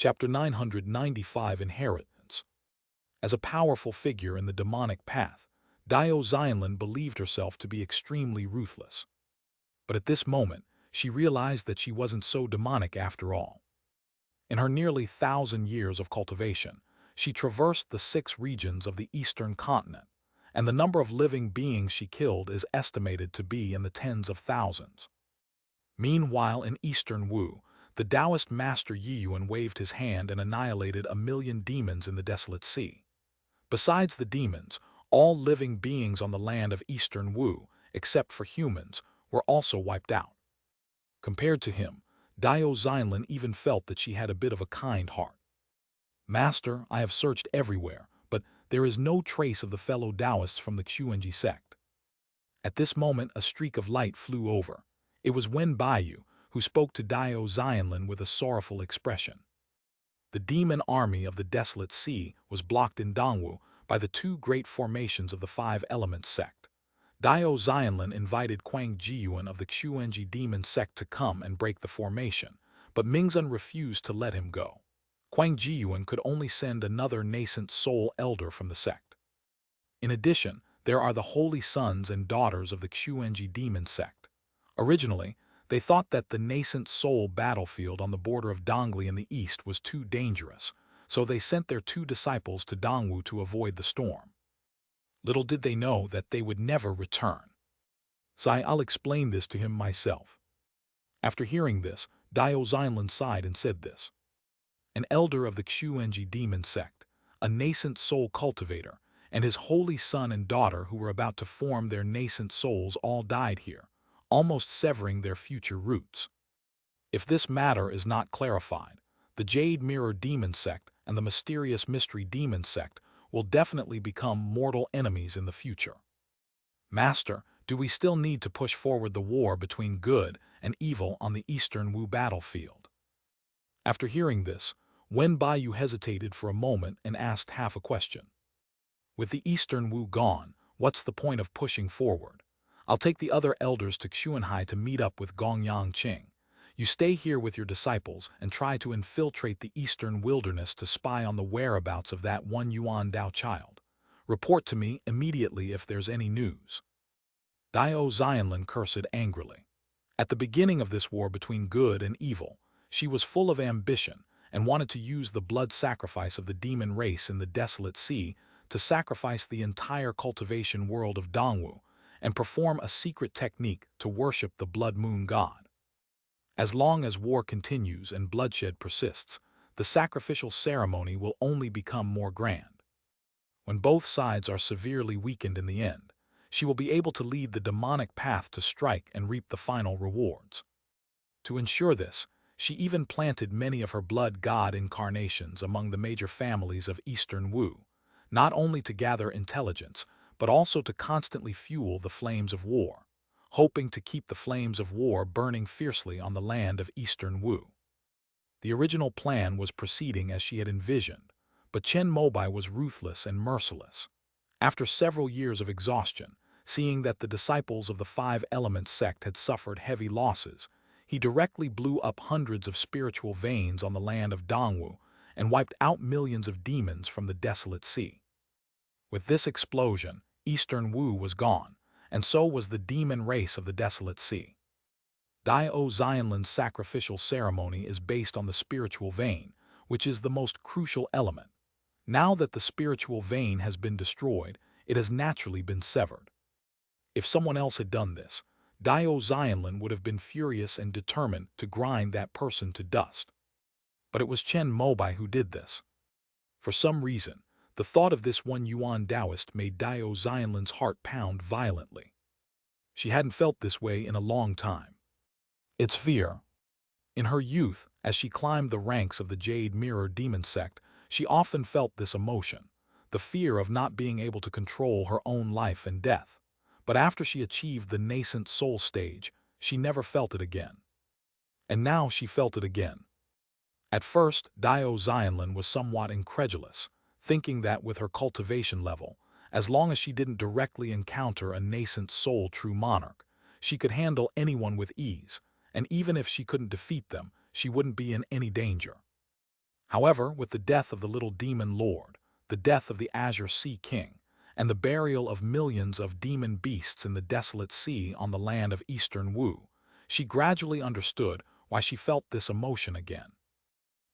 Chapter 995 Inheritance. As a powerful figure in the demonic path, Dio Xianlin believed herself to be extremely ruthless. But at this moment, she realized that she wasn't so demonic after all. In her nearly 1,000 years of cultivation, she traversed the 6 regions of the eastern continent, and the number of living beings she killed is estimated to be in the tens of thousands. Meanwhile, in eastern Wu, the Taoist master Yiyuan waved his hand and annihilated 1,000,000 demons in the desolate sea. Besides the demons, all living beings on the land of eastern Wu, except for humans, were also wiped out. Compared to him, Dio Xianlin even felt that she had a bit of a kind heart. "Master, I have searched everywhere, but there is no trace of the fellow Taoists from the Xuanji sect." At this moment, a streak of light flew over. It was Wen Baiyu, who spoke to Dio Xianlin with a sorrowful expression. The demon army of the desolate sea was blocked in Dongwu by the 2 great formations of the 5 Elements sect. Dio Xianlin invited Quang Jiyuan of the Xuanji demon sect to come and break the formation, but Mingzhen refused to let him go. Quang Jiyuan could only send another nascent soul elder from the sect. In addition, there are the holy sons and daughters of the Xuanji demon sect. Originally, they thought that the nascent soul battlefield on the border of Dongli in the east was too dangerous, so they sent their 2 disciples to Dongwu to avoid the storm. Little did they know that they would never return. "I'll explain this to him myself." After hearing this, Dio Xianlin sighed and said this. An elder of the Xuanji demon sect, a nascent soul cultivator, and his holy son and daughter who were about to form their nascent souls all died here, almost severing their future roots. If this matter is not clarified, the Jade Mirror Demon Sect and the Mysterious Mystery Demon Sect will definitely become mortal enemies in the future. "Master, do we still need to push forward the war between good and evil on the Eastern Wu battlefield?" After hearing this, Wen Baiyu hesitated for a moment and asked half a question. "With the Eastern Wu gone, what's the point of pushing forward? I'll take the other elders to Xuanhai to meet up with Gongyang Qing. You stay here with your disciples and try to infiltrate the eastern wilderness to spy on the whereabouts of that 1 Yuan Dao child. Report to me immediately if there's any news." Dio Xianlin cursed angrily. At the beginning of this war between good and evil, she was full of ambition and wanted to use the blood sacrifice of the demon race in the desolate sea to sacrifice the entire cultivation world of Dongwu and perform a secret technique to worship the blood moon god. As long as war continues and bloodshed persists, the sacrificial ceremony will only become more grand. When both sides are severely weakened in the end, she will be able to lead the demonic path to strike and reap the final rewards. To ensure this, she even planted many of her blood god incarnations among the major families of Eastern Wu, not only to gather intelligence, but also to constantly fuel the flames of war, hoping to keep the flames of war burning fiercely on the land of Eastern Wu. The original plan was proceeding as she had envisioned, but Chen Mobai was ruthless and merciless. After several years of exhaustion, seeing that the disciples of the 5 Elements sect had suffered heavy losses, he directly blew up hundreds of spiritual veins on the land of Dongwu and wiped out millions of demons from the desolate sea. With this explosion, Eastern Wu was gone, and so was the demon race of the desolate sea. Dio Xianlin's sacrificial ceremony is based on the spiritual vein, which is the most crucial element. Now that the spiritual vein has been destroyed, it has naturally been severed. If someone else had done this, Dio Xianlin would have been furious and determined to grind that person to dust. But it was Chen Mobai who did this. For some reason, the thought of this 1 Yuan Taoist made Dio Xianlin's heart pound violently. She hadn't felt this way in a long time. It's fear. In her youth, as she climbed the ranks of the Jade Mirror Demon Sect, she often felt this emotion, the fear of not being able to control her own life and death. But after she achieved the nascent soul stage, she never felt it again. And now she felt it again. At first, Dio Xianlin was somewhat incredulous, thinking that with her cultivation level, as long as she didn't directly encounter a nascent soul true monarch, she could handle anyone with ease, and even if she couldn't defeat them, she wouldn't be in any danger. However, with the death of the little demon lord, the death of the Azure Sea King, and the burial of millions of demon beasts in the desolate sea on the land of Eastern Wu, she gradually understood why she felt this emotion again.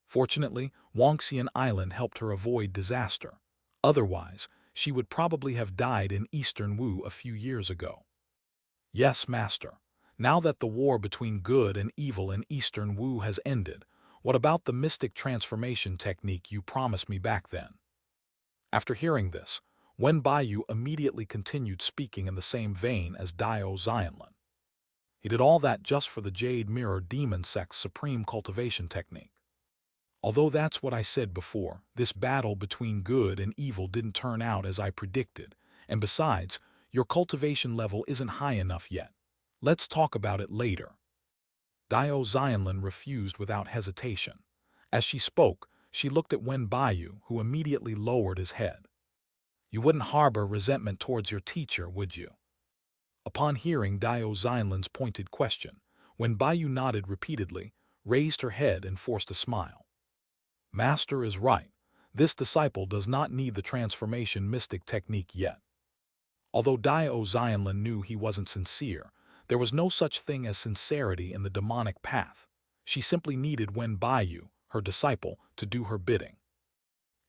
Fortunately, Wangxian Island helped her avoid disaster. Otherwise, she would probably have died in Eastern Wu a few years ago. Yes, Master. Now that the war between good and evil in Eastern Wu has ended, what about the mystic transformation technique you promised me back then? After hearing this, Wen Baiyu immediately continued speaking in the same vein as Dio Xianlin. He did all that just for the Jade Mirror Demon Sect's supreme cultivation technique. Although that's what I said before, this battle between good and evil didn't turn out as I predicted, and besides, your cultivation level isn't high enough yet. Let's talk about it later. Dio Xianlin refused without hesitation. As she spoke, she looked at Wen Baiyu, who immediately lowered his head. You wouldn't harbor resentment towards your teacher, would you? Upon hearing Dio Xianlin's pointed question, Wen Baiyu nodded repeatedly, raised her head and forced a smile. Master is right. This disciple does not need the transformation mystic technique yet. Although Dio Xianlin knew he wasn't sincere, there was no such thing as sincerity in the demonic path. She simply needed Wen Baiyu, her disciple, to do her bidding.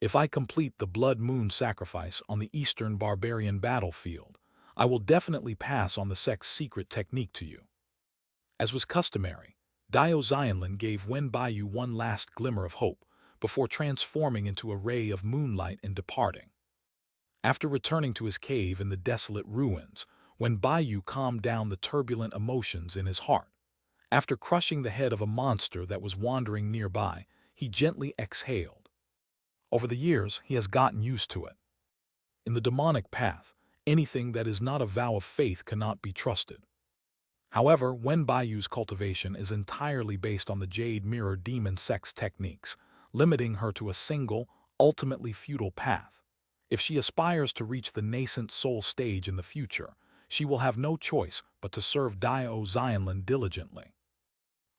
If I complete the Blood Moon sacrifice on the Eastern Barbarian battlefield, I will definitely pass on the sect's secret technique to you. As was customary, Dio Xianlin gave Wen Baiyu one last glimmer of hope before transforming into a ray of moonlight and departing. After returning to his cave in the desolate ruins, Wen Baiyu calmed down the turbulent emotions in his heart. After crushing the head of a monster that was wandering nearby, he gently exhaled. Over the years, he has gotten used to it. In the demonic path, anything that is not a vow of faith cannot be trusted. However, Wen Baiyu's cultivation is entirely based on the Jade Mirror Demon Sect's techniques, limiting her to a single, ultimately futile path. If she aspires to reach the nascent soul stage in the future, she will have no choice but to serve Dio Xianlin diligently.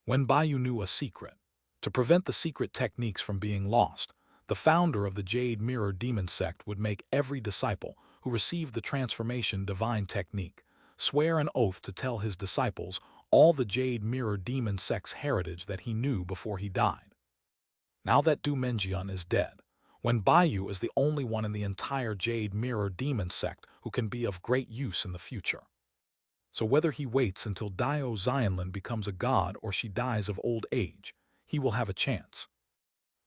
Wen Baiyu knew a secret. To prevent the secret techniques from being lost, the founder of the Jade Mirror Demon Sect would make every disciple who received the transformation divine technique swear an oath to tell his disciples all the Jade Mirror Demon Sect's heritage that he knew before he died. Now that Du Menjian is dead, Wen Baiyu is the only one in the entire Jade Mirror Demon Sect who can be of great use in the future. So whether he waits until Dio Xianlin becomes a god or she dies of old age, he will have a chance.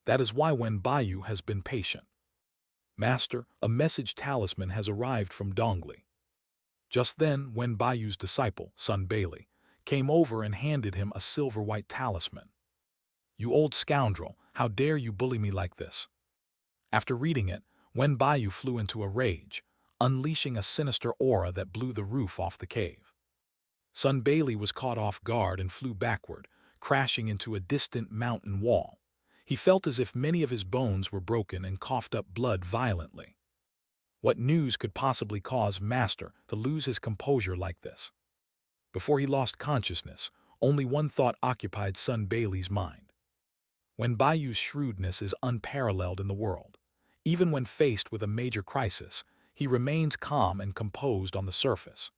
That is why Wen Baiyu has been patient. Master, a message talisman has arrived from Dongli. Just then, Wen Baiyu's disciple, Sun Bailey, came over and handed him a silver-white talisman. You old scoundrel, how dare you bully me like this? After reading it, Wen Baiyu flew into a rage, unleashing a sinister aura that blew the roof off the cave. Sun Bailey was caught off guard and flew backward, crashing into a distant mountain wall. He felt as if many of his bones were broken and coughed up blood violently. What news could possibly cause Master to lose his composure like this? Before he lost consciousness, only one thought occupied Sun Bailey's mind. Wen Baiyu's shrewdness is unparalleled in the world. Even when faced with a major crisis, he remains calm and composed on the surface.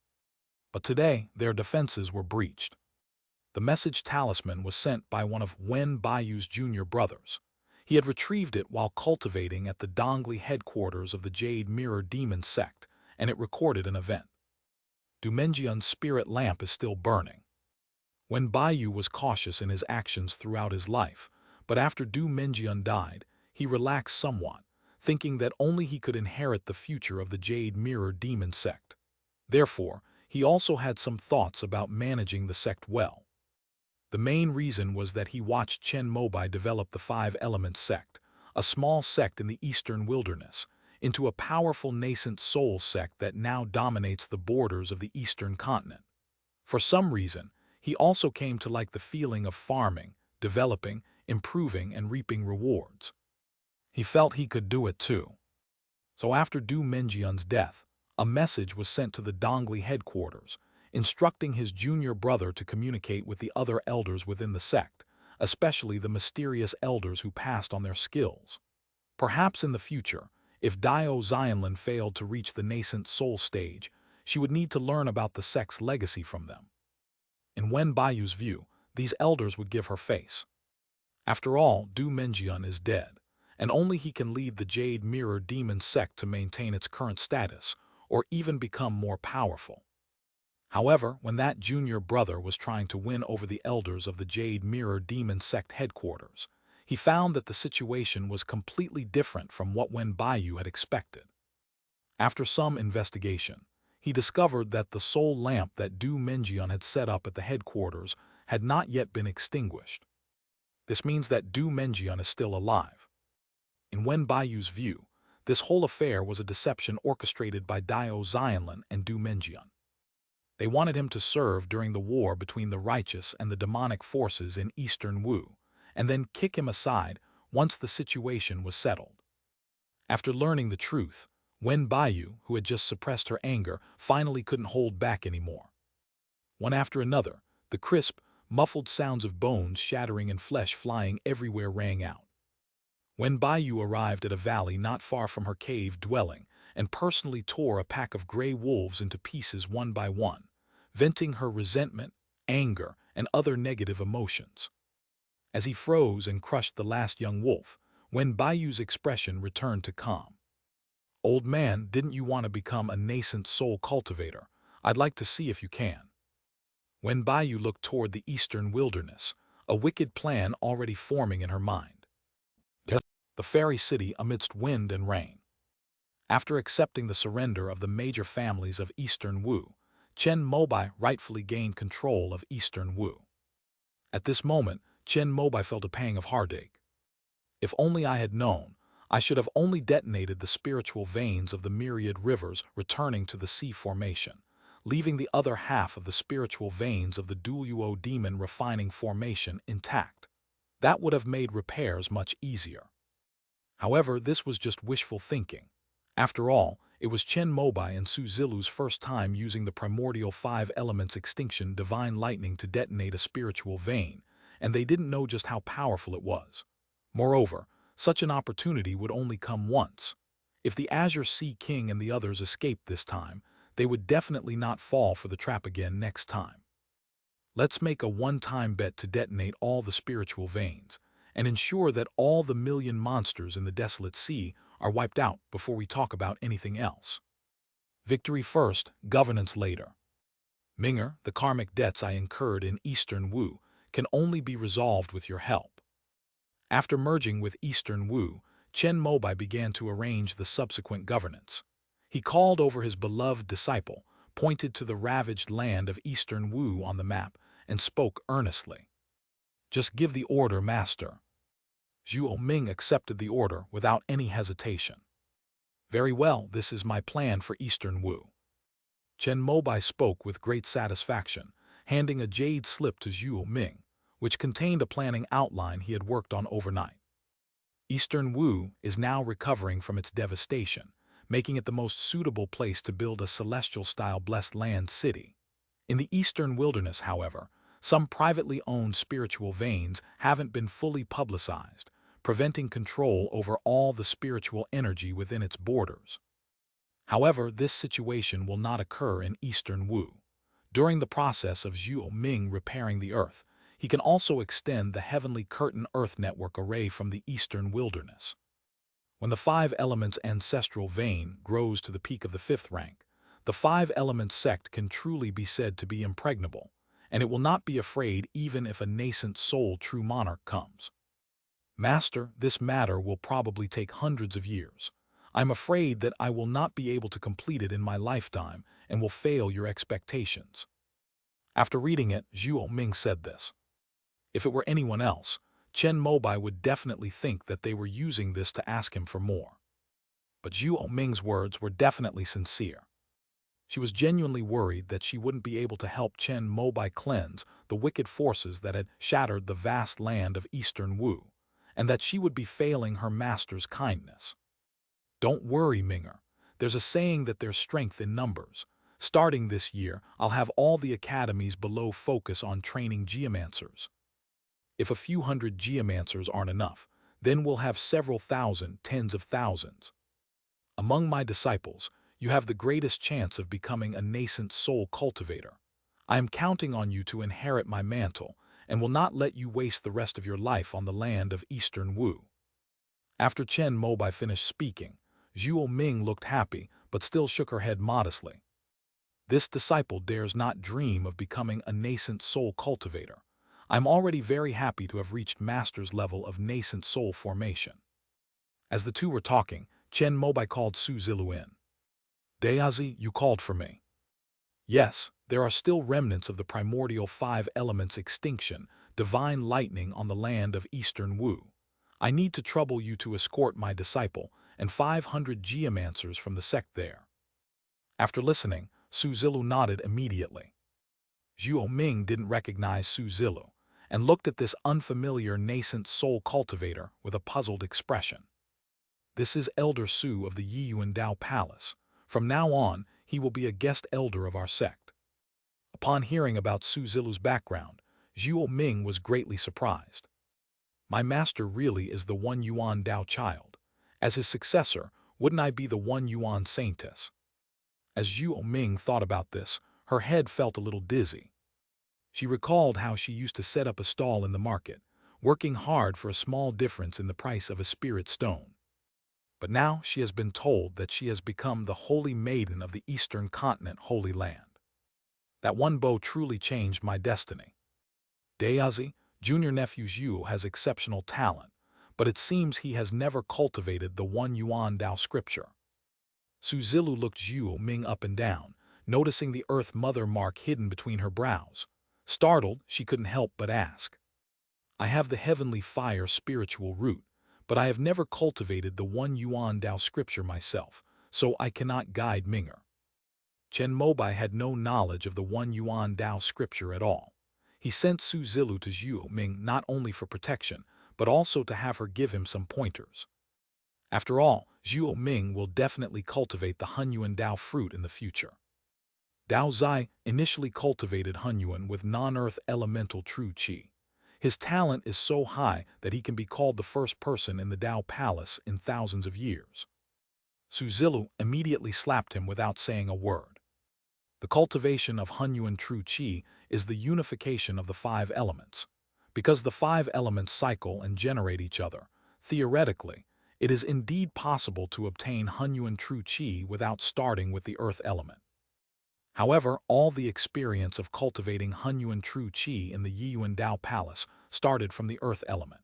But today, their defenses were breached. The message talisman was sent by one of Wen Baiyu's junior brothers. He had retrieved it while cultivating at the Dongli headquarters of the Jade Mirror Demon Sect, and it recorded an event. Du Menjian's spirit lamp is still burning. Wen Baiyu was cautious in his actions throughout his life, but after Du Menjian died, he relaxed somewhat, thinking that only he could inherit the future of the Jade Mirror Demon Sect. Therefore, he also had some thoughts about managing the sect well. The main reason was that he watched Chen Mobai develop the Five Elements sect, a small sect in the eastern wilderness, into a powerful nascent soul sect that now dominates the borders of the eastern continent. For some reason, he also came to like the feeling of farming, developing, improving, and reaping rewards. He felt he could do it too. So after Du Menjian's death, a message was sent to the Dongli headquarters, instructing his junior brother to communicate with the other elders within the sect, especially the mysterious elders who passed on their skills. Perhaps in the future, if Dio Xianlin failed to reach the nascent soul stage, she would need to learn about the sect's legacy from them. In Wen Bayu's view, these elders would give her face. After all, Du Menjian is dead, and only he can lead the Jade Mirror Demon sect to maintain its current status, or even become more powerful. However, when that junior brother was trying to win over the elders of the Jade Mirror Demon sect headquarters, he found that the situation was completely different from what Wen Bayu had expected. After some investigation, he discovered that the soul lamp that Du Menjian had set up at the headquarters had not yet been extinguished. This means that Du Menjian is still alive. In Wen Bayu's view, this whole affair was a deception orchestrated by Dio Xianlin and Du Menjian. They wanted him to serve during the war between the righteous and the demonic forces in Eastern Wu, and then kick him aside once the situation was settled. After learning the truth, Wen Bayu, who had just suppressed her anger, finally couldn't hold back anymore. One after another, the crisp, muffled sounds of bones shattering and flesh flying everywhere rang out. Wen Bayu arrived at a valley not far from her cave dwelling and personally tore a pack of gray wolves into pieces one by one, venting her resentment, anger, and other negative emotions. As he froze and crushed the last young wolf, Wen Bayu's expression returned to calm. "Old man, didn't you want to become a nascent soul cultivator? I'd like to see if you can." Wen Bayu looked toward the eastern wilderness, a wicked plan already forming in her mind. The fairy city amidst wind and rain. After accepting the surrender of the major families of Eastern Wu, Chen Mobai rightfully gained control of Eastern Wu. At this moment, Chen Mobai felt a pang of heartache. If only I had known, I should have only detonated the spiritual veins of the myriad rivers returning to the sea formation, leaving the other half of the spiritual veins of the Duluo demon refining formation intact. That would have made repairs much easier. However, this was just wishful thinking. After all, it was Chen Mobai and Su Zilu's first time using the primordial 5 elements extinction divine lightning to detonate a spiritual vein, and they didn't know just how powerful it was. Moreover, such an opportunity would only come once. If the Azure Sea King and the others escaped this time, they would definitely not fall for the trap again next time. Let's make a one-time bet to detonate all the spiritual veins, and ensure that all the million monsters in the desolate sea are wiped out before we talk about anything else. Victory first, governance later. Ming'er, the karmic debts I incurred in Eastern Wu can only be resolved with your help. After merging with Eastern Wu, Chen Mobai began to arrange the subsequent governance. He called over his beloved disciple, pointed to the ravaged land of Eastern Wu on the map, and spoke earnestly. "Just give the order, master." Zhuo Ming accepted the order without any hesitation. "Very well, this is my plan for Eastern Wu." Chen Mobai spoke with great satisfaction, handing a jade slip to Zhuo Ming, which contained a planning outline he had worked on overnight. Eastern Wu is now recovering from its devastation, making it the most suitable place to build a celestial-style blessed land city. In the Eastern Wilderness, however, some privately owned spiritual veins haven't been fully publicized, preventing control over all the spiritual energy within its borders. However, this situation will not occur in Eastern Wu. During the process of Zhuo Ming repairing the Earth, he can also extend the Heavenly Curtain Earth Network array from the Eastern Wilderness. When the 5 Elements ancestral vein grows to the peak of the 5th rank, the 5 Elements sect can truly be said to be impregnable, and it will not be afraid even if a nascent soul true monarch comes. "Master, this matter will probably take hundreds of years. I'm afraid that I will not be able to complete it in my lifetime and will fail your expectations." After reading it, Zhuo Ming said this. If it were anyone else, Chen Mobai would definitely think that they were using this to ask him for more. But Zhuo Ming's words were definitely sincere. She was genuinely worried that she wouldn't be able to help Chen Mobai cleanse the wicked forces that had shattered the vast land of Eastern Wu, and that she would be failing her master's kindness. "Don't worry, Ming'er. There's a saying that there's strength in numbers. Starting this year, I'll have all the academies below focus on training geomancers." If a few hundred geomancers aren't enough, then we'll have several thousand, tens of thousands. Among my disciples, you have the greatest chance of becoming a nascent soul cultivator. I am counting on you to inherit my mantle and will not let you waste the rest of your life on the land of Eastern Wu. After Chen Mobai finished speaking, Zhuo Ming looked happy but still shook her head modestly. This disciple dares not dream of becoming a nascent soul cultivator. I'm already very happy to have reached master's level of nascent soul formation. As the two were talking, Chen Mobai called Su Zilu in. Dayazi, you called for me. Yes, there are still remnants of the primordial 5 elements extinction, divine lightning on the land of Eastern Wu. I need to trouble you to escort my disciple and 500 geomancers from the sect there. After listening, Su Zilu nodded immediately. Zhuo Ming didn't recognize Su Zilu and looked at this unfamiliar nascent soul cultivator with a puzzled expression. This is Elder Su of the Yiyuan Dao Palace. From now on, he will be a guest elder of our sect. Upon hearing about Su Zilu's background, Zhuo Ming was greatly surprised. My master really is the One Yuan Dao child. As his successor, wouldn't I be the One Yuan saintess? As Zhuo Ming thought about this, her head felt a little dizzy. She recalled how she used to set up a stall in the market, working hard for a small difference in the price of a spirit stone. But now she has been told that she has become the holy maiden of the Eastern Continent Holy Land. That one bow truly changed my destiny. Dayazi, junior nephew Zhu has exceptional talent, but it seems he has never cultivated the One Yuan Dao scripture. Su Zilu looked Zhu Ming up and down, noticing the Earth Mother mark hidden between her brows. Startled, she couldn't help but ask. I have the heavenly fire spiritual root, but I have never cultivated the One Yuan Dao scripture myself, so I cannot guide Minger. Chen Mobai had no knowledge of the One Yuan Dao scripture at all. He sent Su Zilu to Zhuo Ming not only for protection, but also to have her give him some pointers. After all, Zhuo Ming will definitely cultivate the Hunyuan Dao fruit in the future. Dao Zai initially cultivated Hunyuan with non-earth elemental true qi. His talent is so high that he can be called the first person in the Dao Palace in thousands of years. Su Zilu immediately slapped him without saying a word. The cultivation of Hunyuan true qi is the unification of the 5 elements. Because the 5 elements cycle and generate each other, theoretically, it is indeed possible to obtain Hunyuan true qi without starting with the earth element. However, all the experience of cultivating Hunyuan true qi in the Yiyuan Dao Palace started from the earth element.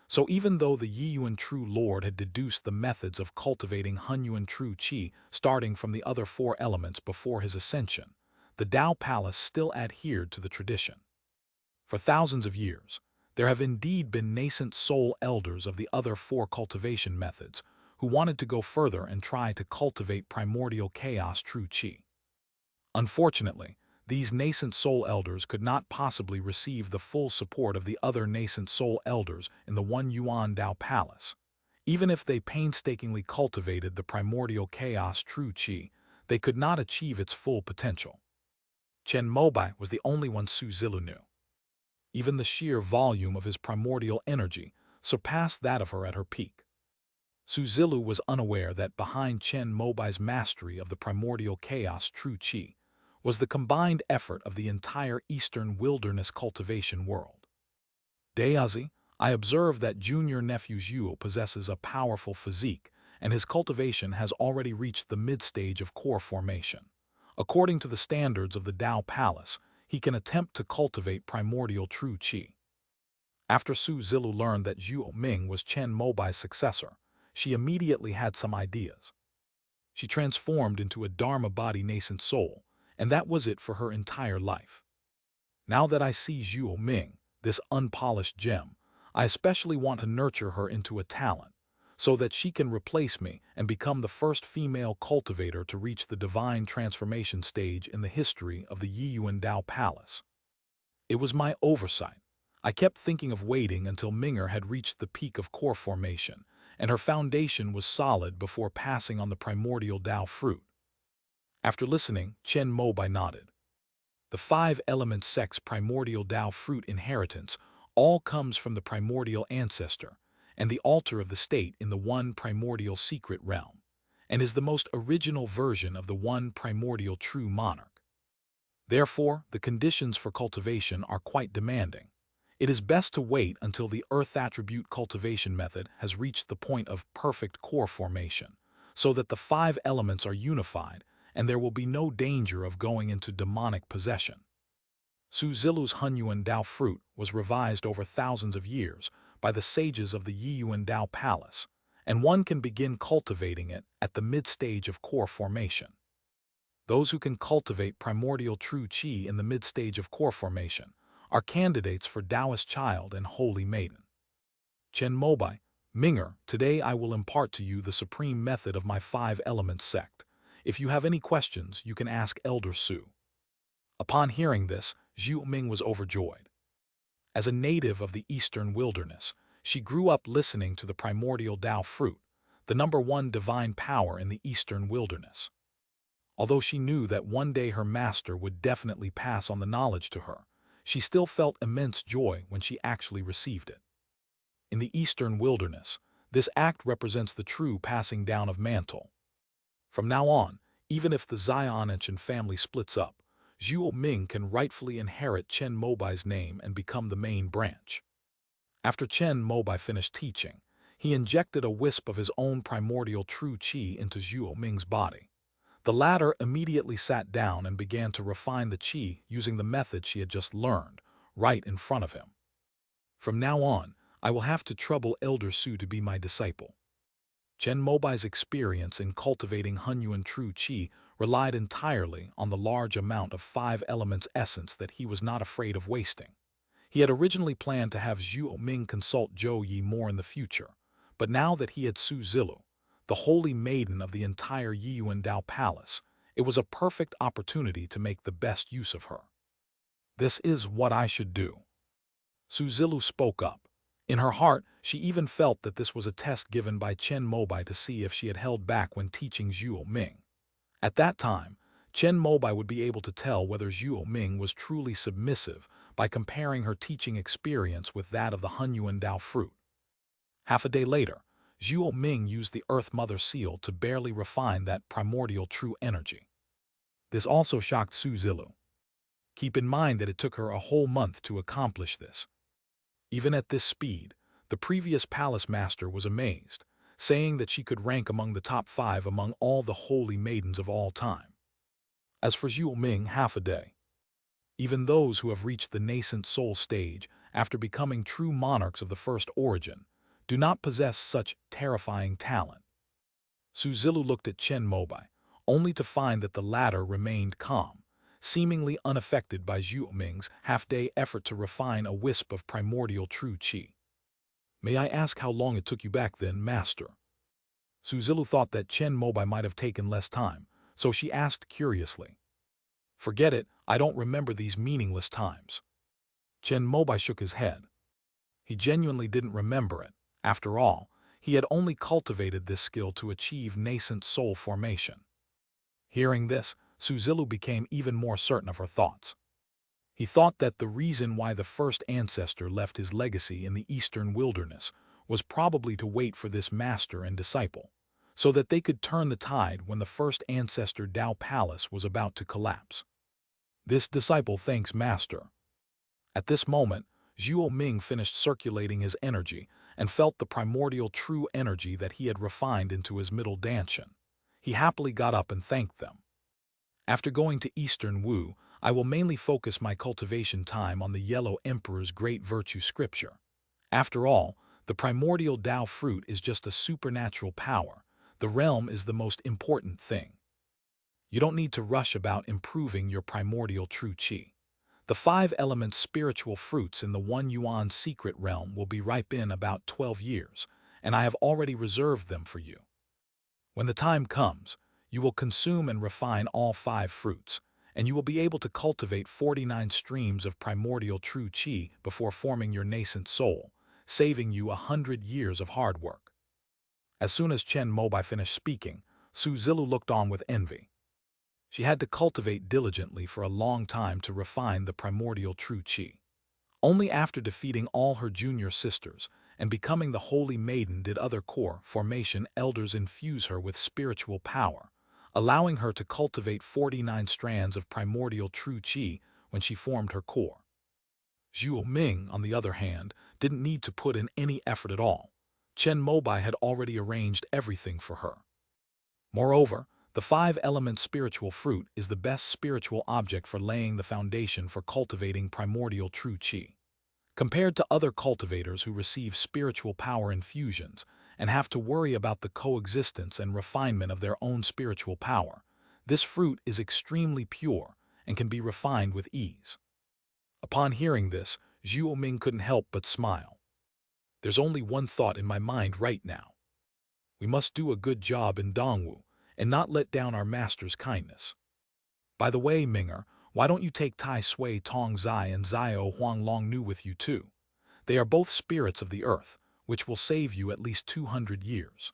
So even though the Yiyuan True Lord had deduced the methods of cultivating Hunyuan true qi starting from the other 4 elements before his ascension, the Dao Palace still adhered to the tradition. For thousands of years, there have indeed been nascent soul elders of the other 4 cultivation methods who wanted to go further and try to cultivate primordial chaos true qi. Unfortunately, these nascent soul elders could not possibly receive the full support of the other nascent soul elders in the One Yuan Dao Palace. Even if they painstakingly cultivated the primordial chaos true qi, they could not achieve its full potential. Chen Mobai was the only one Su Zilu knew. Even the sheer volume of his primordial energy surpassed that of her at her peak. Su Zilu was unaware that behind Chen Mobai's mastery of the primordial chaos true qi was the combined effort of the entire Eastern wilderness cultivation world. Dayazi, I observe that junior nephew Zhu possesses a powerful physique, and his cultivation has already reached the mid-stage of core formation. According to the standards of the Dao Palace, he can attempt to cultivate primordial true qi. After Su Zilu learned that Zhuo Ming was Chen Mobai's successor, she immediately had some ideas. She transformed into a Dharma body nascent soul, and that was it for her entire life. Now that I see Zhuo Ming, this unpolished gem, I especially want to nurture her into a talent, so that she can replace me and become the first female cultivator to reach the divine transformation stage in the history of the Yiyuan Dao Palace. It was my oversight. I kept thinking of waiting until Minger had reached the peak of core formation, and her foundation was solid before passing on the primordial Dao fruit. After listening, Chen Mobai nodded. The 5 element sects' primordial Dao fruit inheritance All comes from the primordial ancestor and the altar of the state in the one primordial secret realm, and is the most original version of the one primordial true monarch. Therefore, the conditions for cultivation are quite demanding. It is best to wait until the earth attribute cultivation method has reached the point of perfect core formation, so that the 5 elements are unified and there will be no danger of going into demonic possession. Suzilu's Hunyuan Dao fruit was revised over thousands of years by the sages of the Yiyuan Dao Palace, and one can begin cultivating it at the mid-stage of core formation. Those who can cultivate primordial true qi in the mid-stage of core formation are candidates for Taoist child and holy maiden. Chen Mobai, Minger, today I will impart to you the supreme method of my 5-element sect. If you have any questions, you can ask Elder Su. Upon hearing this, Zhu Ming was overjoyed. As a native of the eastern wilderness, she grew up listening to the primordial Tao fruit, the #1 divine power in the eastern wilderness. Although she knew that one day her master would definitely pass on the knowledge to her, she still felt immense joy when she actually received it. In the eastern wilderness, this act represents the true passing down of mantle. From now on, even if the Xiaonichan family splits up, Zhu Ming can rightfully inherit Chen Mobai's name and become the main branch. After Chen Mobai finished teaching, he injected a wisp of his own primordial true qi into Zhu Ming's body. The latter immediately sat down and began to refine the qi using the method she had just learned, right in front of him. From now on, I will have to trouble Elder Su to be my disciple. Chen Mobai's experience in cultivating Hunyuan true qi relied entirely on the large amount of 5 elements essence that he was not afraid of wasting. He had originally planned to have Zhu Ming consult Zhou Yi more in the future, but now that he had Su Zilu, the holy maiden of the entire Yiyuan Dao Palace, it was a perfect opportunity to make the best use of her. This is what I should do. Su Zilu spoke up. In her heart, she even felt that this was a test given by Chen Mobai to see if she had held back when teaching Zhu Ming. At that time, Chen Mobai would be able to tell whether Zhu Ming was truly submissive by comparing her teaching experience with that of the Hunyuan Dao fruit. Half a day later, Zhu Ming used the Earth Mother seal to barely refine that primordial true energy. This also shocked Su Zilu. Keep in mind that it took her a whole month to accomplish this. Even at this speed, the previous palace master was amazed, saying that she could rank among the top 5 among all the holy maidens of all time. As for Zhu Ming, half a day. Even those who have reached the nascent soul stage after becoming true monarchs of the first origin do not possess such terrifying talent. Su Zilu looked at Chen Mobai, only to find that the latter remained calm, seemingly unaffected by Zhu Ming's half-day effort to refine a wisp of primordial true qi. May I ask how long it took you back then, master? Su Zilu thought that Chen Mobai might have taken less time, so she asked curiously. Forget it, I don't remember these meaningless times. Chen Mobai shook his head. He genuinely didn't remember it. After all, he had only cultivated this skill to achieve nascent soul formation. Hearing this, Su Zilu became even more certain of her thoughts. He thought that the reason why the first ancestor left his legacy in the eastern wilderness was probably to wait for this master and disciple, so that they could turn the tide when the first ancestor Dao Palace was about to collapse. This disciple thanks master. At this moment, Zhu Ming finished circulating his energy and felt the primordial true energy that he had refined into his middle dantian. He happily got up and thanked them. After going to Eastern Wu, I will mainly focus my cultivation time on the Yellow Emperor's great virtue scripture. After all, the primordial Tao fruit is just a supernatural power. The realm is the most important thing. You don't need to rush about improving your primordial true qi. The 5 elements spiritual fruits in the 1 yuan secret realm will be ripe in about 12 years, and I have already reserved them for you. When the time comes, you will consume and refine all 5 fruits, and you will be able to cultivate 49 streams of primordial true qi before forming your nascent soul, saving you 100 years of hard work. As soon as Chen Mobai finished speaking, Su Zilu looked on with envy. She had to cultivate diligently for a long time to refine the primordial true qi. Only after defeating all her junior sisters and becoming the Holy Maiden did other core formation elders infuse her with spiritual power, allowing her to cultivate 49 strands of primordial true qi when she formed her core. Zhuo Ming, on the other hand, didn't need to put in any effort at all. Chen Mobai had already arranged everything for her. Moreover, the five-element spiritual fruit is the best spiritual object for laying the foundation for cultivating primordial true qi. Compared to other cultivators who receive spiritual power infusions and have to worry about the coexistence and refinement of their own spiritual power, this fruit is extremely pure and can be refined with ease. Upon hearing this, Zhuo Ming couldn't help but smile. There's only one thought in my mind right now. We must do a good job in Dongwu and not let down our master's kindness. By the way, Minger, why don't you take Tai Sui Tong Zai and Zio Huang Long Nu with you too? They are both spirits of the earth, which will save you at least 200 years.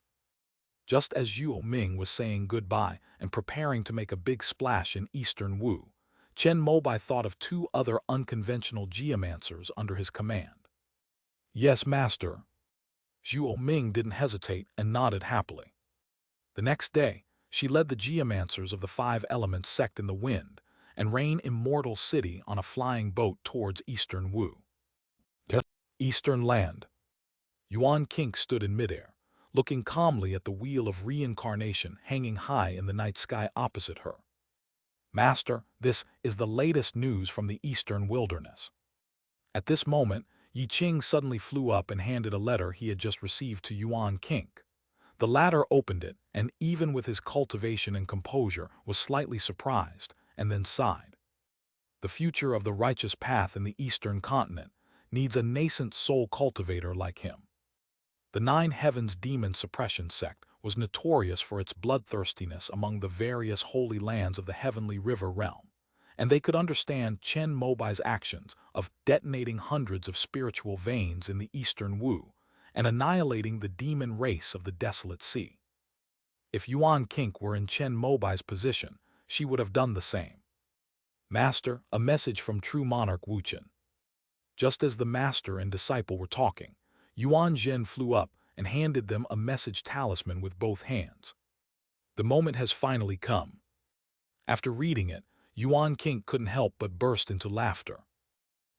Just as Zhuo Ming was saying goodbye and preparing to make a big splash in Eastern Wu, Chen Mobai thought of two other unconventional geomancers under his command. Yes, master. Zhuo Ming didn't hesitate and nodded happily. The next day, she led the geomancers of the five elements sect in the wind and rain immortal city on a flying boat towards Eastern Wu. Eastern land. Yuan Kink stood in midair, looking calmly at the wheel of reincarnation hanging high in the night sky opposite her. Master, this is the latest news from the eastern wilderness. At this moment, Yi Qing suddenly flew up and handed a letter he had just received to Yuan Kink. The latter opened it, and even with his cultivation and composure, was slightly surprised, and then sighed. The future of the righteous path in the eastern continent needs a nascent soul cultivator like him. The Nine Heavens Demon Suppression Sect was notorious for its bloodthirstiness among the various holy lands of the Heavenly River realm, and they could understand Chen Mobai's actions of detonating hundreds of spiritual veins in the Eastern Wu and annihilating the demon race of the Desolate Sea. If Yuan Kink were in Chen Mobai's position, she would have done the same. Master, a message from true monarch Wuchen. Just as the master and disciple were talking, Yuan Zhen flew up and handed them a message talisman with both hands. The moment has finally come. After reading it, Yuan Kink couldn't help but burst into laughter.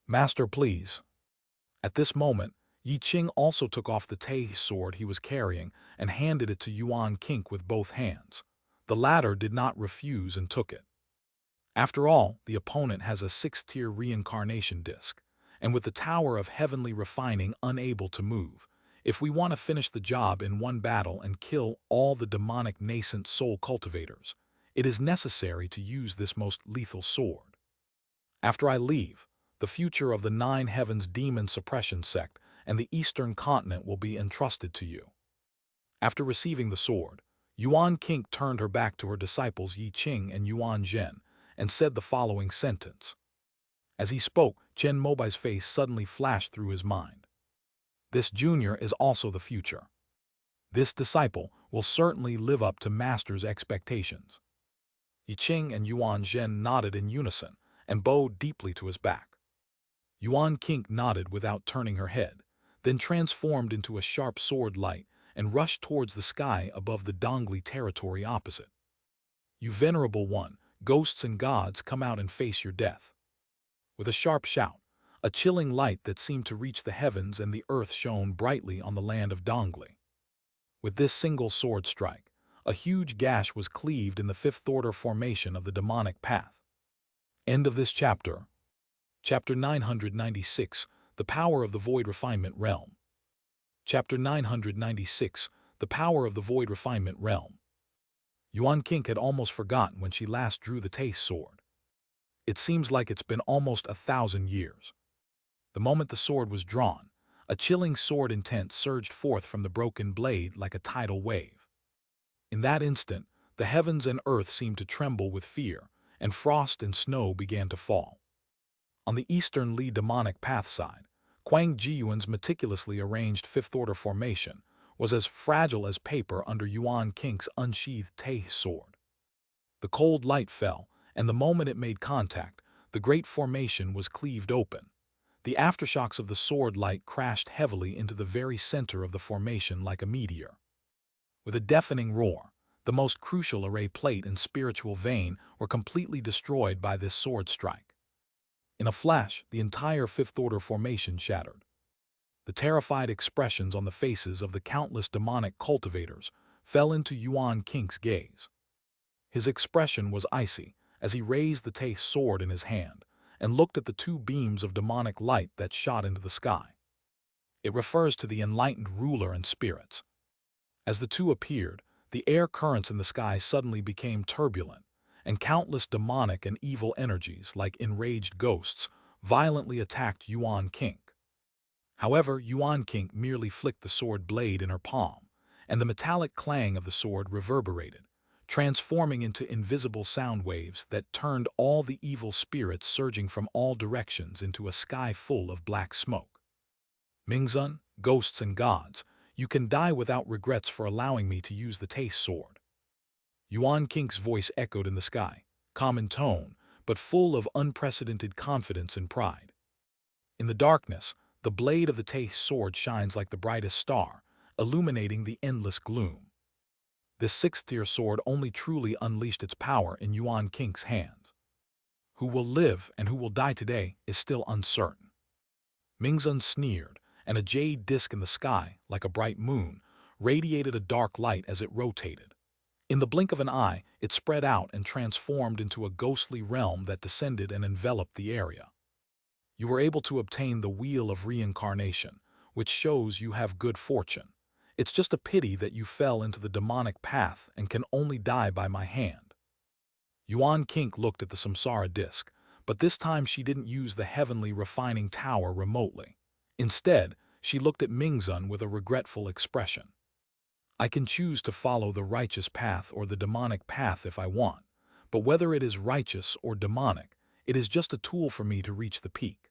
Master, please. At this moment, Yi Qing also took off the Tei sword he was carrying and handed it to Yuan Kink with both hands. The latter did not refuse and took it. After all, the opponent has a 6th-tier reincarnation disc, and with the Tower of Heavenly Refining unable to move, if we want to finish the job in one battle and kill all the demonic nascent soul cultivators, it is necessary to use this most lethal sword. After I leave, the future of the Nine Heavens Demon Suppression Sect and the Eastern Continent will be entrusted to you. After receiving the sword, Yuan Kink turned her back to her disciples Yi Qing and Yuan Zhen and said the following sentence. As he spoke, Chen Mobai's face suddenly flashed through his mind. This junior is also the future. This disciple will certainly live up to master's expectations. Yi Qing and Yuan Zhen nodded in unison and bowed deeply to his back. Yuan Kink nodded without turning her head, then transformed into a sharp sword light and rushed towards the sky above the Dongli territory opposite. You venerable one, ghosts and gods, come out and face your death. With a sharp shout, a chilling light that seemed to reach the heavens and the earth shone brightly on the land of Dongli. With this single sword strike, a huge gash was cleaved in the fifth-order formation of the demonic path. End of this chapter. Chapter 996, The Power of the Void Refinement Realm. Chapter 996, The Power of the Void Refinement Realm. Yuan Kink had almost forgotten when she last drew the Tei sword. It seems like it's been almost 1,000 years. The moment the sword was drawn, a chilling sword intent surged forth from the broken blade like a tidal wave. In that instant, the heavens and earth seemed to tremble with fear, and frost and snow began to fall. On the eastern Li demonic path side, Quang Jiyuan's meticulously arranged fifth-order formation was as fragile as paper under Yuan Kink's unsheathed Tei sword. The cold light fell, and the moment it made contact, the great formation was cleaved open. The aftershocks of the sword light crashed heavily into the very center of the formation like a meteor. With a deafening roar, the most crucial array plate and spiritual vein were completely destroyed by this sword strike. In a flash, the entire Fifth Order formation shattered. The terrified expressions on the faces of the countless demonic cultivators fell into Yuan King's gaze. His expression was icy as he raised the Te sword in his hand and looked at the two beams of demonic light that shot into the sky. It refers to the enlightened ruler and spirits. As the two appeared, the air currents in the sky suddenly became turbulent, and countless demonic and evil energies, like enraged ghosts, violently attacked Yuan King. However, Yuan King merely flicked the sword blade in her palm, and the metallic clang of the sword reverberated, transforming into invisible sound waves that turned all the evil spirits surging from all directions into a sky full of black smoke. Mingzun, ghosts and gods, you can die without regrets for allowing me to use the Te sword. Yuan King's voice echoed in the sky, calm in tone, but full of unprecedented confidence and pride. In the darkness, the blade of the Te sword shines like the brightest star, illuminating the endless gloom. This sixth-tier sword only truly unleashed its power in Yuan King's hands. Who will live and who will die today is still uncertain. Mingzun sneered, and a jade disk in the sky, like a bright moon, radiated a dark light as it rotated. In the blink of an eye, it spread out and transformed into a ghostly realm that descended and enveloped the area. You were able to obtain the Wheel of Reincarnation, which shows you have good fortune. It's just a pity that you fell into the demonic path and can only die by my hand. Yuan Kink looked at the Samsara disc, but this time she didn't use the heavenly refining tower remotely. Instead, she looked at Mingzun with a regretful expression. I can choose to follow the righteous path or the demonic path if I want, but whether it is righteous or demonic, it is just a tool for me to reach the peak.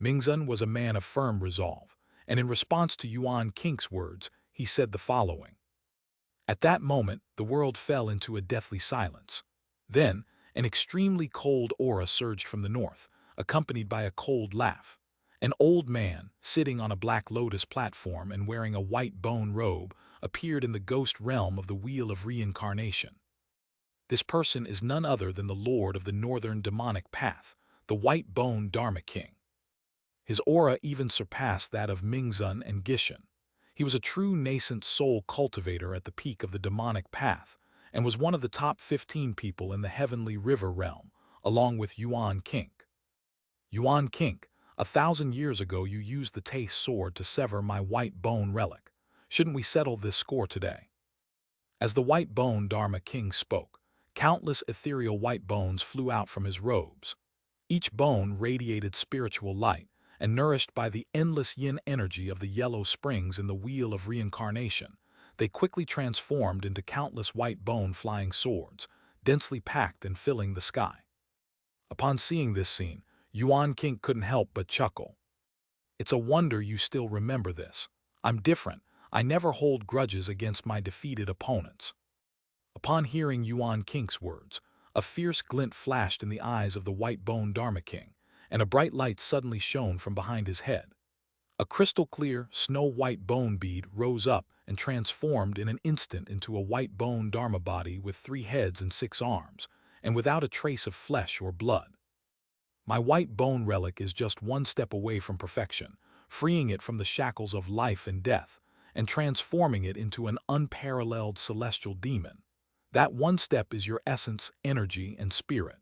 Mingzun was a man of firm resolve, and in response to Yuan Kink's words, he said the following. At that moment, the world fell into a deathly silence. Then, an extremely cold aura surged from the north, accompanied by a cold laugh. An old man, sitting on a black lotus platform and wearing a white bone robe, appeared in the ghost realm of the Wheel of Reincarnation. This person is none other than the Lord of the Northern Demonic Path, the White Bone Dharma King. His aura even surpassed that of Mingzun and Gishan. He was a true nascent soul cultivator at the peak of the demonic path, and was one of the top 15 people in the Heavenly River realm, along with Yuan Kink. Yuan Kink, 1,000 years ago you used the Te sword to sever my white bone relic. Shouldn't we settle this score today? As the white bone Dharma King spoke, countless ethereal white bones flew out from his robes. Each bone radiated spiritual light, and nourished by the endless yin energy of the yellow springs in the Wheel of Reincarnation, they quickly transformed into countless white bone flying swords, densely packed and filling the sky. Upon seeing this scene, Yuan King couldn't help but chuckle. It's a wonder you still remember this. I'm different. I never hold grudges against my defeated opponents. Upon hearing Yuan King's words, a fierce glint flashed in the eyes of the white bone Dharma King, and a bright light suddenly shone from behind his head. A crystal-clear, snow-white bone bead rose up and transformed in an instant into a white bone Dharma body with 3 heads and 6 arms, and without a trace of flesh or blood. My white bone relic is just one step away from perfection, freeing it from the shackles of life and death, and transforming it into an unparalleled celestial demon. That one step is your essence, energy, and spirit.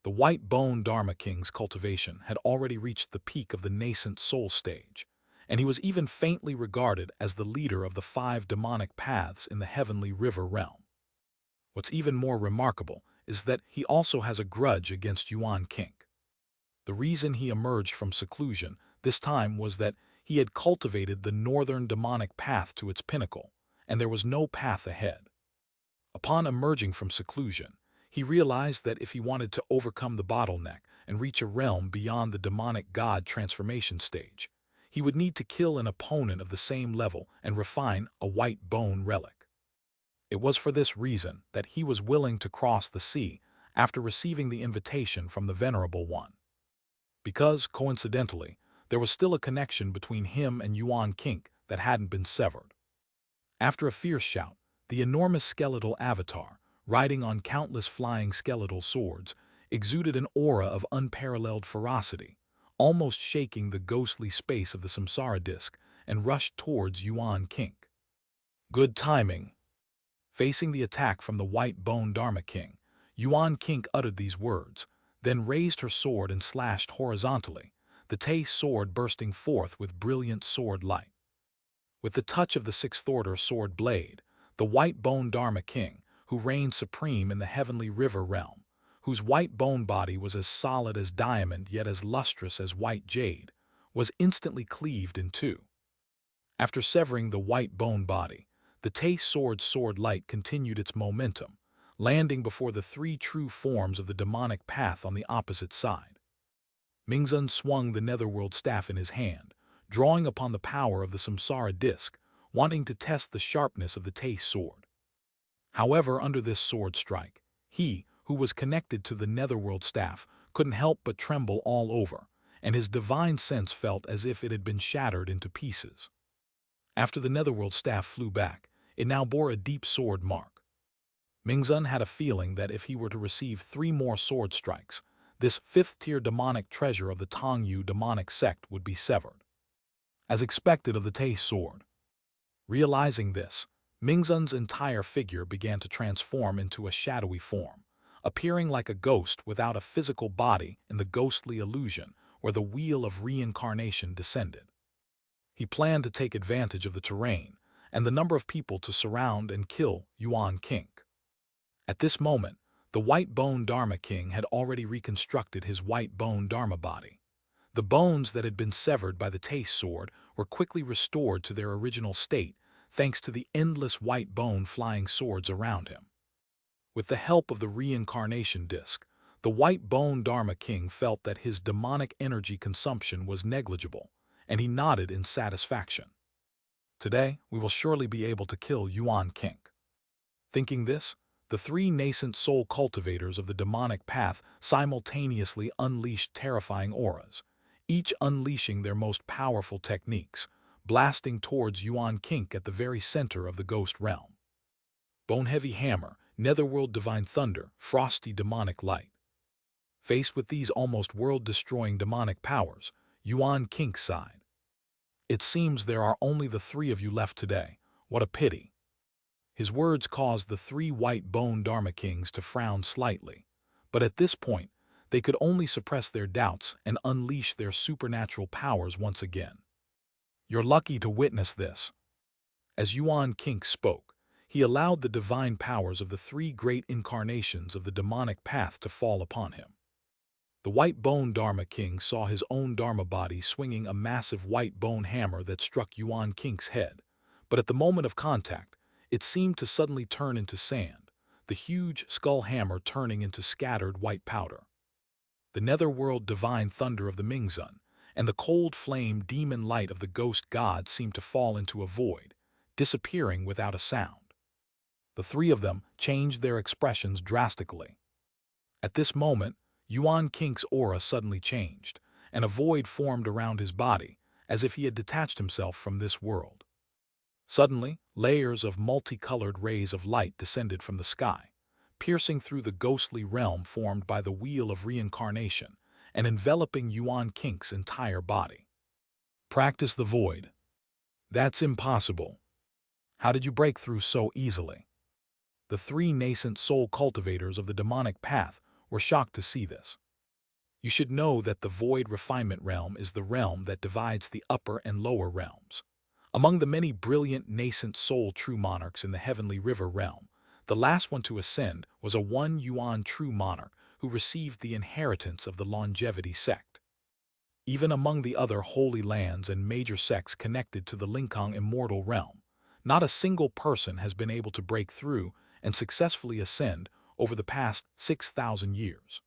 The white bone Dharma King's cultivation had already reached the peak of the nascent soul stage, and he was even faintly regarded as the leader of the 5 demonic paths in the Heavenly River realm. What's even more remarkable is that he also has a grudge against Yuan King. The reason he emerged from seclusion this time was that he had cultivated the northern demonic path to its pinnacle, and there was no path ahead. Upon emerging from seclusion, he realized that if he wanted to overcome the bottleneck and reach a realm beyond the demonic god transformation stage, he would need to kill an opponent of the same level and refine a white bone relic. It was for this reason that he was willing to cross the sea after receiving the invitation from the Venerable One. because, coincidentally, there was still a connection between him and Yuan Kink that hadn't been severed. After a fierce shout, the enormous skeletal avatar, riding on countless flying skeletal swords, exuded an aura of unparalleled ferocity, almost shaking the ghostly space of the samsara disk, and rushed towards Yuan Kink. Good timing. Facing the attack from the white bone Dharma King, Yuan Kink uttered these words, then raised her sword and slashed horizontally, the Tay sword bursting forth with brilliant sword light. With the touch of the sixth order sword blade, the white bone Dharma King, who reigned supreme in the heavenly river realm, whose white bone body was as solid as diamond yet as lustrous as white jade, was instantly cleaved in two. After severing the white bone body, the Tay sword's sword light continued its momentum, landing before the three true forms of the demonic path on the opposite side. Mingzun swung the netherworld staff in his hand, drawing upon the power of the samsara disk, wanting to test the sharpness of the Tay sword. However, under this sword strike, he, who was connected to the netherworld staff, couldn't help but tremble all over, and his divine sense felt as if it had been shattered into pieces. After the netherworld staff flew back, it now bore a deep sword mark. Mingzun had a feeling that if he were to receive 3 more sword strikes, this 5th-tier demonic treasure of the Tongyu demonic sect would be severed. As expected of the Tay sword. Realizing this, Mingzun's entire figure began to transform into a shadowy form, appearing like a ghost without a physical body in the ghostly illusion where the wheel of reincarnation descended. He planned to take advantage of the terrain and the number of people to surround and kill Yuan Kink. At this moment, the white bone Dharma King had already reconstructed his white bone Dharma body. The bones that had been severed by the Tay sword were quickly restored to their original state thanks to the endless white bone flying swords around him. With the help of the reincarnation disk, the white bone Dharma King felt that his demonic energy consumption was negligible, and he nodded in satisfaction. Today, we will surely be able to kill Yuan Kink. Thinking this, the 3 nascent soul cultivators of the demonic path simultaneously unleashed terrifying auras, each unleashing their most powerful techniques, blasting towards Yuan Kink at the very center of the ghost realm. Bone-heavy hammer, netherworld divine thunder, frosty demonic light. Faced with these almost world-destroying demonic powers, Yuan Kink sighed. It seems there are only the 3 of you left today. What a pity. His words caused the 3 white bone Dharma Kings to frown slightly, but at this point, they could only suppress their doubts and unleash their supernatural powers once again. You're lucky to witness this. As Yuan Kink spoke, he allowed the divine powers of the 3 great incarnations of the demonic path to fall upon him. The white bone Dharma King saw his own Dharma body swinging a massive white bone hammer that struck Yuan Kink's head, but at the moment of contact, it seemed to suddenly turn into sand, the huge skull hammer turning into scattered white powder. The netherworld divine thunder of the Mingzun and the cold flame demon light of the ghost god seemed to fall into a void, disappearing without a sound. The 3 of them changed their expressions drastically. At this moment, Yuan Kink's aura suddenly changed, and a void formed around his body, as if he had detached himself from this world. Suddenly, layers of multicolored rays of light descended from the sky, piercing through the ghostly realm formed by the wheel of reincarnation and enveloping Yuan Kink's entire body. Practice the void. That's impossible. How did you break through so easily? The 3 nascent soul cultivators of the demonic path were shocked to see this. You should know that the void refinement realm is the realm that divides the upper and lower realms. Among the many brilliant nascent soul true monarchs in the heavenly river realm, the last one to ascend was a 1 Yuan true monarch who received the inheritance of the longevity sect. Even among the other holy lands and major sects connected to the Linkang immortal realm, not a single person has been able to break through and successfully ascend over the past 6,000 years.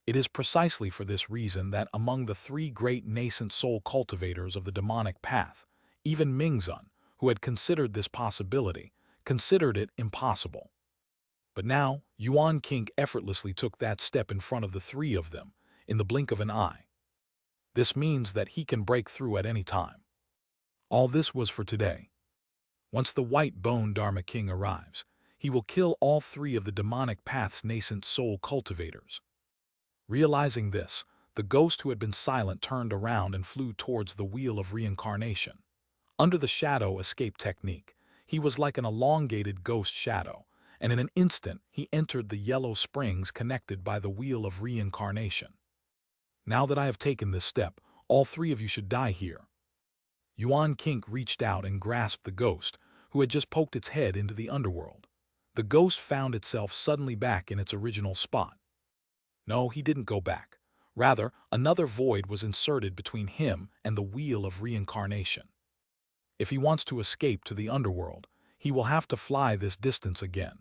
It is precisely for this reason that among the 3 great nascent soul cultivators of the demonic path, even Mingzun, who had considered this possibility, considered it impossible. But now, Yuan Kink effortlessly took that step in front of the 3 of them, in the blink of an eye. This means that he can break through at any time. All this was for today. Once the white bone Dharma King arrives, he will kill all three of the demonic path's nascent soul cultivators. Realizing this, the ghost who had been silent turned around and flew towards the wheel of reincarnation. Under the shadow escape technique, he was like an elongated ghost shadow, and in an instant he entered the yellow springs connected by the wheel of reincarnation. Now that I have taken this step, all three of you should die here. Yuan Kink reached out and grasped the ghost, who had just poked its head into the underworld. The ghost found itself suddenly back in its original spot. No, he didn't go back. Rather, another void was inserted between him and the wheel of reincarnation. If he wants to escape to the underworld, he will have to fly this distance again.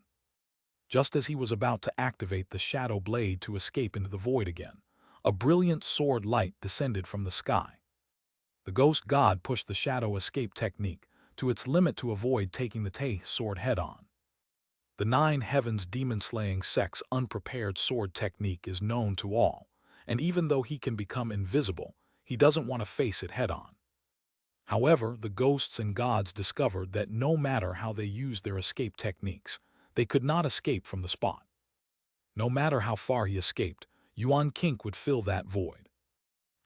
Just as he was about to activate the shadow blade to escape into the void again, a brilliant sword light descended from the sky. The ghost god pushed the shadow escape technique to its limit to avoid taking the Te sword head-on. The 9 Heavens demon-slaying sect's unprepared sword technique is known to all, and even though he can become invisible, he doesn't want to face it head-on. However, the ghosts and gods discovered that no matter how they used their escape techniques, they could not escape from the spot. No matter how far he escaped, Yuan Kink would fill that void.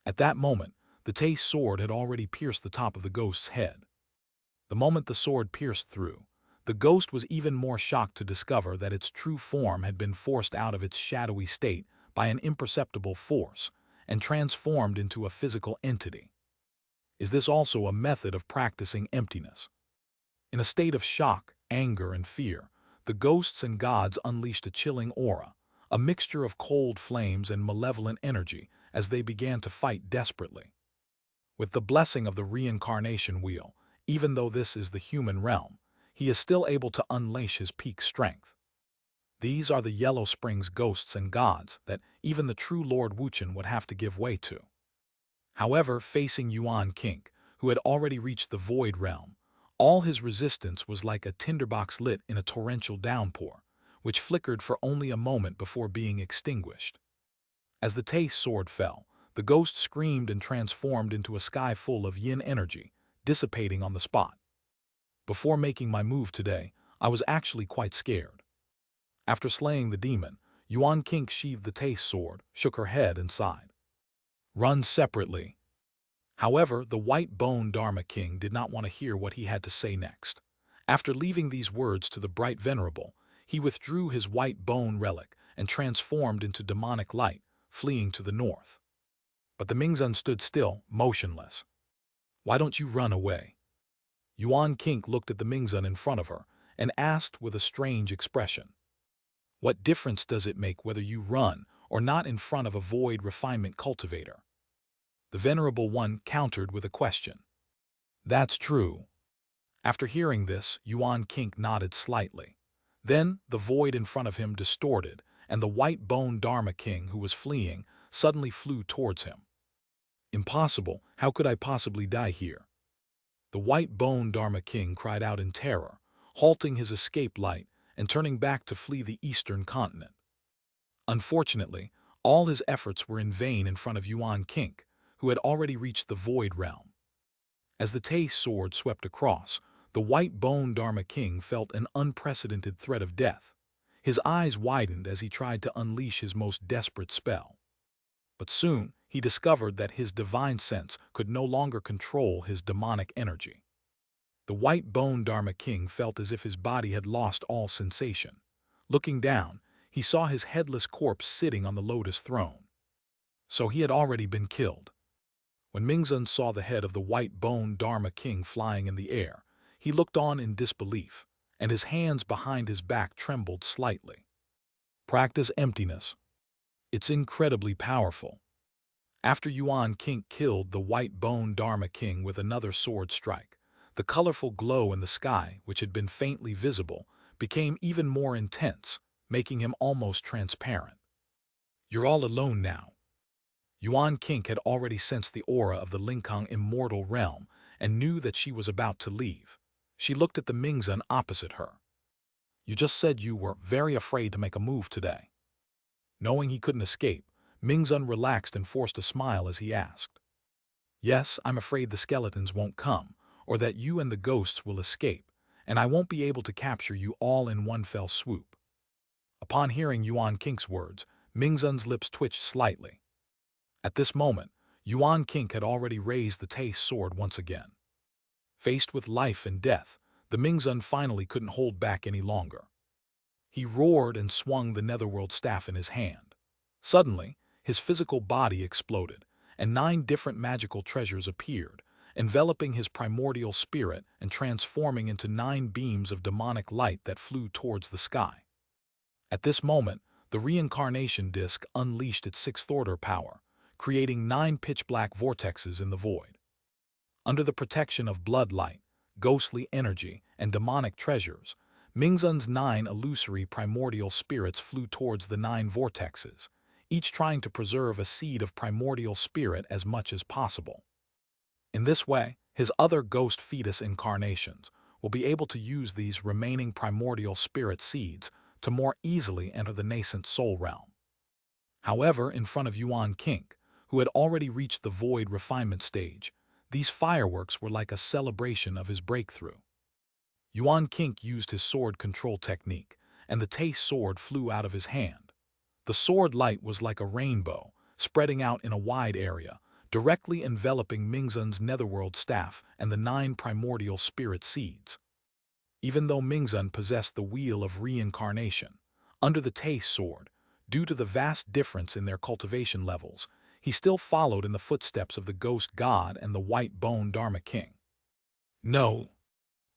At that moment, the Te sword had already pierced the top of the ghost's head. The moment the sword pierced through, the ghost was even more shocked to discover that its true form had been forced out of its shadowy state by an imperceptible force and transformed into a physical entity. Is this also a method of practicing emptiness? In a state of shock, anger, and fear, the ghosts and gods unleashed a chilling aura, a mixture of cold flames and malevolent energy as they began to fight desperately. With the blessing of the reincarnation wheel, even though this is the human realm, he is still able to unleash his peak strength. These are the Yellow Springs ghosts and gods that even the true Lord Wuchen would have to give way to. However, facing Yuan Kink, who had already reached the void realm, all his resistance was like a tinderbox lit in a torrential downpour, which flickered for only a moment before being extinguished. As the Te sword fell, the ghost screamed and transformed into a sky full of yin energy, dissipating on the spot. Before making my move today, I was actually quite scared. After slaying the demon, Yuan Kink sheathed the Te sword, shook her head, and sighed. Run separately. However, the white bone Dharma King did not want to hear what he had to say next. After leaving these words to the bright venerable, he withdrew his white bone relic and transformed into demonic light, fleeing to the north. But the Mingzun stood still, motionless. Why don't you run away? Yuan Kink looked at the Mingzun in front of her and asked with a strange expression. What difference does it make whether you run or not in front of a void refinement cultivator? The Venerable One countered with a question. That's true. After hearing this, Yuan Kink nodded slightly. Then the void in front of him distorted, and the white bone Dharma King who was fleeing suddenly flew towards him. Impossible, how could I possibly die here? The white bone Dharma King cried out in terror, halting his escape light and turning back to flee the eastern continent. Unfortunately, all his efforts were in vain in front of Yuan Kink, who had already reached the void realm. As the Te sword swept across, the white bone Dharma King felt an unprecedented threat of death. His eyes widened as he tried to unleash his most desperate spell. But soon, he discovered that his divine sense could no longer control his demonic energy. The white bone Dharma King felt as if his body had lost all sensation. Looking down, he saw his headless corpse sitting on the lotus throne. So he had already been killed. When Mingzun saw the head of the white bone Dharma King flying in the air, he looked on in disbelief, and his hands behind his back trembled slightly. Practice emptiness. It's incredibly powerful. After Yuan Kink killed the white bone Dharma King with another sword strike, the colorful glow in the sky, which had been faintly visible, became even more intense, making him almost transparent. You're all alone now. Yuan Kink had already sensed the aura of the Linkang immortal realm and knew that she was about to leave. She looked at the Mingzun opposite her. You just said you were very afraid to make a move today. Knowing he couldn't escape, Mingzun relaxed and forced a smile as he asked. Yes, I'm afraid the skeletons won't come, or that you and the ghosts will escape, and I won't be able to capture you all in one fell swoop." Upon hearing Yuan Kink's words, Mingzun's lips twitched slightly. At this moment, Yuan Kink had already raised the Tei sword once again. Faced with life and death, the Mingzun finally couldn't hold back any longer. He roared and swung the netherworld staff in his hand. Suddenly, his physical body exploded, and 9 different magical treasures appeared, enveloping his primordial spirit and transforming into 9 beams of demonic light that flew towards the sky. At this moment, the reincarnation disk unleashed its 6th-order power, creating 9 pitch-black vortexes in the void. Under the protection of blood light, ghostly energy, and demonic treasures, Mingzun's 9 illusory primordial spirits flew towards the 9 vortexes, each trying to preserve a seed of primordial spirit as much as possible. In this way, his other ghost fetus incarnations will be able to use these remaining primordial spirit seeds to more easily enter the nascent soul realm. However, in front of Yuan Kink, who had already reached the void refinement stage, these fireworks were like a celebration of his breakthrough. Yuan Kink used his sword control technique, and the Tei sword flew out of his hand. The sword light was like a rainbow, spreading out in a wide area, directly enveloping Mingzun's netherworld staff and the 9 primordial spirit seeds. Even though Mingzun possessed the wheel of reincarnation, under the Tei sword, due to the vast difference in their cultivation levels, he still followed in the footsteps of the ghost god and the white bone Dharma king. No!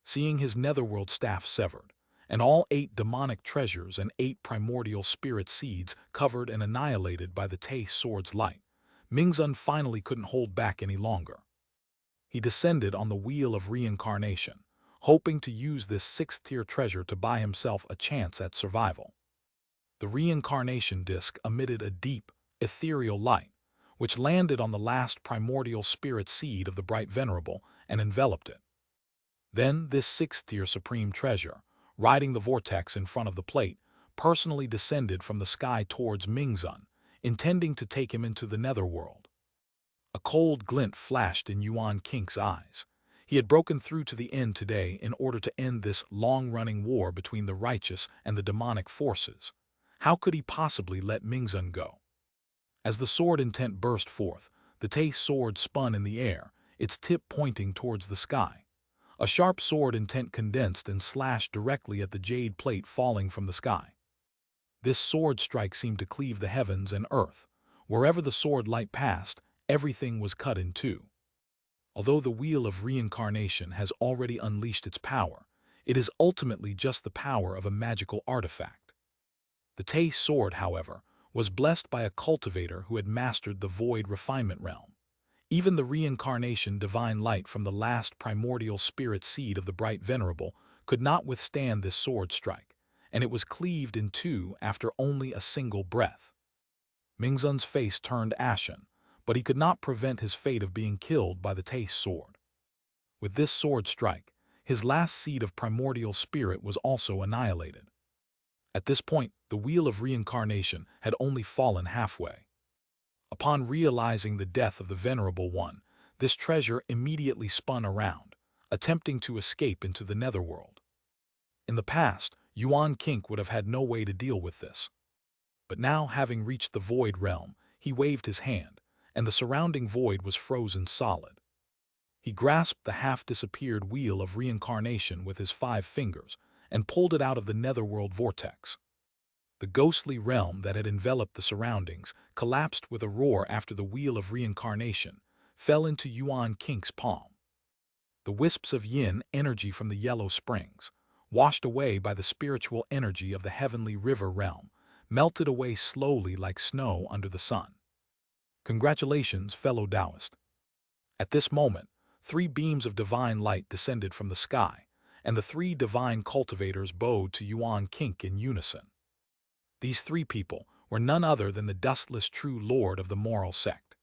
Seeing his netherworld staff severed, and all 8 demonic treasures and 8 primordial spirit seeds covered and annihilated by the Tei sword's light, Mingzun finally couldn't hold back any longer. He descended on the wheel of reincarnation, hoping to use this 6th-tier treasure to buy himself a chance at survival. The reincarnation disk emitted a deep, ethereal light, which landed on the last primordial spirit seed of the Bright Venerable and enveloped it. Then this 6th-tier supreme treasure, riding the vortex in front of the plate, personally descended from the sky towards Mingzun, intending to take him into the netherworld. A cold glint flashed in Yuan Kink's eyes. He had broken through to the end today in order to end this long-running war between the righteous and the demonic forces. How could he possibly let Mingzun go? As the sword intent burst forth, the Tei sword spun in the air, its tip pointing towards the sky. A sharp sword intent condensed and slashed directly at the jade plate falling from the sky. This sword strike seemed to cleave the heavens and earth. Wherever the sword light passed, everything was cut in two. Although the wheel of reincarnation has already unleashed its power, it is ultimately just the power of a magical artifact. The Tei sword, however, was blessed by a cultivator who had mastered the void refinement realm. Even the reincarnation divine light from the last primordial spirit seed of the Bright Venerable could not withstand this sword strike, and it was cleaved in two after only a single breath. Mingzun's face turned ashen, but he could not prevent his fate of being killed by the Tei sword. With this sword strike, his last seed of primordial spirit was also annihilated. At this point, the wheel of reincarnation had only fallen halfway. Upon realizing the death of the Venerable One, this treasure immediately spun around, attempting to escape into the netherworld. In the past, Yuan Kink would have had no way to deal with this. But now, having reached the void realm, he waved his hand, and the surrounding void was frozen solid. He grasped the half-disappeared wheel of reincarnation with his 5 fingers and pulled it out of the netherworld vortex. The ghostly realm that had enveloped the surroundings collapsed with a roar after the wheel of reincarnation fell into Yuan Kink's palm. The wisps of yin energy from the yellow springs, washed away by the spiritual energy of the heavenly river realm, melted away slowly like snow under the sun. Congratulations, fellow Taoist. At this moment, 3 beams of divine light descended from the sky, and the 3 divine cultivators bowed to Yuan Kink in unison. These 3 people were none other than the dustless true lord of the moral sect.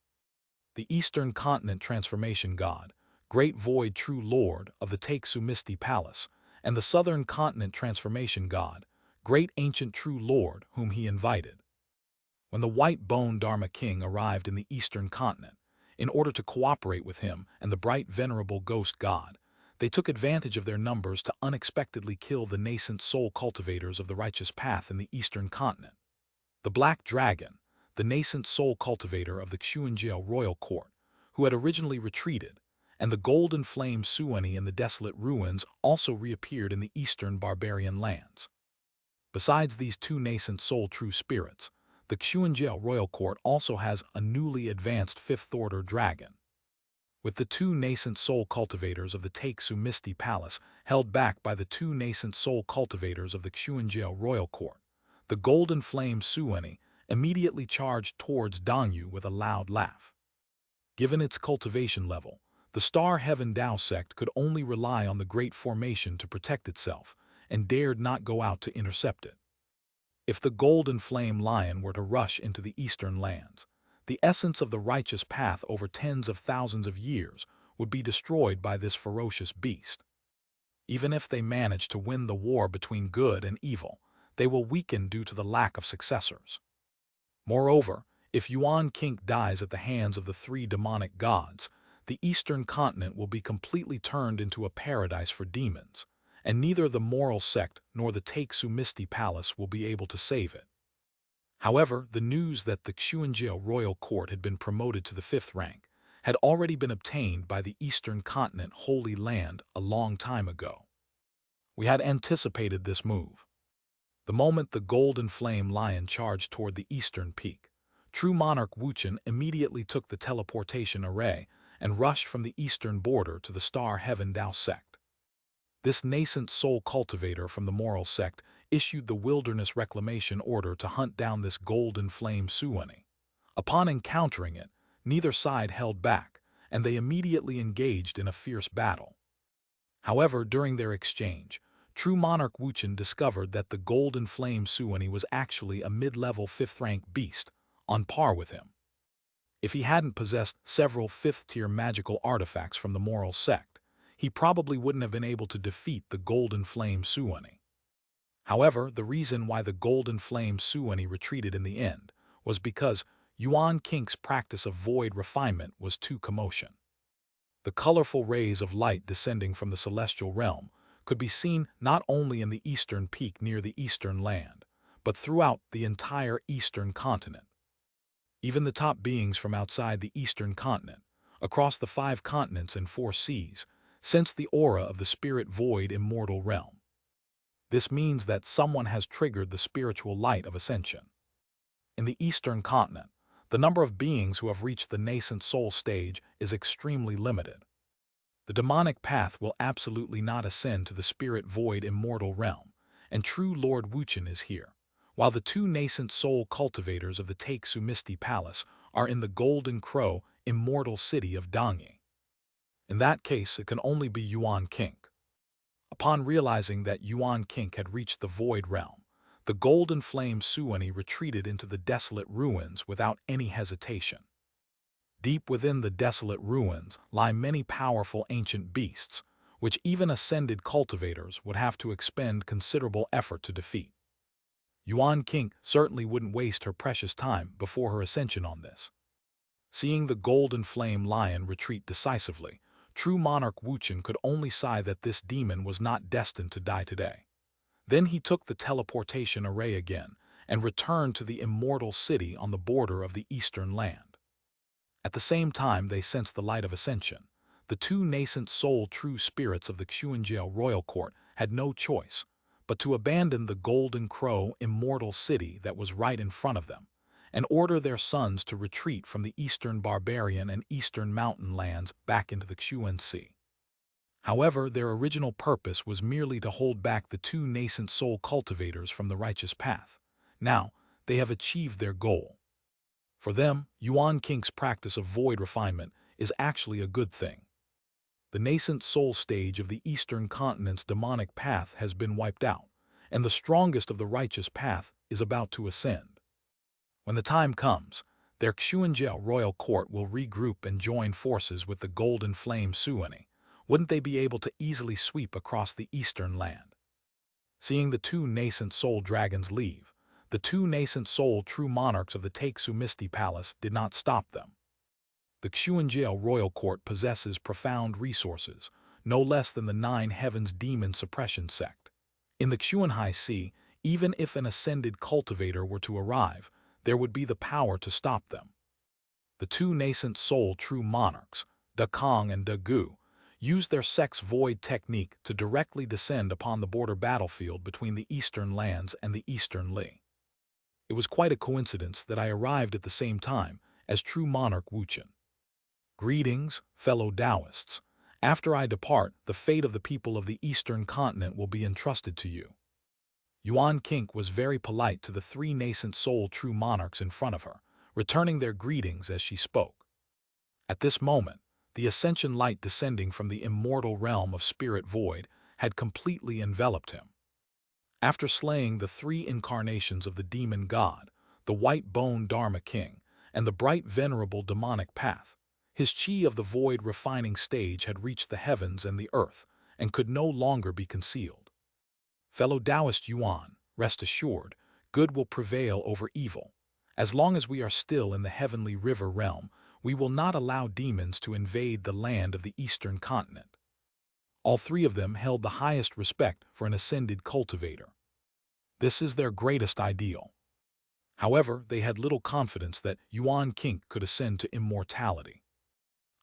The Eastern Continent Transformation God, Great Void True Lord of the Take-Su Misty Palace, and the Southern Continent Transformation God, Great Ancient True Lord whom he invited. When the white-boned Dharma King arrived in the Eastern Continent, In order to cooperate with him and the bright venerable ghost god, they took advantage of their numbers to unexpectedly kill the nascent soul cultivators of the righteous path in the eastern continent. The Black Dragon, the nascent soul cultivator of the Xuanjiao royal court, who had originally retreated, and the golden flame Suani in the desolate ruins also reappeared in the eastern barbarian lands. Besides these two nascent soul true spirits, the Xuanjiao royal court also has a newly advanced fifth-order dragon. With the two nascent soul cultivators of the Taixu Misty Palace held back by the two nascent soul cultivators of the Xuanjiao royal court, the golden flame Suani immediately charged towards Dongyu with a loud laugh. Given its cultivation level, the Star Heaven Dao sect could only rely on the Great Formation to protect itself and dared not go out to intercept it. If the golden flame lion were to rush into the eastern lands, the essence of the righteous path over tens of thousands of years would be destroyed by this ferocious beast. Even if they manage to win the war between good and evil, they will weaken due to the lack of successors. Moreover, if Yuan Qing dies at the hands of the three demonic gods, the eastern continent will be completely turned into a paradise for demons, and neither the moral sect nor the Taixu Misty Palace will be able to save it. However, the news that the Xuanjiao royal court had been promoted to the 5th rank had already been obtained by the eastern continent Holy Land a long time ago. We had anticipated this move. The moment the golden flame lion charged toward the eastern peak, true monarch Wuchen immediately took the teleportation array and rushed from the eastern border to the Star Heaven Dao sect. This nascent soul cultivator from the moral sect issued the wilderness reclamation order to hunt down this golden flame Suani. Upon encountering it, neither side held back, and they immediately engaged in a fierce battle. However, during their exchange, true monarch Wuchen discovered that the golden flame Suani was actually a mid-level 5th-rank beast, on par with him. If he hadn't possessed several 5th-tier magical artifacts from the moral sect, he probably wouldn't have been able to defeat the golden flame Suani. However, the reason why the golden flame Suani retreated in the end was because Yuan Qing's practice of void refinement was too commotion. The colorful rays of light descending from the celestial realm could be seen not only in the eastern peak near the eastern land, but throughout the entire eastern continent. Even the top beings from outside the eastern continent, across the 5 continents and 4 seas, sense the aura of the spirit void immortal realm. This means that someone has triggered the spiritual light of ascension. In the eastern continent, the number of beings who have reached the nascent soul stage is extremely limited. The demonic path will absolutely not ascend to the spirit void immortal realm, and true Lord Wuchen is here, while the 2 nascent soul cultivators of the Taixu Misty Palace are in the Golden Crow immortal city of Dongyi. In that case, it can only be Yuan Qing. Upon realizing that Yuan Qing had reached the void realm, the golden flame Suani retreated into the desolate ruins without any hesitation. Deep within the desolate ruins lie many powerful ancient beasts, which even ascended cultivators would have to expend considerable effort to defeat. Yuan Qing certainly wouldn't waste her precious time before her ascension on this. Seeing the golden flame lion retreat decisively, true monarch Wuchen could only sigh that this demon was not destined to die today. Then he took the teleportation array again and returned to the immortal city on the border of the eastern land. At the same time they sensed the light of ascension, the 2 nascent soul true spirits of the Xuanjiao royal court had no choice but to abandon the Golden Crow immortal city that was right in front of them, and order their sons to retreat from the eastern barbarian and eastern mountain lands back into the Xuan Sea. However, their original purpose was merely to hold back the 2 nascent soul cultivators from the righteous path. Now, they have achieved their goal. For them, Yuan Qing's practice of void refinement is actually a good thing. The nascent soul stage of the eastern continent's demonic path has been wiped out, and the strongest of the righteous path is about to ascend. When the time comes, their Xuanjiao royal court will regroup and join forces with the golden flame Suani. Wouldn't they be able to easily sweep across the eastern land? Seeing the 2 nascent soul dragons leave, the 2 nascent soul true monarchs of the Taixu Misty Palace did not stop them. The Xuanjiao royal court possesses profound resources, no less than the Nine Heavens Demon Suppression Sect. In the Xuanhai Sea, even if an ascended cultivator were to arrive, there would be the power to stop them. The two nascent soul true monarchs, Da Kong and Da Gu, used their sect's void technique to directly descend upon the border battlefield between the eastern lands and the eastern Li. It was quite a coincidence that I arrived at the same time as true monarch Wuchen. Greetings, fellow Taoists. After I depart, the fate of the people of the eastern continent will be entrusted to you. Yuan Kink was very polite to the three nascent soul true monarchs in front of her, returning their greetings as she spoke. At this moment, the ascension light descending from the immortal realm of spirit void had completely enveloped him. After slaying the three incarnations of the demon god, the white-boned Dharma king, and the bright venerable demonic path, his chi of the void refining stage had reached the heavens and the earth, and could no longer be concealed. Fellow Taoist Yuan, rest assured, good will prevail over evil. As long as we are still in the heavenly river realm, we will not allow demons to invade the land of the eastern continent. All three of them held the highest respect for an ascended cultivator. This is their greatest ideal. However, they had little confidence that Yuan Kink could ascend to immortality.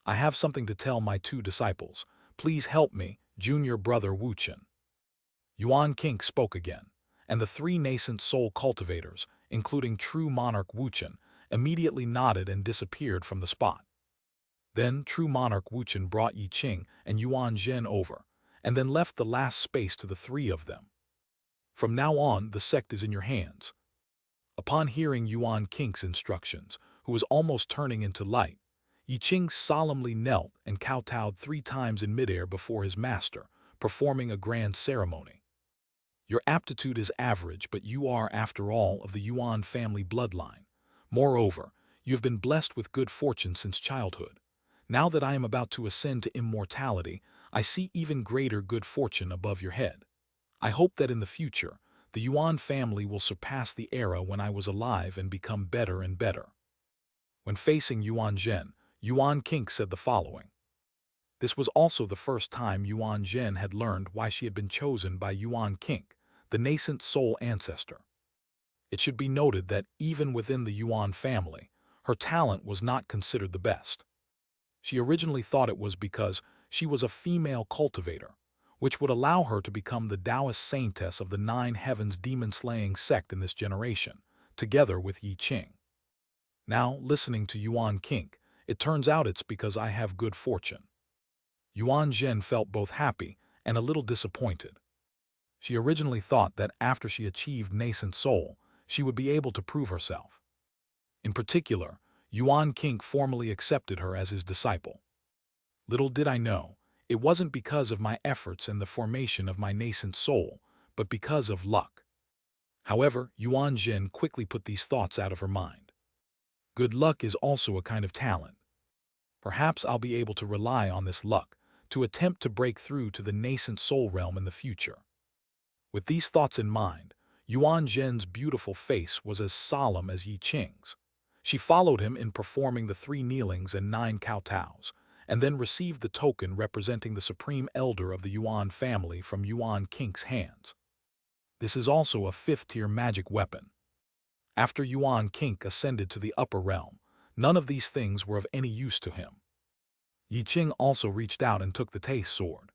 I have something to tell my two disciples. Please help me, junior brother Wuchen. Yuan Kink spoke again, and the three nascent soul cultivators, including true monarch Wuchen, immediately nodded and disappeared from the spot. Then true monarch Wuchen brought Yi Qing and Yuan Zhen over, and then left the last space to the three of them. From now on, the sect is in your hands. Upon hearing Yuan Kink's instructions, who was almost turning into light, Yi Qing solemnly knelt and kowtowed 3 times in midair before his master, performing a grand ceremony. Your aptitude is average, but you are, after all, of the Yuan family bloodline. Moreover, you have been blessed with good fortune since childhood. Now that I am about to ascend to immortality, I see even greater good fortune above your head. I hope that in the future, the Yuan family will surpass the era when I was alive and become better and better. When facing Yuan Zhen, Yuan Kink said the following. This was also the first time Yuan Zhen had learned why she had been chosen by Yuan Kink, the nascent soul ancestor. It should be noted that even within the Yuan family, her talent was not considered the best. She originally thought it was because she was a female cultivator, which would allow her to become the Taoist saintess of the Nine Heavens demon-slaying sect in this generation, together with Yi Qing. Now, listening to Yuan Kink, it turns out it's because I have good fortune. Yuan Zhen felt both happy and a little disappointed. She originally thought that after she achieved nascent soul, she would be able to prove herself. In particular, Yuan Kink formally accepted her as his disciple. Little did I know, it wasn't because of my efforts and the formation of my nascent soul, but because of luck. However, Yuan Zhen quickly put these thoughts out of her mind. Good luck is also a kind of talent. Perhaps I'll be able to rely on this luck to attempt to break through to the nascent soul realm in the future. With these thoughts in mind, Yuan Zhen's beautiful face was as solemn as Yi Qing's. She followed him in performing the 3 kneelings and 9 kowtows, and then received the token representing the supreme elder of the Yuan family from Yuan Kink's hands. This is also a 5th-tier magic weapon. After Yuan Kink ascended to the upper realm, none of these things were of any use to him. Yi Qing also reached out and took the taste sword.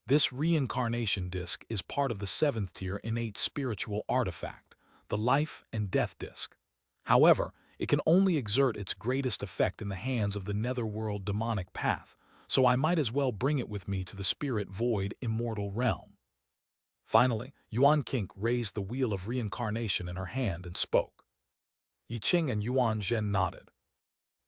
This reincarnation disc is part of the 7th-tier innate spiritual artifact, the life and death disc. However, it can only exert its greatest effect in the hands of the netherworld demonic path, so I might as well bring it with me to the spirit void immortal realm. Finally, Yuan Kink raised the wheel of reincarnation in her hand and spoke. Yi Qing and Yuan Zhen nodded.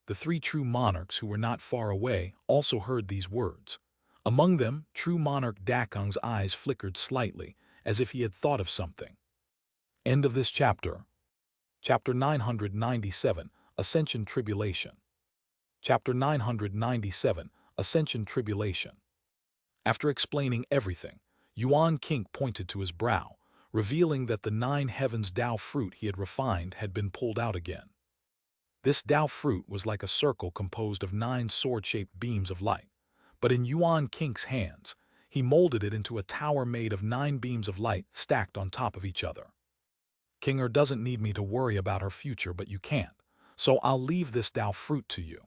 The 3 true monarchs who were not far away also heard these words. Among them, true monarch Dakong's eyes flickered slightly, as if he had thought of something. End of this chapter. Chapter 997, Ascension Tribulation. Chapter 997, Ascension Tribulation. After explaining everything, Yuan Kink pointed to his brow, revealing that the 9 heavens Tao fruit he had refined had been pulled out again. This Tao fruit was like a circle composed of 9 sword-shaped beams of light. But in Yuan Kink's hands, he molded it into a tower made of 9 beams of light stacked on top of each other. Kinger doesn't need me to worry about her future, but you can't, so I'll leave this Tao fruit to you.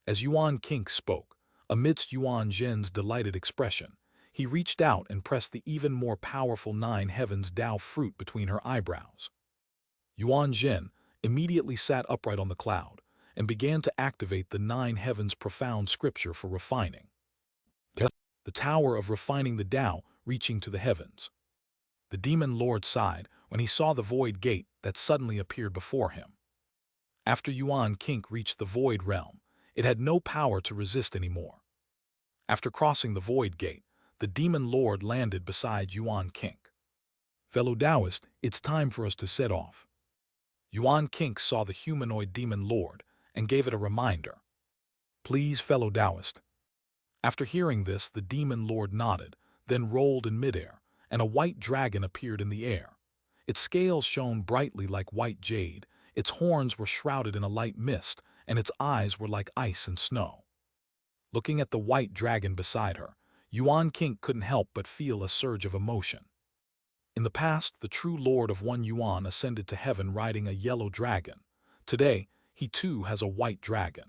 As Yuan Kink spoke, amidst Yuan Zhen's delighted expression, he reached out and pressed the even more powerful 9 heavens Tao fruit between her eyebrows. Yuan Zhen immediately sat upright on the cloud and began to activate the 9 heavens profound scripture for refining. The tower of refining the Tao reaching to the heavens. The demon lord sighed when he saw the void gate that suddenly appeared before him. After Yuan Kink reached the void realm, it had no power to resist anymore. After crossing the void gate, the demon lord landed beside Yuan Kink. Fellow Taoist, it's time for us to set off. Yuan Kink saw the humanoid demon lord and gave it a reminder. Please, fellow Taoist. After hearing this, the demon lord nodded, then rolled in midair, and a white dragon appeared in the air. Its scales shone brightly like white jade, its horns were shrouded in a light mist, and its eyes were like ice and snow. Looking at the white dragon beside her, Yuan Kink couldn't help but feel a surge of emotion. In the past, the true lord of one Yuan ascended to heaven riding a yellow dragon. Today, he too has a white dragon.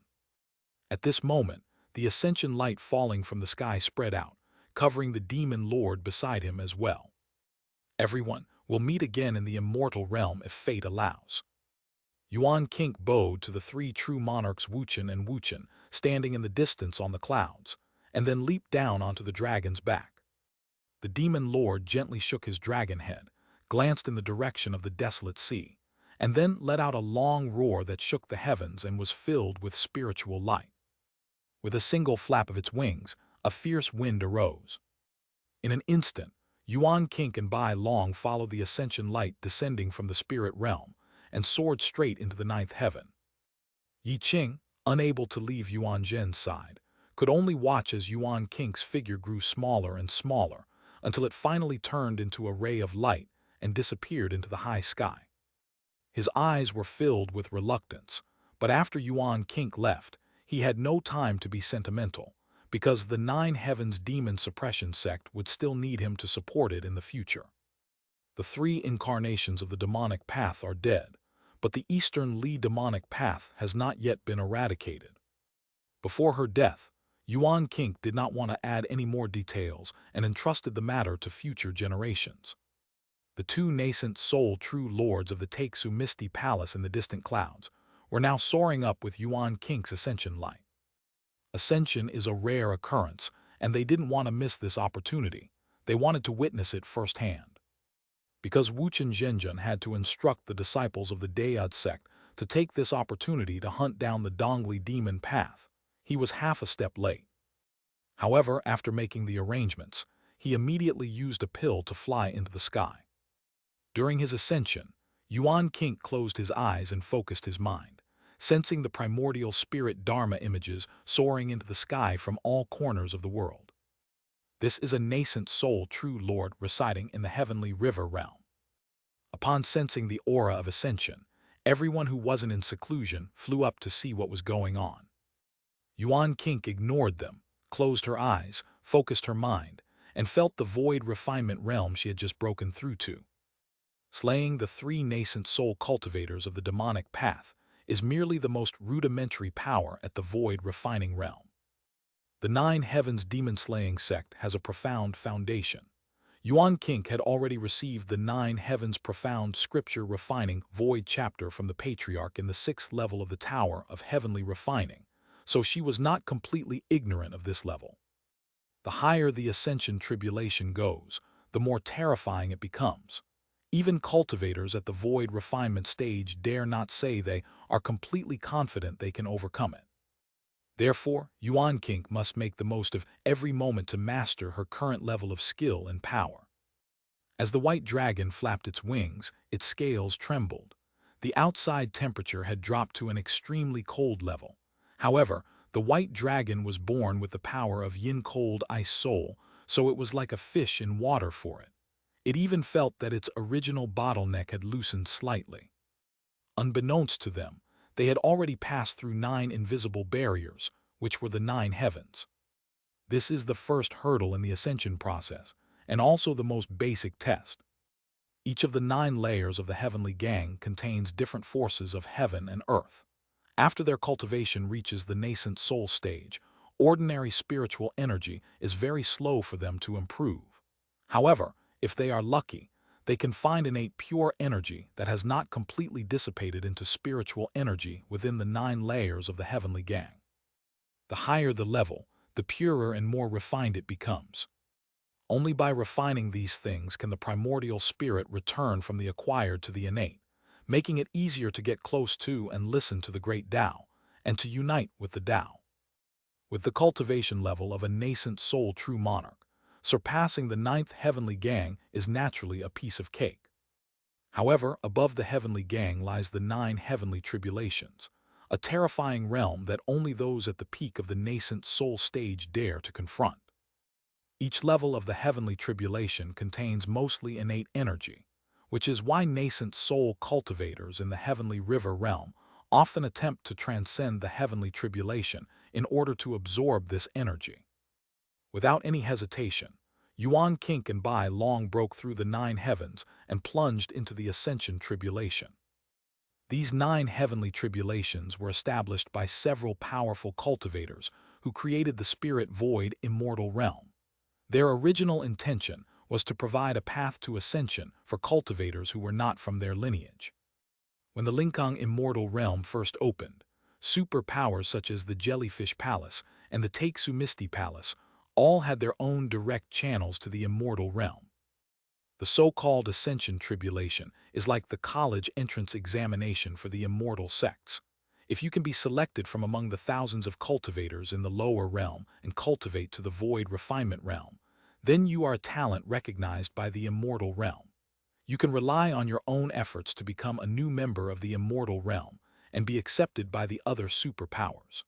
At this moment, the ascension light falling from the sky spread out, covering the demon lord beside him as well. Everyone will meet again in the immortal realm if fate allows. Yuan Kink bowed to the 3 true monarchs Wuchen and Wuchen, standing in the distance on the clouds, and then leaped down onto the dragon's back. The demon lord gently shook his dragon head, glanced in the direction of the desolate sea, and then let out a long roar that shook the heavens and was filled with spiritual light. With a single flap of its wings, a fierce wind arose. In an instant, Yuan Kink and Bai Long followed the ascension light descending from the spirit realm and soared straight into the 9th heaven. Yi Qing, unable to leave Yuan Zhen's side, could only watch as Yuan Kink's figure grew smaller and smaller until it finally turned into a ray of light and disappeared into the high sky. His eyes were filled with reluctance, but after Yuan Kink left, he had no time to be sentimental, because the 9 heavens demon suppression sect would still need him to support it in the future. The 3 incarnations of the demonic path are dead, but the Eastern Li demonic path has not yet been eradicated. Before her death, Yuan Kink did not want to add any more details and entrusted the matter to future generations. The 2 nascent soul true lords of the Taixu Misty Palace in the distant clouds were now soaring up with Yuan Kink's ascension light. Ascension is a rare occurrence, and they didn't want to miss this opportunity. They wanted to witness it firsthand. Because Wuchen Zhenjun had to instruct the disciples of the Dayad sect to take this opportunity to hunt down the Dongli demon path, he was half a step late. However, after making the arrangements, he immediately used a pill to fly into the sky. During his ascension, Yuan Kink closed his eyes and focused his mind, sensing the primordial spirit Dharma images soaring into the sky from all corners of the world. This is a nascent soul true lord residing in the heavenly river realm. Upon sensing the aura of ascension, everyone who wasn't in seclusion flew up to see what was going on. Yuan Kink ignored them, closed her eyes, focused her mind, and felt the void refinement realm she had just broken through to. Slaying the 3 nascent soul cultivators of the demonic path is merely the most rudimentary power at the void refining realm. The 9 heavens demon-slaying sect has a profound foundation. Yuan Kink had already received the 9 heavens profound scripture refining void chapter from the patriarch in the 6th level of the Tower of Heavenly Refining, so she was not completely ignorant of this level. The higher the ascension tribulation goes, the more terrifying it becomes. Even cultivators at the void refinement stage dare not say they are completely confident they can overcome it. Therefore, Yuan Kink must make the most of every moment to master her current level of skill and power. As the white dragon flapped its wings, its scales trembled. The outside temperature had dropped to an extremely cold level. However, the white dragon was born with the power of yin-cold ice soul, so it was like a fish in water for it. It even felt that its original bottleneck had loosened slightly. Unbeknownst to them, they had already passed through 9 invisible barriers, which were the 9 heavens. This is the first hurdle in the ascension process, and also the most basic test. Each of the 9 layers of the heavenly gang contains different forces of heaven and earth. After their cultivation reaches the nascent soul stage, ordinary spiritual energy is very slow for them to improve. However, if they are lucky, they can find innate pure energy that has not completely dissipated into spiritual energy within the 9 layers of the heavenly gang. The higher the level, the purer and more refined it becomes. Only by refining these things can the primordial spirit return from the acquired to the innate, making it easier to get close to and listen to the great Tao, and to unite with the Tao. With the cultivation level of a nascent soul true monarch, surpassing the 9th heavenly gang is naturally a piece of cake. However, above the heavenly gang lies the 9 heavenly tribulations, a terrifying realm that only those at the peak of the nascent soul stage dare to confront. Each level of the heavenly tribulation contains mostly innate energy, which is why nascent soul cultivators in the heavenly river realm often attempt to transcend the heavenly tribulation in order to absorb this energy. Without any hesitation, Yuan Kink and Bai Long broke through the 9 heavens and plunged into the ascension tribulation. These 9 heavenly tribulations were established by several powerful cultivators who created the spirit void immortal realm. Their original intention was to provide a path to ascension for cultivators who were not from their lineage. When the Linkang immortal realm first opened, superpowers such as the Jellyfish Palace and the Takesu Misty Palace all had their own direct channels to the immortal realm. The so-called ascension tribulation is like the college entrance examination for the immortal sects. If you can be selected from among the thousands of cultivators in the lower realm and cultivate to the void refinement realm, then you are a talent recognized by the immortal realm. You can rely on your own efforts to become a new member of the immortal realm and be accepted by the other superpowers.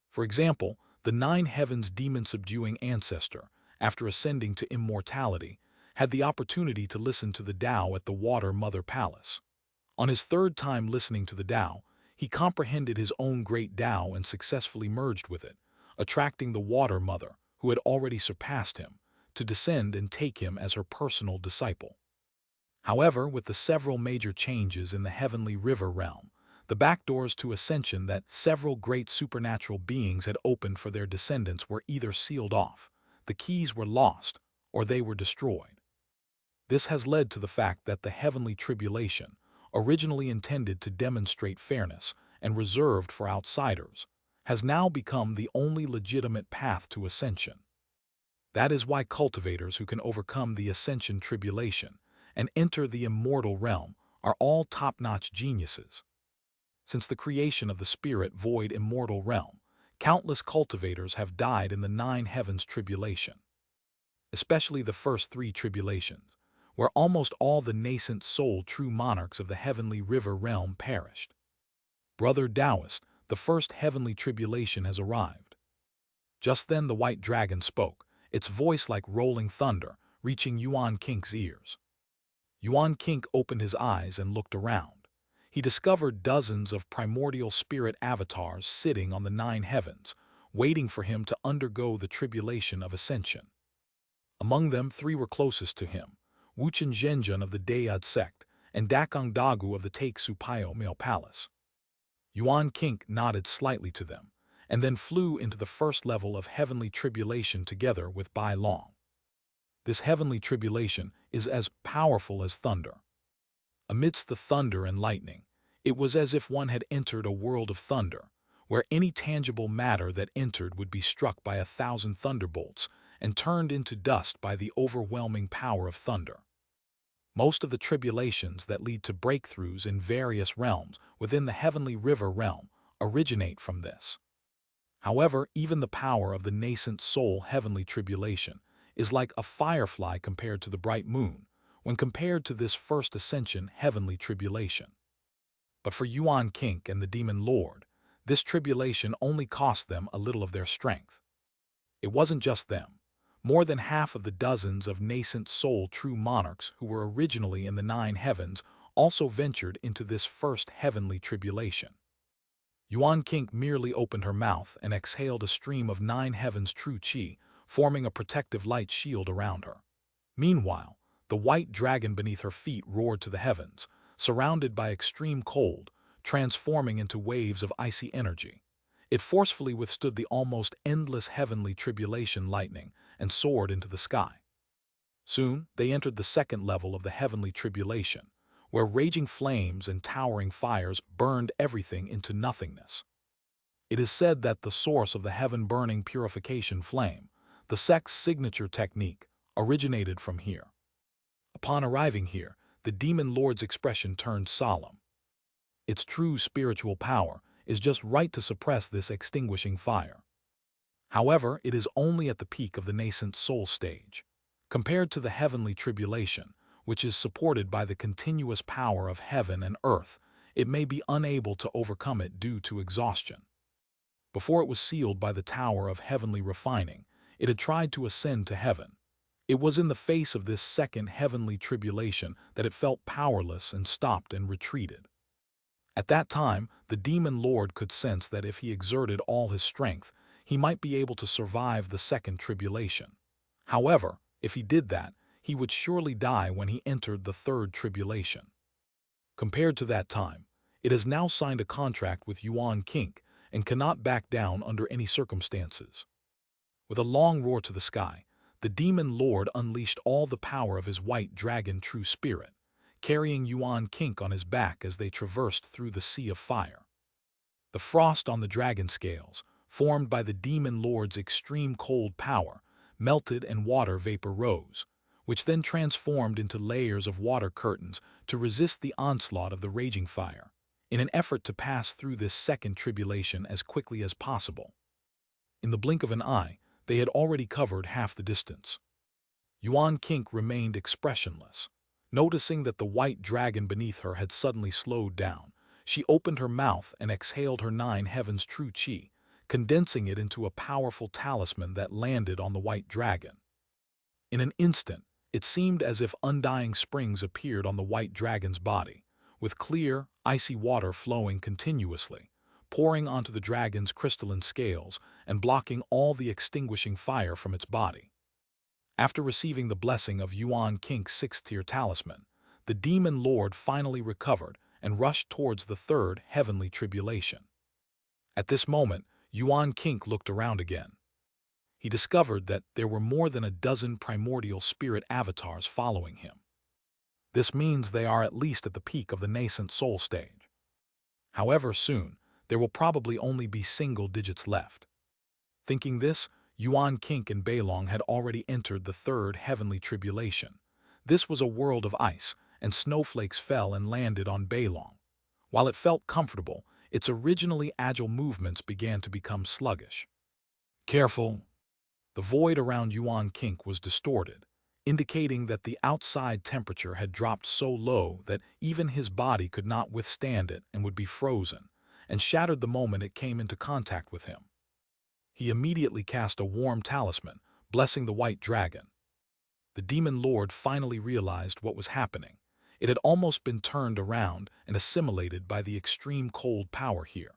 For example, the 9 heavens demon-subduing ancestor, after ascending to immortality, had the opportunity to listen to the Tao at the Water Mother Palace. On his 3rd time listening to the Tao, he comprehended his own great Tao and successfully merged with it, attracting the Water Mother, who had already surpassed him, to descend and take him as her personal disciple. However, with the several major changes in the heavenly river realm, the back doors to ascension that several great supernatural beings had opened for their descendants were either sealed off, the keys were lost, or they were destroyed. This has led to the fact that the heavenly tribulation, originally intended to demonstrate fairness and reserved for outsiders, has now become the only legitimate path to ascension. That is why cultivators who can overcome the ascension tribulation and enter the immortal realm are all top-notch geniuses. Since the creation of the spirit void immortal realm, countless cultivators have died in the 9 heavens tribulation, especially the first 3 tribulations, where almost all the nascent soul true monarchs of the heavenly river realm perished. Brother Taoist, the first heavenly tribulation has arrived. Just then the white dragon spoke, its voice like rolling thunder, reaching Yuan Kink's ears. Yuan Kink opened his eyes and looked around. He discovered dozens of primordial spirit avatars sitting on the 9 heavens, waiting for him to undergo the tribulation of ascension. Among them 3 were closest to him, Wuchen Zhenjun of the Dayud sect and Dakang Dagu of the Takesu Payo male palace. Yuan Kink nodded slightly to them, and then flew into the first level of heavenly tribulation together with Bai Long. This heavenly tribulation is as powerful as thunder. Amidst the thunder and lightning, it was as if one had entered a world of thunder, where any tangible matter that entered would be struck by 1,000 thunderbolts and turned into dust by the overwhelming power of thunder. Most of the tribulations that lead to breakthroughs in various realms within the heavenly river realm originate from this. However, even the power of the nascent soul heavenly tribulation is like a firefly compared to the bright moon, when compared to this first ascension heavenly tribulation. But for Yuan Kink and the Demon Lord, this tribulation only cost them a little of their strength. It wasn't just them. More than half of the dozens of nascent soul true monarchs who were originally in the 9 heavens also ventured into this first heavenly tribulation. Yuan Qing merely opened her mouth and exhaled a stream of 9 heavens true qi, forming a protective light shield around her. Meanwhile, the white dragon beneath her feet roared to the heavens, surrounded by extreme cold, transforming into waves of icy energy. It forcefully withstood the almost endless heavenly tribulation lightning and soared into the sky. Soon, they entered the second level of the heavenly tribulation, where raging flames and towering fires burned everything into nothingness. It is said that the source of the heaven-burning purification flame, the sect's signature technique, originated from here. Upon arriving here, the demon lord's expression turned solemn. Its true spiritual power is just right to suppress this extinguishing fire. However, it is only at the peak of the nascent soul stage. Compared to the heavenly tribulation, which is supported by the continuous power of heaven and earth, it may be unable to overcome it due to exhaustion. Before it was sealed by the tower of heavenly refining, it had tried to ascend to heaven. It was in the face of this second heavenly tribulation that it felt powerless and stopped and retreated. At that time, the demon lord could sense that if he exerted all his strength, he might be able to survive the second tribulation. However, if he did that, he would surely die when he entered the third tribulation. Compared to that time, it has now signed a contract with Yuan Qing and cannot back down under any circumstances. With a long roar to the sky, the demon lord unleashed all the power of his white dragon true spirit, carrying Yuan Qing on his back as they traversed through the sea of fire. The frost on the dragon scales, formed by the demon lord's extreme cold power, melted and water vapor rose, which then transformed into layers of water curtains to resist the onslaught of the raging fire, in an effort to pass through this second tribulation as quickly as possible. In the blink of an eye, they had already covered half the distance. Yuan Qing remained expressionless. Noticing that the white dragon beneath her had suddenly slowed down, she opened her mouth and exhaled her 9 heavens true qi, condensing it into a powerful talisman that landed on the white dragon. In an instant, it seemed as if undying springs appeared on the white dragon's body, with clear, icy water flowing continuously, pouring onto the dragon's crystalline scales and blocking all the extinguishing fire from its body. After receiving the blessing of Yuan Qing's 6th-tier talisman, the demon lord finally recovered and rushed towards the third heavenly tribulation. At this moment, Yuan Qing looked around again. He discovered that there were more than a dozen primordial spirit avatars following him. This means they are at least at the peak of the nascent soul stage. However, soon, there will probably only be single digits left. Thinking this, Yuan Qing and Beilong had already entered the third heavenly tribulation. This was a world of ice, and snowflakes fell and landed on Beilong. While it felt comfortable, its originally agile movements began to become sluggish. Careful! The void around Yuan Qing was distorted, indicating that the outside temperature had dropped so low that even his body could not withstand it and would be frozen, and shattered the moment it came into contact with him. He immediately cast a warm talisman, blessing the white dragon. The demon lord finally realized what was happening. It had almost been turned around and assimilated by the extreme cold power here.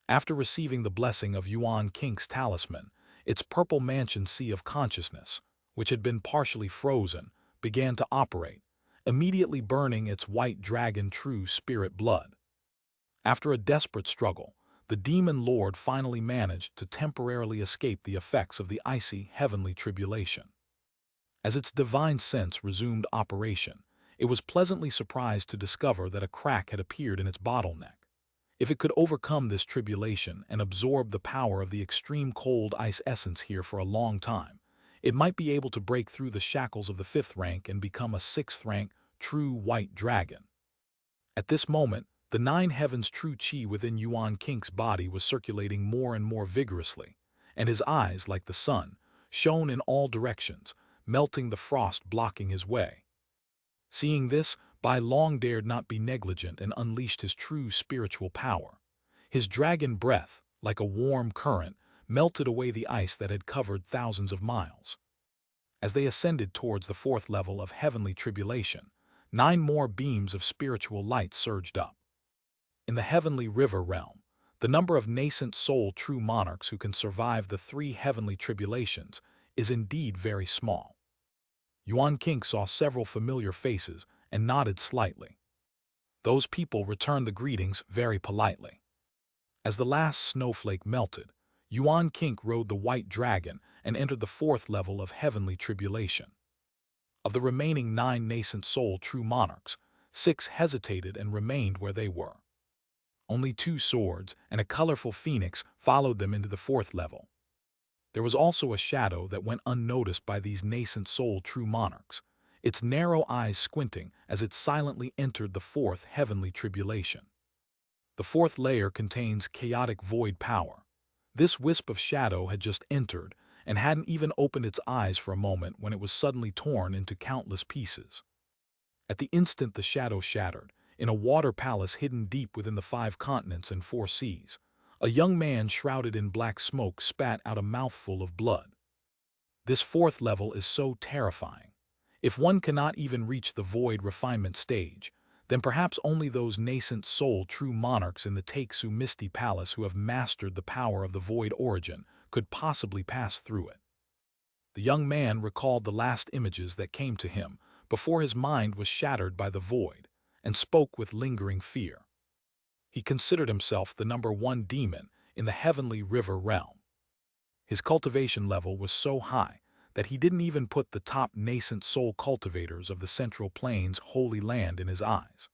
After receiving the blessing of Yuan Qing's talisman, its purple mansion sea of consciousness, which had been partially frozen, began to operate, immediately burning its white dragon true spirit blood. After a desperate struggle, the demon lord finally managed to temporarily escape the effects of the icy heavenly tribulation. As its divine sense resumed operation, it was pleasantly surprised to discover that a crack had appeared in its bottleneck. If it could overcome this tribulation and absorb the power of the extreme cold ice essence here for a long time, it might be able to break through the shackles of the 5th rank and become a 6th rank true white dragon. At this moment, the 9 heavens true qi within Yuan Qing's body was circulating more and more vigorously, and his eyes, like the sun, shone in all directions, melting the frost blocking his way. Seeing this, Bai Long dared not be negligent and unleashed his true spiritual power. His dragon breath, like a warm current, melted away the ice that had covered thousands of miles. As they ascended towards the 4th level of heavenly tribulation, 9 more beams of spiritual light surged up. In the heavenly river realm, The number of nascent soul true monarchs who can survive the three heavenly tribulations is indeed very small. Yuan King saw several familiar faces and nodded slightly. Those people returned the greetings very politely. As the last snowflake melted, Yuan King rode the white dragon and entered the fourth level of heavenly tribulation. Of the remaining 9 nascent soul true monarchs, 6 hesitated and remained where they were. Only 2 swords and a colorful phoenix followed them into the fourth level. There was also a shadow that went unnoticed by these nascent soul true monarchs, its narrow eyes squinting as it silently entered the fourth heavenly tribulation. The fourth layer contains chaotic void power. This wisp of shadow had just entered and hadn't even opened its eyes for a moment when it was suddenly torn into countless pieces. At the instant the shadow shattered, in a water palace hidden deep within the 5 continents and 4 seas, a young man shrouded in black smoke spat out a mouthful of blood. This fourth level is so terrifying. If one cannot even reach the void refinement stage, then perhaps only those nascent soul true monarchs in the Takesu Misty Palace who have mastered the power of the void origin could possibly pass through it. The young man recalled the last images that came to him before his mind was shattered by the void, and spoke with lingering fear. He considered himself the number 1 demon in the heavenly river realm. His cultivation level was so high that he didn't even put the top nascent soul cultivators of the Central Plains Holy Land in his eyes.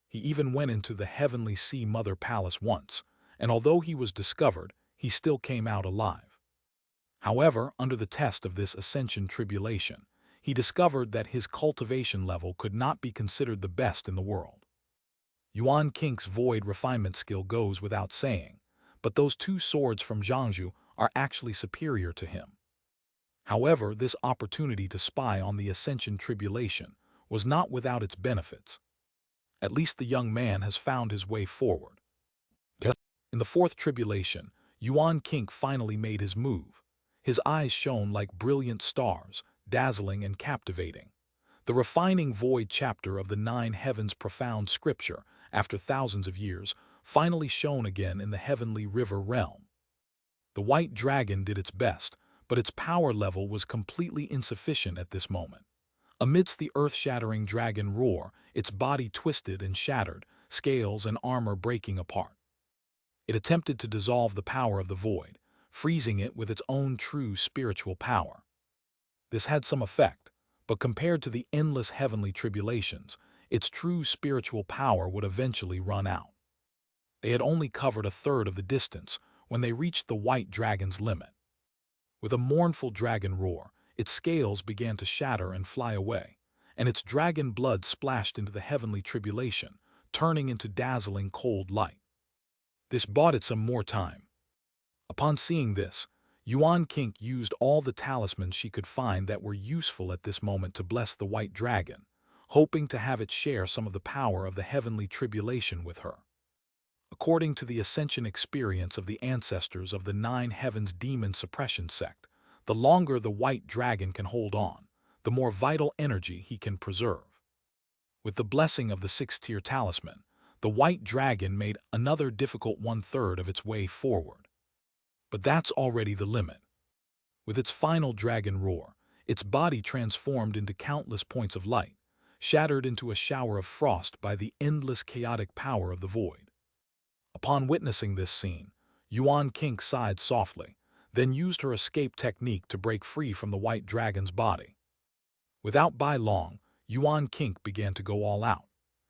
He even went into the heavenly sea mother palace once, and although he was discovered, he still came out alive. However, under the test of this ascension tribulation, he discovered that his cultivation level could not be considered the best in the world. Yuan King's void refinement skill goes without saying, but those 2 swords from Jiangzhou are actually superior to him. However, this opportunity to spy on the ascension tribulation was not without its benefits. At least the young man has found his way forward. In the fourth tribulation, Yuan King finally made his move. His eyes shone like brilliant stars, dazzling and captivating. The refining void chapter of the 9 heavens profound scripture, after thousands of years, finally shone again in the heavenly river realm. The white dragon did its best, but its power level was completely insufficient at this moment. Amidst the earth-shattering dragon roar, its body twisted and shattered, scales and armor breaking apart. It attempted to dissolve the power of the void, freezing it with its own true spiritual power. This had some effect, but compared to the endless heavenly tribulations, its true spiritual power would eventually run out. They had only covered a third of the distance when they reached the white dragon's limit. With a mournful dragon roar, its scales began to shatter and fly away, and its dragon blood splashed into the heavenly tribulation, turning into dazzling cold light. This bought it some more time. Upon seeing this, Yuan King used all the talismans she could find that were useful at this moment to bless the white dragon, hoping to have it share some of the power of the heavenly tribulation with her. According to the ascension experience of the ancestors of the 9 heavens demon suppression sect, the longer the white dragon can hold on, the more vital energy he can preserve. With the blessing of the 6-tier talisman, the white dragon made another difficult 1/3 of its way forward. But that's already the limit. With its final dragon roar, its body transformed into countless points of light, shattered into a shower of frost by the endless chaotic power of the void. Upon witnessing this scene, Yuan King sighed softly, then used her escape technique to break free from the white dragon's body. Without by long, Yuan King began to go all out.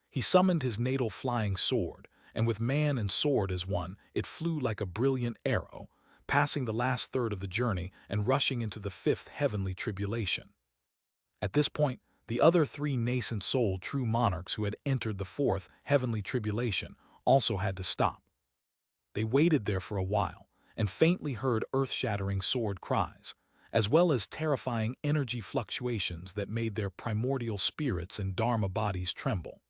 He summoned his natal flying sword, and with man and sword as one, it flew like a brilliant arrow, passing the last third of the journey and rushing into the 5th heavenly tribulation. At this point, the other 3 nascent soul true monarchs who had entered the 4th heavenly tribulation also had to stop. They waited there for a while and faintly heard earth-shattering sword cries, as well as terrifying energy fluctuations that made their primordial spirits and dharma bodies tremble.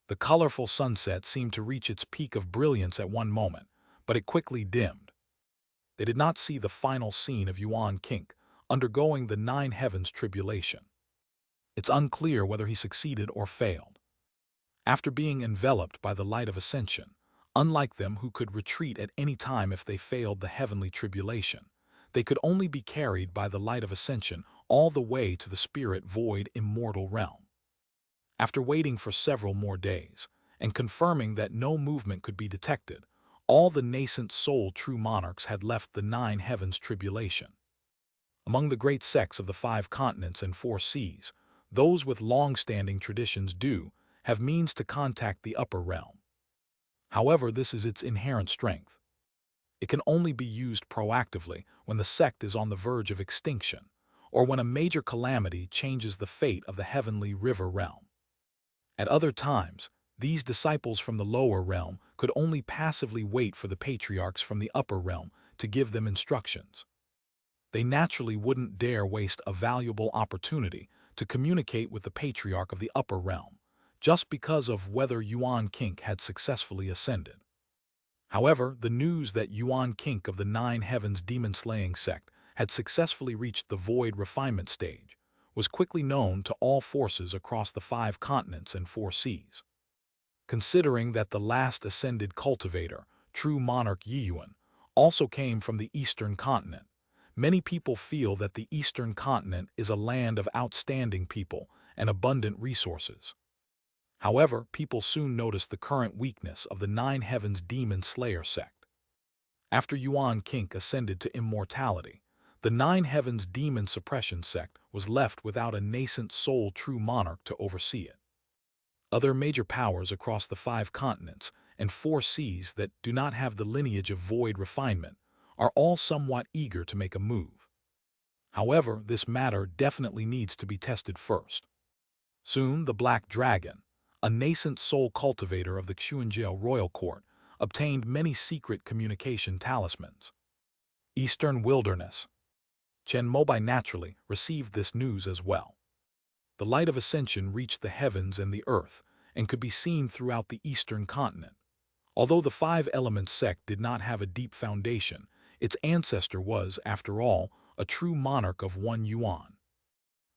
The colorful sunset seemed to reach its peak of brilliance at one moment, but it quickly dimmed. They did not see the final scene of Yuan King undergoing the 9 heavens tribulation. It's unclear whether he succeeded or failed. After being enveloped by the light of ascension, Unlike them who could retreat at any time if they failed the heavenly tribulation, they could only be carried by the light of ascension all the way to the spirit void immortal realm. After waiting for several more days, and confirming that no movement could be detected, all the nascent soul true monarchs had left the 9 heavens tribulation. Among the great sects of the 5 continents and 4 seas, those with long-standing traditions do have means to contact the upper realm. However, this is its inherent strength. It can only be used proactively when the sect is on the verge of extinction, or when a major calamity changes the fate of the heavenly river realm. At other times, these disciples from the lower realm could only passively wait for the patriarchs from the upper realm to give them instructions. They naturally wouldn't dare waste a valuable opportunity to communicate with the patriarch of the upper realm, just because of whether Yuan Kink had successfully ascended. However, the news that Yuan Kink of the 9 heavens demon-slaying sect had successfully reached the void refinement stage was quickly known to all forces across the 5 continents and 4 seas. Considering that the last ascended cultivator, true monarch Yiyuan, also came from the eastern continent, many people feel that the eastern continent is a land of outstanding people and abundant resources. However, people soon noticed the current weakness of the 9 heavens demon slayer sect. After Yuan Kink ascended to immortality, the 9 heavens demon suppression sect was left without a nascent soul true monarch to oversee it. Other major powers across the 5 continents and 4 seas that do not have the lineage of void refinement are all somewhat eager to make a move. However, this matter definitely needs to be tested first. Soon, the Black Dragon, a nascent soul cultivator of the Xuanjiao royal court, obtained many secret communication talismans. Eastern Wilderness. Chen Mobai naturally received this news as well. The light of ascension reached the heavens and the earth and could be seen throughout the eastern continent. Although the 5 elements sect did not have a deep foundation, its ancestor was, after all, a true monarch of 1 yuan.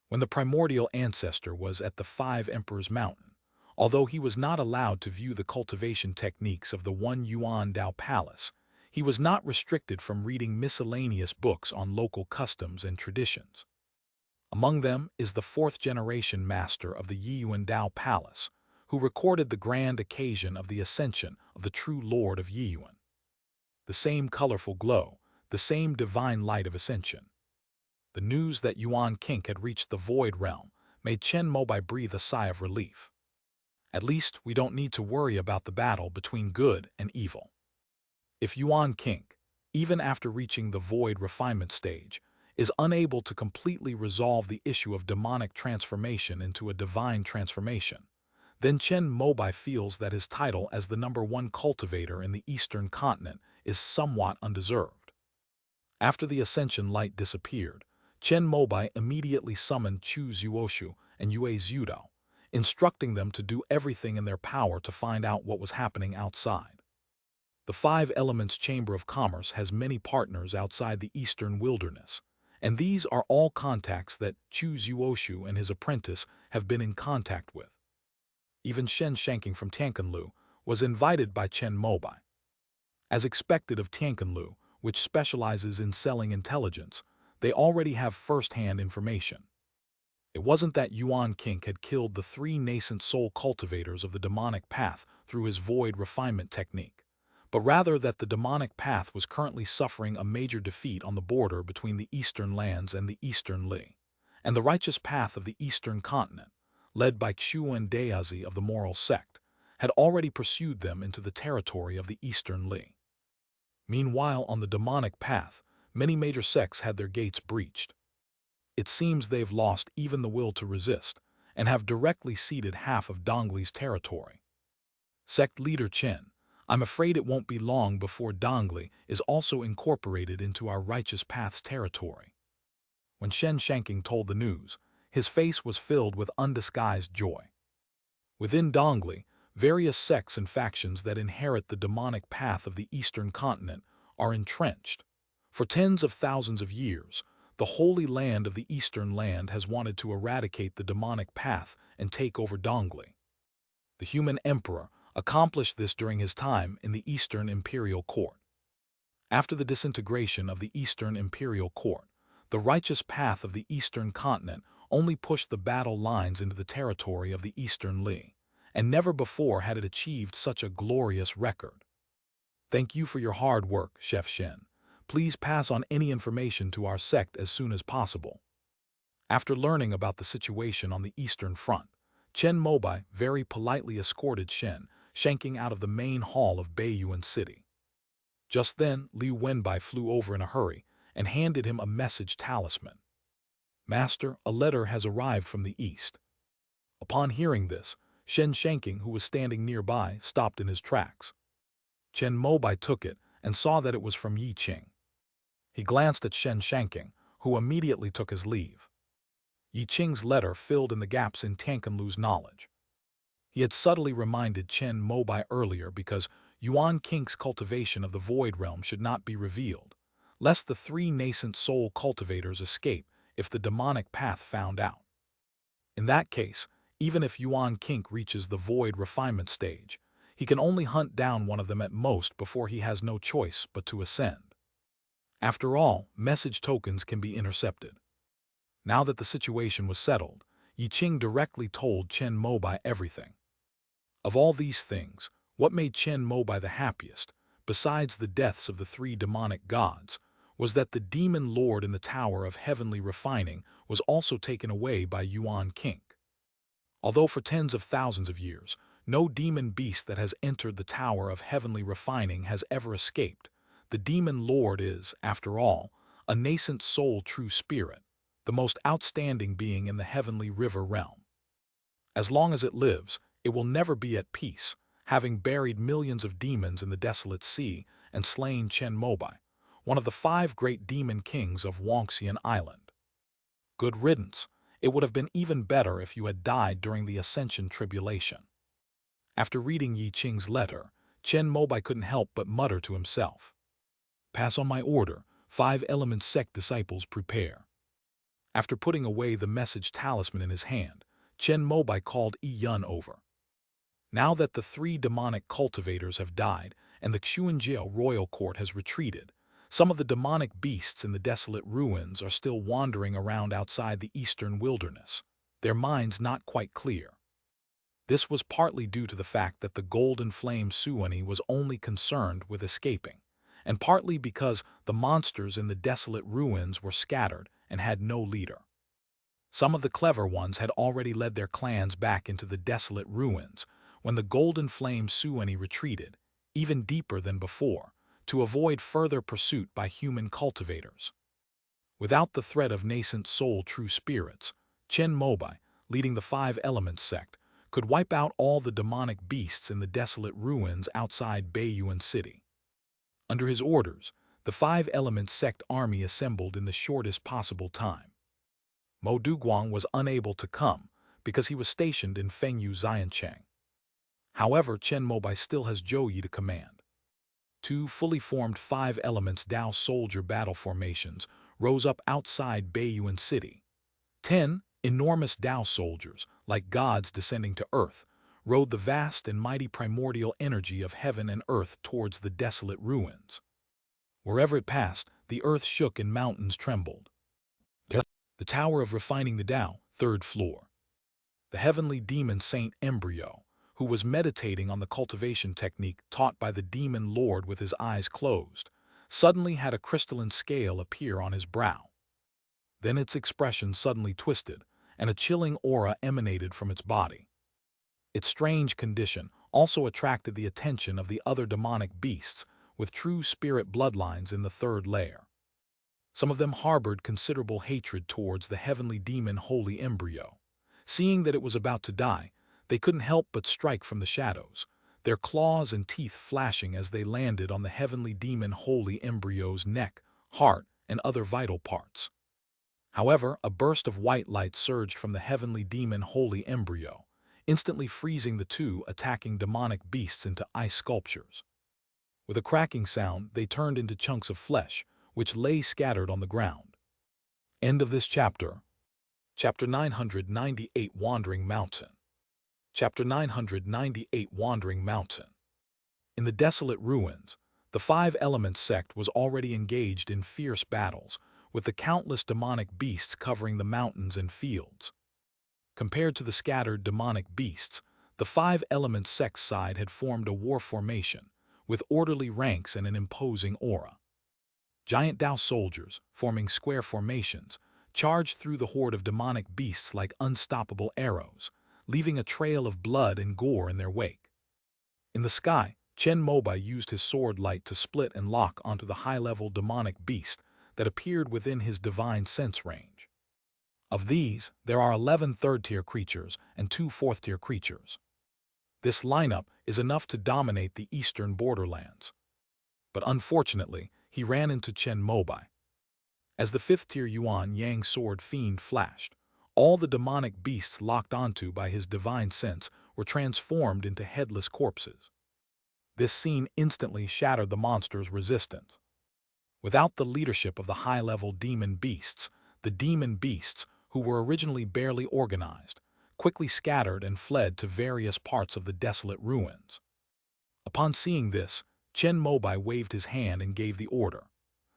When the primordial ancestor was at the 5 emperors mountain, although he was not allowed to view the cultivation techniques of the 1 yuan Dao palace, he was not restricted from reading miscellaneous books on local customs and traditions. Among them is the 4th-generation master of the Yiyuan Dao palace, who recorded the grand occasion of the ascension of the true lord of Yiyuan. The same colorful glow, the same divine light of ascension. The news that Yuan Kink had reached the void realm made Chen Mobai breathe a sigh of relief. At least we don't need to worry about the battle between good and evil. If Yuan Kink, even after reaching the void refinement stage, is unable to completely resolve the issue of demonic transformation into a divine transformation, then Chen Mobai feels that his title as the #1 cultivator in the eastern continent is somewhat undeserved. After the ascension light disappeared, Chen Mobai immediately summoned Chu Zuoshu and Yue Zudao, instructing them to do everything in their power to find out what was happening outside. The 5 elements Chamber of Commerce has many partners outside the eastern wilderness, and these are all contacts that Chu Zuoshu and his apprentice have been in contact with. Even Shen Shanking from Tianqinlu was invited by Chen Mobai. As expected of Tianqinlu, which specializes in selling intelligence, they already have first-hand information. It wasn't that Yuan Kink had killed the 3 nascent soul cultivators of the demonic path through his void refinement technique, but rather that the demonic path was currently suffering a major defeat on the border between the eastern lands and the eastern Li, and the righteous path of the eastern continent, led by Xuan Daozi of the moral sect, had already pursued them into the territory of the eastern Li. Meanwhile, on the demonic path, many major sects had their gates breached. It seems they've lost even the will to resist, and have directly ceded half of Dongli's territory. Sect leader Chen, I'm afraid it won't be long before Dongli is also incorporated into our righteous path's territory. When Shen Shanking told the news, his face was filled with undisguised joy. Within Dongli, various sects and factions that inherit the demonic path of the eastern continent are entrenched. For tens of thousands of years, the Holy Land of the Eastern Land has wanted to eradicate the demonic path and take over Dongli. The human emperor, accomplished this during his time in the Eastern Imperial Court. After the disintegration of the Eastern Imperial Court, the righteous path of the Eastern continent only pushed the battle lines into the territory of the Eastern Li, and never before had it achieved such a glorious record. Thank you for your hard work, Chef Shen. Please pass on any information to our sect as soon as possible. After learning about the situation on the Eastern Front, Chen Mobai very politely escorted Shen Shanking out of the main hall of Baiyuan City. Just then, Liu Wenbai flew over in a hurry and handed him a message talisman. Master, a letter has arrived from the east. Upon hearing this, Shen Shanking, who was standing nearby, stopped in his tracks. Chen Mobai took it and saw that it was from Yi Qing. He glanced at Shen Shanking, who immediately took his leave. Yi Qing's letter filled in the gaps in Tianqinlu's knowledge. He had subtly reminded Chen Mobai earlier because Yuan King's cultivation of the Void Realm should not be revealed, lest the three nascent soul cultivators escape if the demonic path found out. In that case, even if Yuan King reaches the Void refinement stage, he can only hunt down one of them at most before he has no choice but to ascend. After all, message tokens can be intercepted. Now that the situation was settled, Yi Qing directly told Chen Mobai everything. Of all these things, what made Chen Mobai the happiest, besides the deaths of the three demonic gods, was that the demon lord in the Tower of Heavenly Refining was also taken away by Yuan King. Although for tens of thousands of years, no demon beast that has entered the Tower of Heavenly Refining has ever escaped, the demon lord is, after all, a nascent soul true spirit, the most outstanding being in the Heavenly River realm. As long as it lives, it will never be at peace, having buried millions of demons in the desolate sea and slain Chen Mobai, one of the 5 great demon kings of Wangxian Island. Good riddance. It would have been even better if you had died during the Ascension Tribulation. After reading Yi Qing's letter, Chen Mobai couldn't help but mutter to himself. Pass on my order, 5 element sect disciples prepare. After putting away the message talisman in his hand, Chen Mobai called Yi Yun over. Now that the 3 demonic cultivators have died and the Xuanjiao royal court has retreated, some of the demonic beasts in the desolate ruins are still wandering around outside the eastern wilderness, their minds not quite clear. This was partly due to the fact that the golden flame Suani was only concerned with escaping, and partly because the monsters in the desolate ruins were scattered and had no leader. Some of the clever ones had already led their clans back into the desolate ruins when the golden flame Suani retreated, even deeper than before, to avoid further pursuit by human cultivators. Without the threat of nascent soul true spirits, Chen Mobai, leading the 5 elements sect, could wipe out all the demonic beasts in the desolate ruins outside Baiyuan City. Under his orders, the 5 elements sect army assembled in the shortest possible time. Mo Duguang was unable to come because he was stationed in Fengyu Xiancheng. However, Chen Mobai still has Zhou Yi to command. 2 fully formed 5 elements Dao soldier battle formations rose up outside Baiyuan City. 10 enormous Dao soldiers, like gods descending to earth, rode the vast and mighty primordial energy of heaven and earth towards the desolate ruins. Wherever it passed, the earth shook and mountains trembled. The Tower of Refining the Dao, 3rd floor. The heavenly demon Saint Embryo, who was meditating on the cultivation technique taught by the demon lord with his eyes closed, suddenly had a crystalline scale appear on his brow. Then its expression suddenly twisted, and a chilling aura emanated from its body. Its strange condition also attracted the attention of the other demonic beasts with true spirit bloodlines in the 3rd layer. Some of them harbored considerable hatred towards the heavenly demon Holy Embryo. Seeing that it was about to die, they couldn't help but strike from the shadows, their claws and teeth flashing as they landed on the heavenly demon Holy Embryo's neck, heart, and other vital parts. However, a burst of white light surged from the heavenly demon Holy Embryo, instantly freezing the 2 attacking demonic beasts into ice sculptures. With a cracking sound, they turned into chunks of flesh, which lay scattered on the ground. End of this chapter. Chapter 998 Wandering Mountain. Chapter 998 Wandering Mountain. In the desolate ruins, the Five Elements sect was already engaged in fierce battles, with the countless demonic beasts covering the mountains and fields. Compared to the scattered demonic beasts, the Five Elements sect's side had formed a war formation, with orderly ranks and an imposing aura. Giant Dao soldiers, forming square formations, charged through the horde of demonic beasts like unstoppable arrows, leaving a trail of blood and gore in their wake. In the sky, Chen Mobai used his sword light to split and lock onto the high-level demonic beast that appeared within his divine sense range. Of these, there are 11 third-tier creatures and 2 fourth-tier creatures. This lineup is enough to dominate the eastern borderlands. But unfortunately, he ran into Chen Mobai. As the 5th-tier Yuan Yang sword fiend flashed, all the demonic beasts locked onto by his divine sense were transformed into headless corpses. This scene instantly shattered the monster's resistance. Without the leadership of the high-level demon beasts, the demon beasts, who were originally barely organized, quickly scattered and fled to various parts of the desolate ruins. Upon seeing this, Chen Mobai waved his hand and gave the order.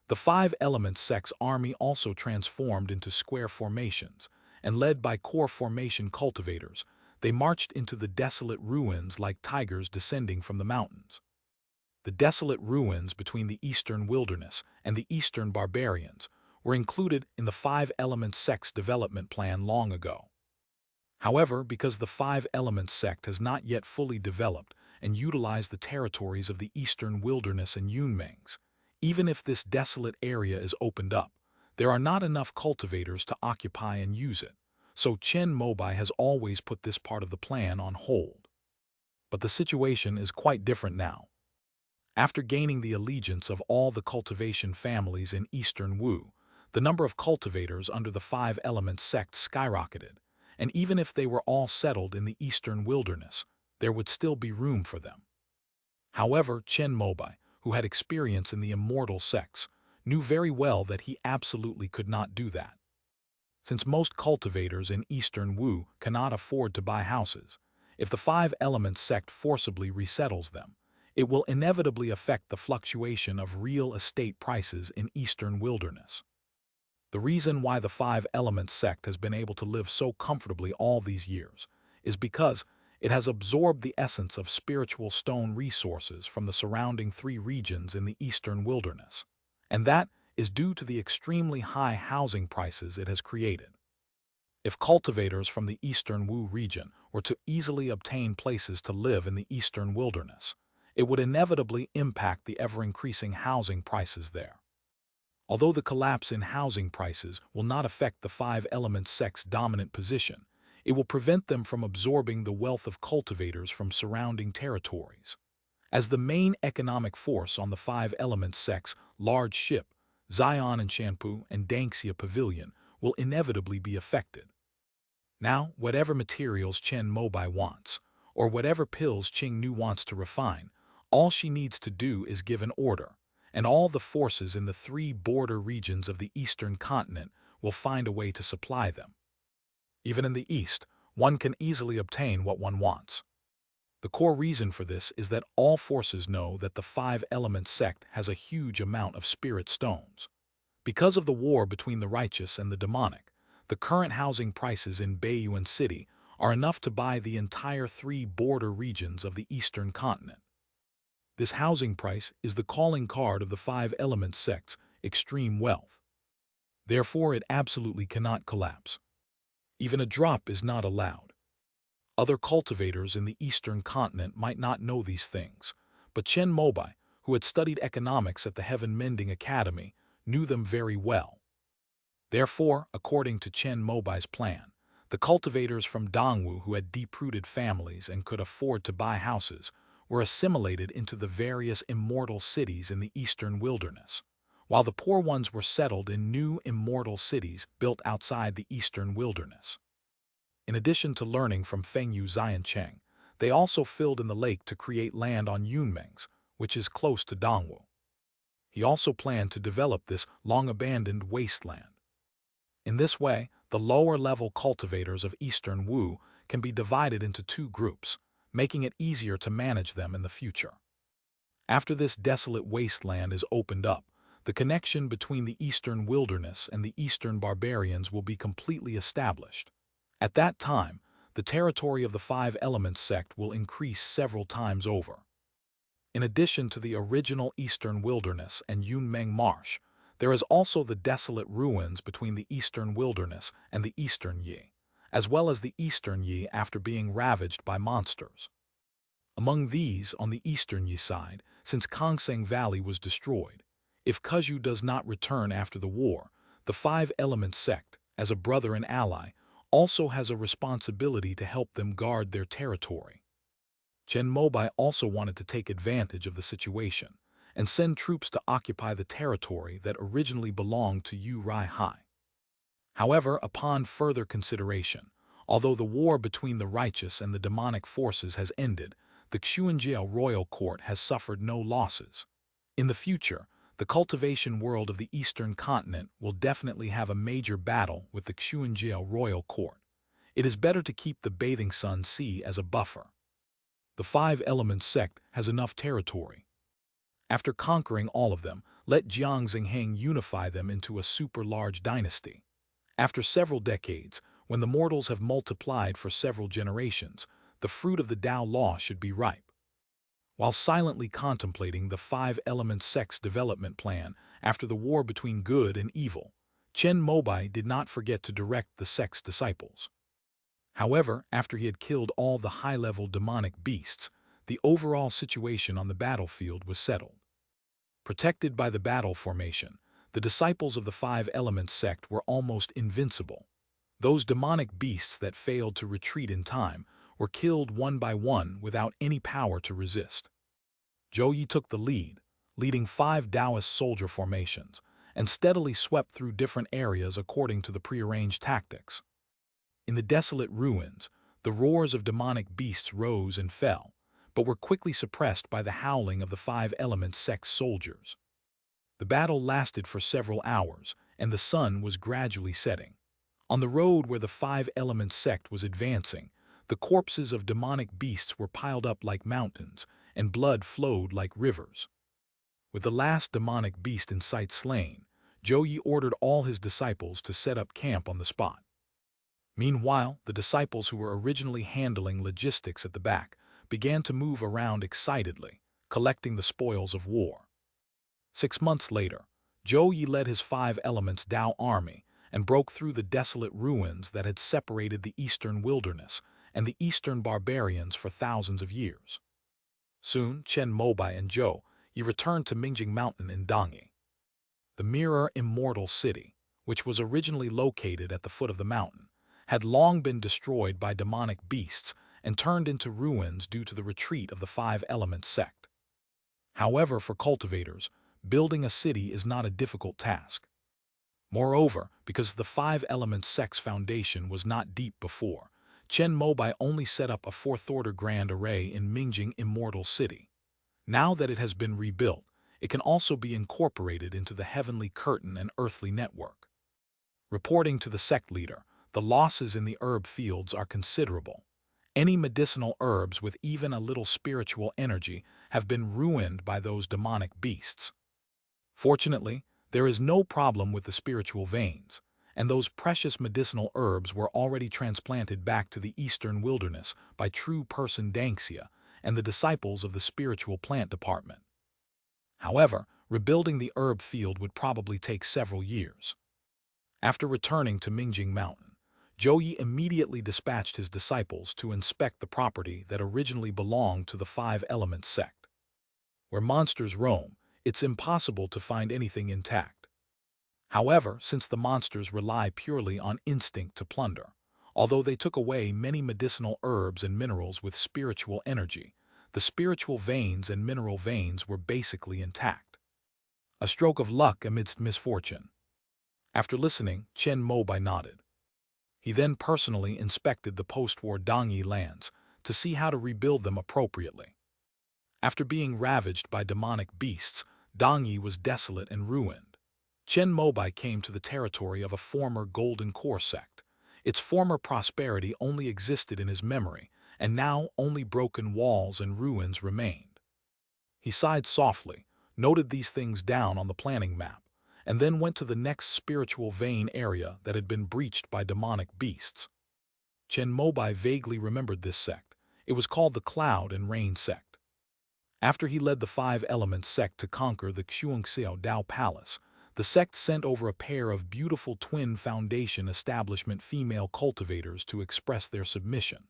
The Five Elements sect's army also transformed into square formations, and led by core formation cultivators, they marched into the desolate ruins like tigers descending from the mountains. The desolate ruins between the eastern wilderness and the eastern barbarians were included in the Five Elements sect's development plan long ago. However, because the Five Elements sect has not yet fully developed and utilized the territories of the eastern wilderness and Yunmengs, even if this desolate area is opened up, there are not enough cultivators to occupy and use it, so Chen Mobai has always put this part of the plan on hold. But the situation is quite different now. After gaining the allegiance of all the cultivation families in Eastern Wu, the number of cultivators under the Five Elements sect skyrocketed, and even if they were all settled in the Eastern wilderness, there would still be room for them. However, Chen Mobai, who had experience in the immortal sects, knew very well that he absolutely could not do that. Since most cultivators in Eastern Wu cannot afford to buy houses, if the Five Elements sect forcibly resettles them, it will inevitably affect the fluctuation of real estate prices in Eastern wilderness. The reason why the Five Elements sect has been able to live so comfortably all these years is because it has absorbed the essence of spiritual stone resources from the surrounding 3 regions in the eastern wilderness, and that is due to the extremely high housing prices it has created. If cultivators from the eastern Wu region were to easily obtain places to live in the eastern wilderness, it would inevitably impact the ever-increasing housing prices there. Although the collapse in housing prices will not affect the Five Elements sect's dominant position, it will prevent them from absorbing the wealth of cultivators from surrounding territories. As the main economic force on the Five Elements sect's large ship, Xi'an and Shanpu and Dangxia Pavilion will inevitably be affected. Now, whatever materials Chen Mobai wants, or whatever pills Qing Nu wants to refine, all she needs to do is give an order, and all the forces in the 3 border regions of the eastern continent will find a way to supply them. Even in the east, one can easily obtain what one wants. The core reason for this is that all forces know that the Five Elements sect has a huge amount of spirit stones. Because of the war between the righteous and the demonic, the current housing prices in Baiyuan City are enough to buy the entire 3 border regions of the eastern continent. This housing price is the calling card of the Five Elements sect's extreme wealth. Therefore, it absolutely cannot collapse. Even a drop is not allowed. Other cultivators in the eastern continent might not know these things, but Chen Mobai, who had studied economics at the Heaven Mending Academy, knew them very well. Therefore, according to Chen Mobai's plan, the cultivators from Dongwu who had deep-rooted families and could afford to buy houses were assimilated into the various immortal cities in the eastern wilderness, while the poor ones were settled in new immortal cities built outside the eastern wilderness. In addition to learning from Fengyu Xiancheng, they also filled in the lake to create land on Yunmengs, which is close to Dongwu. He also planned to develop this long-abandoned wasteland. In this way, the lower-level cultivators of Eastern Wu can be divided into two groups, making it easier to manage them in the future. After this desolate wasteland is opened up, the connection between the eastern wilderness and the eastern barbarians will be completely established. At that time, the territory of the Five Elements sect will increase several times over. In addition to the original eastern wilderness and Yunmeng Marsh, there is also the desolate ruins between the eastern wilderness and the eastern Yi, as well as the eastern Yi after being ravaged by monsters. Among these, on the eastern Yi side, since Kongseng Valley was destroyed, if Kuzhu does not return after the war, the Five Elements sect, as a brother and ally, also has a responsibility to help them guard their territory. Chen Mobai also wanted to take advantage of the situation and send troops to occupy the territory that originally belonged to Yu Rai Hai. However, upon further consideration, although the war between the righteous and the demonic forces has ended, the Xuanjiao royal court has suffered no losses. In the future, the cultivation world of the eastern continent will definitely have a major battle with the Xuanjiao royal court. It is better to keep the Bathing Sun Sea as a buffer. The Five Elements sect has enough territory. After conquering all of them, let Jiang Xingheng unify them into a super-large dynasty. After several decades, when the mortals have multiplied for several generations, the fruit of the Tao law should be ripe. While silently contemplating the Five Elements sect's development plan after the war between good and evil, Chen Mobai did not forget to direct the sect's disciples. However, after he had killed all the high-level demonic beasts, the overall situation on the battlefield was settled. Protected by the battle formation, the disciples of the Five Elements sect were almost invincible. Those demonic beasts that failed to retreat in time were killed one by one without any power to resist. Zhou Yi took the lead, leading 5 Taoist soldier formations, and steadily swept through different areas according to the prearranged tactics. In the desolate ruins, the roars of demonic beasts rose and fell, but were quickly suppressed by the howling of the Five Elements sect's soldiers. The battle lasted for several hours, and the sun was gradually setting. On the road where the Five Elements sect was advancing, the corpses of demonic beasts were piled up like mountains, and blood flowed like rivers. With the last demonic beast in sight slain, Zhou Yi ordered all his disciples to set up camp on the spot. Meanwhile, the disciples who were originally handling logistics at the back began to move around excitedly, collecting the spoils of war. 6 months later, Zhou Yi led his Five Elements Tao army and broke through the desolate ruins that had separated the eastern wilderness and the eastern barbarians for thousands of years. Soon, Chen Mobai and Zhou Yi returned to Mingjing Mountain in Dongyi. The mirror immortal city, which was originally located at the foot of the mountain, had long been destroyed by demonic beasts and turned into ruins due to the retreat of the Five Elements sect. However, for cultivators, building a city is not a difficult task. Moreover, because the Five Elements sect's foundation was not deep before, Chen Mobai only set up a fourth-order grand array in Mingjing Immortal City. Now that it has been rebuilt, it can also be incorporated into the heavenly curtain and earthly network. Reporting to the sect leader, the losses in the herb fields are considerable. Any medicinal herbs with even a little spiritual energy have been ruined by those demonic beasts. Fortunately, there is no problem with the spiritual veins, and those precious medicinal herbs were already transplanted back to the eastern wilderness by true person Dangxia and the disciples of the spiritual plant department. However, rebuilding the herb field would probably take several years. After returning to Mingjing Mountain, Zhou Yi immediately dispatched his disciples to inspect the property that originally belonged to the Five Elements sect. Where monsters roam, it's impossible to find anything intact. However, since the monsters rely purely on instinct to plunder, although they took away many medicinal herbs and minerals with spiritual energy, the spiritual veins and mineral veins were basically intact. A stroke of luck amidst misfortune. After listening, Chen Mobai nodded. He then personally inspected the post-war Dongyi lands to see how to rebuild them appropriately. After being ravaged by demonic beasts, Dongyi was desolate and ruined. Chen Mobai came to the territory of a former Golden Core sect. Its former prosperity only existed in his memory, and now only broken walls and ruins remained. He sighed softly, noted these things down on the planning map, and then went to the next spiritual vein area that had been breached by demonic beasts. Chen Mobai vaguely remembered this sect. It was called the Cloud and Rain sect. After he led the Five Elements sect to conquer the Xuanxiao Dao Palace, the sect sent over a pair of beautiful twin foundation establishment female cultivators to express their submission.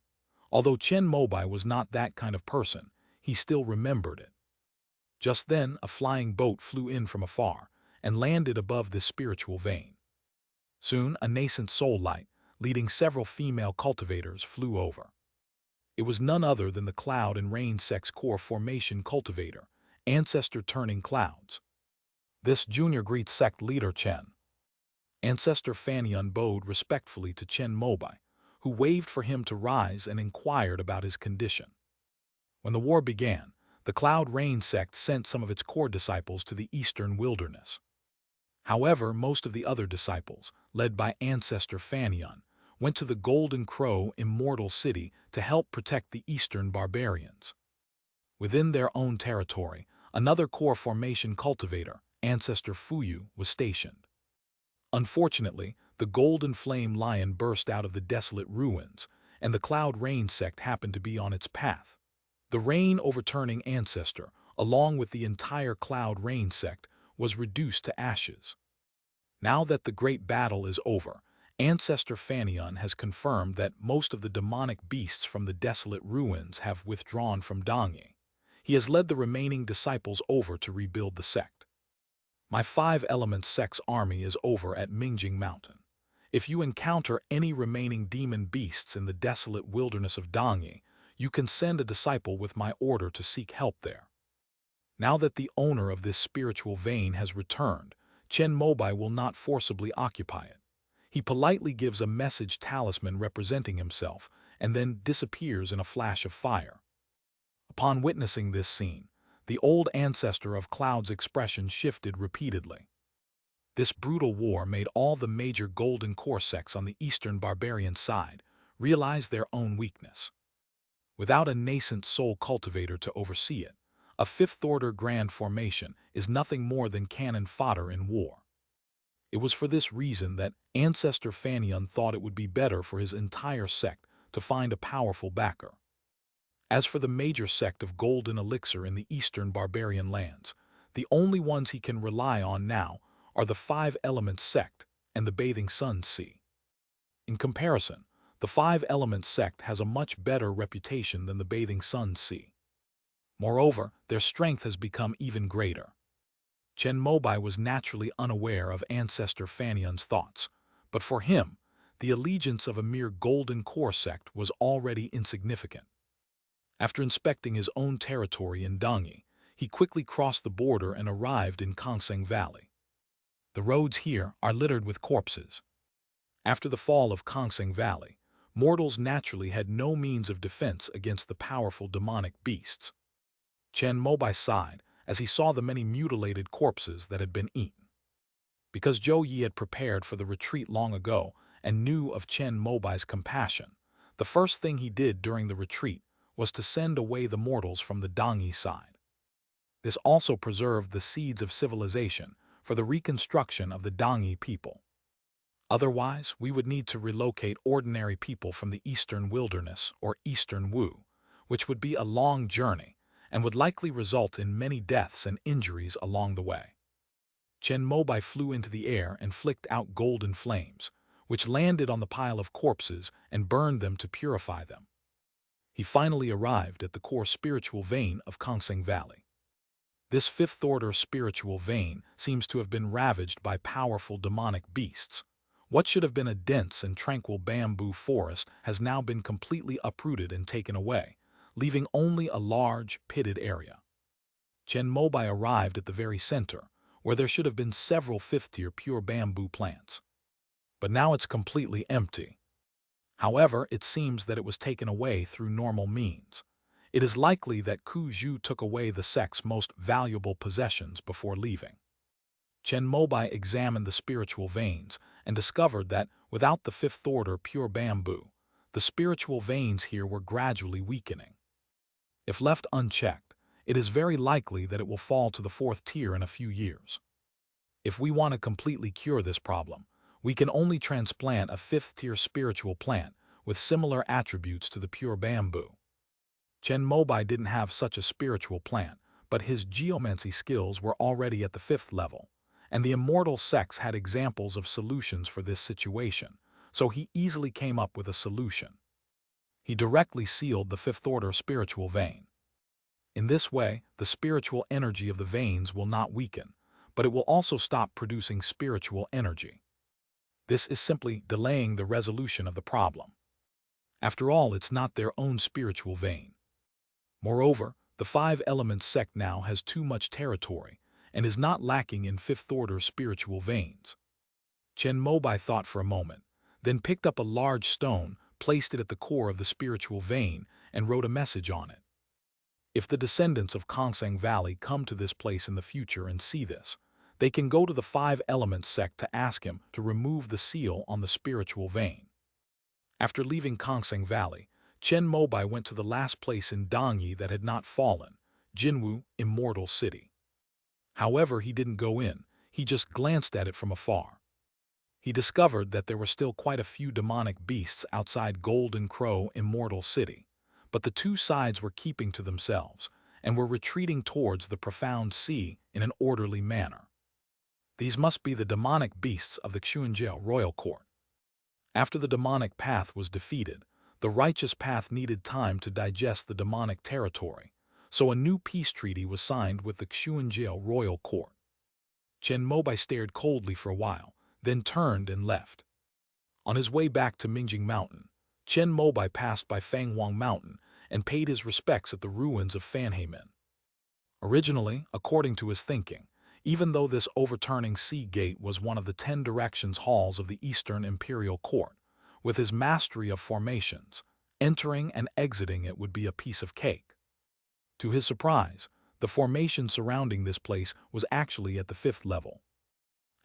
Although Chen Mobai was not that kind of person, he still remembered it. Just then, a flying boat flew in from afar and landed above this spiritual vein. Soon, a nascent soul light, leading several female cultivators, flew over. It was none other than the Cloud and Rain sect's core formation cultivator, Ancestor Turning Clouds. This junior greets sect leader Chen. Ancestor Fanyun bowed respectfully to Chen Mobai, who waved for him to rise and inquired about his condition. When the war began, the Cloud Rain sect sent some of its core disciples to the eastern wilderness. However, most of the other disciples, led by Ancestor Fanyun, went to the Golden Crow Immortal City to help protect the eastern barbarians. Within their own territory, another core formation cultivator, Ancestor Fuyu, was stationed. Unfortunately, the Golden Flame Lion burst out of the desolate ruins, and the Cloud Rain sect happened to be on its path. The rain overturning Ancestor, along with the entire Cloud Rain sect, was reduced to ashes. Now that the great battle is over, Ancestor Fanyun has confirmed that most of the demonic beasts from the desolate ruins have withdrawn from Dongyi. He has led the remaining disciples over to rebuild the sect. My Five Elements sect's army is over at Mingjing Mountain. If you encounter any remaining demon beasts in the desolate wilderness of Dongyi, you can send a disciple with my order to seek help there. Now that the owner of this spiritual vein has returned, Chen Mobai will not forcibly occupy it. He politely gives a message talisman representing himself and then disappears in a flash of fire. Upon witnessing this scene, the old ancestor of Cloud's expression shifted repeatedly. This brutal war made all the major golden core sects on the eastern barbarian side realize their own weakness. Without a nascent soul cultivator to oversee it, a fifth-order grand formation is nothing more than cannon fodder in war. It was for this reason that Ancestor Fanyun thought it would be better for his entire sect to find a powerful backer. As for the major sect of Golden Elixir in the eastern barbarian lands, the only ones he can rely on now are the Five Elements sect and the Bathing Sun Sea. In comparison, the Five Elements sect has a much better reputation than the Bathing Sun Sea. Moreover, their strength has become even greater. Chen Mobai was naturally unaware of Ancestor Fanyun's thoughts, but for him, the allegiance of a mere golden core sect was already insignificant. After inspecting his own territory in Dongyi, he quickly crossed the border and arrived in Kongseng Valley. The roads here are littered with corpses. After the fall of Kongseng Valley, mortals naturally had no means of defense against the powerful demonic beasts. Chen Mobai sighed as he saw the many mutilated corpses that had been eaten. Because Zhou Yi had prepared for the retreat long ago and knew of Chen Mobai's compassion, the first thing he did during the retreat was to send away the mortals from the Dongyi side. This also preserved the seeds of civilization for the reconstruction of the Dongyi people. Otherwise, we would need to relocate ordinary people from the eastern wilderness or eastern Wu, which would be a long journey and would likely result in many deaths and injuries along the way. Chen Mobai flew into the air and flicked out golden flames, which landed on the pile of corpses and burned them to purify them. He finally arrived at the core spiritual vein of Kongseng Valley. This fifth-order spiritual vein seems to have been ravaged by powerful demonic beasts. What should have been a dense and tranquil bamboo forest has now been completely uprooted and taken away, leaving only a large, pitted area. Chen Mobai arrived at the very center, where there should have been several fifth-tier pure bamboo plants. But now it's completely empty. However, it seems that it was taken away through normal means. It is likely that Ku Zhu took away the sect's most valuable possessions before leaving. Chen Mobai examined the spiritual veins and discovered that, Without the fifth order pure bamboo, the spiritual veins here were gradually weakening. If left unchecked, it is very likely that it will fall to the fourth tier in a few years. If we want to completely cure this problem, we can only transplant a fifth-tier spiritual plant with similar attributes to the pure bamboo. Chen Mobai didn't have such a spiritual plant, but his geomancy skills were already at the fifth level, and the immortal sects had examples of solutions for this situation, so he easily came up with a solution. He directly sealed the fifth-order spiritual vein. In this way, the spiritual energy of the veins will not weaken, but it will also stop producing spiritual energy. This is simply delaying the resolution of the problem. After all, it's not their own spiritual vein. Moreover, the five elements sect now has too much territory and is not lacking in fifth-order spiritual veins. Chen Mobai thought for a moment, then picked up a large stone, placed it at the core of the spiritual vein, and wrote a message on it. If the descendants of Kongsang Valley come to this place in the future and see this, they can go to the five elements sect to ask him to remove the seal on the spiritual vein. After leaving Kongsang Valley, Chen Mobai went to the last place in Dongyi that had not fallen, Jinwu, Immortal City. However, he didn't go in, he just glanced at it from afar. He discovered that there were still quite a few demonic beasts outside Golden Crow Immortal City, but the two sides were keeping to themselves and were retreating towards the profound sea in an orderly manner. These must be the demonic beasts of the Xuanjiao royal court. After the demonic path was defeated, the righteous path needed time to digest the demonic territory, so a new peace treaty was signed with the Xuanjiao royal court. Chen Mobai stared coldly for a while, then turned and left. On his way back to Mingjing Mountain, Chen Mobai passed by Fanghuang Mountain and paid his respects at the ruins of Fanheimen. Originally, according to his thinking, even though this overturning sea gate was one of the 10 directions halls of the Eastern Imperial Court, with his mastery of formations, entering and exiting it would be a piece of cake. To his surprise, the formation surrounding this place was actually at the 5th level.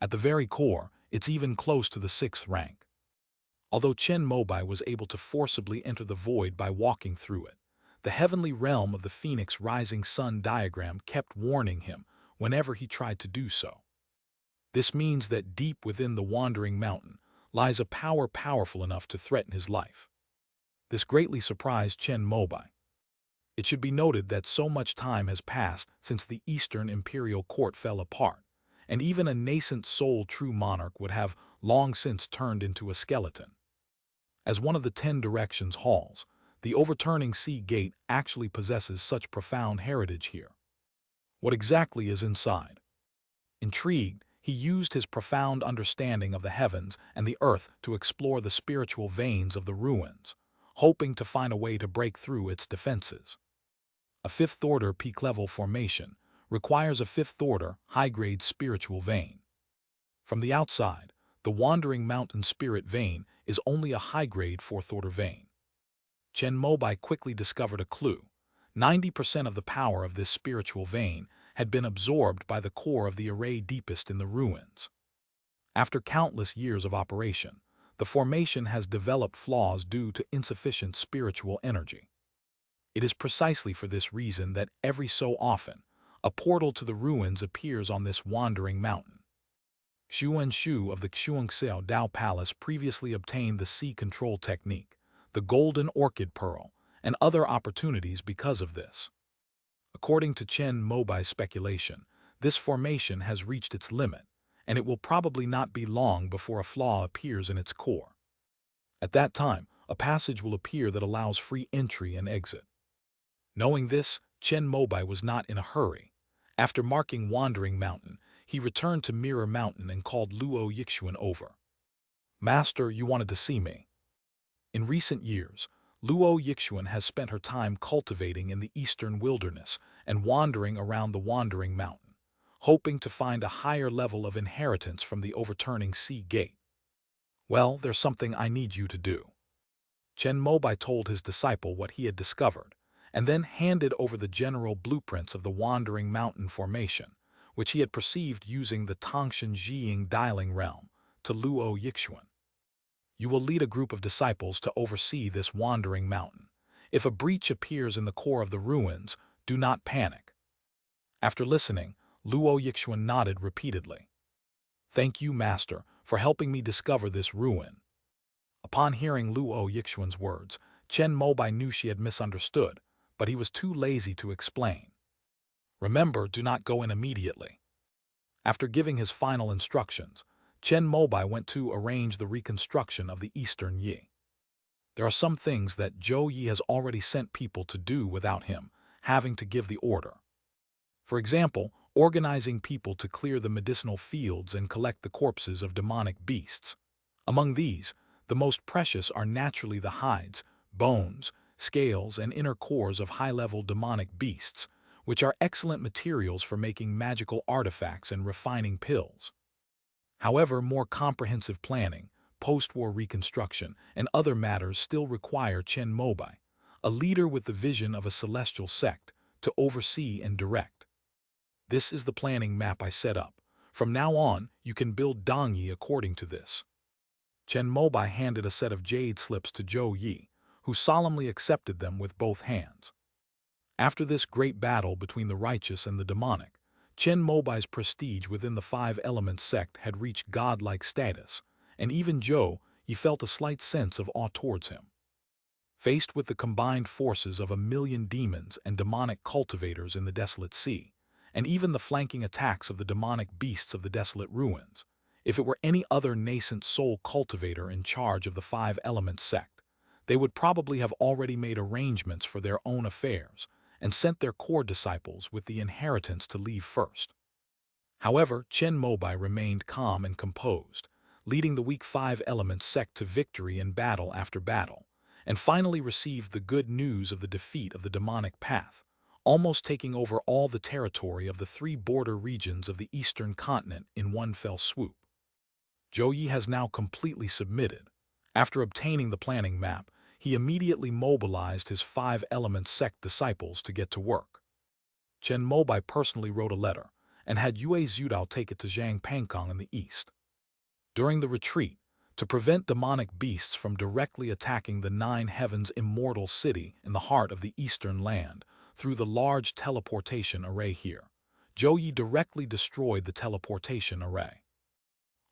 At the very core, it's even close to the 6th rank. Although Chen Mobai was able to forcibly enter the void by walking through it, the heavenly realm of the Phoenix Rising Sun diagram kept warning him whenever he tried to do so. This means that deep within the Wandering Mountain lies a power powerful enough to threaten his life. This greatly surprised Chen Mobai. It should be noted that so much time has passed since the Eastern Imperial Court fell apart, and even a nascent soul true monarch would have long since turned into a skeleton. As one of the 10 directions halls, the overturning sea gate actually possesses such profound heritage here. What exactly is inside? Intrigued, he used his profound understanding of the heavens and the earth to explore the spiritual veins of the ruins, hoping to find a way to break through its defenses. A fifth-order peak-level formation requires a fifth-order, high-grade spiritual vein. From the outside, the Wandering Mountain Spirit Vein is only a high-grade fourth-order vein. Chen Mobai quickly discovered a clue. 90% of the power of this spiritual vein had been absorbed by the core of the array deepest in the ruins. After countless years of operation, the formation has developed flaws due to insufficient spiritual energy. It is precisely for this reason that every so often, a portal to the ruins appears on this wandering mountain. Xuan Shu of the Xuanxiao Dao Palace previously obtained the sea control technique, the golden orchid pearl, and other opportunities because of this. According to Chen Mobai's speculation, this formation has reached its limit, and it will probably not be long before a flaw appears in its core. At that time, a passage will appear that allows free entry and exit. Knowing this, Chen Mobai was not in a hurry. After marking Wandering Mountain, he returned to Mirror Mountain and called Luo Yixuan over. "Master, you wanted to see me." In recent years, Luo Yixuan has spent her time cultivating in the eastern wilderness and wandering around the Wandering Mountain, hoping to find a higher level of inheritance from the overturning sea gate. "Well, there's something I need you to do." Chen Mobai told his disciple what he had discovered, and then handed over the general blueprints of the Wandering Mountain formation, which he had perceived using the Tongshan Jiying dialing realm, to Luo Yixuan. You will lead a group of disciples to oversee this wandering mountain. If a breach appears in the core of the ruins, do not panic. After listening, Luo Yixuan nodded repeatedly. Thank you, Master, for helping me discover this ruin. Upon hearing Luo Yixuan's words, Chen Mobai knew she had misunderstood, but he was too lazy to explain. Remember, do not go in immediately. After giving his final instructions, Chen Mobai went to arrange the reconstruction of the Eastern Yi. There are some things that Zhou Yi has already sent people to do without him having to give the order. For example, organizing people to clear the medicinal fields and collect the corpses of demonic beasts. Among these, the most precious are naturally the hides, bones, scales, and inner cores of high-level demonic beasts, which are excellent materials for making magical artifacts and refining pills. However, more comprehensive planning, post-war reconstruction, and other matters still require Chen Mobai, a leader with the vision of a celestial sect, to oversee and direct. This is the planning map I set up. From now on, you can build Dongyi according to this. Chen Mobai handed a set of jade slips to Zhou Yi, who solemnly accepted them with both hands. After this great battle between the righteous and the demonic, Chen Mobai's prestige within the five-element sect had reached godlike status, and even Zhou Yi felt a slight sense of awe towards him. Faced with the combined forces of 1,000,000 demons and demonic cultivators in the desolate sea, and even the flanking attacks of the demonic beasts of the desolate ruins, if it were any other nascent soul cultivator in charge of the five-element sect, they would probably have already made arrangements for their own affairs and sent their core disciples with the inheritance to leave first. However, Chen Mobai remained calm and composed, leading the weak five-element sect to victory in battle after battle, and finally received the good news of the defeat of the demonic path, almost taking over all the territory of the three border regions of the eastern continent in one fell swoop. Zhou Yi has now completely submitted. After obtaining the planning map, he immediately mobilized his five-element sect disciples to get to work. Chen Mobai personally wrote a letter and had Yue Zhudao take it to Zhang Pangkong in the east. During the retreat, to prevent demonic beasts from directly attacking the Nine Heavens immortal city in the heart of the eastern land, through the large teleportation array here, Zhou Yi directly destroyed the teleportation array.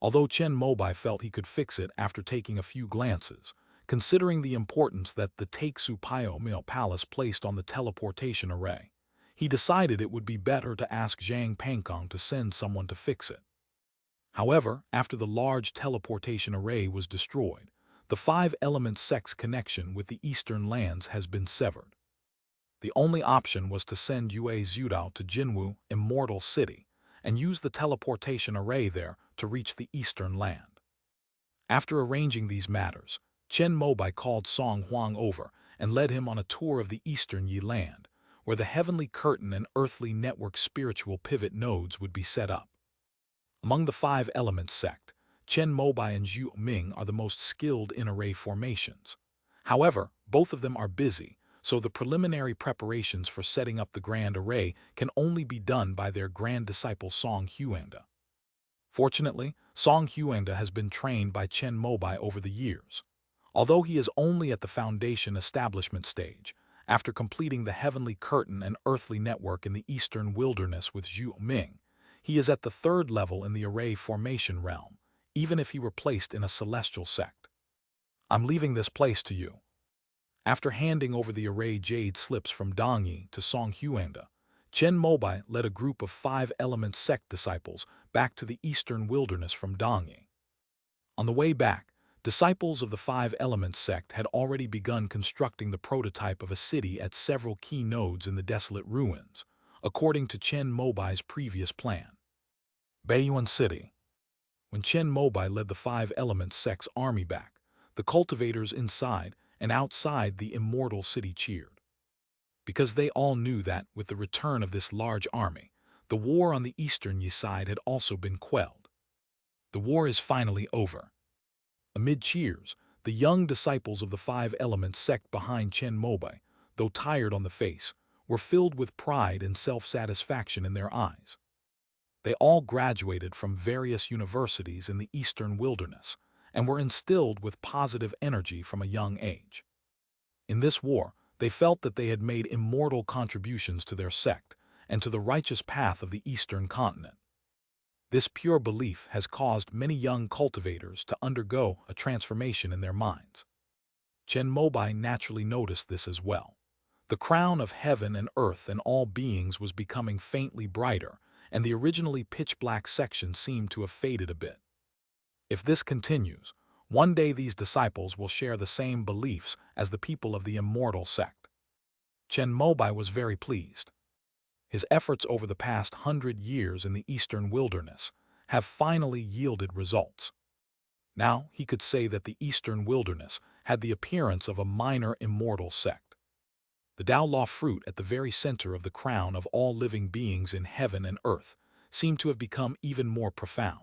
Although Chen Mobai felt he could fix it after taking a few glances, considering the importance that the Taixu Pyo Palace placed on the teleportation array, he decided it would be better to ask Zhang Pangkong to send someone to fix it. However, after the large teleportation array was destroyed, the five-element sect's connection with the eastern lands has been severed. The only option was to send Yue Zhudao to Jinwu, Immortal City, and use the teleportation array there to reach the eastern land. After arranging these matters, Chen Mobai called Song Huang over and led him on a tour of the eastern Yi land, where the heavenly curtain and earthly network spiritual pivot nodes would be set up. Among the five-element sect, Chen Mobai and Zhu Ming are the most skilled in array formations. However, both of them are busy, so the preliminary preparations for setting up the grand array can only be done by their grand disciple Song Huangda. Fortunately, Song Huangda has been trained by Chen Mobai over the years. Although he is only at the foundation establishment stage, after completing the heavenly curtain and earthly network in the eastern wilderness with Zhu Ming, he is at the third level in the array formation realm, even if he were placed in a celestial sect. I'm leaving this place to you. After handing over the array jade slips from Dongyi to Song Huangda, Chen Mobai led a group of five-element sect disciples back to the eastern wilderness from Dongyi. On the way back, disciples of the five-element sect had already begun constructing the prototype of a city at several key nodes in the desolate ruins, according to Chen Mobai's previous plan. Baiyuan City. When Chen Mobai led the five-element sect's army back, the cultivators inside and outside the immortal city cheered. Because they all knew that, with the return of this large army, the war on the eastern Yi side had also been quelled. The war is finally over. Amid cheers, the young disciples of the five-element sect behind Chen Mobai, though tired on the face, were filled with pride and self-satisfaction in their eyes. They all graduated from various universities in the eastern wilderness, and were instilled with positive energy from a young age. In this war, they felt that they had made immortal contributions to their sect and to the righteous path of the Eastern continent. This pure belief has caused many young cultivators to undergo a transformation in their minds. Chen Mobai naturally noticed this as well. The crown of heaven and earth and all beings was becoming faintly brighter, and the originally pitch-black section seemed to have faded a bit. If this continues, one day these disciples will share the same beliefs as the people of the immortal sect. Chen Mobai was very pleased. His efforts over the past 100 years in the eastern wilderness have finally yielded results. Now he could say that the eastern wilderness had the appearance of a minor immortal sect. The Tao Law fruit at the very center of the crown of all living beings in heaven and earth seemed to have become even more profound.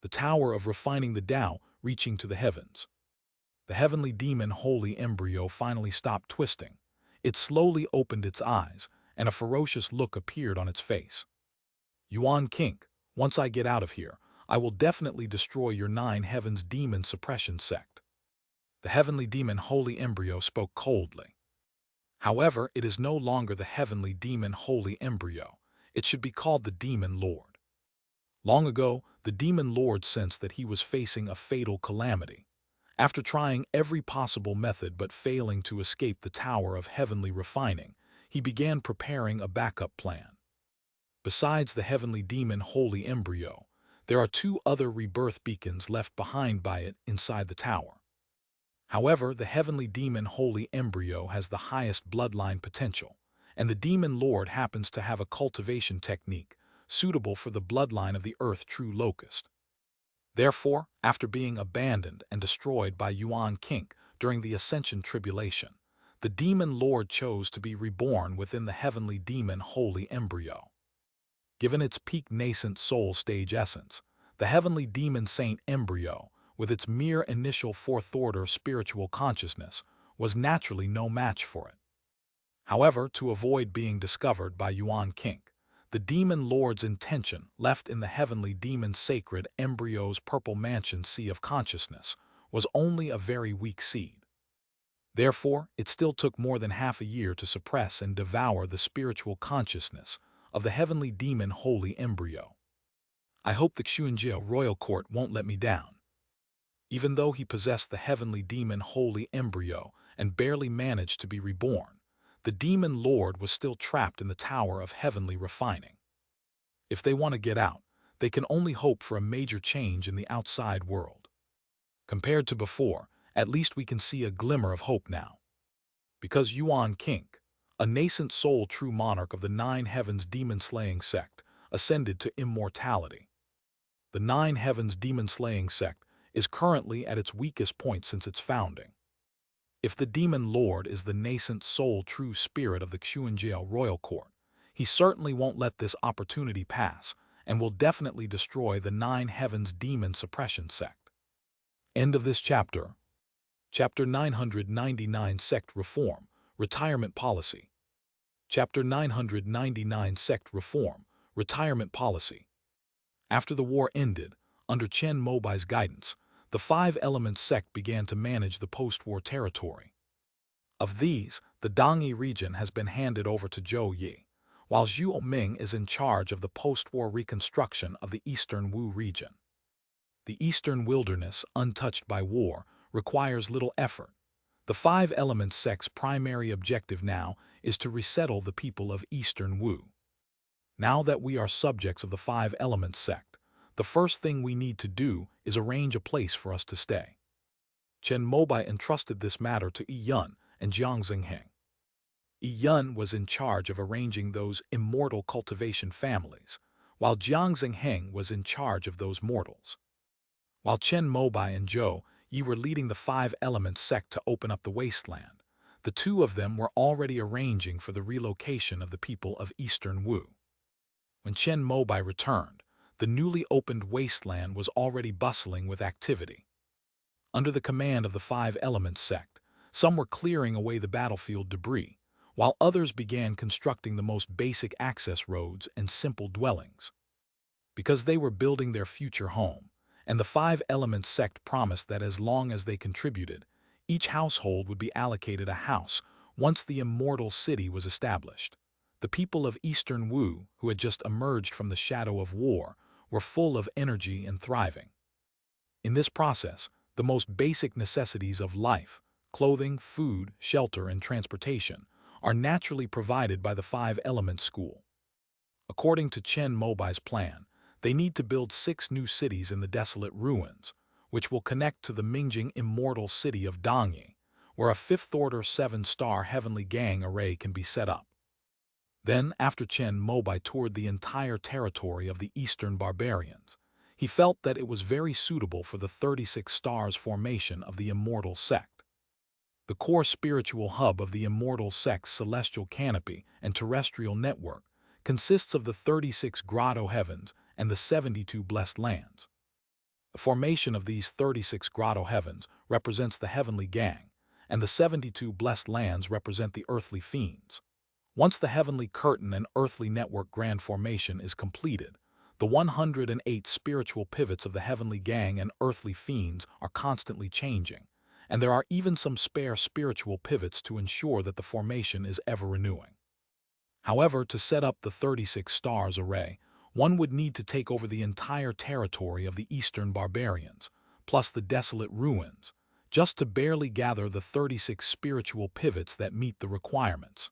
The tower of refining the Tao reaching to the heavens. The heavenly demon holy embryo finally stopped twisting. It slowly opened its eyes, and a ferocious look appeared on its face. Yuan Kink, once I get out of here, I will definitely destroy your 9 heavens demon suppression sect. The heavenly demon holy embryo spoke coldly. However, it is no longer the heavenly demon holy embryo. It should be called the demon lord. Long ago, the demon lord sensed that he was facing a fatal calamity. After trying every possible method but failing to escape the tower of heavenly refining, he began preparing a backup plan. Besides the heavenly demon holy embryo, there are 2 other rebirth beacons left behind by it inside the tower. However, the heavenly demon holy embryo has the highest bloodline potential, and the demon lord happens to have a cultivation technique suitable for the bloodline of the earth true locust. Therefore, after being abandoned and destroyed by Yuan Kink during the Ascension Tribulation, the demon lord chose to be reborn within the heavenly demon holy embryo. Given its peak nascent soul stage essence, the heavenly demon saint embryo, with its mere initial 4th-order spiritual consciousness, was naturally no match for it. However, to avoid being discovered by Yuan Kink, the demon lord's intention left in the heavenly demon sacred embryo's purple mansion sea of consciousness was only a very weak seed. Therefore, it still took more than half a year to suppress and devour the spiritual consciousness of the heavenly demon holy embryo. I hope the Xuanjia royal court won't let me down. Even though he possessed the heavenly demon holy embryo and barely managed to be reborn, the demon lord was still trapped in the tower of heavenly refining. If they want to get out, they can only hope for a major change in the outside world. Compared to before, at least we can see a glimmer of hope now. Because Yuan Kink, a nascent soul true monarch of the 9 heavens demon-slaying sect, ascended to immortality. The 9 heavens demon-slaying sect is currently at its weakest point since its founding. If the demon lord is the nascent soul true spirit of the Xuanjia royal court, he certainly won't let this opportunity pass and will definitely destroy the 9 heavens demon suppression sect. End of this chapter. Chapter 999 Sect Reform, Retirement Policy. Chapter 999 Sect Reform, Retirement Policy. After the war ended, under Chen Mobai's guidance, the 5 Elements sect began to manage the post-war territory. Of these, the Dongyi region has been handed over to Zhou Yi, while Zhuo Ming is in charge of the post-war reconstruction of the Eastern Wu region. The Eastern Wilderness, untouched by war, requires little effort. The 5 Elements sect's primary objective now is to resettle the people of Eastern Wu. Now that we are subjects of the 5 Elements sect, the first thing we need to do is arrange a place for us to stay. Chen Mobai entrusted this matter to Yi Yun and Jiang Xingheng. Yi Yun was in charge of arranging those immortal cultivation families, while Jiang Xingheng was in charge of those mortals. While Chen Mobai and Zhou Yi were leading the 5 Elements sect to open up the wasteland, the 2 of them were already arranging for the relocation of the people of Eastern Wu. When Chen Mobai returned, the newly opened wasteland was already bustling with activity. Under the command of the 5 Elements sect, some were clearing away the battlefield debris, while others began constructing the most basic access roads and simple dwellings. Because they were building their future home, and the Five Elements sect promised that as long as they contributed, each household would be allocated a house once the immortal city was established. The people of Eastern Wu, who had just emerged from the shadow of war, were full of energy and thriving. In this process, the most basic necessities of life, clothing, food, shelter, and transportation, are naturally provided by the Five Elements School. According to Chen Mobai's plan, they need to build 6 new cities in the desolate ruins, which will connect to the Mingjing immortal city of Dongyi, where a fifth-order 7-star heavenly gang array can be set up. Then, after Chen Mobai toured the entire territory of the Eastern Barbarians, he felt that it was very suitable for the 36 stars formation of the immortal sect. The core spiritual hub of the immortal sect's celestial canopy and terrestrial network consists of the 36 grotto heavens and the 72 blessed lands. The formation of these 36 grotto heavens represents the heavenly gang, and the 72 blessed lands represent the earthly fiends. Once the heavenly curtain and earthly network grand formation is completed, the 108 spiritual pivots of the heavenly gang and earthly fiends are constantly changing, and there are even some spare spiritual pivots to ensure that the formation is ever renewing. However, to set up the 36 stars array, one would need to take over the entire territory of the Eastern Barbarians, plus the desolate ruins, just to barely gather the 36 spiritual pivots that meet the requirements.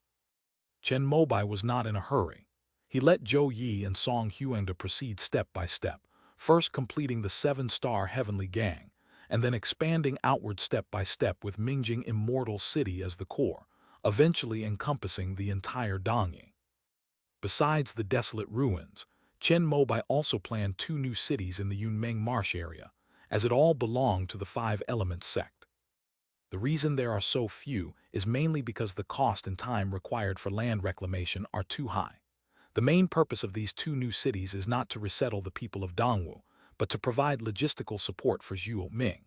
Chen Mobai was not in a hurry. He let Zhou Yi and Song Huangde proceed step by step, first completing the 7-star heavenly gang, and then expanding outward step by step with Mingjing Immortal City as the core, eventually encompassing the entire Dongyi. Besides the desolate ruins, Chen Mobai also planned 2 new cities in the Yunmeng Marsh area, as it all belonged to the Five Elements sect. The reason there are so few is mainly because the cost and time required for land reclamation are too high. The main purpose of these 2 new cities is not to resettle the people of Dongwu, but to provide logistical support for Zhuo Ming.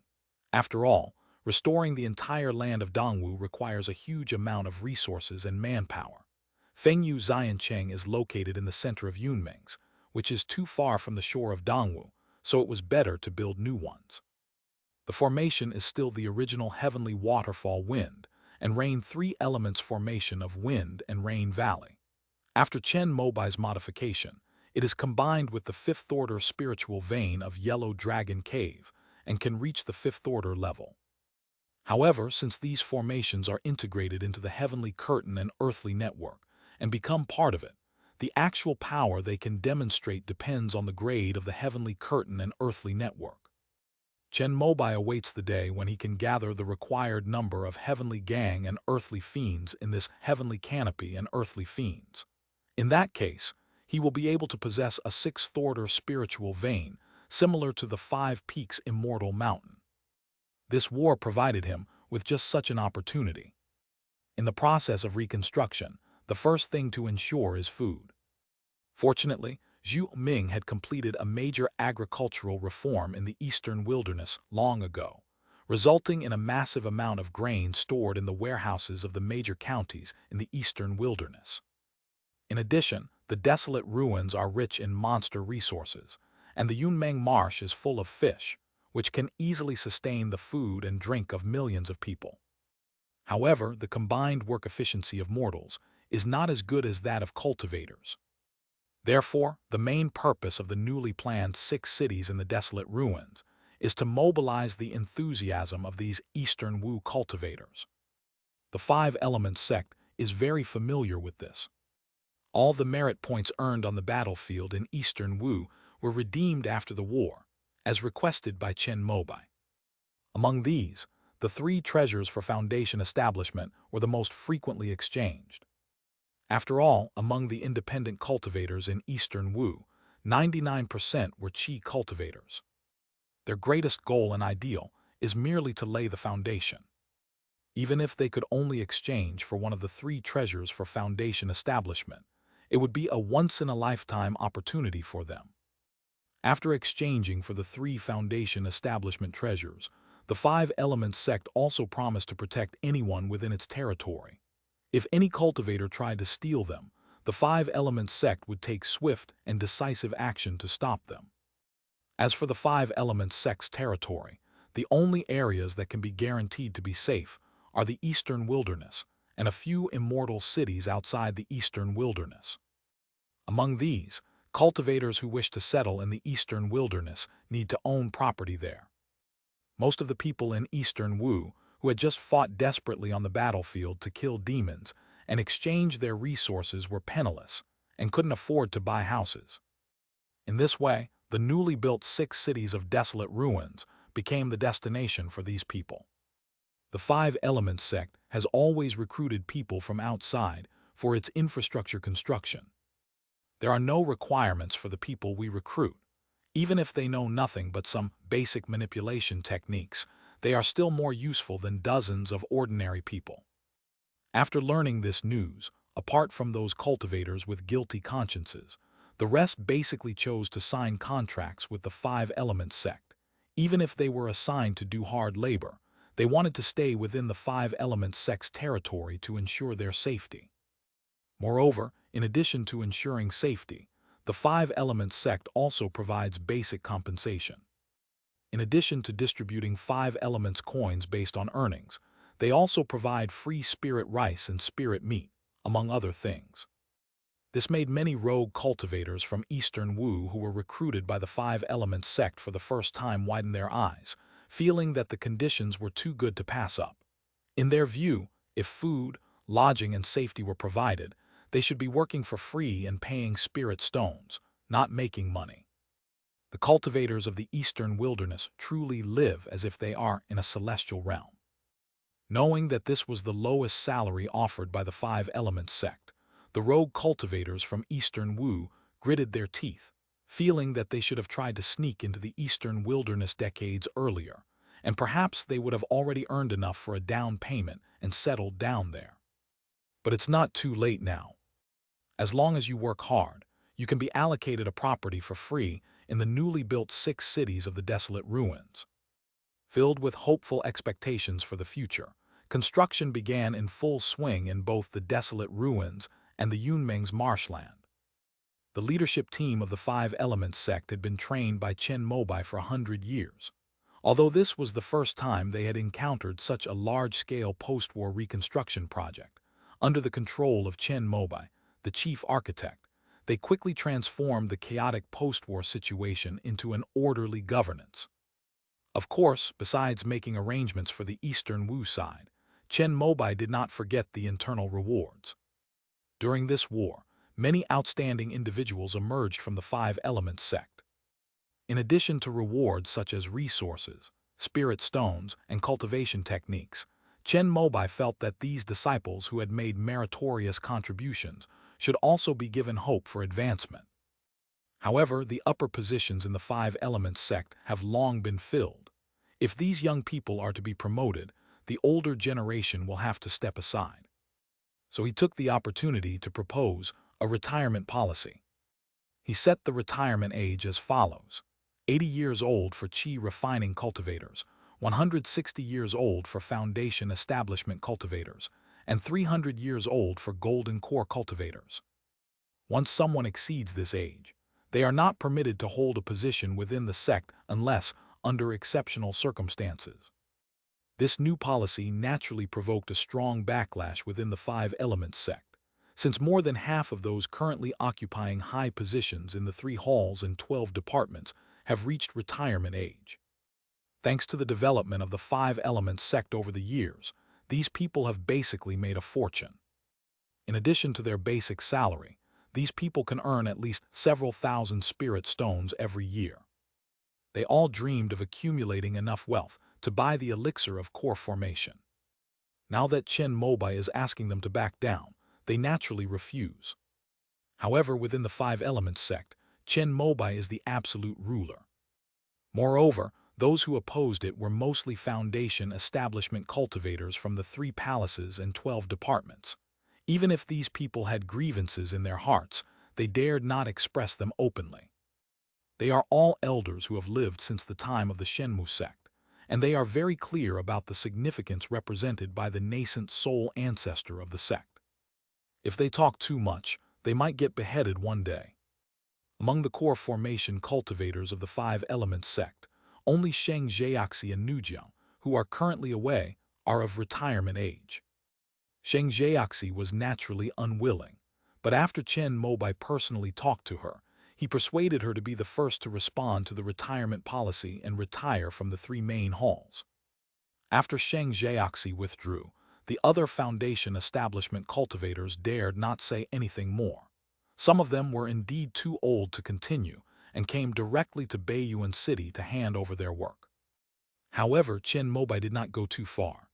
After all, restoring the entire land of Dongwu requires a huge amount of resources and manpower. Fengyu Xiancheng is located in the center of Yunmeng's, which is too far from the shore of Dongwu, so it was better to build new ones. The formation is still the original heavenly waterfall wind and rain 3 elements formation of wind and rain valley. After Chen Mobai's modification, it is combined with the 5th-order spiritual vein of Yellow Dragon Cave and can reach the 5th-order level. However, since these formations are integrated into the heavenly curtain and earthly network and become part of it, the actual power they can demonstrate depends on the grade of the heavenly curtain and earthly network. Chen Mobai awaits the day when he can gather the required number of heavenly gang and earthly fiends in this heavenly canopy and earthly fiends. In that case, he will be able to possess a 6th-order spiritual vein, similar to the 5 Peaks Immortal Mountain. This war provided him with just such an opportunity. In the process of reconstruction, the first thing to ensure is food. Fortunately, Zhuo Ming had completed a major agricultural reform in the eastern wilderness long ago, resulting in a massive amount of grain stored in the warehouses of the major counties in the eastern wilderness. In addition, the desolate ruins are rich in monster resources, and the Yunmeng Marsh is full of fish, which can easily sustain the food and drink of millions of people. However, the combined work efficiency of mortals is not as good as that of cultivators. Therefore, the main purpose of the newly planned 6 cities in the desolate ruins is to mobilize the enthusiasm of these Eastern Wu cultivators. The Five Elements sect is very familiar with this. All the merit points earned on the battlefield in Eastern Wu were redeemed after the war, as requested by Chen Mobai. Among these, the 3 treasures for foundation establishment were the most frequently exchanged. After all, among the independent cultivators in Eastern Wu, 99% were Qi cultivators. Their greatest goal and ideal is merely to lay the foundation. Even if they could only exchange for one of the 3 treasures for foundation establishment, it would be a once-in-a-lifetime opportunity for them. After exchanging for the 3 foundation establishment treasures, the Five Elements sect also promised to protect anyone within its territory. If any cultivator tried to steal them, the Five Elements sect would take swift and decisive action to stop them. As for the five elements sect's territory, the only areas that can be guaranteed to be safe are the eastern wilderness and a few immortal cities outside the eastern wilderness. Among these, cultivators who wish to settle in the eastern wilderness need to own property there. Most of the people in eastern Wu, who had just fought desperately on the battlefield to kill demons and exchange their resources, were penniless and couldn't afford to buy houses. In this way, the newly built 6 cities of desolate ruins became the destination for these people. The Five Elements sect has always recruited people from outside for its infrastructure construction. There are no requirements for the people we recruit. Even if they know nothing but some basic manipulation techniques, they are still more useful than dozens of ordinary people. After learning this news, apart from those cultivators with guilty consciences, the rest basically chose to sign contracts with the Five Elements sect. Even if they were assigned to do hard labor, they wanted to stay within the Five Elements sect's territory to ensure their safety. Moreover, in addition to ensuring safety, the Five Elements sect also provides basic compensation. In addition to distributing 5 Elements coins based on earnings, they also provide free spirit rice and spirit meat, among other things. This made many rogue cultivators from Eastern Wu who were recruited by the Five Elements sect for the first time widen their eyes, feeling that the conditions were too good to pass up. In their view, if food, lodging, and safety were provided, they should be working for free and paying spirit stones, not making money. The cultivators of the eastern wilderness truly live as if they are in a celestial realm. Knowing that this was the lowest salary offered by the Five Elements sect, the rogue cultivators from eastern Wu gritted their teeth, feeling that they should have tried to sneak into the eastern wilderness decades earlier, and perhaps they would have already earned enough for a down payment and settled down there. But it's not too late now. As long as you work hard, you can be allocated a property for free in the newly built 6 cities of the desolate ruins. Filled with hopeful expectations for the future, construction began in full swing in both the desolate ruins and the Yunmeng's marshland. The leadership team of the Five Elements sect had been trained by Chen Mobai for 100 years. Although this was the first time they had encountered such a large-scale post-war reconstruction project, under the control of Chen Mobai, the chief architect, they quickly transformed the chaotic post-war situation into an orderly governance. Of course, besides making arrangements for the Eastern Wu side, Chen Mobai did not forget the internal rewards. During this war, many outstanding individuals emerged from the Five Elements sect. In addition to rewards such as resources, spirit stones, and cultivation techniques, Chen Mobai felt that these disciples who had made meritorious contributions should also be given hope for advancement. However, the upper positions in the Five Elements sect have long been filled. If these young people are to be promoted, the older generation will have to step aside. So he took the opportunity to propose a retirement policy. He set the retirement age as follows: 80 years old for Qi refining cultivators, 160 years old for foundation establishment cultivators, and 300 years old for golden core cultivators. Once someone exceeds this age, they are not permitted to hold a position within the sect unless under exceptional circumstances. This new policy naturally provoked a strong backlash within the Five Elements sect, since more than half of those currently occupying high positions in the 3 halls and 12 departments have reached retirement age. Thanks to the development of the Five Elements sect over the years, these people have basically made a fortune. In addition to their basic salary, these people can earn at least several thousand spirit stones every year. They all dreamed of accumulating enough wealth to buy the elixir of core formation. Now that Chen Mobai is asking them to back down, they naturally refuse. However, within the Five Elements sect, Chen Mobai is the absolute ruler. Moreover, those who opposed it were mostly foundation establishment cultivators from the 3 palaces and 12 departments. Even if these people had grievances in their hearts, they dared not express them openly. They are all elders who have lived since the time of the Shenmu sect, and they are very clear about the significance represented by the nascent soul ancestor of the sect. If they talk too much, they might get beheaded one day. Among the core formation cultivators of the Five Elements sect, only Sheng Jiaxi and Nujiang, who are currently away, are of retirement age. Sheng Jiaxi was naturally unwilling, but after Chen Mobai personally talked to her, he persuaded her to be the first to respond to the retirement policy and retire from the three main halls. After Sheng Jiaxi withdrew, the other foundation establishment cultivators dared not say anything more. Some of them were indeed too old to continue and came directly to Baiyuan City to hand over their work. However, Chen Mobai did not go too far.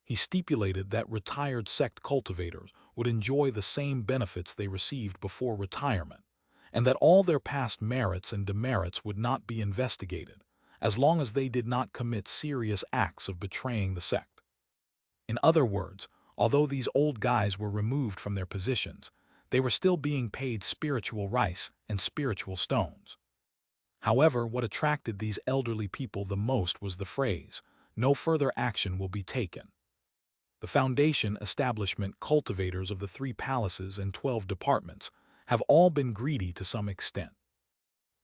He stipulated that retired sect cultivators would enjoy the same benefits they received before retirement, and that all their past merits and demerits would not be investigated, as long as they did not commit serious acts of betraying the sect. In other words, although these old guys were removed from their positions, they were still being paid spiritual rice and spiritual stones. However, what attracted these elderly people the most was the phrase, "No further action will be taken." The foundation establishment cultivators of the 3 palaces and 12 departments have all been greedy to some extent.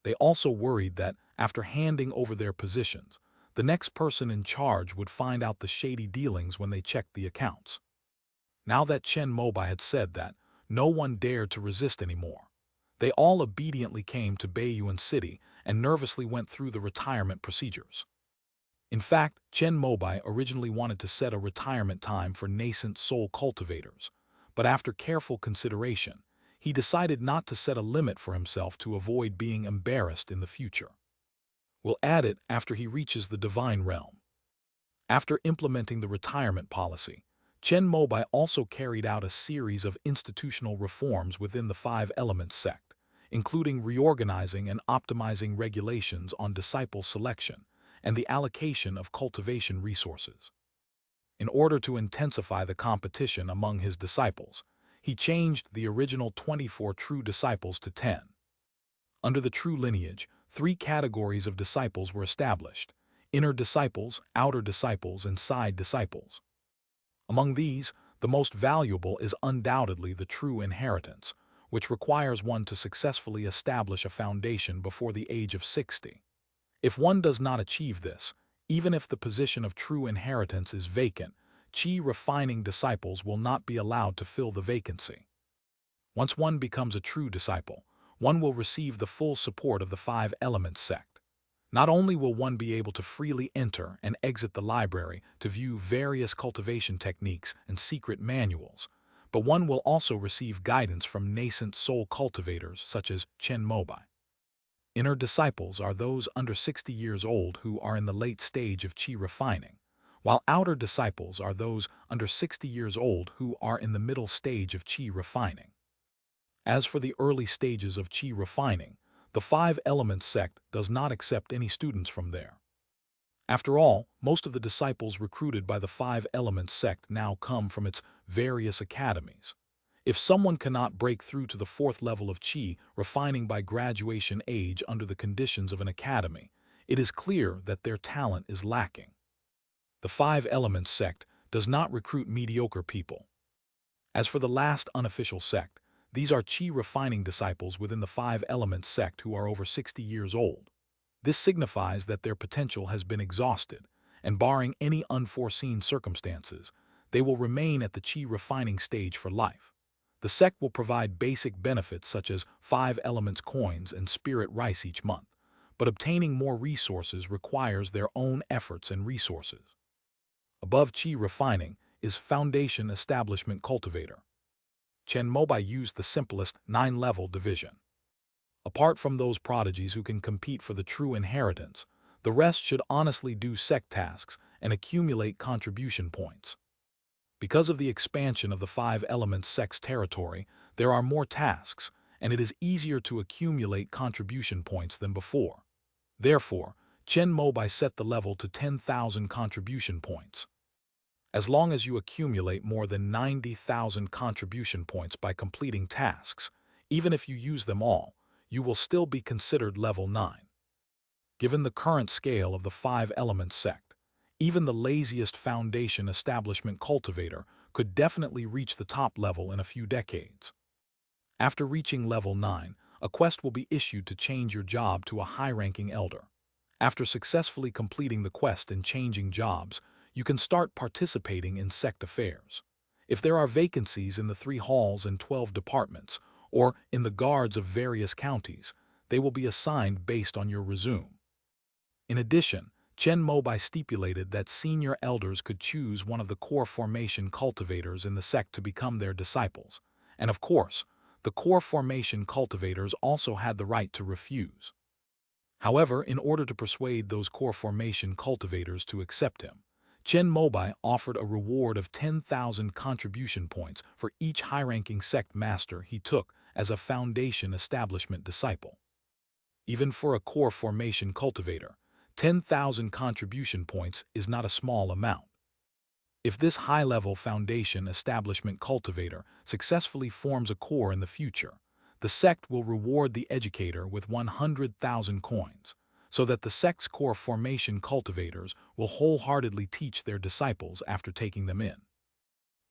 They also worried that, after handing over their positions, the next person in charge would find out the shady dealings when they checked the accounts. Now that Chen Mobai had said that, no one dared to resist anymore. They all obediently came to Baiyuan City and nervously went through the retirement procedures. In fact, Chen Mobai originally wanted to set a retirement time for nascent soul cultivators, but after careful consideration, he decided not to set a limit for himself to avoid being embarrassed in the future. We'll add it after he reaches the divine realm. After implementing the retirement policy, Chen Mobai also carried out a series of institutional reforms within the Five Elements sect, including reorganizing and optimizing regulations on disciple selection and the allocation of cultivation resources. In order to intensify the competition among his disciples, he changed the original 24 true disciples to 10. Under the true lineage, 3 categories of disciples were established: inner disciples, outer disciples, and side disciples. Among these, the most valuable is undoubtedly the true inheritance, which requires one to successfully establish a foundation before the age of 60. If one does not achieve this, even if the position of true inheritance is vacant, Qi refining disciples will not be allowed to fill the vacancy. Once one becomes a true disciple, one will receive the full support of the Five Elements sect. Not only will one be able to freely enter and exit the library to view various cultivation techniques and secret manuals, but one will also receive guidance from nascent soul cultivators such as Chen Mobai. Inner disciples are those under 60 years old who are in the late stage of Qi refining, while outer disciples are those under 60 years old who are in the middle stage of Qi refining. As for the early stages of Qi refining, the Five Elements sect does not accept any students from there. After all, most of the disciples recruited by the Five Elements sect now come from its various academies. If someone cannot break through to the 4th level of Qi refining by graduation age under the conditions of an academy, it is clear that their talent is lacking. The Five Elements sect does not recruit mediocre people. As for the last unofficial sect, these are Qi refining disciples within the Five Elements sect who are over 60 years old. This signifies that their potential has been exhausted, and barring any unforeseen circumstances, they will remain at the Qi refining stage for life. The sect will provide basic benefits such as 5 Elements coins and spirit rice each month, but obtaining more resources requires their own efforts and resources. Above Qi refining is Foundation Establishment Cultivator. Chen Mobai used the simplest 9-level division. Apart from those prodigies who can compete for the true inheritance, the rest should honestly do sect tasks and accumulate contribution points. Because of the expansion of the Five Elements sect's territory, there are more tasks, and it is easier to accumulate contribution points than before. Therefore, Chen Mobai set the level to 10,000 contribution points. As long as you accumulate more than 90,000 contribution points by completing tasks, even if you use them all, you will still be considered level 9. Given the current scale of the Five Elements sect, even the laziest foundation establishment cultivator could definitely reach the top level in a few decades. After reaching level 9, a quest will be issued to change your job to a high-ranking elder. After successfully completing the quest and changing jobs, you can start participating in sect affairs. If there are vacancies in the 3 halls and 12 departments, or in the guards of various counties, they will be assigned based on your resume. In addition, Chen Mobai stipulated that senior elders could choose one of the core formation cultivators in the sect to become their disciples, and of course, the core formation cultivators also had the right to refuse. However, in order to persuade those core formation cultivators to accept him, Chen Mobai offered a reward of 10,000 contribution points for each high-ranking sect master he took as a foundation establishment disciple. Even for a core formation cultivator, 10,000 contribution points is not a small amount. If this high-level foundation establishment cultivator successfully forms a core in the future, the sect will reward the educator with 100,000 coins, so that the sect's core formation cultivators will wholeheartedly teach their disciples after taking them in.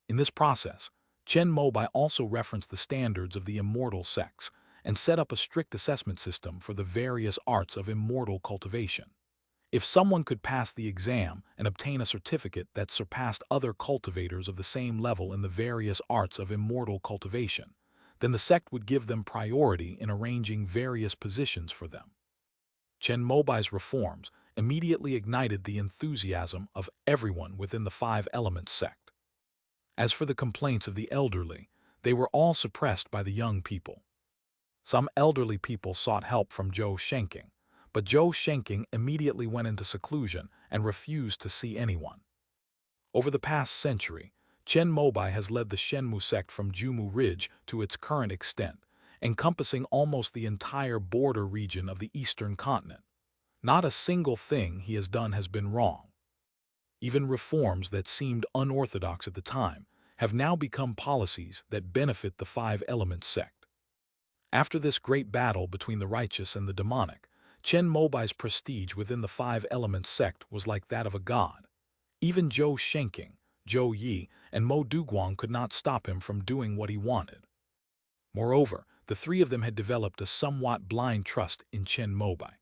In this process, Chen Mobai also referenced the standards of the immortal sects and set up a strict assessment system for the various arts of immortal cultivation. If someone could pass the exam and obtain a certificate that surpassed other cultivators of the same level in the various arts of immortal cultivation, then the sect would give them priority in arranging various positions for them. Chen Mobai's reforms immediately ignited the enthusiasm of everyone within the 5 Elements sect. As for the complaints of the elderly, they were all suppressed by the young people. Some elderly people sought help from Zhou Shenking, but Zhou Shenking immediately went into seclusion and refused to see anyone. Over the past century, Chen Mobai has led the Shenmu sect from Jumu Ridge to its current extent, encompassing almost the entire border region of the eastern continent. Not a single thing he has done has been wrong. Even reforms that seemed unorthodox at the time have now become policies that benefit the 5 Elements sect. After this great battle between the righteous and the demonic, Chen Mobai's prestige within the 5 Elements sect was like that of a god. Even Zhou Shenking, Zhou Yi, and Mo Duguang could not stop him from doing what he wanted. Moreover, the 3 of them had developed a somewhat blind trust in Chen Mobai.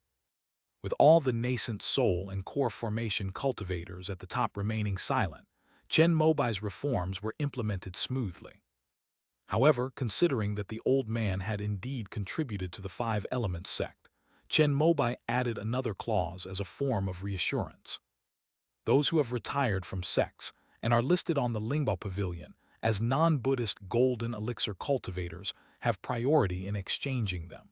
With all the nascent soul and core formation cultivators at the top remaining silent, Chen Mobai's reforms were implemented smoothly. However, considering that the old man had indeed contributed to the 5 Elements sect, Chen Mobai added another clause as a form of reassurance. Those who have retired from sects and are listed on the Lingbao Pavilion as non-Buddhist golden elixir cultivators have priority in exchanging them.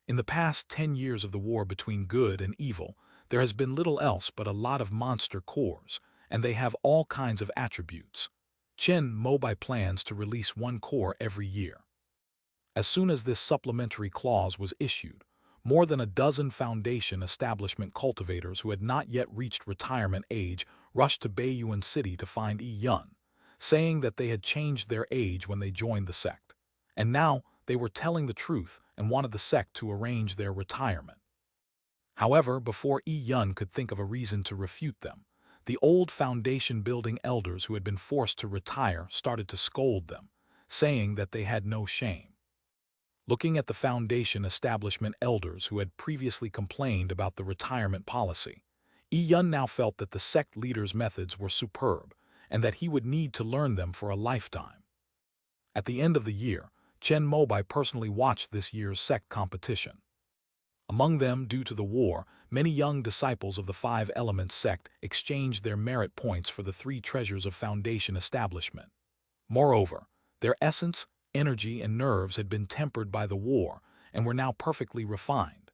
In the past 10 years of the war between good and evil, there has been little else but a lot of monster cores, and they have all kinds of attributes. Chen Mobai plans to release 1 core every year. As soon as this supplementary clause was issued, more than a dozen foundation establishment cultivators who had not yet reached retirement age rushed to Baiyuan City to find Yi Yun, saying that they had changed their age when they joined the sect, and now they were telling the truth and wanted the sect to arrange their retirement. However, before Yi Yun could think of a reason to refute them, the old foundation-building elders who had been forced to retire started to scold them, saying that they had no shame. Looking at the foundation establishment elders who had previously complained about the retirement policy, Yi Yun now felt that the sect leader's methods were superb and that he would need to learn them for a lifetime. At the end of the year, Chen Mobai personally watched this year's sect competition. Among them, due to the war, many young disciples of the 5 Elements sect exchanged their merit points for the 3 treasures of foundation establishment. Moreover, their essence, energy, and nerves had been tempered by the war and were now perfectly refined.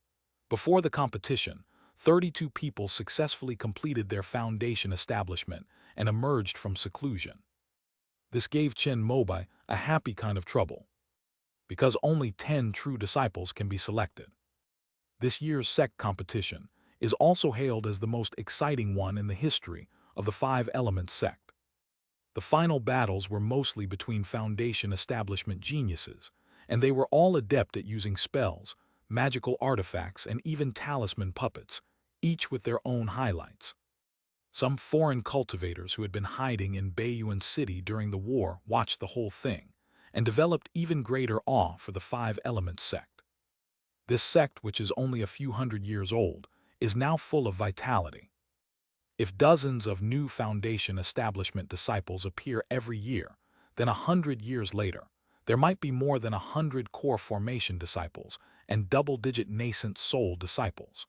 Before the competition, 32 people successfully completed their foundation establishment and emerged from seclusion. This gave Chen Mobai a happy kind of trouble, because only 10 true disciples can be selected. This year's sect competition is also hailed as the most exciting one in the history of the 5 Elements sect. The final battles were mostly between foundation establishment geniuses, and they were all adept at using spells, magical artifacts, and even talisman puppets, each with their own highlights. Some foreign cultivators who had been hiding in Baiyuan City during the war watched the whole thing, and developed even greater awe for the 5 Elements sect. This sect, which is only a few hundred years old, is now full of vitality. If dozens of new foundation establishment disciples appear every year, then 100 years later, there might be more than 100 core formation disciples and double-digit nascent soul disciples.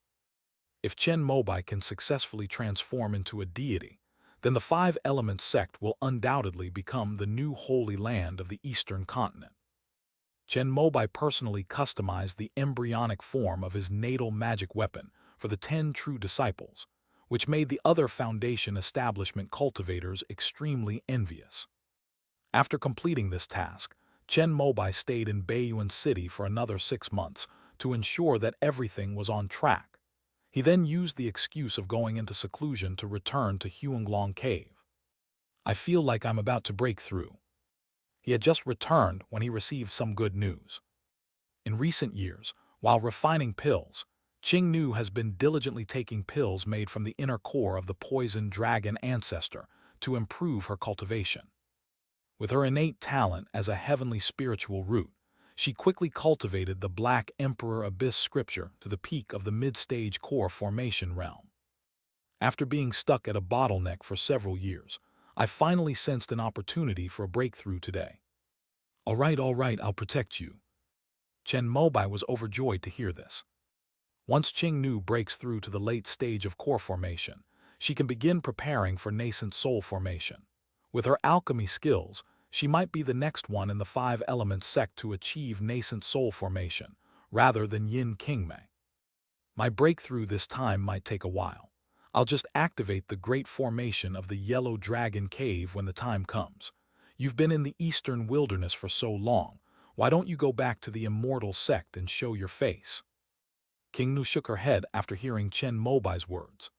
If Chen Mobai can successfully transform into a deity, then the five-element sect will undoubtedly become the new holy land of the Eastern continent. Chen Mobai personally customized the embryonic form of his natal magic weapon for the 10 true disciples, which made the other foundation establishment cultivators extremely envious. After completing this task, Chen Mobai stayed in Baiyuan City for another 6 months to ensure that everything was on track. He then used the excuse of going into seclusion to return to Huanglong Cave. I feel like I'm about to break through. He had just returned when he received some good news. In recent years, while refining pills, Qingnu has been diligently taking pills made from the inner core of the poison dragon ancestor to improve her cultivation. With her innate talent as a heavenly spiritual root, she quickly cultivated the Black Emperor Abyss scripture to the peak of the mid-stage core formation realm. After being stuck at a bottleneck for several years, I finally sensed an opportunity for a breakthrough today. All right, I'll protect you. Chen Mobai was overjoyed to hear this. Once Qingnu breaks through to the late stage of core formation, she can begin preparing for nascent soul formation. With her alchemy skills, she might be the next one in the five-element sect to achieve nascent soul formation, rather than Yin Qingmei. My breakthrough this time might take a while. I'll just activate the great formation of the Yellow Dragon Cave when the time comes. You've been in the Eastern Wilderness for so long, why don't you go back to the immortal sect and show your face? Qingnu shook her head after hearing Chen Mobai's words.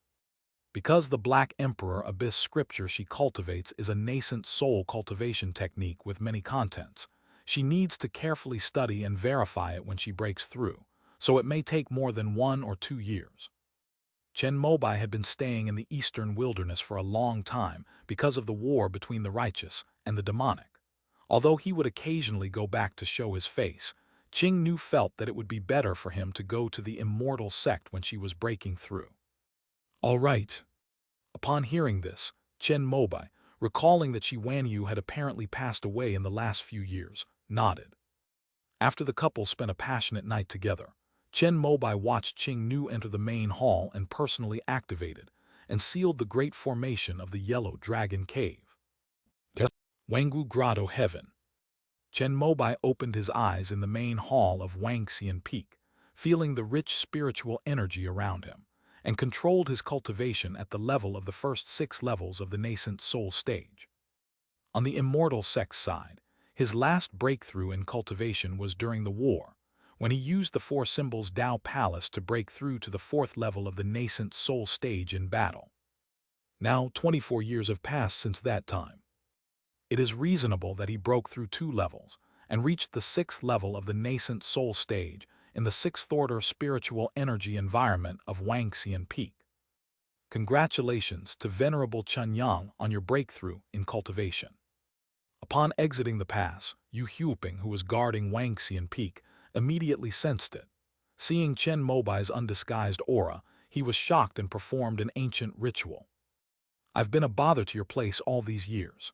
Because the Black Emperor Abyss scripture she cultivates is a nascent soul cultivation technique with many contents, she needs to carefully study and verify it when she breaks through, so it may take more than 1 or 2 years. Chen Mobai had been staying in the Eastern Wilderness for a long time because of the war between the righteous and the demonic. Although he would occasionally go back to show his face, Qingnu felt that it would be better for him to go to the immortal sect when she was breaking through. All right. Upon hearing this, Chen Mobai, recalling that Shi Wanyu had apparently passed away in the last few years, nodded. After the couple spent a passionate night together, Chen Mobai watched Qingnu enter the main hall and personally activated and sealed the great formation of the Yellow Dragon Cave. Wangwu Grotto Heaven. Chen Mobai opened his eyes in the main hall of Wangxian Peak, feeling the rich spiritual energy around him, and controlled his cultivation at the level of the first 6 levels of the nascent soul stage. On the immortal sect side, his last breakthrough in cultivation was during the war, when he used the 4 symbols Dao Palace to break through to the 4th level of the nascent soul stage in battle. Now 24 years have passed since that time. It is reasonable that he broke through 2 levels and reached the 6th level of the nascent soul stage in the 6th-order spiritual energy environment of Wangxian Peak. Congratulations to Venerable Chen Yang on your breakthrough in cultivation. Upon exiting the pass, Yu Huiping, who was guarding Wangxian Peak, immediately sensed it. Seeing Chen Mobai's undisguised aura, he was shocked and performed an ancient ritual. I've been a bother to your place all these years.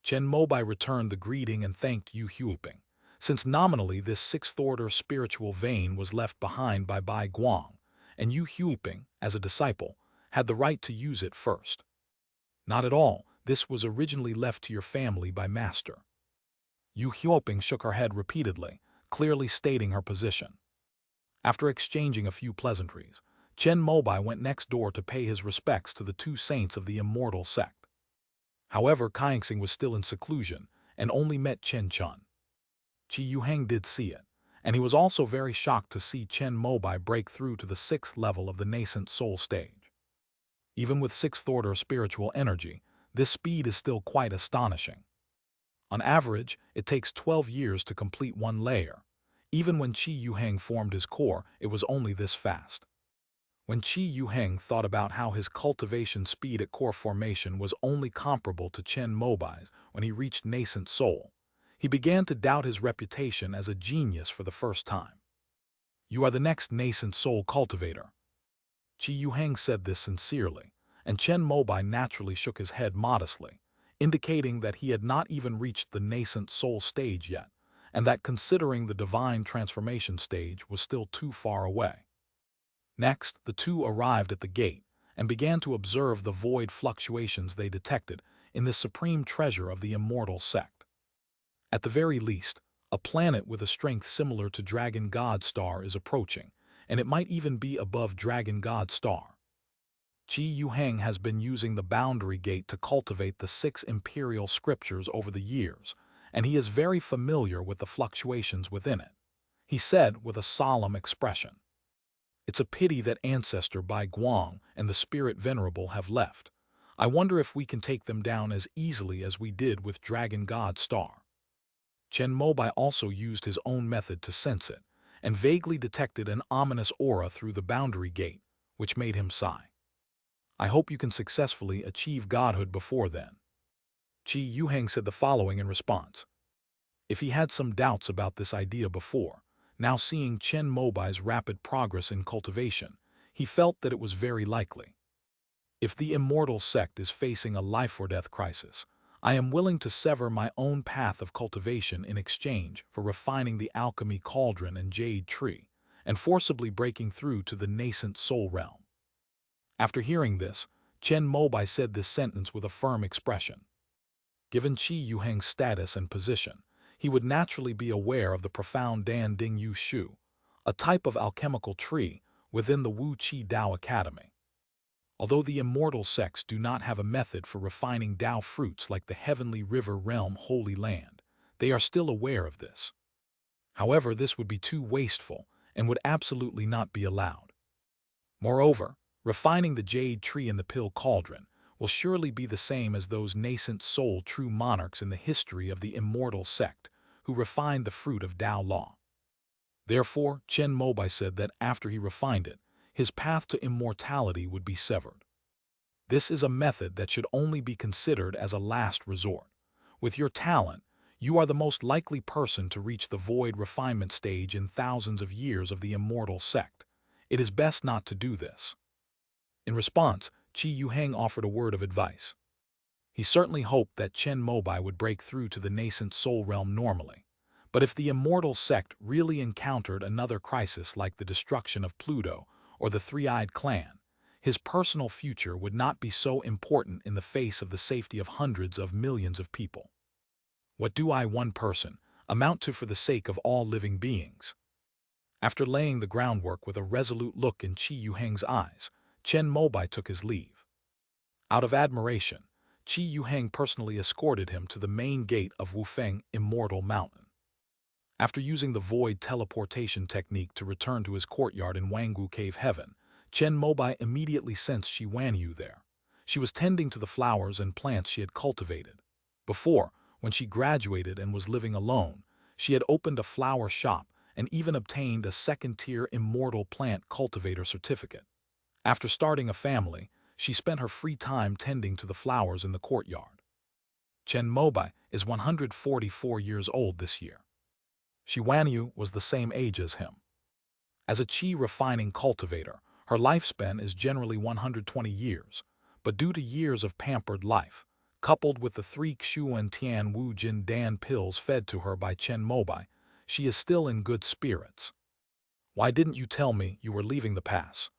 Chen Mobai returned the greeting and thanked Yu Huiping, since nominally this 6th-order spiritual vein was left behind by Bai Guang, and Yu Huiping, as a disciple, had the right to use it first. Not at all, this was originally left to your family by Master. Yu Huiping shook her head repeatedly, clearly stating her position. After exchanging a few pleasantries, Chen Mobai went next door to pay his respects to the 2 saints of the immortal sect. However, Kaixing was still in seclusion and only met Chen Chun. Qi Yuheng did see it, and he was also very shocked to see Chen Mobai break through to the 6th level of the nascent soul stage. Even with 6th-order spiritual energy, this speed is still quite astonishing. On average, it takes 12 years to complete 1 layer. Even when Qi Yuheng formed his core, it was only this fast. When Qi Yuheng thought about how his cultivation speed at core formation was only comparable to Chen Mobai's when he reached nascent soul, he began to doubt his reputation as a genius for the first time. You are the next nascent soul cultivator. Qi Yuheng said this sincerely, and Chen Mobai naturally shook his head modestly, indicating that he had not even reached the nascent soul stage yet, and that considering the divine transformation stage was still too far away. Next, the two arrived at the gate and began to observe the void fluctuations they detected in this supreme treasure of the immortal sect. At the very least, a planet with a strength similar to Dragon God Star is approaching, and it might even be above Dragon God Star. Qi Yuheng has been using the boundary gate to cultivate the 6 imperial scriptures over the years, and he is very familiar with the fluctuations within it. He said with a solemn expression, "It's a pity that Ancestor Bai Guang and the Spirit Venerable have left. I wonder if we can take them down as easily as we did with Dragon God Star." Chen Mobai also used his own method to sense it, and vaguely detected an ominous aura through the boundary gate, which made him sigh. "I hope you can successfully achieve godhood before then." Qi Yuheng said the following in response. If he had some doubts about this idea before, now seeing Chen Mobai's rapid progress in cultivation, he felt that it was very likely. If the immortal sect is facing a life-or-death crisis, I am willing to sever my own path of cultivation in exchange for refining the alchemy cauldron and jade tree, and forcibly breaking through to the nascent soul realm. After hearing this, Chen Mobai said this sentence with a firm expression. Given Qi Yuheng's status and position, he would naturally be aware of the profound Dan Ding Yu Shu, a type of alchemical tree within the Wu Qi Dao Academy. Although the immortal sects do not have a method for refining Dao fruits like the heavenly river realm Holy Land, they are still aware of this. However, this would be too wasteful and would absolutely not be allowed. Moreover, refining the jade tree in the pill cauldron will surely be the same as those nascent soul true monarchs in the history of the immortal sect who refined the fruit of Dao law. Therefore, Chen Mobai said that after he refined it, his path to immortality would be severed. This is a method that should only be considered as a last resort. With your talent, you are the most likely person to reach the void refinement stage in thousands of years of the immortal sect. It is best not to do this. In response, Qi Yuheng offered a word of advice. He certainly hoped that Chen Mobai would break through to the nascent soul realm normally. But if the immortal sect really encountered another crisis like the destruction of Pluto or the Three-Eyed Clan, his personal future would not be so important in the face of the safety of hundreds of millions of people. What do I, one person, amount to for the sake of all living beings? After laying the groundwork with a resolute look in Qi Yuheng's eyes, Chen Mobai took his leave. Out of admiration, Qi Yuheng personally escorted him to the main gate of Wufeng Immortal Mountain. After using the void teleportation technique to return to his courtyard in Wangwu Cave Heaven, Chen Mobai immediately sensed Shi Wanyu there. She was tending to the flowers and plants she had cultivated. Before, when she graduated and was living alone, she had opened a flower shop and even obtained a second-tier immortal plant cultivator certificate. After starting a family, she spent her free time tending to the flowers in the courtyard. Chen Mobai is 144 years old this year. Shi Wanyu was the same age as him. As a qi refining cultivator, her lifespan is generally 120 years, but due to years of pampered life, coupled with the 3 Xuan Tian Wu Jin Dan pills fed to her by Chen Mobai, she is still in good spirits. Why didn't you tell me you were leaving the pass?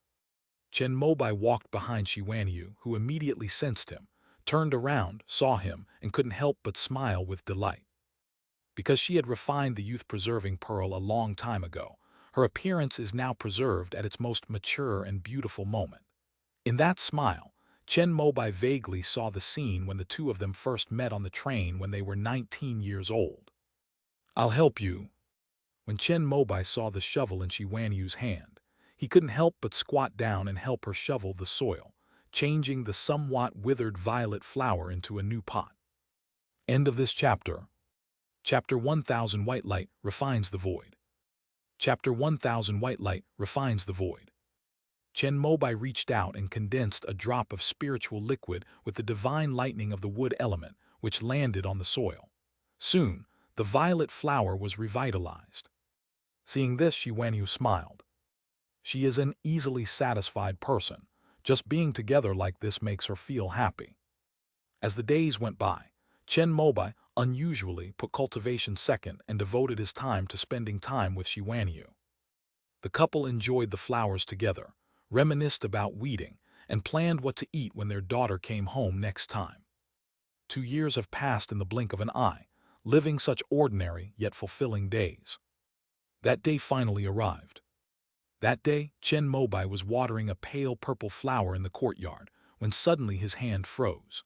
Chen Mobai walked behind Shi Wanyu, who immediately sensed him, turned around, saw him, and couldn't help but smile with delight. Because she had refined the youth-preserving pearl a long time ago, her appearance is now preserved at its most mature and beautiful moment. In that smile, Chen Mobai vaguely saw the scene when the two of them first met on the train when they were 19 years old. "I'll help you." When Chen Mobai saw the shovel in Shi Wanyu's hand, he couldn't help but squat down and help her shovel the soil, changing the somewhat withered violet flower into a new pot. End of this chapter. Chapter 1000 White Light refines the void. Chapter 1000 White Light refines the void. Chen Mobai reached out and condensed a drop of spiritual liquid with the divine lightning of the wood element, which landed on the soil. Soon, the violet flower was revitalized. Seeing this, Shi Wanyu smiled. She is an easily satisfied person. Just being together like this makes her feel happy. As the days went by, Chen Mobai unusually put cultivation second and devoted his time to spending time with Xiwanyu. The couple enjoyed the flowers together, reminisced about weeding, and planned what to eat when their daughter came home next time. 2 years have passed in the blink of an eye, living such ordinary yet fulfilling days. That day finally arrived. That day, Chen Mobai was watering a pale purple flower in the courtyard when suddenly his hand froze.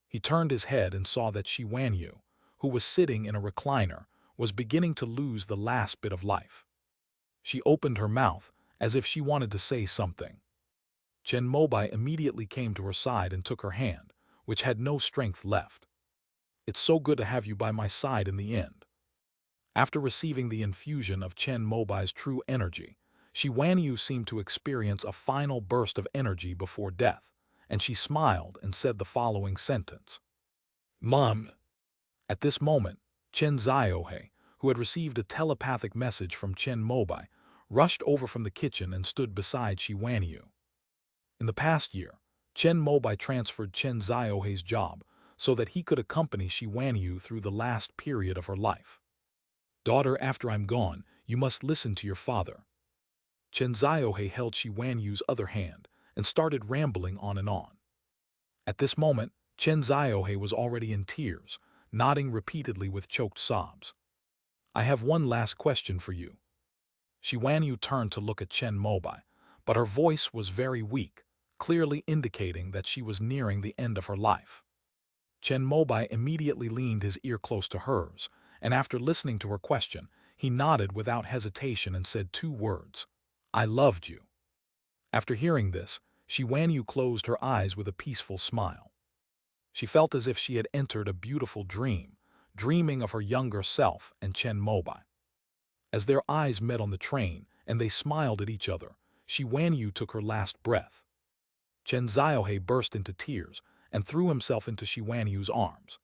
He turned his head and saw that Xiwanyu, who was sitting in a recliner, was beginning to lose the last bit of life. She opened her mouth as if she wanted to say something. Chen Mobai immediately came to her side and took her hand, which had no strength left. "It's so good to have you by my side in the end." After receiving the infusion of Chen Mobai's true energy, Xiwanyu seemed to experience a final burst of energy before death, and she smiled and said the following sentence. "Mom." At this moment, Chen Ziohe, who had received a telepathic message from Chen Mobai, rushed over from the kitchen and stood beside Xiwanyu. In the past year, Chen Mobai transferred Chen Ziohe's job so that he could accompany Xiwanyu through the last period of her life. "Daughter, after I'm gone, you must listen to your father." Chen Ziohe held Xiwanyu's other hand and started rambling on and on. At this moment, Chen Ziohe was already in tears, nodding repeatedly with choked sobs. "I have one last question for you." Xiwanyu turned to look at Chen Mobai, but her voice was very weak, clearly indicating that she was nearing the end of her life. Chen Mobai immediately leaned his ear close to hers, and after listening to her question, he nodded without hesitation and said 2 words, "I loved you." After hearing this, Xiwanyu closed her eyes with a peaceful smile. She felt as if she had entered a beautiful dream, dreaming of her younger self and Chen Mobai. As their eyes met on the train and they smiled at each other, Xiwanyu took her last breath. Chen Ziohe burst into tears and threw himself into Xiwanyu's arms.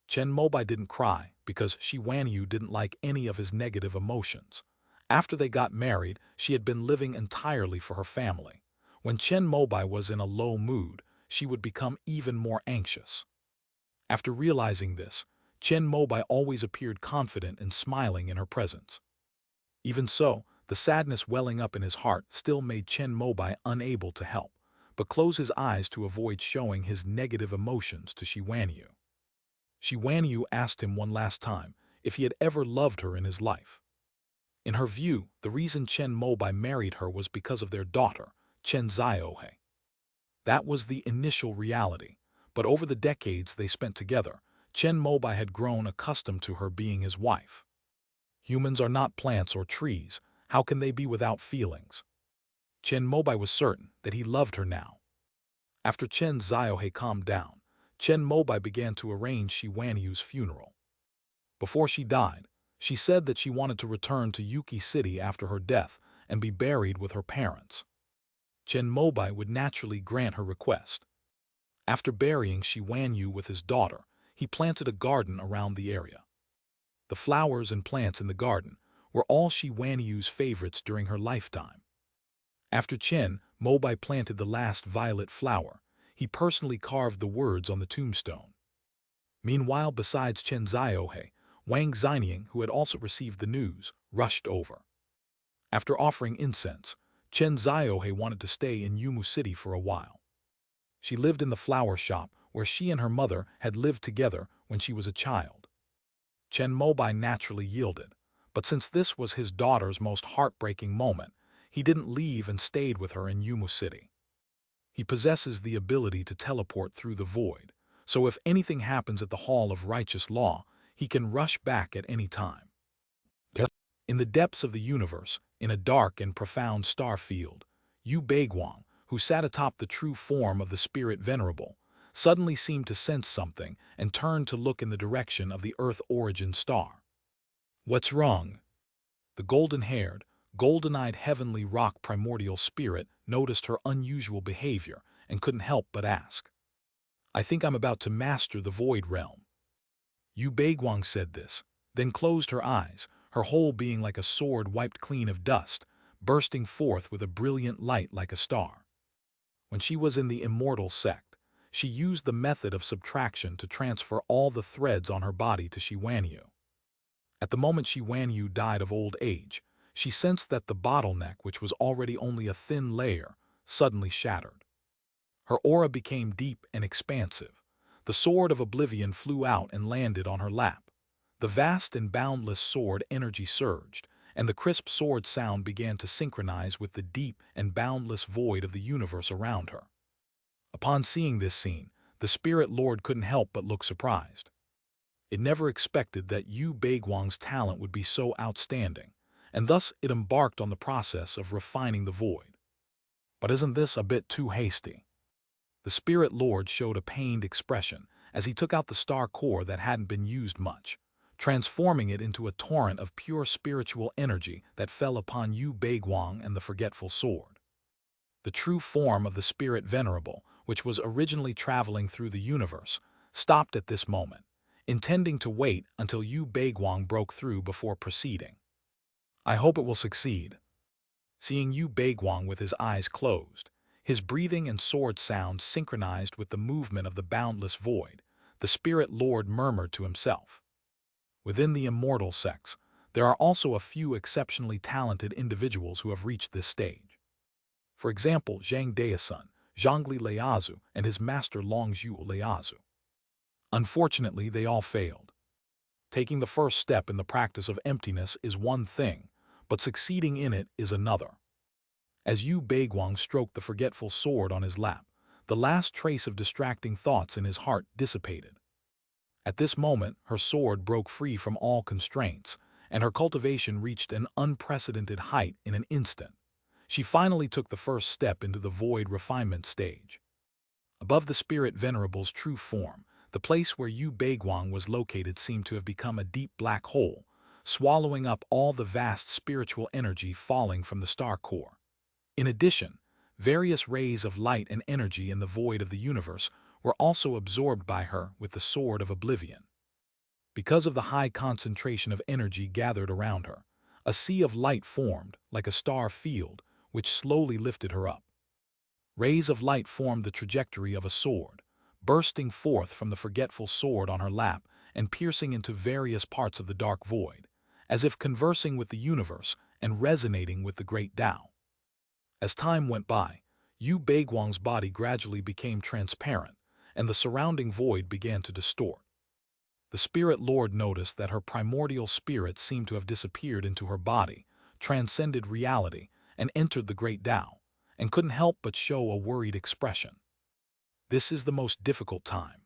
Chen Mobai didn't cry because Xiwanyu didn't like any of his negative emotions. After they got married, she had been living entirely for her family. When Chen Mobai was in a low mood, she would become even more anxious. After realizing this, Chen Mobai always appeared confident and smiling in her presence. Even so, the sadness welling up in his heart still made Chen Mobai unable to help, but close his eyes to avoid showing his negative emotions to Xiwanyu. Xiwanyu asked him one last time if he had ever loved her in his life. In her view, the reason Chen Mobai married her was because of their daughter, Chen Ziohe. That was the initial reality, but over the decades they spent together, Chen Mobai had grown accustomed to her being his wife. Humans are not plants or trees. How can they be without feelings? Chen Mobai was certain that he loved her now. After Chen Ziohe calmed down, Chen Mobai began to arrange Xiwanyu's funeral. Before she died, she said that she wanted to return to Yuki City after her death and be buried with her parents. Chen Mobai would naturally grant her request. After burying Xiwanyu with his daughter, he planted a garden around the area. The flowers and plants in the garden were all Xiwanyu's favorites during her lifetime. After Chen Mobai planted the last violet flower, he personally carved the words on the tombstone. Meanwhile, besides Chen Ziohe, Wang Xinying, who had also received the news, rushed over. After offering incense, Chen Ziohe wanted to stay in Yumu City for a while. She lived in the flower shop where she and her mother had lived together when she was a child. Chen Mobai naturally yielded, but since this was his daughter's most heartbreaking moment, he didn't leave and stayed with her in Yumu City. He possesses the ability to teleport through the void, so if anything happens at the Hall of Righteous Law, he can rush back at any time. In the depths of the universe, in a dark and profound star field, Yu Baiguang, who sat atop the true form of the spirit venerable, suddenly seemed to sense something and turned to look in the direction of the Earth origin star. "What's wrong?" The golden-haired, golden-eyed heavenly rock primordial spirit noticed her unusual behavior and couldn't help but ask. "I think I'm about to master the void realm." Yu Baiguang said this, then closed her eyes, her whole being like a sword wiped clean of dust, bursting forth with a brilliant light like a star. When she was in the immortal sect, she used the method of subtraction to transfer all the threads on her body to Yu. At the moment Yu died of old age, she sensed that the bottleneck, which was already only a thin layer, suddenly shattered. Her aura became deep and expansive. The sword of oblivion flew out and landed on her lap. The vast and boundless sword energy surged, and the crisp sword sound began to synchronize with the deep and boundless void of the universe around her. Upon seeing this scene, the Spirit Lord couldn't help but look surprised. It never expected that Yu Beiguang's talent would be so outstanding, and thus it embarked on the process of refining the void. But isn't this a bit too hasty? The Spirit Lord showed a pained expression as he took out the star core that hadn't been used much, transforming it into a torrent of pure spiritual energy that fell upon Yu Beiguang and the forgetful sword. The true form of the Spirit Venerable, which was originally traveling through the universe, stopped at this moment, intending to wait until Yu Beiguang broke through before proceeding. I hope it will succeed. Seeing Yu Beiguang with his eyes closed, his breathing and sword sound synchronized with the movement of the boundless void, the Spirit Lord murmured to himself. Within the immortal sects, there are also a few exceptionally talented individuals who have reached this stage. For example, Zhang Daosun, Zhongli Leazu, and his master Longzhu Leazu. Unfortunately, they all failed. Taking the first step in the practice of emptiness is one thing, but succeeding in it is another. As Yu Beiguang stroked the forgetful sword on his lap, the last trace of distracting thoughts in his heart dissipated. At this moment, her sword broke free from all constraints, and her cultivation reached an unprecedented height in an instant. She finally took the first step into the void refinement stage. Above the Spirit Venerable's true form, the place where Yu Beiguang was located seemed to have become a deep black hole, swallowing up all the vast spiritual energy falling from the star core. In addition, various rays of light and energy in the void of the universe were also absorbed by her with the sword of oblivion. Because of the high concentration of energy gathered around her, a sea of light formed, like a star field, which slowly lifted her up. Rays of light formed the trajectory of a sword, bursting forth from the forgetful sword on her lap and piercing into various parts of the dark void, as if conversing with the universe and resonating with the great Tao. As time went by, Yu Beiguang's body gradually became transparent, and the surrounding void began to distort. The Spirit Lord noticed that her primordial spirit seemed to have disappeared into her body, transcended reality, and entered the great Tao, and couldn't help but show a worried expression. This is the most difficult time.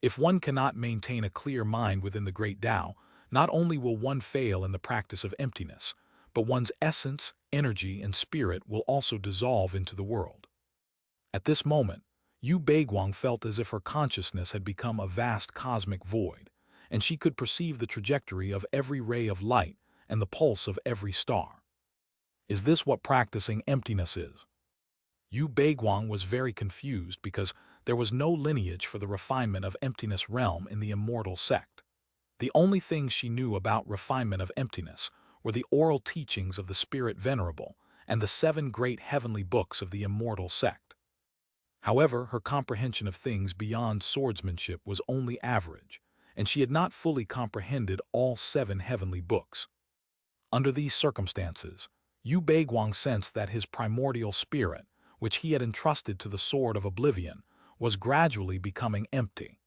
If one cannot maintain a clear mind within the great Tao, not only will one fail in the practice of emptiness, but one's essence, energy, and spirit will also dissolve into the world. At this moment, Yu Beiguang felt as if her consciousness had become a vast cosmic void, and she could perceive the trajectory of every ray of light and the pulse of every star. Is this what practicing emptiness is? Yu Beiguang was very confused because there was no lineage for the refinement of emptiness realm in the immortal sect. The only things she knew about refinement of emptiness were the oral teachings of the Spirit Venerable and the 7 great heavenly books of the immortal sect. However, her comprehension of things beyond swordsmanship was only average, and she had not fully comprehended all 7 heavenly books. Under these circumstances, Yu Beiguang sensed that his primordial spirit, which he had entrusted to the sword of oblivion, was gradually becoming empty.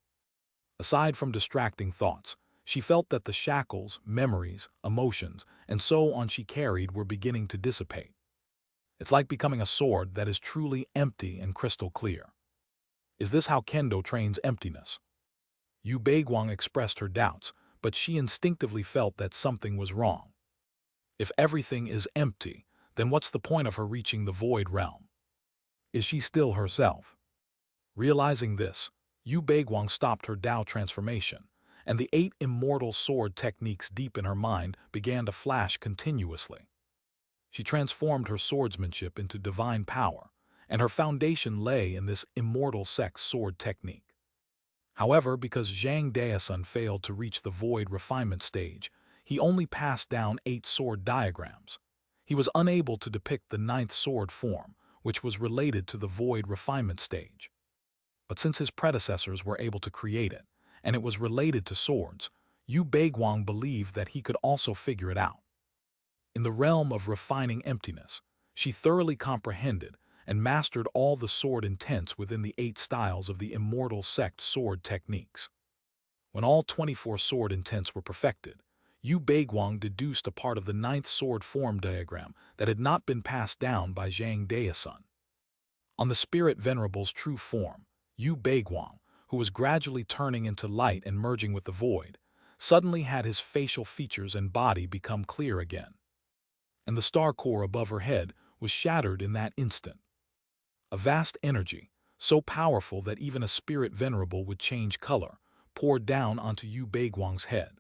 Aside from distracting thoughts, she felt that the shackles, memories, emotions, and so on she carried were beginning to dissipate. It's like becoming a sword that is truly empty and crystal clear. Is this how Kendo trains emptiness? Yu Beiguang expressed her doubts, but she instinctively felt that something was wrong. If everything is empty, then what's the point of her reaching the void realm? Is she still herself? Realizing this, Yu Beiguang stopped her Tao transformation, and the 8 immortal sword techniques deep in her mind began to flash continuously. She transformed her swordsmanship into divine power, and her foundation lay in this immortal sect sword technique. However, because Zhang Daosun failed to reach the void refinement stage, he only passed down 8 sword diagrams. He was unable to depict the ninth sword form, which was related to the void refinement stage. But since his predecessors were able to create it, and it was related to swords, Yu Beiguang believed that he could also figure it out. In the realm of refining emptiness, she thoroughly comprehended and mastered all the sword intents within the 8 styles of the immortal sect sword techniques. When all 24 sword intents were perfected, Yu Beiguang deduced a part of the ninth sword form diagram that had not been passed down by Zhang Daosun. On the spirit venerable's true form, Yu Beiguang, who was gradually turning into light and merging with the void, suddenly had his facial features and body become clear again. And the star core above her head was shattered in that instant. A vast energy, so powerful that even a spirit venerable would change color, poured down onto Yu Beiguang's head.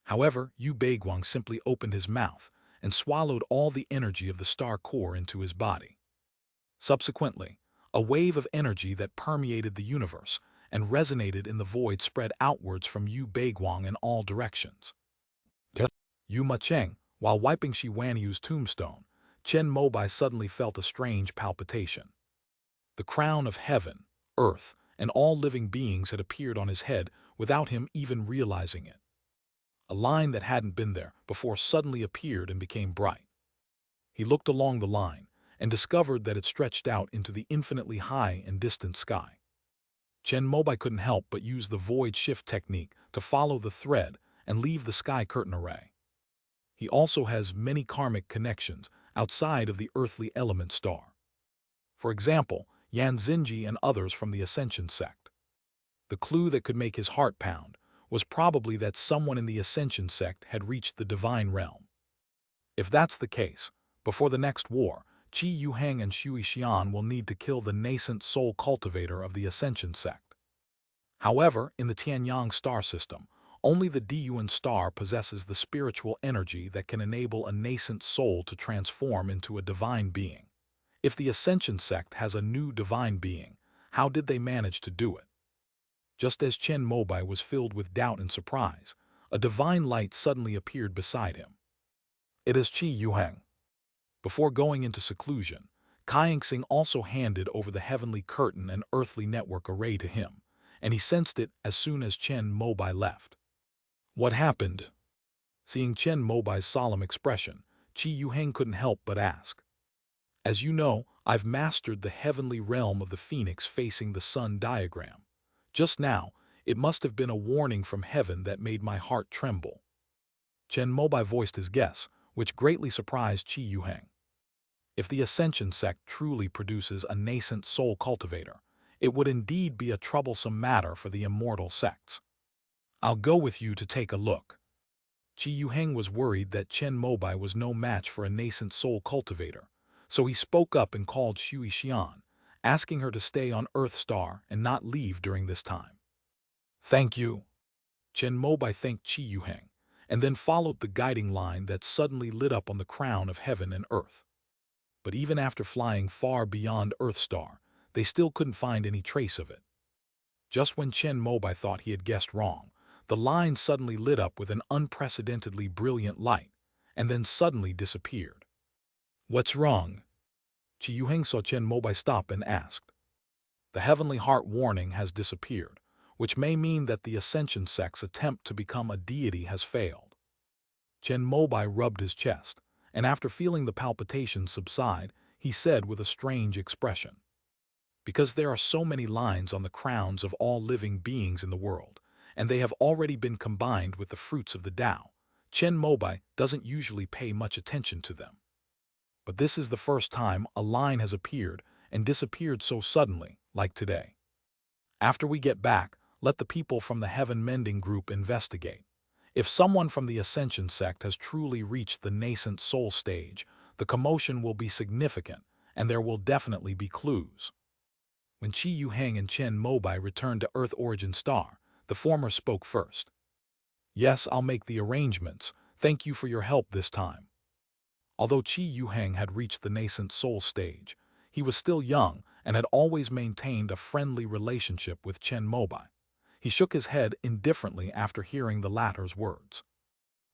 However, Yu Beiguang simply opened his mouth and swallowed all the energy of the star core into his body. Subsequently, a wave of energy that permeated the universe and resonated in the void spread outwards from Yu Beiguang in all directions. Yu Macheng, while wiping Shi Wanyu's tombstone, Chen Mobai suddenly felt a strange palpitation. The crown of heaven, earth, and all living beings had appeared on his head without him even realizing it. A line that hadn't been there before suddenly appeared and became bright. He looked along the line and discovered that it stretched out into the infinitely high and distant sky. Chen Mobai couldn't help but use the void shift technique to follow the thread and leave the sky curtain array. He also has many karmic connections outside of the earthly element star. For example, Yan Xinji and others from the Ascension sect. The clue that could make his heart pound was probably that someone in the Ascension sect had reached the divine realm. If that's the case, before the next war, Qi Yuheng and Shui Xian will need to kill the nascent soul cultivator of the Ascension sect. However, in the Tianyang star system, only the Diyuan star possesses the spiritual energy that can enable a nascent soul to transform into a divine being. If the Ascension sect has a new divine being, how did they manage to do it? Just as Chen Mobai was filled with doubt and surprise, a divine light suddenly appeared beside him. It is Qi Yuheng. Before going into seclusion, Kaixing also handed over the heavenly curtain and earthly network array to him, and he sensed it as soon as Chen Mobai left. What happened? Seeing Chen Mobai's solemn expression, Qi Yuheng couldn't help but ask. As you know, I've mastered the heavenly realm of the phoenix facing the sun diagram. Just now, it must have been a warning from heaven that made my heart tremble. Chen Mobai voiced his guess, which greatly surprised Qi Yuheng. If the Ascension sect truly produces a nascent soul cultivator, it would indeed be a troublesome matter for the immortal sects. I'll go with you to take a look. Qi Yuheng was worried that Chen Mobai was no match for a nascent soul cultivator, so he spoke up and called Shui Xian, asking her to stay on Earth Star and not leave during this time. Thank you. Chen Mobai thanked Qi Yuheng, and then followed the guiding line that suddenly lit up on the crown of heaven and earth. But even after flying far beyond Earth Star, they still couldn't find any trace of it. Just when Chen Mobai thought he had guessed wrong, the line suddenly lit up with an unprecedentedly brilliant light, and then suddenly disappeared. What's wrong? Qi Yuheng saw Chen Mobai stop and asked. The heavenly heart warning has disappeared, which may mean that the Ascension sect's attempt to become a deity has failed. Chen Mobai rubbed his chest, and after feeling the palpitations subside, he said with a strange expression. Because there are so many lines on the crowns of all living beings in the world, and they have already been combined with the fruits of the Tao, Chen Mobai doesn't usually pay much attention to them. But this is the first time a line has appeared and disappeared so suddenly, like today. After we get back, let the people from the Heaven Mending Group investigate. If someone from the Ascension sect has truly reached the nascent soul stage, the commotion will be significant, and there will definitely be clues. When Qi Yuheng and Chen Mobai returned to Earth Origin Star, the former spoke first. Yes, I'll make the arrangements. Thank you for your help this time. Although Qi Yuheng had reached the nascent soul stage, he was still young and had always maintained a friendly relationship with Chen Mobai. He shook his head indifferently after hearing the latter's words.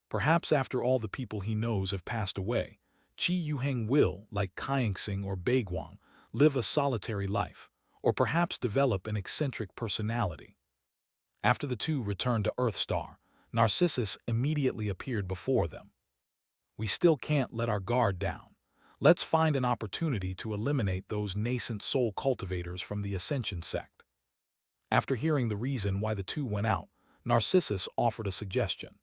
Perhaps after all the people he knows have passed away, Qi Yuheng will, like Kaingsing or Beiguang, live a solitary life, or perhaps develop an eccentric personality. After the two returned to Earthstar, Narcissus immediately appeared before them. We still can't let our guard down. Let's find an opportunity to eliminate those nascent soul cultivators from the Ascension sect. After hearing the reason why the two went out, Narcissus offered a suggestion.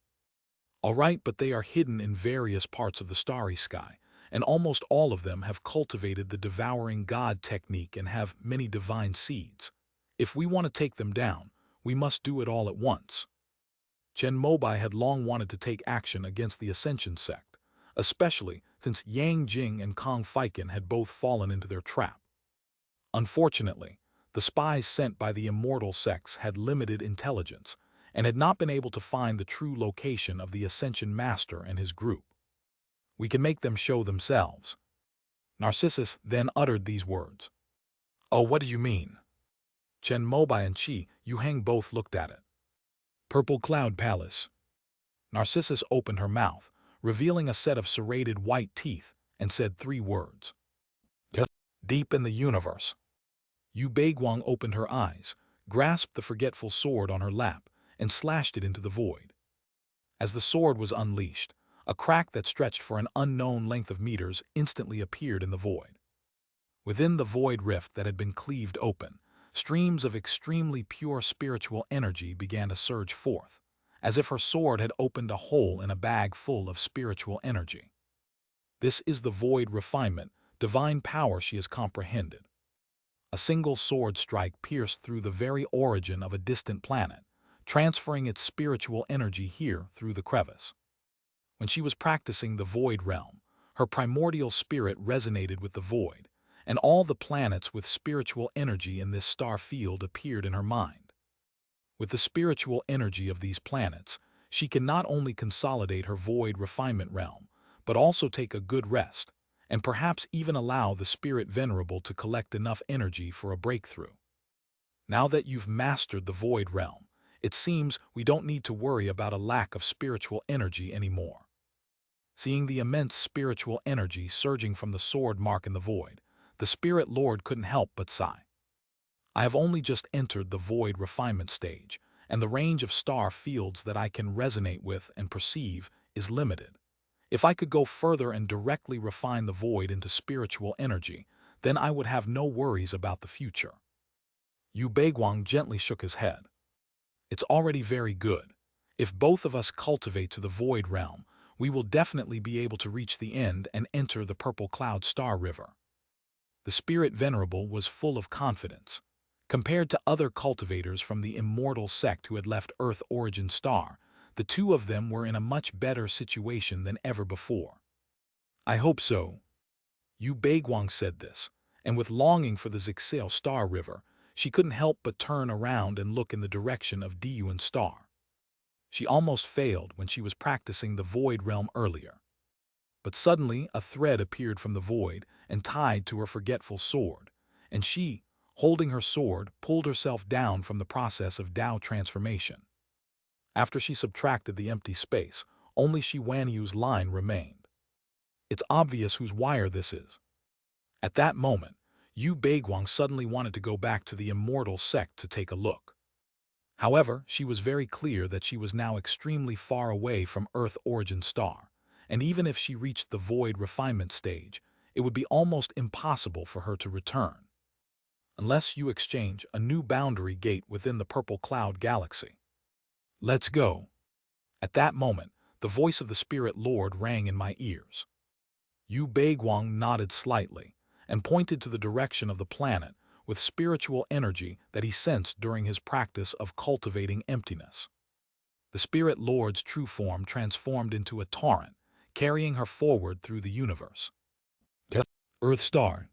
All right, but they are hidden in various parts of the starry sky, and almost all of them have cultivated the devouring god technique and have many divine seeds. If we want to take them down, we must do it all at once. Chen Mobai had long wanted to take action against the Ascension sect, especially since Yang Jing and Kong Feiken had both fallen into their trap. Unfortunately, the spies sent by the immortal sects had limited intelligence and had not been able to find the true location of the Ascension Master and his group. We can make them show themselves. Narcissus then uttered these words. Oh, what do you mean? Chen Mobai and Qi Yuheng both looked at it. Purple Cloud Palace. Narcissus opened her mouth, revealing a set of serrated white teeth, and said 3 words. Deep in the universe. Yu Beiguang opened her eyes, grasped the forgetful sword on her lap, and slashed it into the void. As the sword was unleashed, a crack that stretched for an unknown length of meters instantly appeared in the void. Within the void rift that had been cleaved open, streams of extremely pure spiritual energy began to surge forth, as if her sword had opened a hole in a bag full of spiritual energy. This is the void refinement, divine power she has comprehended. A single sword strike pierced through the very origin of a distant planet, transferring its spiritual energy here through the crevice. When she was practicing the void realm, her primordial spirit resonated with the void, and all the planets with spiritual energy in this star field appeared in her mind. With the spiritual energy of these planets, she can not only consolidate her void refinement realm, but also take a good rest, and perhaps even allow the spirit venerable to collect enough energy for a breakthrough. Now that you've mastered the void realm, it seems we don't need to worry about a lack of spiritual energy anymore. Seeing the immense spiritual energy surging from the sword mark in the void, the Spirit Lord couldn't help but sigh. I have only just entered the void refinement stage, and the range of star fields that I can resonate with and perceive is limited. If I could go further and directly refine the void into spiritual energy, then I would have no worries about the future. Yu Beiguang gently shook his head. It's already very good. If both of us cultivate to the void realm, we will definitely be able to reach the end and enter the Purple Cloud Star River. The Spirit Venerable was full of confidence. Compared to other cultivators from the immortal sect who had left Earth Origin Star, the two of them were in a much better situation than ever before. I hope so. Yu Beiguang said this, and with longing for the Zixel Star River, she couldn't help but turn around and look in the direction of Diyuan Star. She almost failed when she was practicing the Void Realm earlier. But suddenly a thread appeared from the void and tied to her forgetful sword, and she, holding her sword, pulled herself down from the process of Dao transformation. After she subtracted the empty space, only Shi Wanyu's line remained. It's obvious whose wire this is. At that moment, Yu Beiguang suddenly wanted to go back to the immortal sect to take a look. However, she was very clear that she was now extremely far away from Earth Origin Star, and even if she reached the void refinement stage, it would be almost impossible for her to return. Unless you exchange a new boundary gate within the Purple Cloud Galaxy. Let's go. At that moment, the voice of the Spirit Lord rang in my ears. Yu Beiguang nodded slightly and pointed to the direction of the planet with spiritual energy that he sensed during his practice of cultivating emptiness. The Spirit Lord's true form transformed into a torrent, carrying her forward through the universe. Earth Star.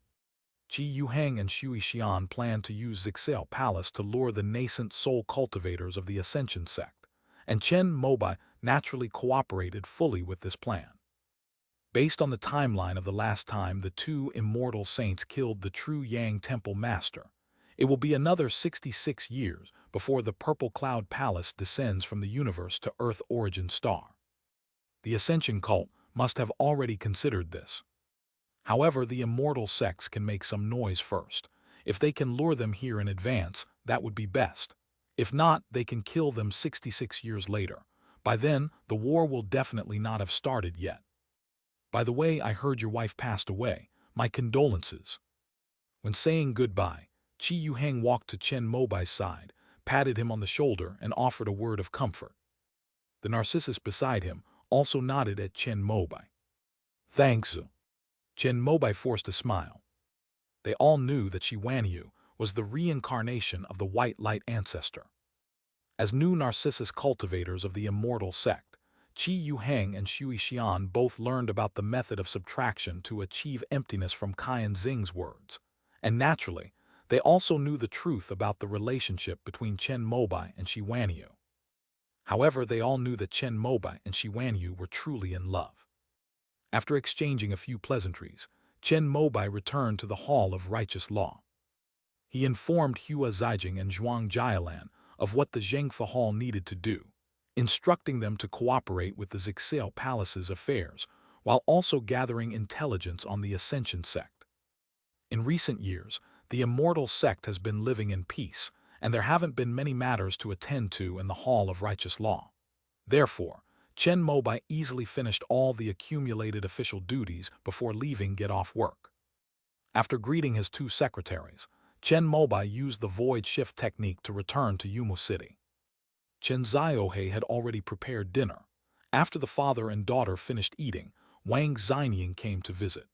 Qi Yuheng and Shui Xian planned to use Zixel Palace to lure the nascent soul cultivators of the Ascension sect, and Chen Mobai naturally cooperated fully with this plan. Based on the timeline of the last time the two immortal saints killed the true Yang Temple Master, it will be another 66 years before the Purple Cloud Palace descends from the universe to Earth Origin Star. The Ascension cult must have already considered this. However, the immortal sects can make some noise first. If they can lure them here in advance, that would be best. If not, they can kill them 66 years later. By then, the war will definitely not have started yet. By the way, I heard your wife passed away. My condolences. When saying goodbye, Qi Yuheng walked to Chen Mobai's side, patted him on the shoulder, and offered a word of comfort. The narcissus beside him also nodded at Chen Mobai. Thanks. Chen Mobai forced a smile. They all knew that Shi Wanyu was the reincarnation of the white light ancestor. As new narcissus cultivators of the immortal sect, Qi Yuheng and Shui Xian both learned about the method of subtraction to achieve emptiness from Qian Xing's words. And naturally, they also knew the truth about the relationship between Chen Mobai and Shi Wanyu. However, they all knew that Chen Mobai and Shi Wanyu were truly in love. After exchanging a few pleasantries, Chen Mobai returned to the Hall of Righteous Law. He informed Hua Zijing and Zhuang Jialan of what the Zhengfa Hall needed to do, instructing them to cooperate with the Zixia Palace's affairs, while also gathering intelligence on the Ascension sect. In recent years, the immortal sect has been living in peace, and there haven't been many matters to attend to in the Hall of Righteous Law. Therefore, Chen Mobai easily finished all the accumulated official duties before leaving get off work. After greeting his two secretaries, Chen Mobai used the void shift technique to return to Yumu City. Chen Ziohe had already prepared dinner. After the father and daughter finished eating, Wang Xinying came to visit.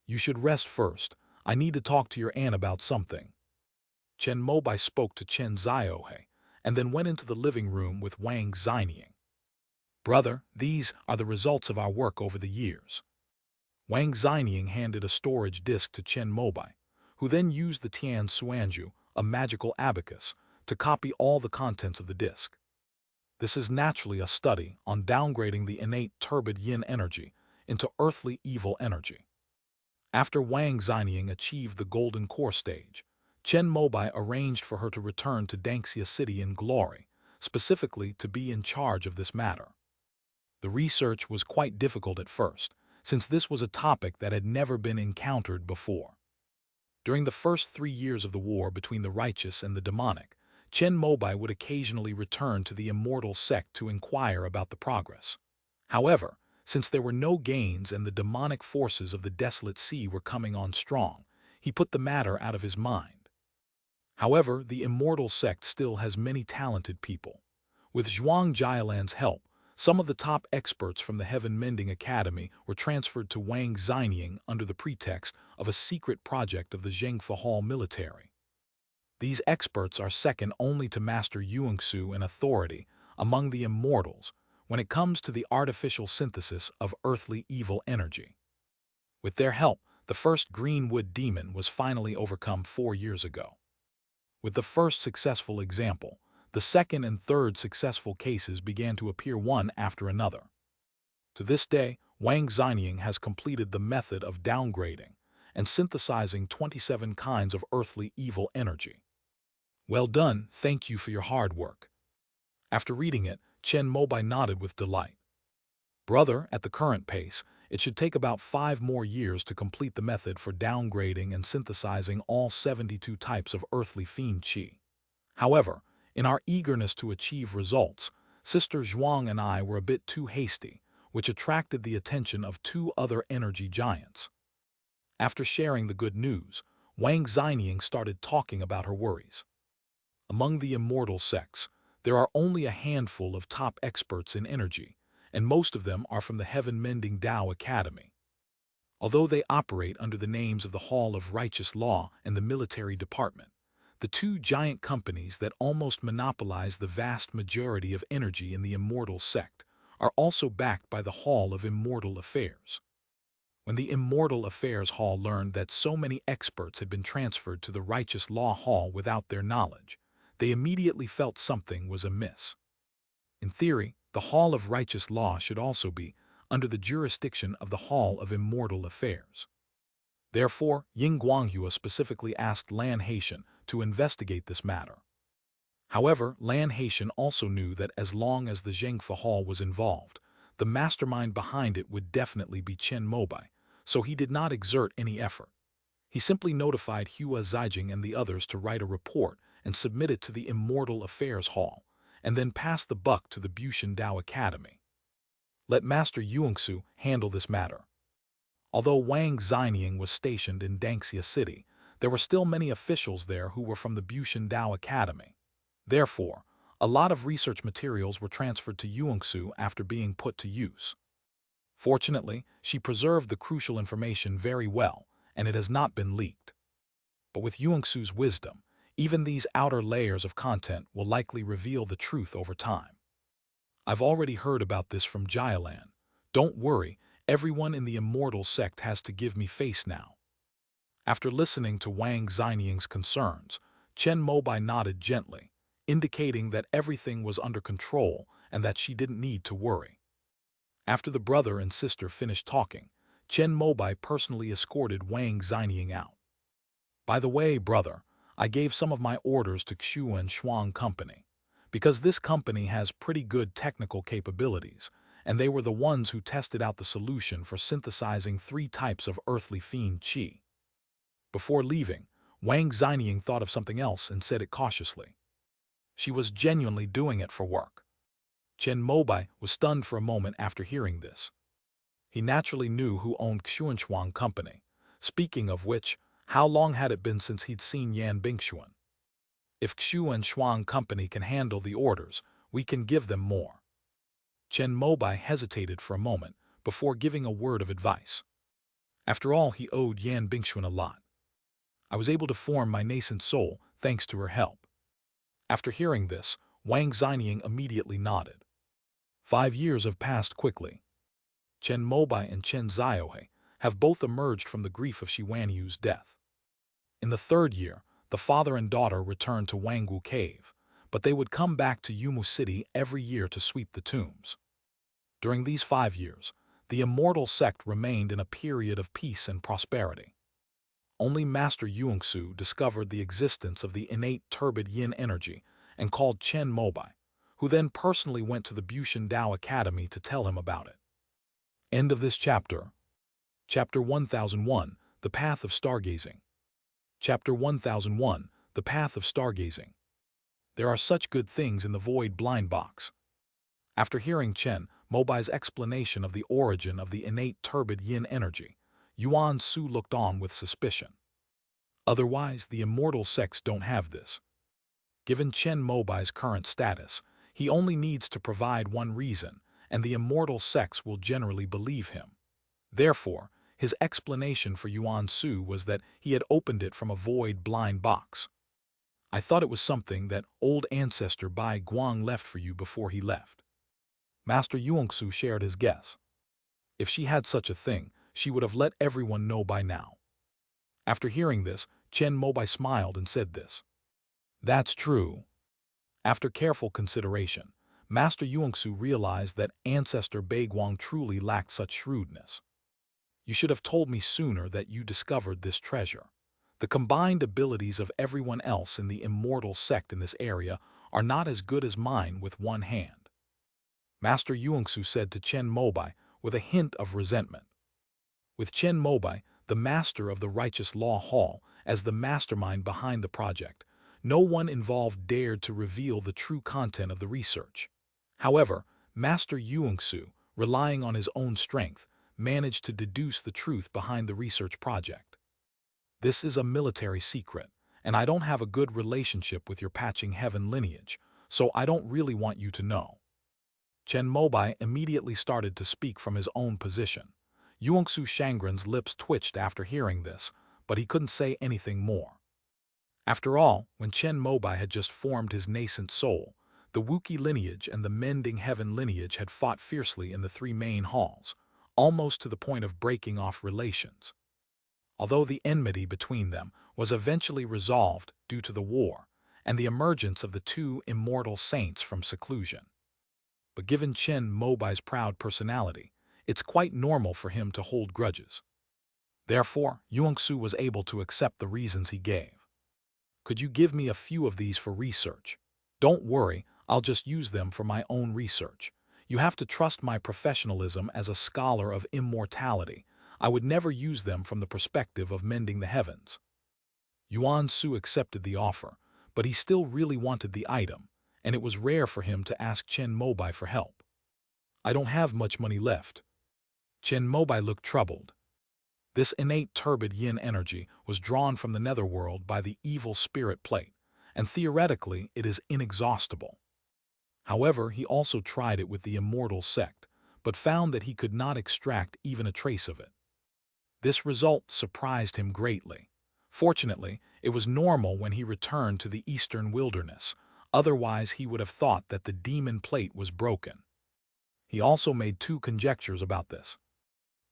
You should rest first. I need to talk to your aunt about something. Chen Mobai spoke to Chen Ziohe, and then went into the living room with Wang Xinying. Brother, these are the results of our work over the years. Wang Xinying handed a storage disk to Chen Mobai, who then used the Tian Suanju, a magical abacus, to copy all the contents of the disk. This is naturally a study on downgrading the innate turbid yin energy into earthly evil energy. After Wang Xinying achieved the golden core stage, Chen Mobai arranged for her to return to Dangxia City in glory, specifically to be in charge of this matter. The research was quite difficult at first, since this was a topic that had never been encountered before. During the first 3 years of the war between the righteous and the demonic, Chen Mobai would occasionally return to the immortal sect to inquire about the progress. However, since there were no gains and the demonic forces of the desolate sea were coming on strong, he put the matter out of his mind. However, the immortal sect still has many talented people. With Zhuang Jialan's help, some of the top experts from the Heaven Mending Academy were transferred to Wang Xinying under the pretext of a secret project of the Zhengfa Hall military. These experts are second only to Master Yuangsu in authority among the immortals when it comes to the artificial synthesis of earthly evil energy. With their help, the first Greenwood demon was finally overcome 4 years ago. With the first successful example, the second and third successful cases began to appear one after another. To this day, Wang Xinying has completed the method of downgrading and synthesizing 27 kinds of earthly evil energy. Well done, thank you for your hard work. After reading it, Chen Mobai nodded with delight. Brother, at the current pace, it should take about 5 more years to complete the method for downgrading and synthesizing all 72 types of earthly fiend qi. However, in our eagerness to achieve results, Sister Zhuang and I were a bit too hasty, which attracted the attention of 2 other energy giants. After sharing the good news, Wang Xinying started talking about her worries. Among the immortal sects, there are only a handful of top experts in energy, and most of them are from the Heaven Mending Tao Academy. Although they operate under the names of the Hall of Righteous Law and the Military Department, the 2 giant companies that almost monopolize the vast majority of energy in the immortal sect are also backed by the Hall of Immortal Affairs. When the Immortal Affairs Hall learned that so many experts had been transferred to the Righteous Law Hall without their knowledge, they immediately felt something was amiss. In theory, the Hall of Righteous Law should also be under the jurisdiction of the Hall of Immortal Affairs. Therefore, Ying Guanghua specifically asked Lan Haitian to investigate this matter. However, Lan Haitian also knew that as long as the Zhengfa Hall was involved, the mastermind behind it would definitely be Chen Mobai, so he did not exert any effort. He simply notified Hua Zijing and the others to write a report and submit it to the Immortal Affairs Hall, and then pass the buck to the Bushan Dao Academy. Let Master Yuangsu handle this matter. Although Wang Xinying was stationed in Dangxia City, there were still many officials there who were from the Bushan Dao Academy. Therefore, a lot of research materials were transferred to Yuangsu after being put to use. Fortunately, she preserved the crucial information very well, and it has not been leaked. But with Yuangsu's wisdom, even these outer layers of content will likely reveal the truth over time. I've already heard about this from Jialan. Don't worry, everyone in the immortal sect has to give me face now. After listening to Wang Xinying's concerns, Chen Mobai nodded gently, indicating that everything was under control and that she didn't need to worry. After the brother and sister finished talking, Chen Mobai personally escorted Wang Xinying out. By the way, brother, I gave some of my orders to Xu and Shuang Company, because this company has pretty good technical capabilities, and they were the ones who tested out the solution for synthesizing 3 types of earthly fiend qi. Before leaving, Wang Xinying thought of something else and said it cautiously. She was genuinely doing it for work. Chen Mobai was stunned for a moment after hearing this. He naturally knew who owned Xuanshuang Company. Speaking of which, how long had it been since he'd seen Yan Bingxuan? If Xuanshuang Company can handle the orders, we can give them more. Chen Mobai hesitated for a moment before giving a word of advice. After all, he owed Yan Bingxuan a lot. I was able to form my nascent soul thanks to her help. After hearing this, Wang Xinying immediately nodded. 5 years have passed quickly. Chen Mobai and Chen Ziohe have both emerged from the grief of Shi Wanyu's death. In the 3rd year, the father and daughter returned to Wangwu Cave, but they would come back to Yumu City every year to sweep the tombs. During these 5 years, the immortal sect remained in a period of peace and prosperity. Only Master Yuangsu discovered the existence of the innate turbid yin energy and called Chen Mobai, who then personally went to the Bushan Dao Academy to tell him about it. End of this chapter. Chapter 1001, The Path of Stargazing. Chapter 1001, The Path of Stargazing. There are such good things in the void blind box. After hearing Chen Mobai's explanation of the origin of the innate turbid yin energy, Yuan Su looked on with suspicion. Otherwise, the immortal sects don't have this. Given Chen Mobai's current status, he only needs to provide one reason, and the immortal sects will generally believe him. Therefore, his explanation for Yuan Su was that he had opened it from a void blind box. I thought it was something that old ancestor Bai Guang left for you before he left. Master Yuangsu shared his guess. If she had such a thing, she would have let everyone know by now. After hearing this, Chen Mobai smiled and said this. That's true. After careful consideration, Master Yuangsu realized that ancestor Baiguang truly lacked such shrewdness. You should have told me sooner that you discovered this treasure. The combined abilities of everyone else in the immortal sect in this area are not as good as mine with one hand. Master Yuangsu said to Chen Mobai with a hint of resentment. With Chen Mobai, the master of the Righteous Law Hall, as the mastermind behind the project, no one involved dared to reveal the true content of the research. However, Master Yuangsu, relying on his own strength, managed to deduce the truth behind the research project. This is a military secret, and I don't have a good relationship with your Patching Heaven lineage, so I don't really want you to know. Chen Mobai immediately started to speak from his own position. Yuangsu Shangren's lips twitched after hearing this, but he couldn't say anything more. After all, when Chen Mobai had just formed his nascent soul, the Wuki lineage and the Mending Heaven lineage had fought fiercely in the 3 main halls, almost to the point of breaking off relations. Although the enmity between them was eventually resolved due to the war and the emergence of the 2 immortal saints from seclusion. But given Chen Mobai's proud personality, it's quite normal for him to hold grudges. Therefore, Yuangsu was able to accept the reasons he gave. Could you give me a few of these for research? Don't worry, I'll just use them for my own research. You have to trust my professionalism as a scholar of immortality. I would never use them from the perspective of mending the heavens. Yuan Su accepted the offer, but he still really wanted the item, and it was rare for him to ask Chen Mobai for help. I don't have much money left. Chen Mobai looked troubled. This innate turbid yin energy was drawn from the netherworld by the evil spirit plate, and theoretically it is inexhaustible. However, he also tried it with the immortal sect, but found that he could not extract even a trace of it. This result surprised him greatly. Fortunately, it was normal when he returned to the eastern wilderness, otherwise he would have thought that the demon plate was broken. He also made two conjectures about this.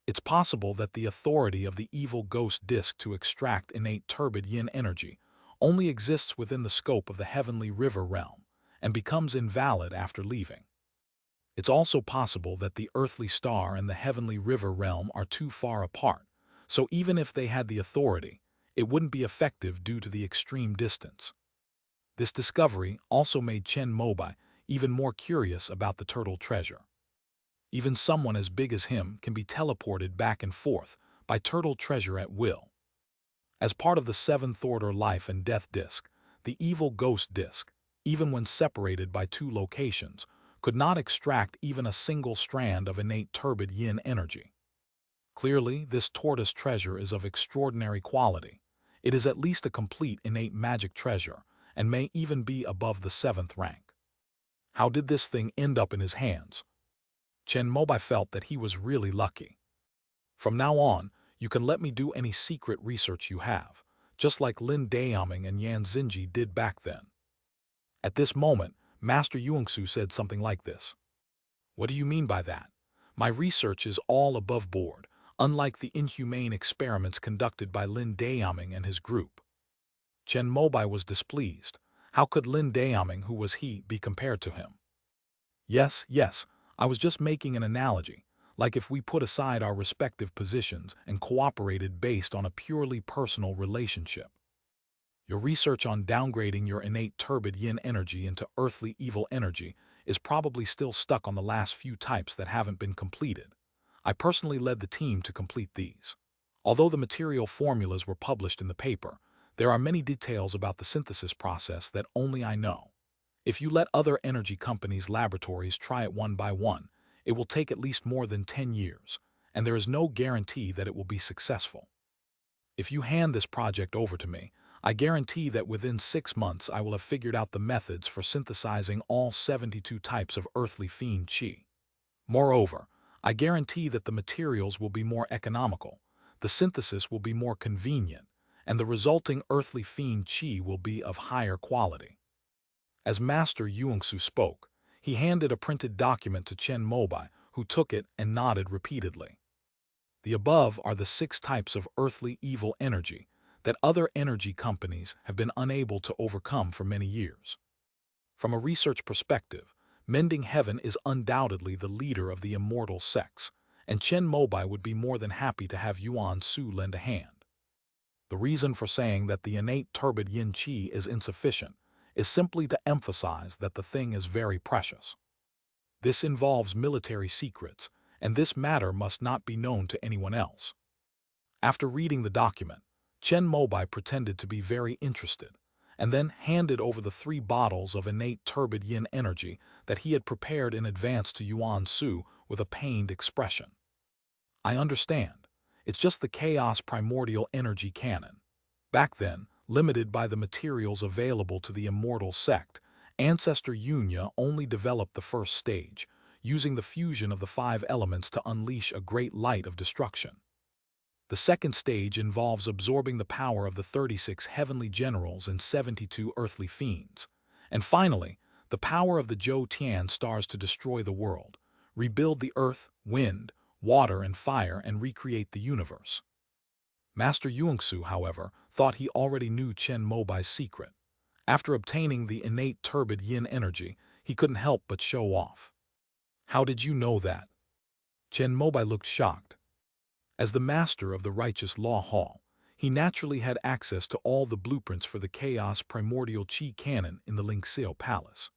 It's possible that the authority of the evil ghost disk to extract innate turbid yin energy only exists within the scope of the heavenly river realm and becomes invalid after leaving. It's also possible that the earthly star and the heavenly river realm are too far apart, so even if they had the authority, it wouldn't be effective due to the extreme distance. This discovery also made Chen Mobai even more curious about the turtle treasure. Even someone as big as him can be teleported back and forth by turtle treasure at will. As part of the seventh order life and death disk, the evil ghost disk, even when separated by two locations, could not extract even a single strand of innate turbid yin energy. Clearly, this tortoise treasure is of extraordinary quality. It is at least a complete innate magic treasure, and may even be above the 7th rank. How did this thing end up in his hands? Chen Mobai felt that he was really lucky. From now on, you can let me do any secret research you have, just like Lin Daoming and Yan Xinji did back then. At this moment, Master Yuangsu said something like this. What do you mean by that? My research is all above board, unlike the inhumane experiments conducted by Lin Daoming and his group. Chen Mobai was displeased. How could Lin Daoming, who was he, be compared to him? Yes, I was just making an analogy, like if we put aside our respective positions and cooperated based on a purely personal relationship. Your research on downgrading your innate turbid yin energy into earthly evil energy is probably still stuck on the last few types that haven't been completed. I personally led the team to complete these. Although the material formulas were published in the paper, there are many details about the synthesis process that only I know. If you let other energy companies' laboratories try it one by one, it will take at least more than 10 years, and there is no guarantee that it will be successful. If you hand this project over to me, I guarantee that within 6 months I will have figured out the methods for synthesizing all 72 types of earthly fiend qi. Moreover, I guarantee that the materials will be more economical, the synthesis will be more convenient, and the resulting earthly fiend qi will be of higher quality. As Master Yuangsu spoke, he handed a printed document to Chen Mobai, who took it and nodded repeatedly. The above are the 6 types of earthly evil energy that other energy companies have been unable to overcome for many years. From a research perspective, Mending Heaven is undoubtedly the leader of the immortal sects, and Chen Mobai would be more than happy to have Yuan Su lend a hand. The reason for saying that the innate turbid yin qi is insufficient is simply to emphasize that the thing is very precious. This involves military secrets, and this matter must not be known to anyone else. After reading the document, Chen Mobai pretended to be very interested, and then handed over the 3 bottles of innate turbid yin energy that he had prepared in advance to Yuan Su with a pained expression. I understand. It's just the chaos primordial energy canon. Back then, limited by the materials available to the immortal sect, Ancestor Yunya only developed the first stage, using the fusion of the 5 elements to unleash a great light of destruction. The second stage involves absorbing the power of the 36 heavenly generals and 72 earthly fiends. And finally, the power of the Zhou Tian stars to destroy the world, rebuild the earth, wind, water, and fire, and recreate the universe. Master Yuangsu, however, thought he already knew Chen Mobai's secret. After obtaining the innate turbid yin energy, he couldn't help but show off. How did you know that? Chen Mobai looked shocked. As the master of the righteous law hall, he naturally had access to all the blueprints for the chaos primordial qi canon in the Lingxiao Palace.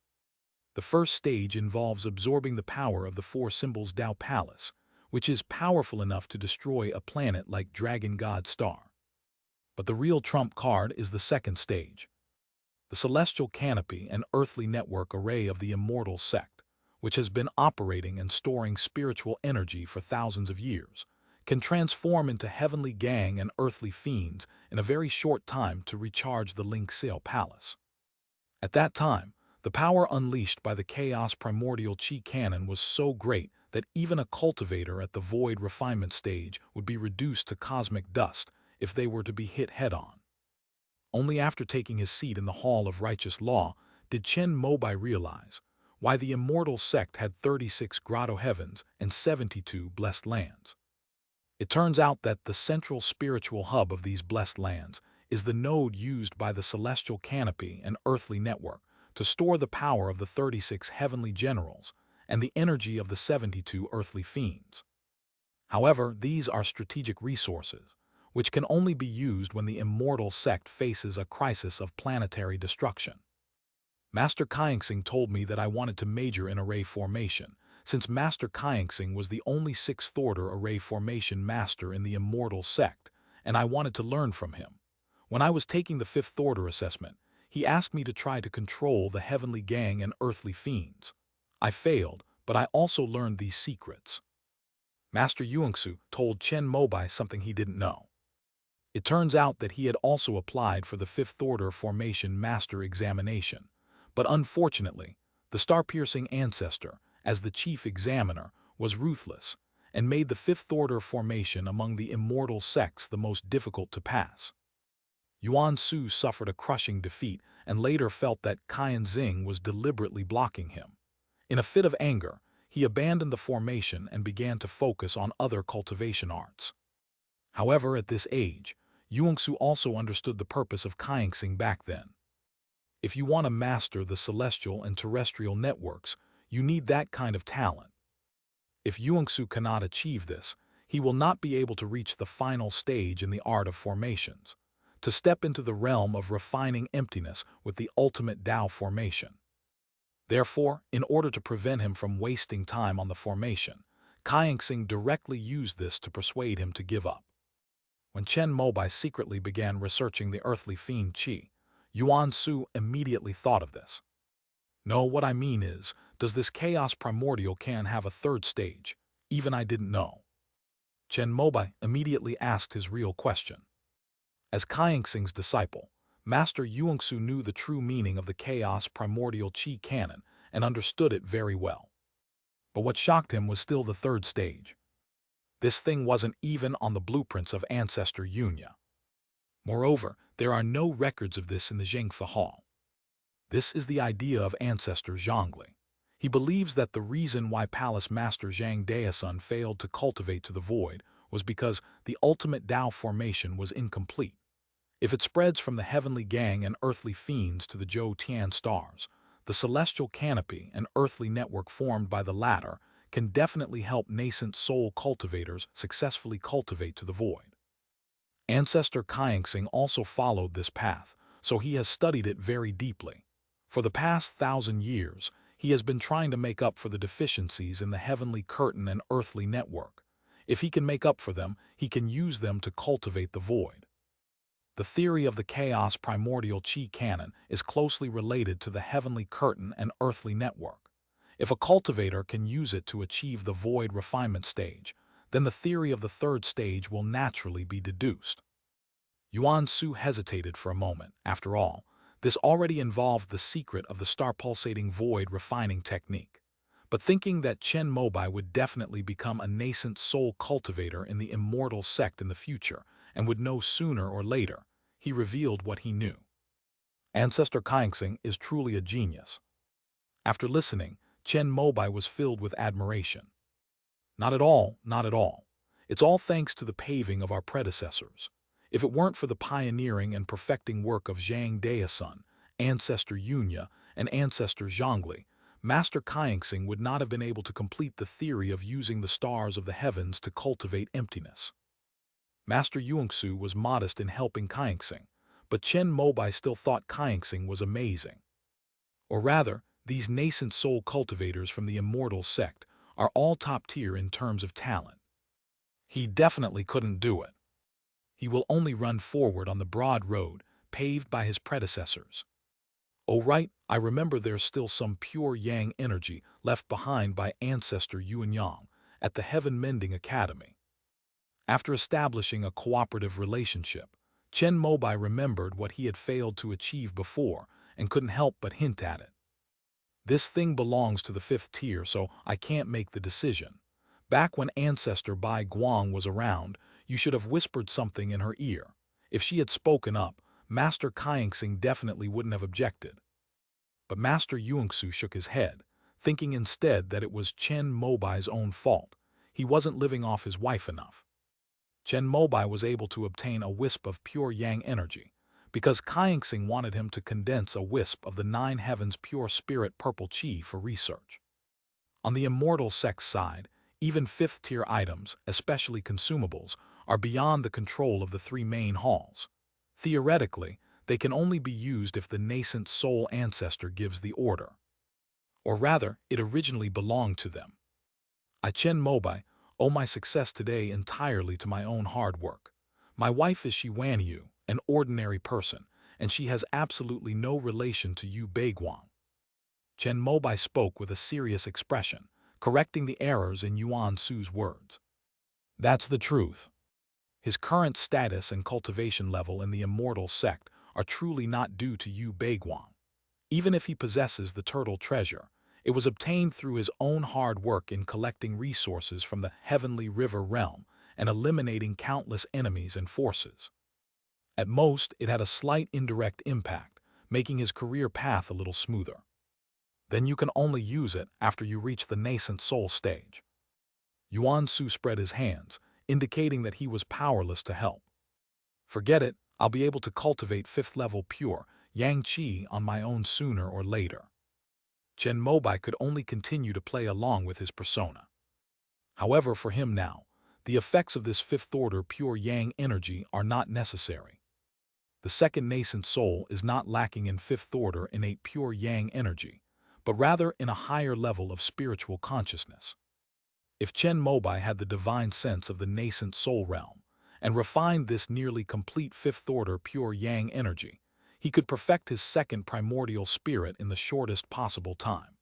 The first stage involves absorbing the power of the four symbols Tao Palace, which is powerful enough to destroy a planet like Dragon God Star. But the real trump card is the second stage, the celestial canopy and earthly network array of the immortal sect, which has been operating and storing spiritual energy for thousands of years, can transform into heavenly gang and earthly fiends in a very short time to recharge the Ling Xiao Palace. At that time, the power unleashed by the chaos primordial chi cannon was so great that even a cultivator at the void refinement stage would be reduced to cosmic dust if they were to be hit head-on. Only after taking his seat in the Hall of Righteous Law did Chen Mobai realize why the immortal sect had 36 grotto heavens and 72 blessed lands. It turns out that the central spiritual hub of these blessed lands is the node used by the celestial canopy and earthly network to store the power of the 36 heavenly generals and the energy of the 72 earthly fiends. However, these are strategic resources, which can only be used when the immortal sect faces a crisis of planetary destruction. Master Kaingsing told me that I wanted to major in array formation, since Master Kaingsing was the only sixth-order array formation master in the immortal sect, and I wanted to learn from him. When I was taking the fifth-order assessment, he asked me to try to control the heavenly gang and earthly fiends. I failed, but I also learned these secrets. Master Yuangsu told Chen Mobai something he didn't know. It turns out that he had also applied for the fifth-order formation master examination, but unfortunately, the star-piercing ancestor, as the chief examiner, was ruthless and made the fifth-order formation among the immortal sects the most difficult to pass. Yuan Su suffered a crushing defeat and later felt that Qian Xing was deliberately blocking him. In a fit of anger, he abandoned the formation and began to focus on other cultivation arts. However, at this age, Yuangsu also understood the purpose of Kaingsing back then. If you want to master the celestial and terrestrial networks, you need that kind of talent. If Yuangsu cannot achieve this, he will not be able to reach the final stage in the art of formations, to step into the realm of refining emptiness with the ultimate Tao formation. Therefore, in order to prevent him from wasting time on the formation, Kaingsing directly used this to persuade him to give up. When Chen Mobai secretly began researching the earthly fiend Qi, Yuan Su immediately thought of this. No, what I mean is, does this chaos primordial can have a third stage? Even I didn't know. Chen Mobai immediately asked his real question. As Kaingsing's disciple, Master Yuangsu knew the true meaning of the chaos primordial Qi canon and understood it very well. But what shocked him was still the third stage. This thing wasn't even on the blueprints of Ancestor Yunya. Moreover, there are no records of this in the Zhengfe Hall. This is the idea of Ancestor Zhongli. He believes that the reason why Palace Master Zhang Daesun failed to cultivate to the void was because the ultimate Tao formation was incomplete. If it spreads from the heavenly gang and earthly fiends to the Zhou Tian stars, the celestial canopy and earthly network formed by the latter can definitely help nascent soul cultivators successfully cultivate to the void. Ancestor Kaingsing also followed this path, so he has studied it very deeply. For the past 1,000 years, he has been trying to make up for the deficiencies in the heavenly curtain and earthly network. If he can make up for them, he can use them to cultivate the void. The theory of the chaos primordial Qi canon is closely related to the heavenly curtain and earthly network. If a cultivator can use it to achieve the void refinement stage, then the theory of the third stage will naturally be deduced. Yuan Su hesitated for a moment. After all, this already involved the secret of the star-pulsating void refining technique. But thinking that Chen Mobai would definitely become a nascent soul cultivator in the immortal sect in the future and would know sooner or later, he revealed what he knew. Ancestor Kaingsing is truly a genius. After listening, Chen Mobai was filled with admiration. Not at all, not at all. It's all thanks to the paving of our predecessors. If it weren't for the pioneering and perfecting work of Zhang Daesun, Ancestor Yunya, and Ancestor Zhongli, Master Kaingsing would not have been able to complete the theory of using the stars of the heavens to cultivate emptiness. Master Yuangsu was modest in helping Kaingsing, but Chen Mobai still thought Kaingsing was amazing. Or rather, These nascent soul cultivators from the immortal sect are all top tier in terms of talent. He definitely couldn't do it. He will only run forward on the broad road paved by his predecessors. Oh right, I remember there's still some pure yang energy left behind by ancestor Yuan Yang at the Heaven Mending Academy. After establishing a cooperative relationship, Chen Mobai remembered what he had failed to achieve before and couldn't help but hint at it. This thing belongs to the fifth tier, so I can't make the decision. Back when ancestor Bai Guang was around, you should have whispered something in her ear. If she had spoken up, Master Kaingsing definitely wouldn't have objected. But Master Yuangsu shook his head, thinking instead that it was Chen Mobai's own fault. He wasn't living off his wife enough. Chen Mobai was able to obtain a wisp of pure yang energy, because Kaingsing wanted him to condense a wisp of the nine heavens pure spirit purple chi for research. On the immortal sect side, even fifth-tier items, especially consumables, are beyond the control of the three main halls. Theoretically, they can only be used if the nascent soul ancestor gives the order. Or rather, it originally belonged to them. I, Chen Mobai, owe my success today entirely to my own hard work. My wife is Shi Wanyu, an ordinary person, and she has absolutely no relation to Yu Beiguang. Chen Mobai spoke with a serious expression, correcting the errors in Yuan Su's words. That's the truth. His current status and cultivation level in the immortal sect are truly not due to Yu Beiguang. Even if he possesses the turtle treasure, it was obtained through his own hard work in collecting resources from the heavenly river realm and eliminating countless enemies and forces. At most, it had a slight indirect impact, making his career path a little smoother. Then you can only use it after you reach the nascent soul stage. Yuan Su spread his hands, indicating that he was powerless to help. Forget it, I'll be able to cultivate fifth-level pure yang qi on my own sooner or later. Chen Mobai could only continue to play along with his persona. However, for him now, the effects of this fifth-order pure yang energy are not necessary. The second nascent soul is not lacking in fifth-order innate pure yang energy, but rather in a higher level of spiritual consciousness. If Chen Mobai had the divine sense of the nascent soul realm and refined this nearly complete fifth-order pure yang energy, he could perfect his second primordial spirit in the shortest possible time.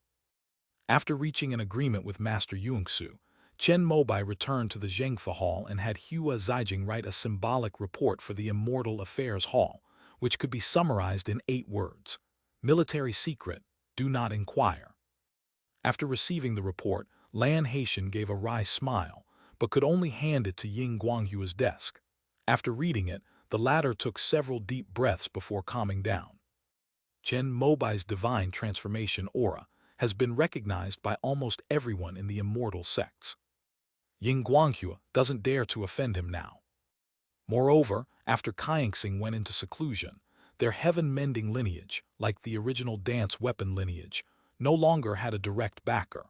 After reaching an agreement with Master Yuangsu, Chen Mobai returned to the Zhengfa Hall and had Hua Zijing write a symbolic report for the Immortal Affairs Hall, which could be summarized in 8 words. Military secret, do not inquire. After receiving the report, Lan Haitian gave a wry smile, but could only hand it to Ying Guanghua's desk. After reading it, the latter took several deep breaths before calming down. Chen Mobai's divine transformation aura has been recognized by almost everyone in the immortal sects. Ying Guanghua doesn't dare to offend him now. Moreover, after Kaingsing went into seclusion, their heaven-mending lineage, like the original dance weapon lineage, no longer had a direct backer.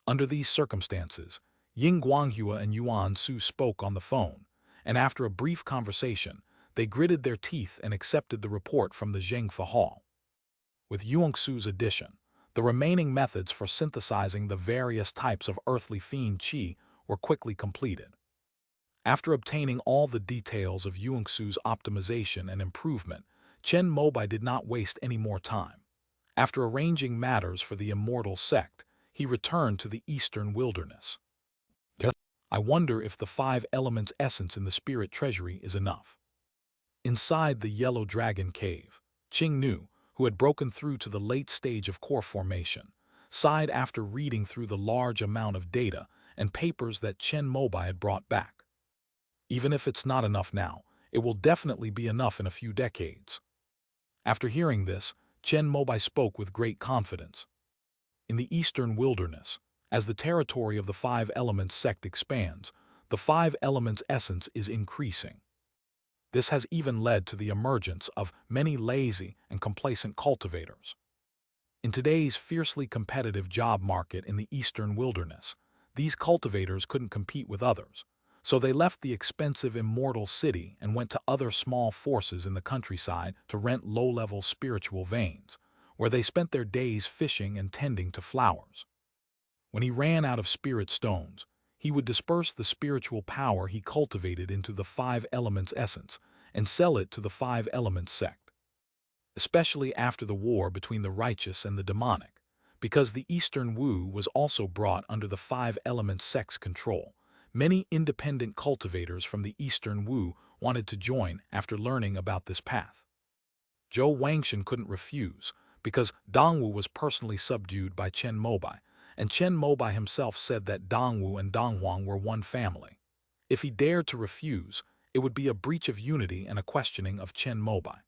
Under these circumstances, Ying Guanghua and Yuan Su spoke on the phone, and after a brief conversation, they gritted their teeth and accepted the report from the Zhengfa Hall. With Yuangsu's addition, the remaining methods for synthesizing the various types of earthly fiend qi were quickly completed. After obtaining all the details of Yuangsu's optimization and improvement, Chen Mobai did not waste any more time. After arranging matters for the immortal sect, he returned to the eastern wilderness. I wonder if the 5 elements essence in the spirit treasury is enough. Inside the Yellow Dragon Cave, Qing Nu, who had broken through to the late stage of core formation, sighed after reading through the large amount of data and papers that Chen Mobai had brought back. Even if it's not enough now, it will definitely be enough in a few decades. After hearing this, Chen Mobai spoke with great confidence. In the eastern wilderness, as the territory of the 5 elements sect expands, the 5 elements essence is increasing. This has even led to the emergence of many lazy and complacent cultivators. In today's fiercely competitive job market in the eastern wilderness, these cultivators couldn't compete with others, so they left the expensive immortal city and went to other small forces in the countryside to rent low-level spiritual veins, where they spent their days fishing and tending to flowers. When he ran out of spirit stones, he would disperse the spiritual power he cultivated into the five elements essence and sell it to the five elements sect. Especially after the war between the righteous and the demonic, because the Eastern Wu was also brought under the five elements sect's control. Many independent cultivators from the Eastern Wu wanted to join after learning about this path. Zhou Wangshan couldn't refuse, because Dongwu was personally subdued by Chen Mobai, and Chen Mobai himself said that Dongwu and Donghuang were one family. If he dared to refuse, it would be a breach of unity and a questioning of Chen Mobai.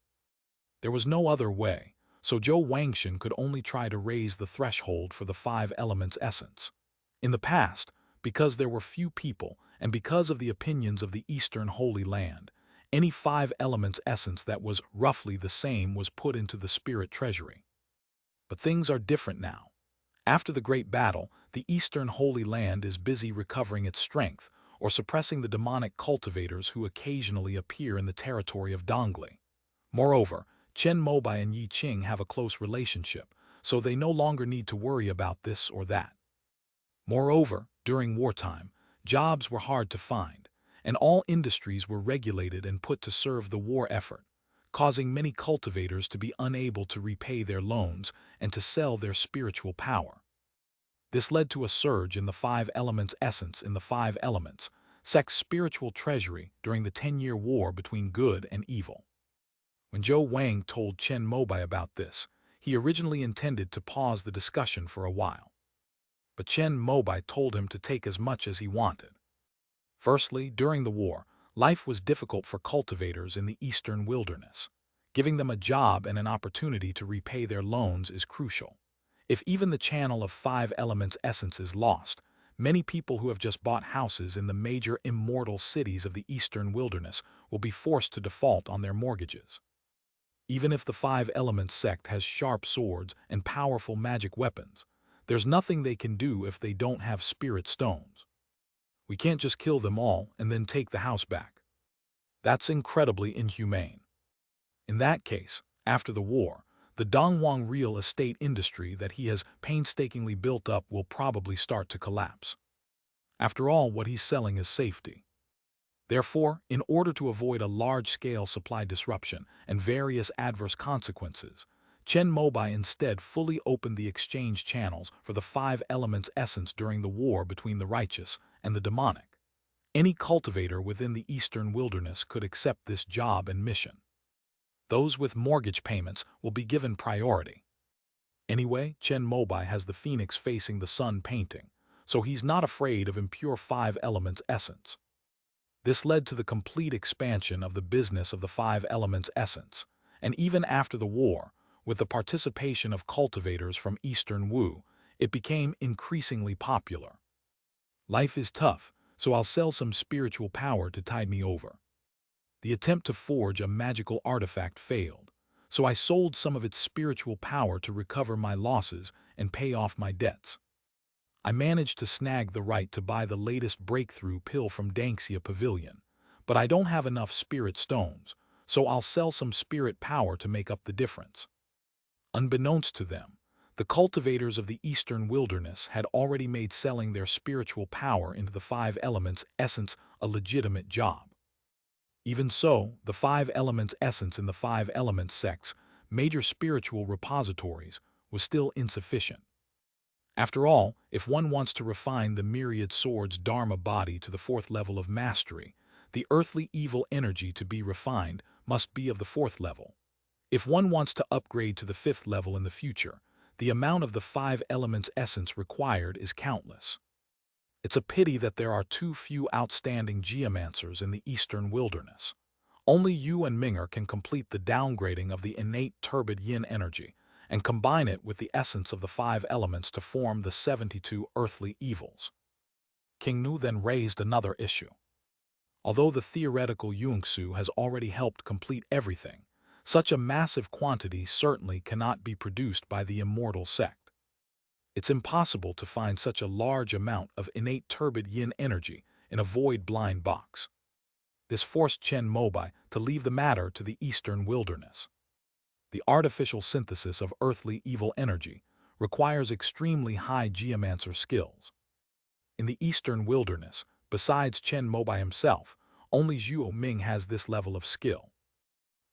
There was no other way, so Zhou Wangshan could only try to raise the threshold for the five elements essence. In the past, because there were few people and because of the opinions of the Eastern Holy Land, any five elements essence that was roughly the same was put into the spirit treasury. But things are different now. After the Great Battle, the Eastern Holy Land is busy recovering its strength or suppressing the demonic cultivators who occasionally appear in the territory of Dongli. Moreover, Chen Mobai and Yi Qing have a close relationship, so they no longer need to worry about this or that. Moreover, during wartime, jobs were hard to find, and all industries were regulated and put to serve the war effort, causing many cultivators to be unable to repay their loans and to sell their spiritual power. This led to a surge in the five elements essence in the five elements, sect's spiritual treasury during the 10-year war between good and evil. When Zhou Wang told Chen Mobai about this, he originally intended to pause the discussion for a while. But Chen Mobai told him to take as much as he wanted. Firstly, during the war, life was difficult for cultivators in the eastern wilderness. Giving them a job and an opportunity to repay their loans is crucial. If even the channel of five elements essence is lost, many people who have just bought houses in the major immortal cities of the eastern wilderness will be forced to default on their mortgages. Even if the five elements sect has sharp swords and powerful magic weapons, there's nothing they can do if they don't have spirit stones. We can't just kill them all and then take the house back. That's incredibly inhumane. In that case, after the war, the Donghuang real estate industry that he has painstakingly built up will probably start to collapse. After all, what he's selling is safety. Therefore, in order to avoid a large-scale supply disruption and various adverse consequences, Chen Mobai instead fully opened the exchange channels for the five elements essence during the war between the righteous and the demonic. Any cultivator within the eastern wilderness could accept this job and mission. Those with mortgage payments will be given priority. Anyway, Chen Mobai has the phoenix facing the sun painting, so he's not afraid of impure five elements essence. This led to the complete expansion of the business of the five elements essence, and even after the war, with the participation of cultivators from Eastern Wu, it became increasingly popular. Life is tough, so I'll sell some spiritual power to tide me over. The attempt to forge a magical artifact failed, so I sold some of its spiritual power to recover my losses and pay off my debts. I managed to snag the right to buy the latest breakthrough pill from Danxia Pavilion, but I don't have enough spirit stones, so I'll sell some spirit power to make up the difference. Unbeknownst to them, the cultivators of the eastern wilderness had already made selling their spiritual power into the five elements essence a legitimate job. Even so, the five elements essence in the five elements sects, major spiritual repositories, was still insufficient. After all, if one wants to refine the myriad swords Dharma body to the fourth level of mastery, the earthly evil energy to be refined must be of the fourth level. If one wants to upgrade to the fifth level in the future, the amount of the five elements essence required is countless. It's a pity that there are too few outstanding geomancers in the eastern wilderness. Only Yu and Ming'er can complete the downgrading of the innate turbid yin energy and combine it with the essence of the five elements to form the 72 earthly evils. King Nu then raised another issue. Although the theoretical Yunxu has already helped complete everything, such a massive quantity certainly cannot be produced by the immortal sect. It's impossible to find such a large amount of innate turbid yin energy in a void blind box. This forced Chen Mobai to leave the matter to the eastern wilderness. The artificial synthesis of earthly evil energy requires extremely high geomancer skills. In the eastern wilderness, besides Chen Mobai himself, only Zhuo Ming has this level of skill.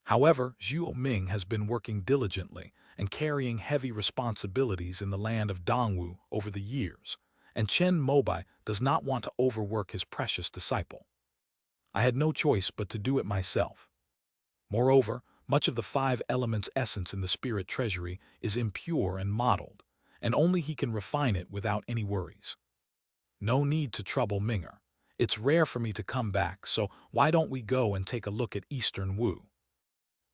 However, Zhuo Ming has been working diligently and carrying heavy responsibilities in the land of Dongwu over the years, and Chen Mobai does not want to overwork his precious disciple. I had no choice but to do it myself. Moreover, much of the five elements' essence in the spirit treasury is impure and mottled, and only he can refine it without any worries. No need to trouble Minger. It's rare for me to come back, so why don't we go and take a look at Eastern Wu?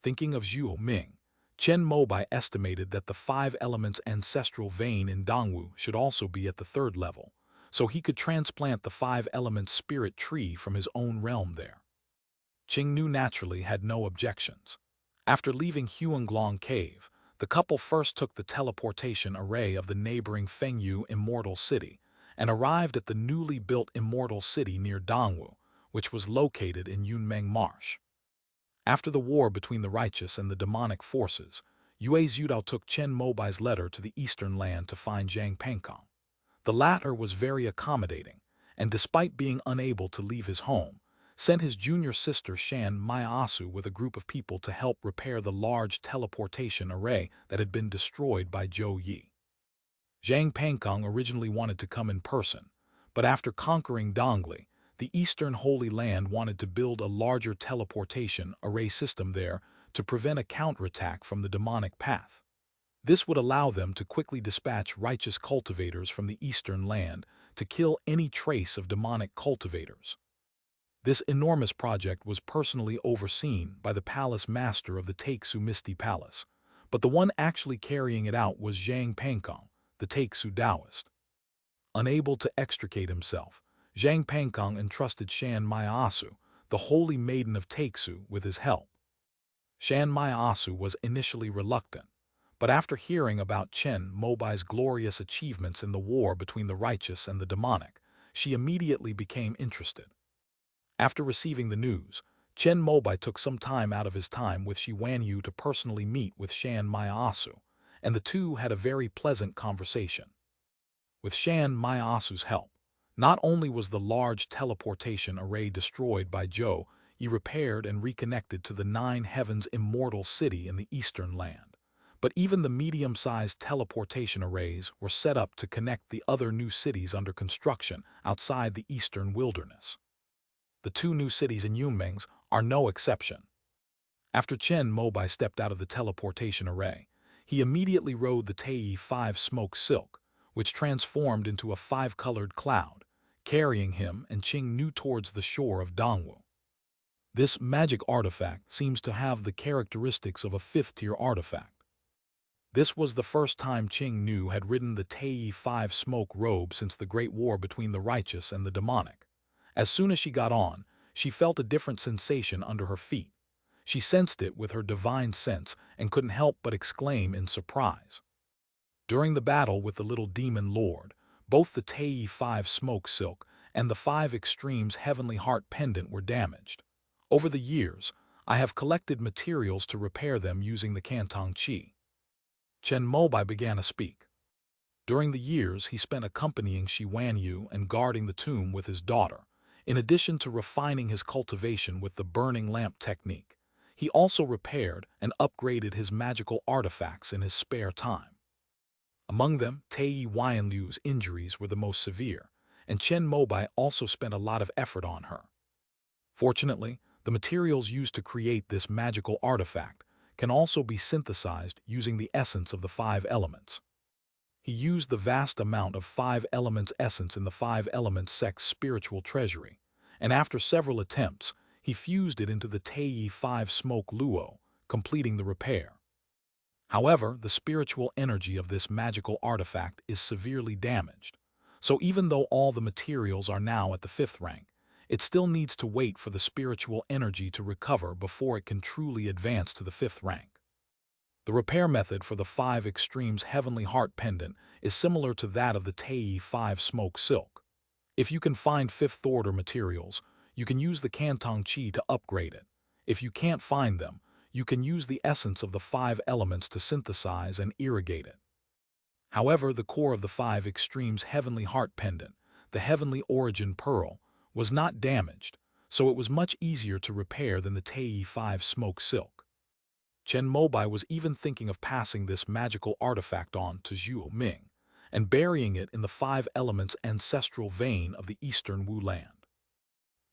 Thinking of Zhuo Ming, Chen Mobai estimated that the five elements ancestral vein in Dongwu should also be at the third level, so he could transplant the five elements spirit tree from his own realm there. Qingnu naturally had no objections. After leaving Huanglong Cave, the couple first took the teleportation array of the neighboring Fengyu Immortal City and arrived at the newly built Immortal City near Dongwu, which was located in Yunmeng Marsh. After the war between the righteous and the demonic forces, Yue Zhudao took Chen Mobai's letter to the eastern land to find Zhang Pengkong. The latter was very accommodating, and despite being unable to leave his home, sent his junior sister Shan Maiasu with a group of people to help repair the large teleportation array that had been destroyed by Zhou Yi. Zhang Pengkong originally wanted to come in person, but after conquering Dongli, the Eastern Holy Land wanted to build a larger teleportation array system there to prevent a counterattack from the demonic path. This would allow them to quickly dispatch righteous cultivators from the Eastern Land to kill any trace of demonic cultivators. This enormous project was personally overseen by the palace master of the Taixu Misty Palace, but the one actually carrying it out was Zhang Pengkong, the Taixu Taoist. Unable to extricate himself, Zhang Pengkong entrusted Shan Maiasu, the holy maiden of Taixu, with his help. Shan Maiasu was initially reluctant, but after hearing about Chen Mobai's glorious achievements in the war between the righteous and the demonic, she immediately became interested. After receiving the news, Chen Mobai took some time out of his time with Shi Wanyu to personally meet with Shan Maiasu, and the two had a very pleasant conversation. With Shan Maiasu's help, not only was the large teleportation array destroyed by Zhou Yi repaired and reconnected to the Nine Heavens Immortal City in the Eastern Land, but even the medium-sized teleportation arrays were set up to connect the other new cities under construction outside the Eastern Wilderness. The two new cities in Yunmeng are no exception. After Chen Mobai stepped out of the teleportation array, he immediately rode the Tei 5 smoke silk, which transformed into a five-colored cloud, carrying him and Qingnu towards the shore of Dongwu. This magic artifact seems to have the characteristics of a fifth-tier artifact. This was the first time Qingnu had ridden the Tei 5 smoke robe since the Great War between the righteous and the demonic. As soon as she got on, she felt a different sensation under her feet. She sensed it with her divine sense and couldn't help but exclaim in surprise. During the battle with the little demon lord, both the Tei 5 smoke silk and the 5 extremes heavenly heart pendant were damaged. Over the years, I have collected materials to repair them using the Cantong Qi. Chen Mobai began to speak. During the years, he spent accompanying Shi Wanyu and guarding the tomb with his daughter. In addition to refining his cultivation with the burning lamp technique, he also repaired and upgraded his magical artifacts in his spare time. Among them, Tei Wanlu's injuries were the most severe, and Chen Mobai also spent a lot of effort on her. Fortunately, the materials used to create this magical artifact can also be synthesized using the essence of the 5 elements. He used the vast amount of 5 elements essence in the 5 elements sect's spiritual treasury, and after several attempts, he fused it into the Tei 5 smoke luo, completing the repair. However, the spiritual energy of this magical artifact is severely damaged, so even though all the materials are now at the 5th rank, it still needs to wait for the spiritual energy to recover before it can truly advance to the 5th rank. The repair method for the 5 extremes heavenly heart pendant is similar to that of the Tei 5 smoke silk. If you can find 5th order materials, you can use the Cantong Qi to upgrade it. If you can't find them, you can use the essence of the 5 elements to synthesize and irrigate it. However, the core of the 5 extremes heavenly heart pendant, the heavenly origin pearl, was not damaged, so it was much easier to repair than the Tei 5 smoke silk. Chen Mobai was even thinking of passing this magical artifact on to Zhuo Ming and burying it in the 5 elements ancestral vein of the Eastern Wu land.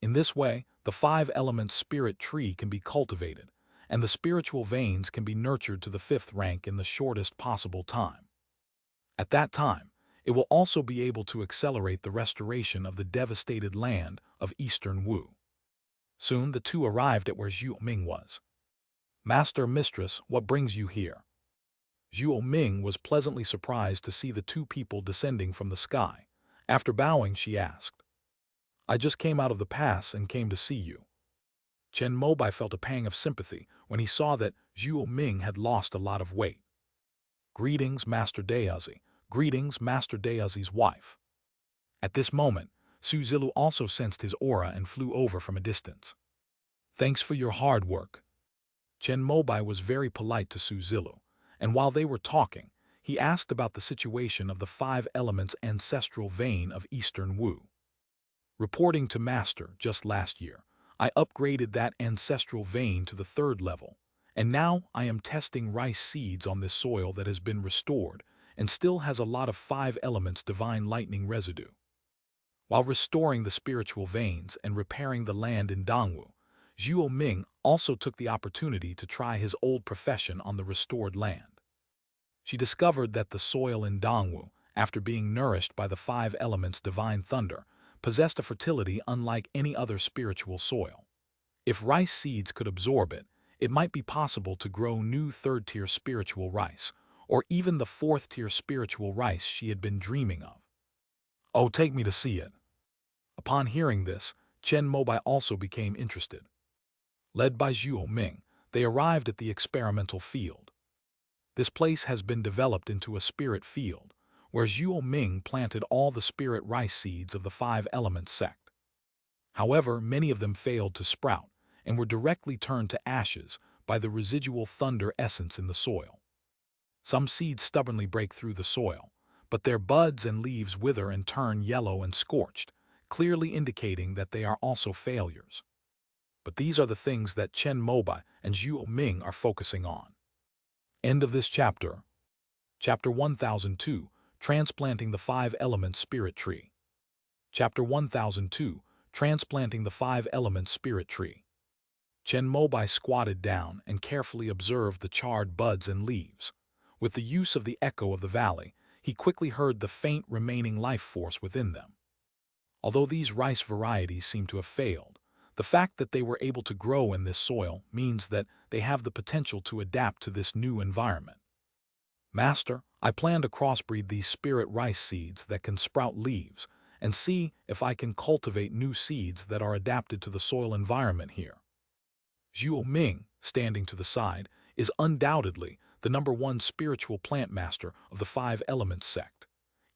In this way, the 5 elements spirit tree can be cultivated, and the spiritual veins can be nurtured to the 5th rank in the shortest possible time. At that time, it will also be able to accelerate the restoration of the devastated land of Eastern Wu. Soon the two arrived at where Zhuo Ming was. "Master, mistress, what brings you here?" Zhuo Ming was pleasantly surprised to see the two people descending from the sky. After bowing, she asked, "I just came out of the pass and came to see you." Chen Mobai felt a pang of sympathy when he saw that Zhuo Ming had lost a lot of weight. "Greetings, Master Daozi. Greetings, Master Daozi's wife." At this moment, Su Zilu also sensed his aura and flew over from a distance. "Thanks for your hard work." Chen Mobai was very polite to Su Zilu, and while they were talking, he asked about the situation of the 5 elements ancestral vein of Eastern Wu. "Reporting to Master, just last year, I upgraded that ancestral vein to the 3rd level, and now I am testing rice seeds on this soil that has been restored and still has a lot of 5 elements divine lightning residue. While restoring the spiritual veins and repairing the land in Dongwu, Zhuo Ming also took the opportunity to try his old profession on the restored land. She discovered that the soil in Dongwu, after being nourished by the 5 elements divine thunder, possessed a fertility unlike any other spiritual soil. If rice seeds could absorb it, it might be possible to grow new 3rd-tier spiritual rice, or even the 4th-tier spiritual rice she had been dreaming of. "Oh, take me to see it." Upon hearing this, Chen Mobai also became interested. Led by Zhuo Ming, they arrived at the experimental field. This place has been developed into a spirit field, where Zhuo Ming planted all the spirit rice seeds of the 5 elements sect. However, many of them failed to sprout and were directly turned to ashes by the residual thunder essence in the soil. Some seeds stubbornly break through the soil, but their buds and leaves wither and turn yellow and scorched, clearly indicating that they are also failures. But these are the things that Chen Mobai and Zhuo Ming are focusing on. End of this chapter. Chapter 1002, Transplanting the 5 Elements Spirit Tree. Chapter 1002, Transplanting the 5 Elements Spirit Tree. Chen Mobai squatted down and carefully observed the charred buds and leaves. With the use of the echo of the valley, he quickly heard the faint remaining life force within them. Although these rice varieties seem to have failed, the fact that they were able to grow in this soil means that they have the potential to adapt to this new environment. "Master, I plan to crossbreed these spirit rice seeds that can sprout leaves and see if I can cultivate new seeds that are adapted to the soil environment here." Zhuo Ming, standing to the side, is undoubtedly the #1 spiritual plant master of the 5 elements sect.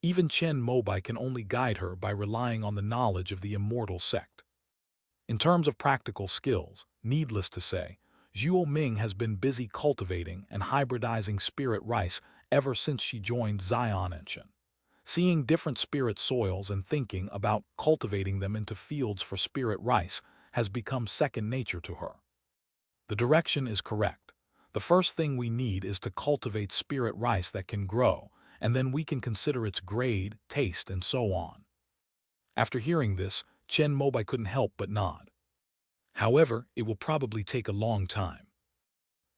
Even Chen Mobai can only guide her by relying on the knowledge of the immortal sect. In terms of practical skills, needless to say, Zhuo Ming has been busy cultivating and hybridizing spirit rice ever since she joined Zion Enshin. Seeing different spirit soils and thinking about cultivating them into fields for spirit rice has become second nature to her. The direction is correct. The first thing we need is to cultivate spirit rice that can grow, and then we can consider its grade, taste, and so on. After hearing this, Chen Mobai couldn't help but nod. However, it will probably take a long time.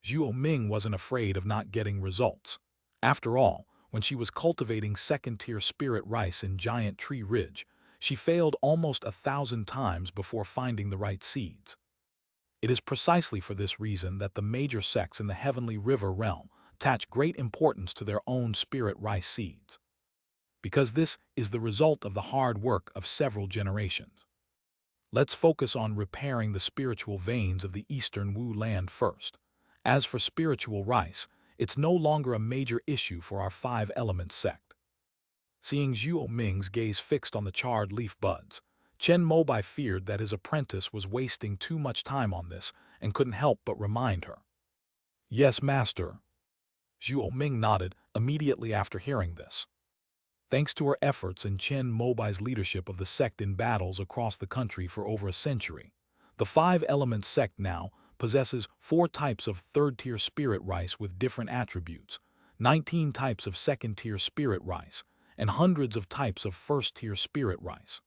Zhuo Ming wasn't afraid of not getting results. After all, when she was cultivating 2nd-tier spirit rice in Giant Tree Ridge, she failed almost 1,000 times before finding the right seeds. It is precisely for this reason that the major sects in the Heavenly River realm attach great importance to their own spirit rice seeds, because this is the result of the hard work of several generations. Let's focus on repairing the spiritual veins of the Eastern Wu land first. As for spiritual rice, it's no longer a major issue for our 5 elements sect. Seeing Zhuo Ming's gaze fixed on the charred leaf buds, Chen Mobai feared that his apprentice was wasting too much time on this and couldn't help but remind her. Yes, master. Zhuo Ming nodded immediately after hearing this. Thanks to her efforts and Chen Mobai's leadership of the sect in battles across the country for over a century, the five-element sect now possesses 4 types of third-tier spirit rice with different attributes, 19 types of second-tier spirit rice, and hundreds of types of first-tier spirit rice.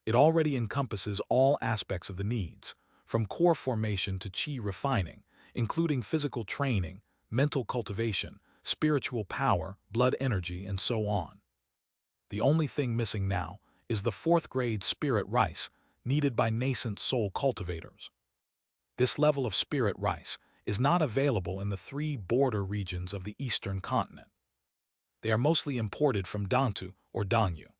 It already encompasses all aspects of the needs, from core formation to chi refining, including physical training, mental cultivation, spiritual power, blood energy, and so on. The only thing missing now is the 4th-grade spirit rice needed by nascent soul cultivators. This level of spirit rice is not available in the 3 border regions of the eastern continent. They are mostly imported from Dantu or Danyu.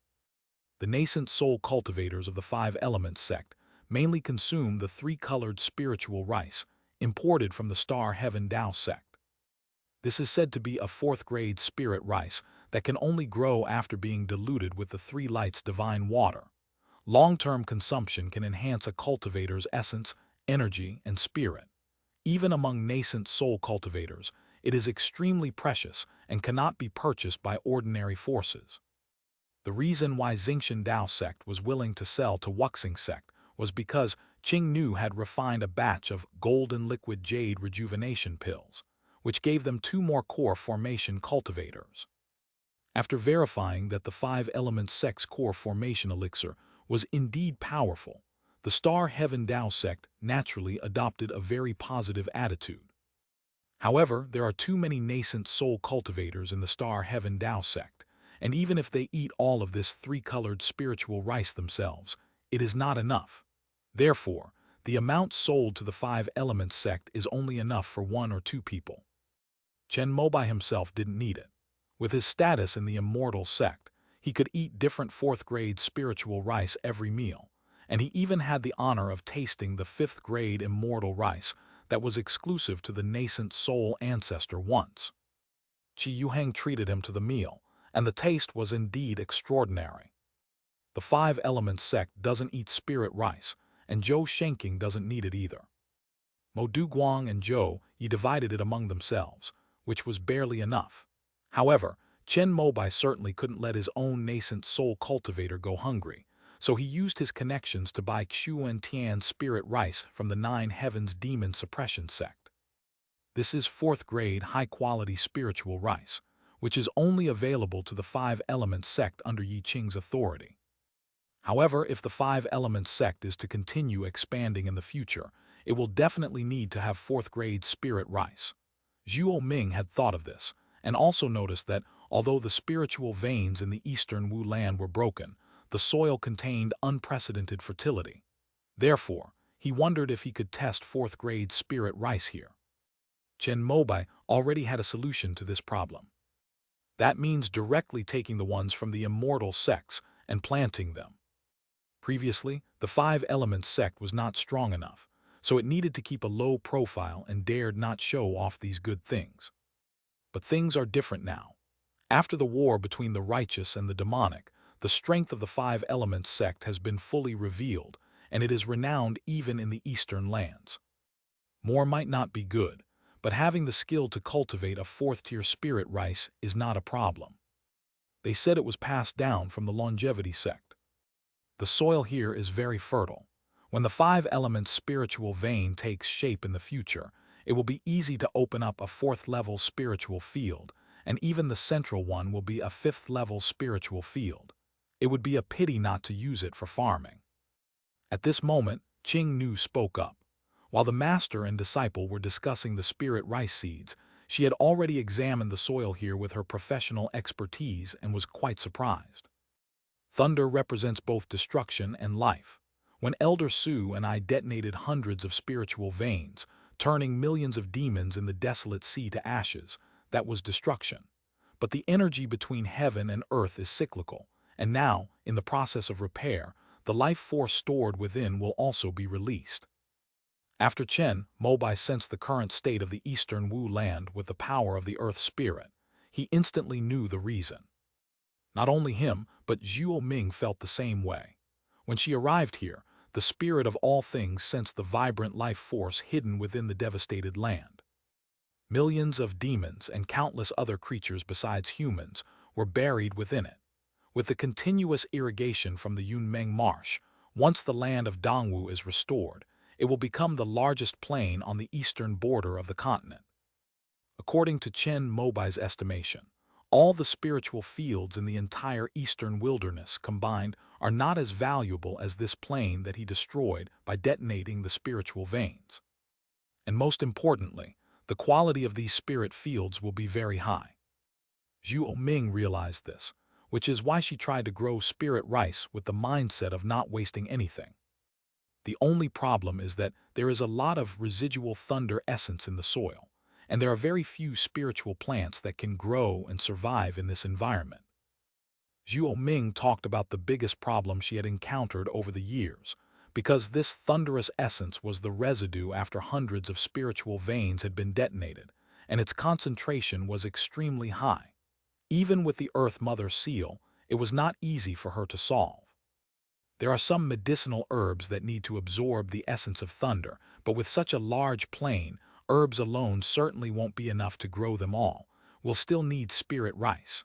The nascent soul cultivators of the 5-element sect mainly consume the 3-colored spiritual rice imported from the Star Heaven Tao sect. This is said to be a 4th-grade spirit rice that can only grow after being diluted with the 3 lights divine water. Long-term consumption can enhance a cultivator's essence, energy, and spirit. Even among nascent soul cultivators, it is extremely precious and cannot be purchased by ordinary forces. The reason why Xingqian Dao sect was willing to sell to Wuxing sect was because Qing Nu had refined a batch of golden liquid jade rejuvenation pills, which gave them 2 more core formation cultivators. After verifying that the 5-element sect's core formation elixir was indeed powerful, the Star Heaven Tao sect naturally adopted a very positive attitude. However, there are too many nascent soul cultivators in the Star Heaven Tao sect, and even if they eat all of this 3-colored spiritual rice themselves, it is not enough. Therefore, the amount sold to the 5-element sect is only enough for 1 or 2 people. Chen Mobai himself didn't need it. With his status in the immortal sect, he could eat different 4th-grade spiritual rice every meal, and he even had the honor of tasting the 5th-grade immortal rice that was exclusive to the nascent soul ancestor once. Qi Yuheng treated him to the meal, and the taste was indeed extraordinary. The 5-element sect doesn't eat spirit rice, and Zhou Shenking doesn't need it either. Mo Duguang and Zhou Yi divided it among themselves, which was barely enough. However, Chen Mobai certainly couldn't let his own nascent soul cultivator go hungry, so he used his connections to buy Xuan Tian's spirit rice from the 9 Heavens Demon Suppression sect. This is 4th-grade high-quality spiritual rice, which is only available to the 5-element sect under Yi Qing's authority. However, if the 5-element sect is to continue expanding in the future, it will definitely need to have 4th-grade spirit rice. Zhuo Ming had thought of this, and also noticed that, although the spiritual veins in the eastern Wu land were broken, the soil contained unprecedented fertility. Therefore, he wondered if he could test 4th-grade spirit rice here. Chen Mobai already had a solution to this problem. That means directly taking the ones from the immortal sects and planting them. Previously, the 5-element sect was not strong enough, so it needed to keep a low profile and dared not show off these good things. But things are different now. After the war between the righteous and the demonic, the strength of the 5-element sect has been fully revealed, and it is renowned even in the eastern lands. More might not be good, but having the skill to cultivate a 4th-tier spirit rice is not a problem. They said it was passed down from the longevity sect. The soil here is very fertile. When the 5-element spiritual vein takes shape in the future, it will be easy to open up a 4th-level spiritual field, and even the central one will be a 5th-level spiritual field. It would be a pity not to use it for farming. At this moment, Qing Nu spoke up. While the master and disciple were discussing the spirit rice seeds, she had already examined the soil here with her professional expertise and was quite surprised. Thunder represents both destruction and life. When Elder Su and I detonated hundreds of spiritual veins, turning millions of demons in the desolate sea to ashes, that was destruction. But the energy between heaven and earth is cyclical, and now, in the process of repair, the life force stored within will also be released. After Chen Mobai sensed the current state of the eastern Wu land with the power of the earth spirit, he instantly knew the reason. Not only him, but Zhuo Ming felt the same way. When she arrived here, the spirit of all things sensed the vibrant life force hidden within the devastated land. Millions of demons and countless other creatures besides humans were buried within it. With the continuous irrigation from the Yunmeng Marsh, once the land of Dongwu is restored, it will become the largest plain on the eastern border of the continent. According to Chen Mobai's estimation, all the spiritual fields in the entire eastern wilderness combined are not as valuable as this plain that he destroyed by detonating the spiritual veins. And most importantly, the quality of these spirit fields will be very high. Zhu Ming realized this, which is why she tried to grow spirit rice with the mindset of not wasting anything. The only problem is that there is a lot of residual thunder essence in the soil, and there are very few spiritual plants that can grow and survive in this environment. Zhu Ming talked about the biggest problem she had encountered over the years, because this thunderous essence was the residue after hundreds of spiritual veins had been detonated, and its concentration was extremely high. Even with the Earth Mother seal, it was not easy for her to solve. There are some medicinal herbs that need to absorb the essence of thunder, but with such a large plain, herbs alone certainly won't be enough to grow them all. We'll still need spirit rice.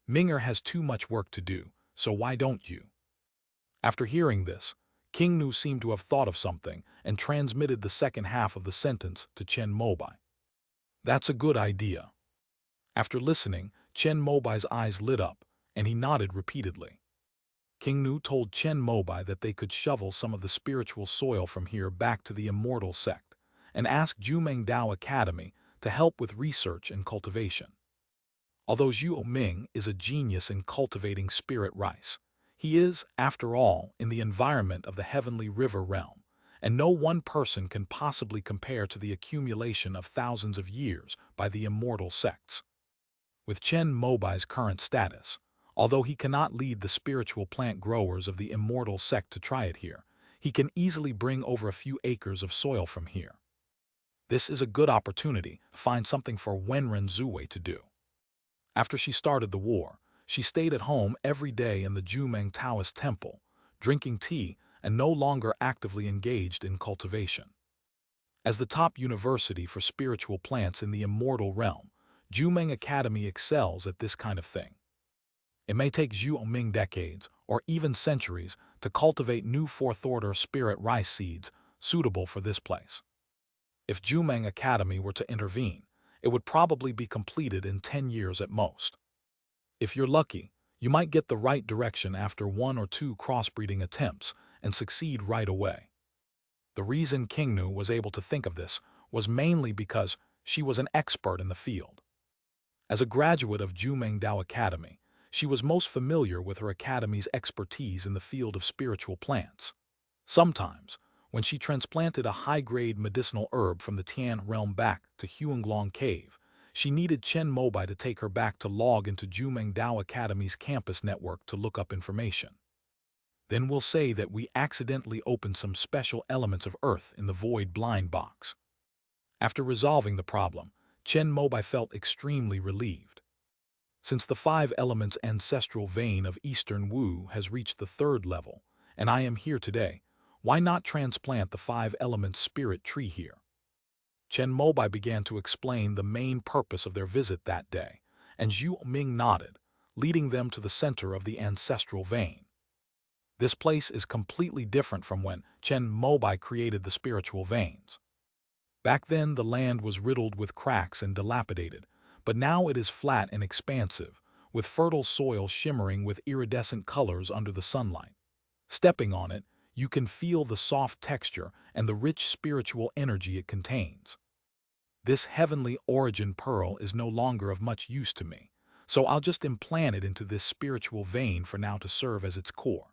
Minger has too much work to do, so why don't you? After hearing this, King Nu seemed to have thought of something and transmitted the second half of the sentence to Chen Mobai. That's a good idea. After listening, Chen Mobai's eyes lit up, and he nodded repeatedly. King Nu told Chen Mobai that they could shovel some of the spiritual soil from here back to the immortal sect, and asked Jumeng Dao Academy to help with research and cultivation. Although Zhu Ming is a genius in cultivating spirit rice, he is, after all, in the environment of the heavenly river realm, and no one person can possibly compare to the accumulation of thousands of years by the immortal sects. With Chen Mobai's current status, although he cannot lead the spiritual plant growers of the immortal sect to try it here, he can easily bring over a few acres of soil from here. This is a good opportunity to find something for Wenren Zuwei to do. After she started the war, she stayed at home every day in the Jumeng Taoist temple, drinking tea and no longer actively engaged in cultivation. As the top university for spiritual plants in the immortal realm, Jumeng Academy excels at this kind of thing. It may take Zhu Ming decades, or even centuries, to cultivate new fourth-order spirit rice seeds suitable for this place. If Jumeng Academy were to intervene, it would probably be completed in 10 years at most. If you're lucky, you might get the right direction after 1 or 2 crossbreeding attempts and succeed right away. The reason King Nu was able to think of this was mainly because she was an expert in the field. As a graduate of Jumeng Dao Academy, she was most familiar with her academy's expertise in the field of spiritual plants. Sometimes, when she transplanted a high-grade medicinal herb from the Tian realm back to Huanglong Cave, she needed Chen Mobai to take her back to log into Jumeng Dao Academy's campus network to look up information. Then we'll say that we accidentally opened some special elements of Earth in the void blind box. After resolving the problem, Chen Mobai felt extremely relieved. Since the 5 elements ancestral vein of Eastern Wu has reached the 3rd level, and I am here today, why not transplant the 5 elements spirit tree here? Chen Mobai began to explain the main purpose of their visit that day, and Zhu Ming nodded, leading them to the center of the ancestral vein. This place is completely different from when Chen Mobai created the spiritual veins. Back then, the land was riddled with cracks and dilapidated, but now it is flat and expansive, with fertile soil shimmering with iridescent colors under the sunlight. Stepping on it, you can feel the soft texture and the rich spiritual energy it contains. This heavenly origin pearl is no longer of much use to me, so I'll just implant it into this spiritual vein for now to serve as its core.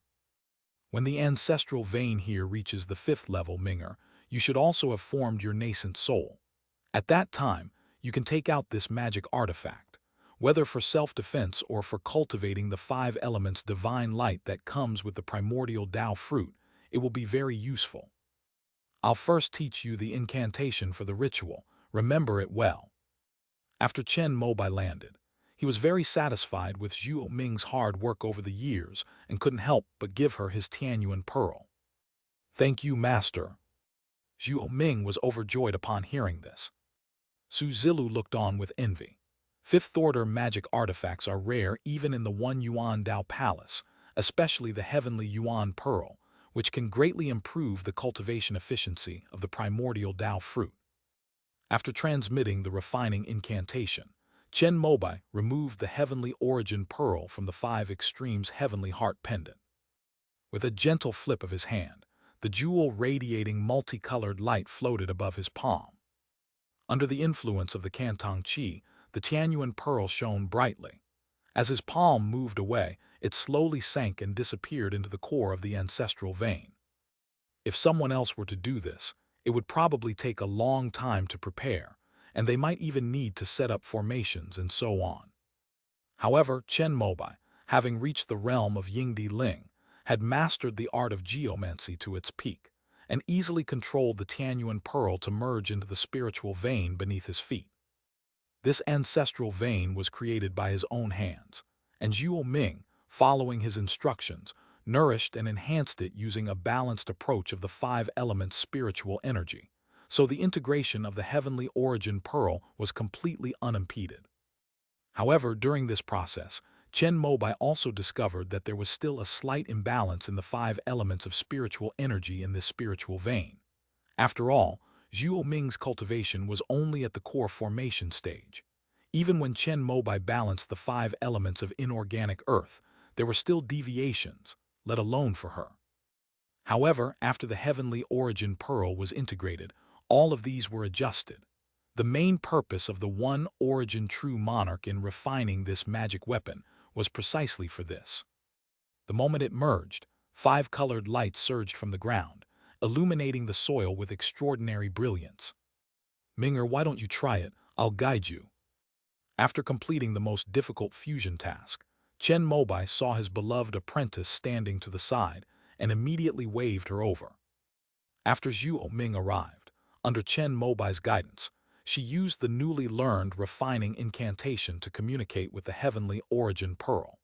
When the ancestral vein here reaches the 5th level, Minger, you should also have formed your nascent soul. At that time, you can take out this magic artifact, whether for self-defense or for cultivating the 5 elements divine light that comes with the primordial Tao fruit. It will be very useful. I'll first teach you the incantation for the ritual. Remember it well. After Chen Mobai landed, he was very satisfied with Zhu Ming's hard work over the years and couldn't help but give her his Tianyuan pearl. Thank you, Master. Zhu Ming was overjoyed upon hearing this. Su Zilu looked on with envy. Fifth-order magic artifacts are rare even in the One Yuan Dao Palace, especially the heavenly Yuan Pearl, which can greatly improve the cultivation efficiency of the primordial Dao fruit. After transmitting the refining incantation, Chen Mobai removed the heavenly origin pearl from the Five Extremes heavenly heart pendant. With a gentle flip of his hand, the jewel radiating multicolored light floated above his palm. Under the influence of the Cantong Qi, the Tianyuan pearl shone brightly. As his palm moved away, it slowly sank and disappeared into the core of the ancestral vein. If someone else were to do this, it would probably take a long time to prepare, and they might even need to set up formations and so on. However, Chen Mobai, having reached the realm of Yingdi Ling, had mastered the art of geomancy to its peak, and easily controlled the Tianyuan pearl to merge into the spiritual vein beneath his feet. This ancestral vein was created by his own hands, and Zhuo Ming, following his instructions, nourished and enhanced it using a balanced approach of the five elements spiritual energy, so the integration of the heavenly origin pearl was completely unimpeded. However, during this process, Chen Mobai also discovered that there was still a slight imbalance in the five elements of spiritual energy in this spiritual vein. After all, Zhuo Ming's cultivation was only at the core formation stage. Even when Chen Mobai balanced the five elements of inorganic earth, there were still deviations, let alone for her. However, after the heavenly origin pearl was integrated, all of these were adjusted. The main purpose of the One Origin True Monarch in refining this magic weapon was precisely for this. The moment it merged, five colored lights surged from the ground, illuminating the soil with extraordinary brilliance. Minger, why don't you try it? I'll guide you. After completing the most difficult fusion task, Chen Mobai saw his beloved apprentice standing to the side and immediately waved her over. After Zhuo Ming arrived, under Chen Mobai's guidance, she used the newly learned refining incantation to communicate with the heavenly origin pearl.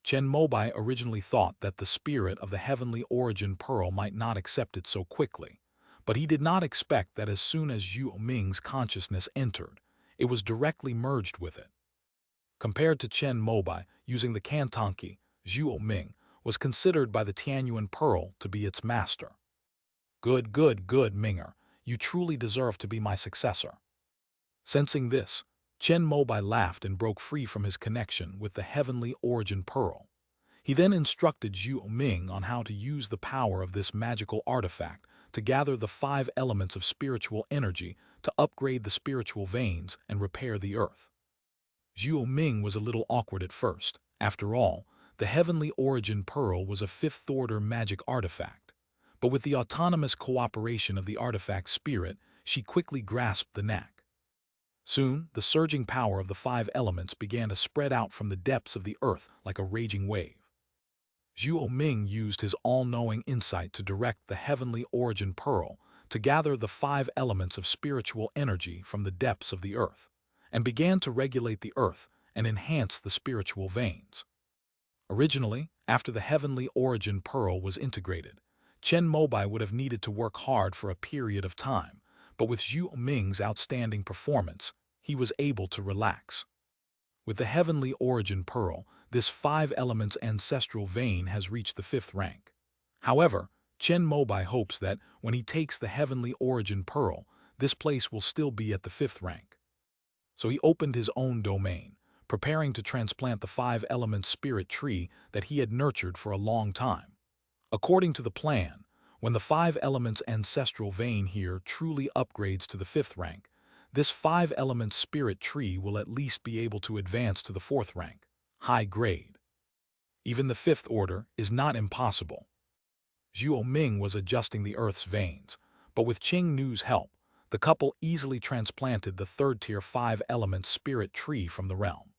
Chen Mobai originally thought that the spirit of the heavenly origin pearl might not accept it so quickly, but he did not expect that as soon as Zhuo Ming's consciousness entered, it was directly merged with it. Compared to Chen Mobai using the Cantonki, Zhuo Ming was considered by the Tianyuan pearl to be its master. Good, Minger, you truly deserve to be my successor. Sensing this, Chen Mobai laughed and broke free from his connection with the heavenly origin pearl. He then instructed Zhuo Ming on how to use the power of this magical artifact to gather the five elements of spiritual energy to upgrade the spiritual veins and repair the earth. Zhuo Ming was a little awkward at first. After all, the heavenly origin pearl was a fifth-order magic artifact. But with the autonomous cooperation of the artifact spirit, she quickly grasped the knack. Soon, the surging power of the five elements began to spread out from the depths of the earth like a raging wave. Zhuo Ming used his all-knowing insight to direct the heavenly origin pearl to gather the five elements of spiritual energy from the depths of the earth, and began to regulate the earth and enhance the spiritual veins. Originally, after the heavenly origin pearl was integrated, Chen Mobai would have needed to work hard for a period of time, but with Zhuo Ming's outstanding performance, he was able to relax. With the heavenly origin pearl, this five elements ancestral vein has reached the fifth rank. However, Chen Mobai hopes that when he takes the heavenly origin pearl, this place will still be at the fifth rank. So he opened his own domain, preparing to transplant the five element spirit tree that he had nurtured for a long time. According to the plan, when the five elements ancestral vein here truly upgrades to the fifth rank, this five element spirit tree will at least be able to advance to the fourth rank, high grade. Even the fifth order is not impossible. Zhuo Ming was adjusting the earth's veins, but with Qing Nu's help, the couple easily transplanted the third-tier five element spirit tree from the realm.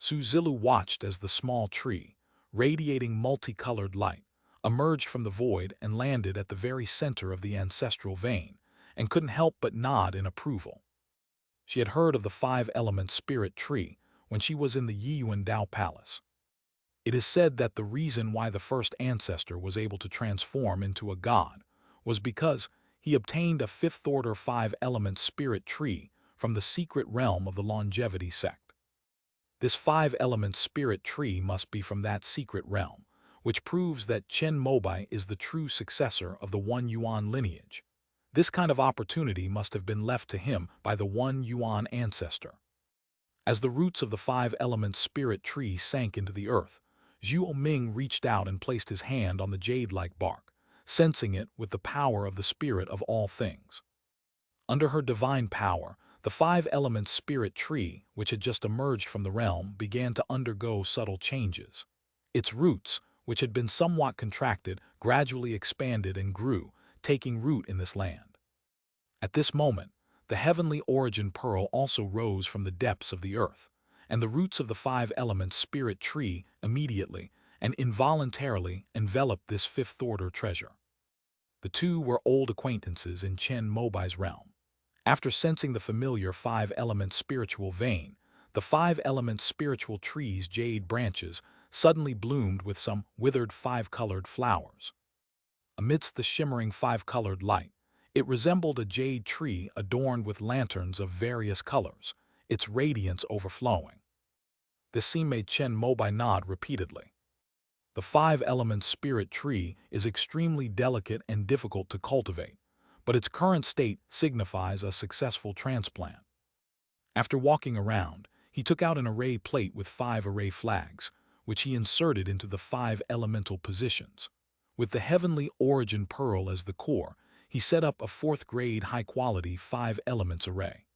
Su Zilu watched as the small tree, radiating multicolored light, emerged from the void and landed at the very center of the ancestral vein, and couldn't help but nod in approval. She had heard of the five-element spirit tree when she was in the Yiyuan Dao Palace. It is said that the reason why the first ancestor was able to transform into a god was because he obtained a fifth-order five-element spirit tree from the secret realm of the longevity sect. This five-element spirit tree must be from that secret realm, which proves that Chen Mobai is the true successor of the One Yuan lineage. This kind of opportunity must have been left to him by the One Yuan ancestor. As the roots of the five-element spirit tree sank into the earth, Zhuo Ming reached out and placed his hand on the jade-like bark, sensing it with the power of the spirit of all things. Under her divine power, the five-element spirit tree, which had just emerged from the realm, began to undergo subtle changes. Its roots, which had been somewhat contracted, gradually expanded and grew, taking root in this land. At this moment, the heavenly origin pearl also rose from the depths of the earth, and the roots of the five-element spirit tree immediately and involuntarily enveloped this fifth-order treasure. The two were old acquaintances in Chen Mobai's realm. After sensing the familiar five-element spiritual vein, the five-element spiritual tree's jade branches suddenly bloomed with some withered five-colored flowers. Amidst the shimmering five-colored light, it resembled a jade tree adorned with lanterns of various colors, its radiance overflowing. This scene made Chen Mobai nod repeatedly. The five-element spirit tree is extremely delicate and difficult to cultivate, but its current state signifies a successful transplant. After walking around, he took out an array plate with 5 array flags, which he inserted into the 5 elemental positions. With the heavenly origin pearl as the core, he set up a 4th-grade high-quality 5 elements array.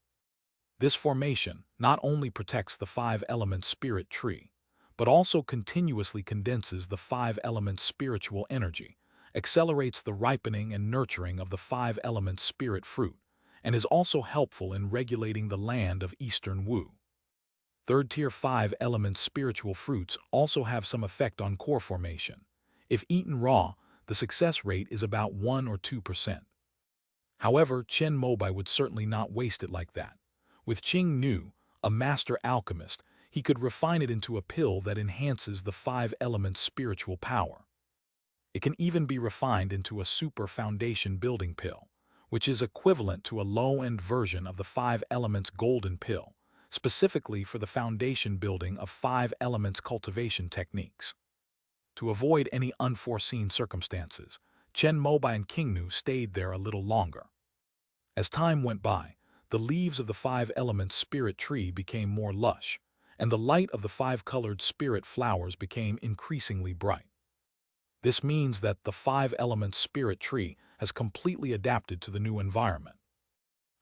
This formation not only protects the 5-element spirit tree, but also continuously condenses the 5-element spiritual energy, accelerates the ripening and nurturing of the 5-element spirit fruit, and is also helpful in regulating the land of Eastern Wu. Third-tier 5-element spiritual fruits also have some effect on core formation. If eaten raw, the success rate is about 1 or 2%. However, Chen Mobai would certainly not waste it like that. With Qing Nu, a master alchemist, he could refine it into a pill that enhances the 5-element spiritual power. It can even be refined into a super foundation building pill, which is equivalent to a low-end version of the 5 elements golden pill, specifically for the foundation building of 5 elements cultivation techniques. To avoid any unforeseen circumstances, Chen Mobai and Qingnu stayed there a little longer. As time went by, the leaves of the 5 elements spirit tree became more lush, and the light of the 5-colored spirit flowers became increasingly bright. This means that the 5-element spirit tree has completely adapted to the new environment.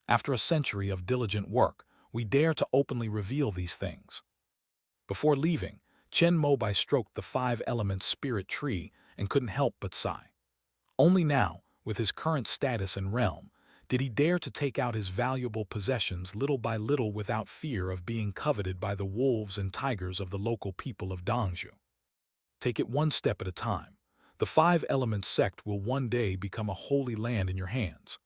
After a century of diligent work, we dare to openly reveal these things. Before leaving, Chen Mobai stroked the 5-element spirit tree and couldn't help but sigh. Only now, with his current status and realm, did he dare to take out his valuable possessions little by little without fear of being coveted by the wolves and tigers of the local people of Dongzhou. Take it one step at a time. The 5-element sect will one day become a holy land in your hands.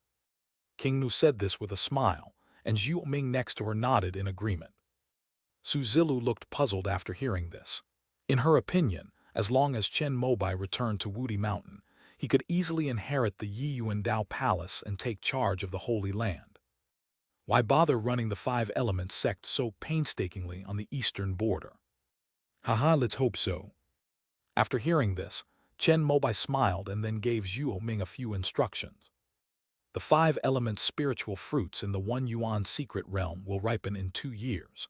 King Nu said this with a smile, and Zhu Ming next to her nodded in agreement. Su Zilu looked puzzled after hearing this. In her opinion, as long as Chen Mobai returned to Wudi Mountain, he could easily inherit the Yiyuan Dao Palace and take charge of the Holy Land. Why bother running the 5-element sect so painstakingly on the eastern border? Haha, let's hope so. After hearing this, Chen Mobai smiled and then gave Zhuo Ming a few instructions. The 5-element spiritual fruits in the 1 Yuan secret realm will ripen in 2 years.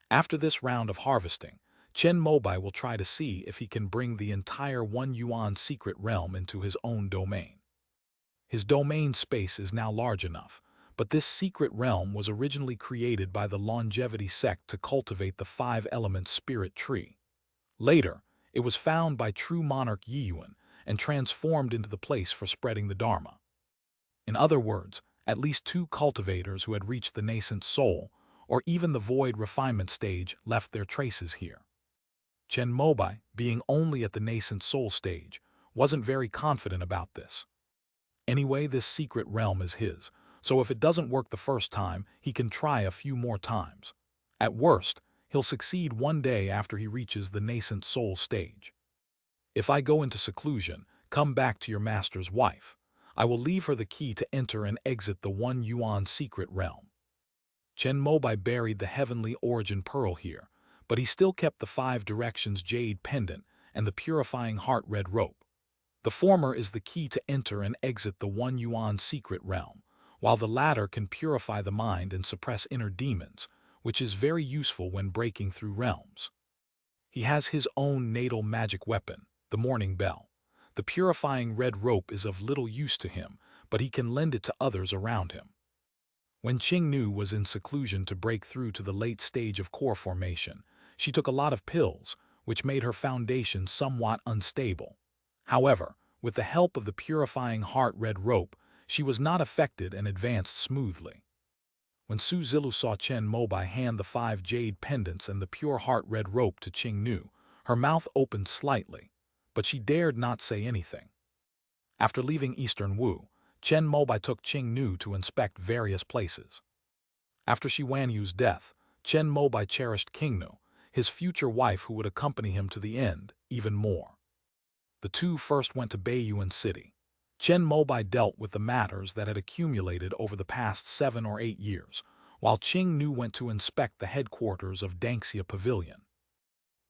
After this round of harvesting, Chen Mobai will try to see if he can bring the entire 1 Yuan secret realm into his own domain. His domain space is now large enough, but this secret realm was originally created by the longevity sect to cultivate the 5-element spirit tree. Later, it was found by true monarch Yiyuan and transformed into the place for spreading the Dharma. In other words, at least 2 cultivators who had reached the nascent soul, or even the void refinement stage, left their traces here. Chen Mobai, being only at the nascent soul stage, wasn't very confident about this. Anyway, this secret realm is his, so if it doesn't work the first time, he can try a few more times. At worst, he'll succeed one day after he reaches the nascent soul stage. If I go into seclusion, come back to your master's wife. I will leave her the key to enter and exit the 1 Yuan secret realm. Chen Mobai buried the heavenly origin pearl here, but he still kept the 5 directions jade pendant and the purifying heart red rope. The former is the key to enter and exit the 1 yuan secret realm, while the latter can purify the mind and suppress inner demons, which is very useful when breaking through realms. He has his own natal magic weapon, the morning bell. The purifying red rope is of little use to him, but he can lend it to others around him. When Qingnu was in seclusion to break through to the late stage of core formation, she took a lot of pills, which made her foundation somewhat unstable. However, with the help of the purifying heart red rope, she was not affected and advanced smoothly. When Su Zilu saw Chen Mobai hand the 5 jade pendants and the pure heart red rope to Qingnu, her mouth opened slightly, but she dared not say anything. After leaving Eastern Wu, Chen Mobai took Qingnu to inspect various places. After Shi Wanyu's death, Chen Mobai cherished Qingnu, his future wife who would accompany him to the end, even more. The two first went to Baiyuan City. Chen Mobai dealt with the matters that had accumulated over the past 7 or 8 years, while Qingnu went to inspect the headquarters of Dangxia Pavilion.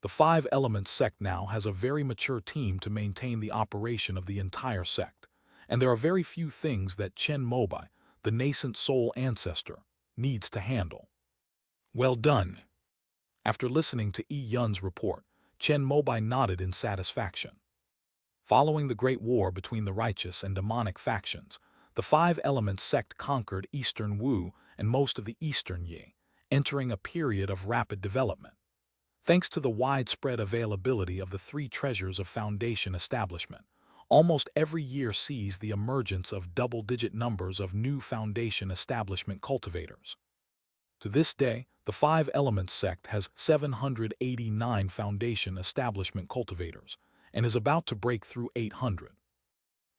The 5 Elements sect now has a very mature team to maintain the operation of the entire sect, and there are very few things that Chen Mobai, the nascent soul ancestor, needs to handle. Well done. After listening to Yi Yun's report, Chen Mobai nodded in satisfaction. Following the Great War between the righteous and demonic factions, the 5 Elements sect conquered Eastern Wu and most of the Eastern Yi, entering a period of rapid development. Thanks to the widespread availability of the 3 treasures of foundation establishment, almost every year sees the emergence of double-digit numbers of new foundation establishment cultivators. To this day, the 5 Elements sect has 789 foundation establishment cultivators, and is about to break through 800.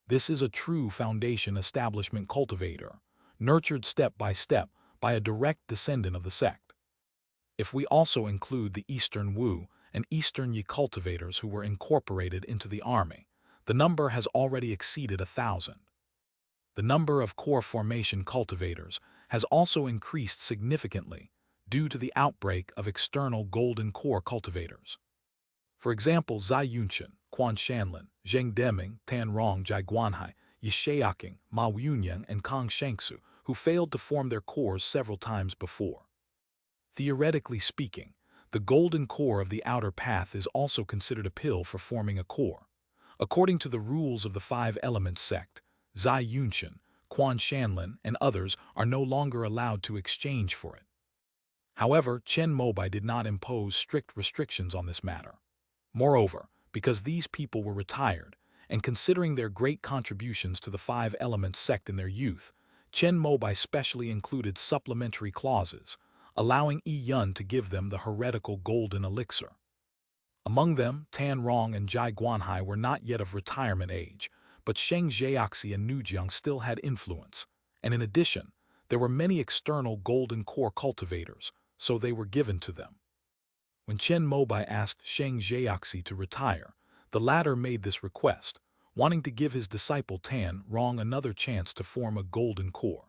This is a true foundation establishment cultivator, nurtured step by a direct descendant of the sect. If we also include the Eastern Wu and Eastern Yi cultivators who were incorporated into the army, the number has already exceeded 1,000. The number of core formation cultivators has also increased significantly due to the outbreak of external golden core cultivators. For example, Zai Yunchen, Quan Shanlin, Zheng Deming, Tan Rong Jai Guanhai, Yi Shayaqing, Ma Yunyang, and Kang Shengsu, who failed to form their cores several times before. Theoretically speaking, the golden core of the outer path is also considered a pill for forming a core. According to the rules of the 5 Elements sect, Zai Yunchen, Quan Shanlin, and others are no longer allowed to exchange for it. However, Chen Mobai did not impose strict restrictions on this matter. Moreover, because these people were retired, and considering their great contributions to the 5 Elements sect in their youth, Chen Mobai specially included supplementary clauses, allowing Yi Yun to give them the heretical golden elixir. Among them, Tan Rong and Jai Guanhai were not yet of retirement age, but Sheng Zhaoxi and Nujiang still had influence, and in addition, there were many external golden core cultivators, so they were given to them. When Chen Mobai asked Sheng Zhaoxi to retire, the latter made this request, wanting to give his disciple Tan Rong another chance to form a golden core.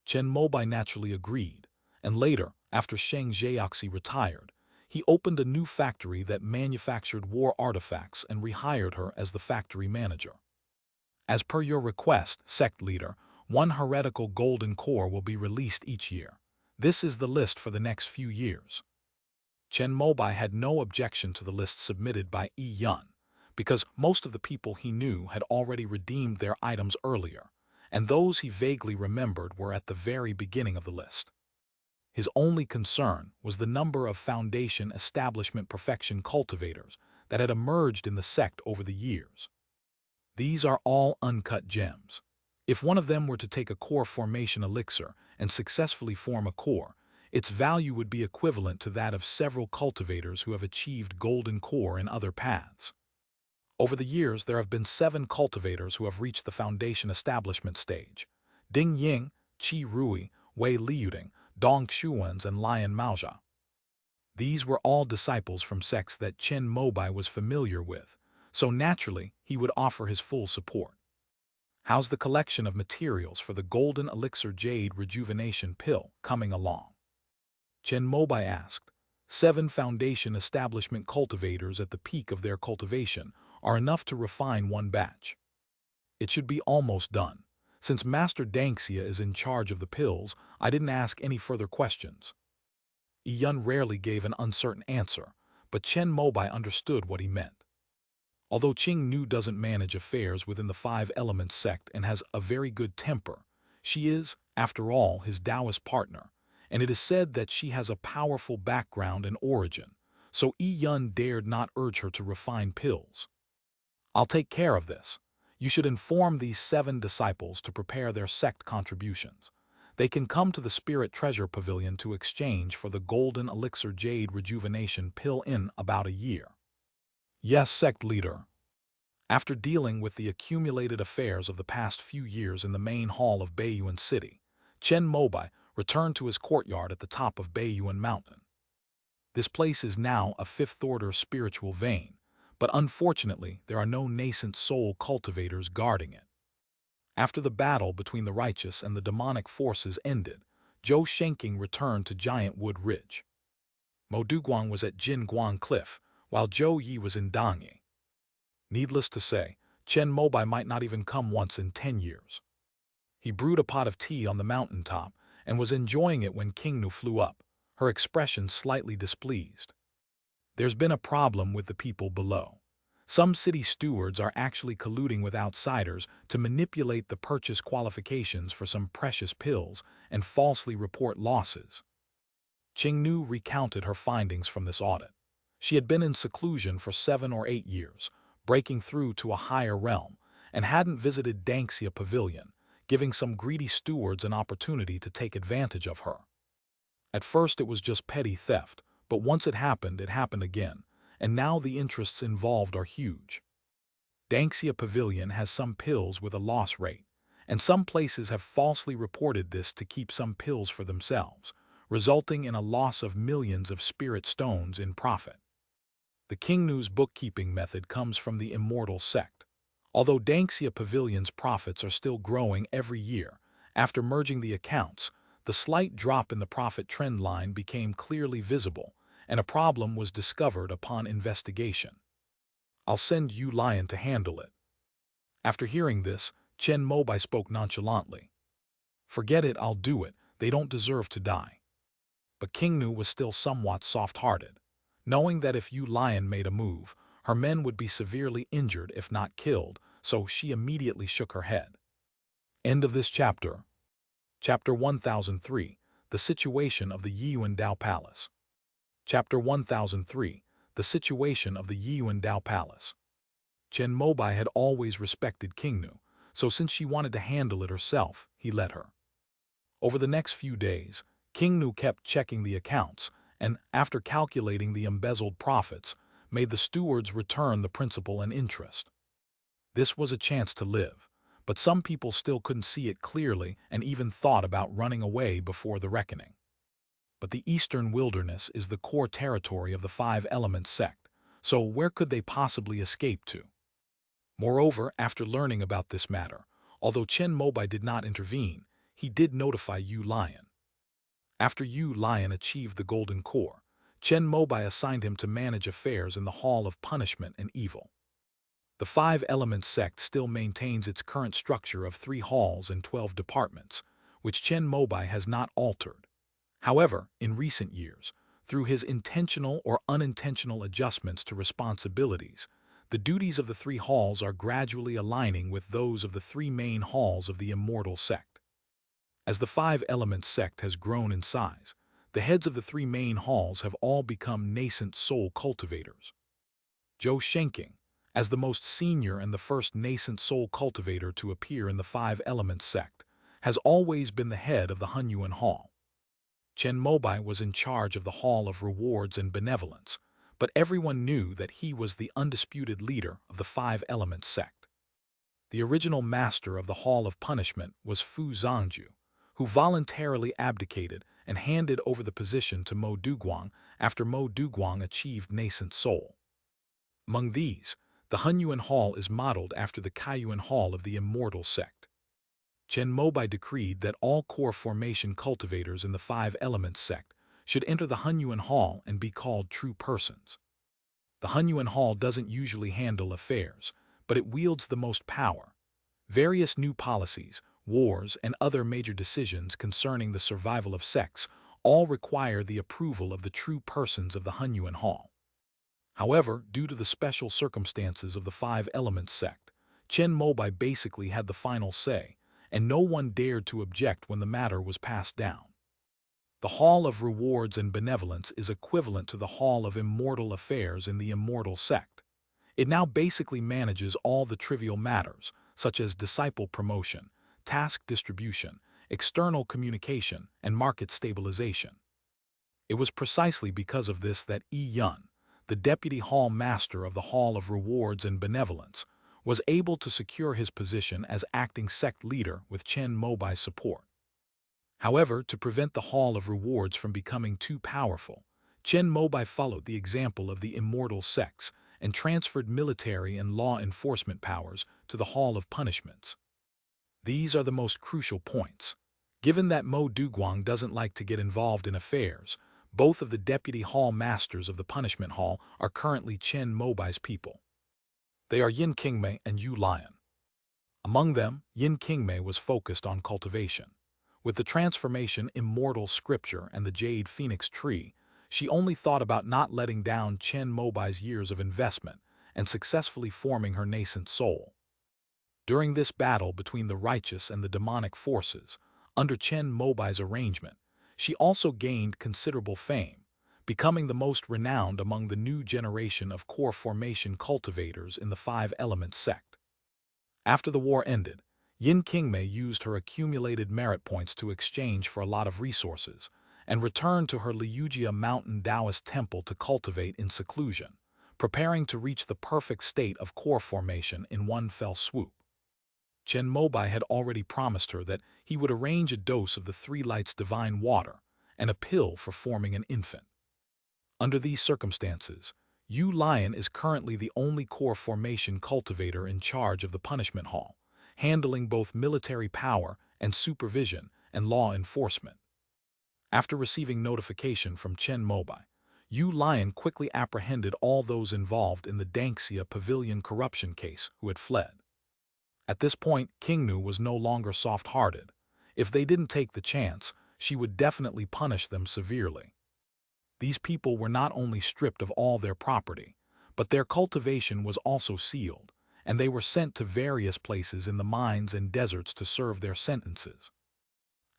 Chen Mobai naturally agreed, and later, after Sheng Zhaoxi retired, he opened a new factory that manufactured war artifacts and rehired her as the factory manager. As per your request, sect leader, 1 heretical golden core will be released each year. This is the list for the next few years. Chen Mobai had no objection to the list submitted by Yi Yun, because most of the people he knew had already redeemed their items earlier, and those he vaguely remembered were at the very beginning of the list. His only concern was the number of foundation establishment perfection cultivators that had emerged in the sect over the years. These are all uncut gems. If one of them were to take a core formation elixir and successfully form a core, its value would be equivalent to that of several cultivators who have achieved golden core in other paths. Over the years, there have been 7 cultivators who have reached the foundation establishment stage: Ding Ying, Qi Rui, Wei Liuding, Dong Xuans, and Lion Maozha. These were all disciples from sects that Chen Mobai was familiar with, so naturally he would offer his full support. How's the collection of materials for the Golden Elixir Jade Rejuvenation Pill coming along? Chen Mobai asked. 7 foundation establishment cultivators at the peak of their cultivation are enough to refine one batch. It should be almost done. Since Master Dangxia is in charge of the pills, I didn't ask any further questions. Yun rarely gave an uncertain answer, but Chen Mobai understood what he meant. Although Qing Nu doesn't manage affairs within the 5 Elements sect and has a very good temper, she is, after all, his Taoist partner, and it is said that she has a powerful background and origin, so Yun dared not urge her to refine pills. I'll take care of this. You should inform these 7 disciples to prepare their sect contributions. They can come to the Spirit Treasure Pavilion to exchange for the Golden Elixir Jade Rejuvenation Pill in about a year. Yes, sect leader. After dealing with the accumulated affairs of the past few years in the main hall of Baiyuan City, Chen Mobai returned to his courtyard at the top of Baiyuan Mountain. This place is now a 5th-order spiritual vein, but unfortunately there are no nascent soul cultivators guarding it. After the battle between the righteous and the demonic forces ended, Zhou Shenking returned to Giant Wood Ridge. Mo Duguang was at Jinguang Cliff, while Zhou Yi was in Dangye. Needless to say, Chen Mobai might not even come once in 10 years. He brewed a pot of tea on the mountaintop and was enjoying it when King Nu flew up, her expression slightly displeased. There's been a problem with the people below. Some city stewards are actually colluding with outsiders to manipulate the purchase qualifications for some precious pills and falsely report losses. Qing Nu recounted her findings from this audit. She had been in seclusion for 7 or 8 years, breaking through to a higher realm, and hadn't visited Dangxia Pavilion, giving some greedy stewards an opportunity to take advantage of her. At first it was just petty theft, but once it happened again, and now the interests involved are huge. Dangxia Pavilion has some pills with a loss rate, and some places have falsely reported this to keep some pills for themselves, resulting in a loss of millions of spirit stones in profit. The King Nu's bookkeeping method comes from the immortal sect. Although Dangxia Pavilion's profits are still growing every year, after merging the accounts, the slight drop in the profit trend line became clearly visible, and a problem was discovered upon investigation. I'll send Yu Lion to handle it. After hearing this, Chen Mobai spoke nonchalantly. Forget it, I'll do it, they don't deserve to die. But King Nu was still somewhat soft-hearted, knowing that if Yu Lion made a move, her men would be severely injured if not killed, so she immediately shook her head. End of this chapter. Chapter 1003, The Situation of the Yiyuan Dao Palace. Chapter 1003, The Situation of the Yiyuan Dao Palace. Chen Mobai had always respected King Nu, so since she wanted to handle it herself, he let her. Over the next few days, King Nu kept checking the accounts, and, after calculating the embezzled profits, made the stewards return the principal and interest. This was a chance to live, but some people still couldn't see it clearly and even thought about running away before the reckoning. But the Eastern Wilderness is the core territory of the 5 Elements sect, so where could they possibly escape to? Moreover, after learning about this matter, although Chen Mobai did not intervene, he did notify Yu Lion. After Yu Lion achieved the Golden Core, Chen Mobai assigned him to manage affairs in the Hall of Punishment and Evil. The 5 Elements sect still maintains its current structure of 3 halls and 12 departments, which Chen Mobai has not altered. However, in recent years, through his intentional or unintentional adjustments to responsibilities, the duties of the 3 halls are gradually aligning with those of the 3 main halls of the immortal sect. As the 5 Elements sect has grown in size, the heads of the 3 main halls have all become nascent soul cultivators. Zhou Shenking, as the most senior and the first nascent soul cultivator to appear in the 5 Elements sect, has always been the head of the Hunyuan Hall. Chen Mobai was in charge of the Hall of Rewards and Benevolence, but everyone knew that he was the undisputed leader of the 5 Elements sect. The original master of the Hall of Punishment was Fu Zhangju, who voluntarily abdicated and handed over the position to Mo Duguang after Mo Duguang achieved nascent soul. Among these, The Hunyuan Hall is modeled after the Kaiyuan Hall of the immortal sect. Chen Mobai decreed that all core formation cultivators in the Five Elements sect should enter the Hunyuan Hall and be called true persons. The Hunyuan Hall doesn't usually handle affairs, but it wields the most power. Various new policies, wars, and other major decisions concerning the survival of sects all require the approval of the true persons of the Hunyuan Hall. However, due to the special circumstances of the Five Elements sect, Chen Mobai basically had the final say, and no one dared to object when the matter was passed down. The Hall of Rewards and Benevolence is equivalent to the Hall of Immortal Affairs in the immortal sect. It now basically manages all the trivial matters, such as disciple promotion, task distribution, external communication, and market stabilization. It was precisely because of this that Yi Yun, the deputy hall master of the Hall of Rewards and Benevolence, was able to secure his position as acting sect leader with Chen Mobai's support. However, to prevent the Hall of Rewards from becoming too powerful, Chen Mobai followed the example of the immortal sects and transferred military and law enforcement powers to the Hall of Punishments. These are the most crucial points. Given that Mo Duguang doesn't like to get involved in affairs, both of the deputy hall masters of the punishment hall are currently Chen Mobai's people. They are Yin Qingmei and Yu Lion. Among them, Yin Qingmei was focused on cultivation. With the transformation Immortal Scripture and the Jade Phoenix Tree, she only thought about not letting down Chen Mobai's years of investment and successfully forming her nascent soul. During this battle between the righteous and the demonic forces, under Chen Mobai's arrangement, she also gained considerable fame, becoming the most renowned among the new generation of core formation cultivators in the Five Elements sect. After the war ended, Yin Qingmei used her accumulated merit points to exchange for a lot of resources and returned to her Liujia Mountain Taoist temple to cultivate in seclusion, preparing to reach the perfect state of core formation in one fell swoop. Chen Mobai had already promised her that he would arrange a dose of the Three Lights divine water and a pill for forming an infant. Under these circumstances, Yu Lion is currently the only core formation cultivator in charge of the punishment hall, handling both military power and supervision and law enforcement. After receiving notification from Chen Mobai, Yu Lion quickly apprehended all those involved in the Danxia Pavilion corruption case who had fled. At this point, Qingnu was no longer soft-hearted. If they didn't take the chance, she would definitely punish them severely. These people were not only stripped of all their property, but their cultivation was also sealed, and they were sent to various places in the mines and deserts to serve their sentences.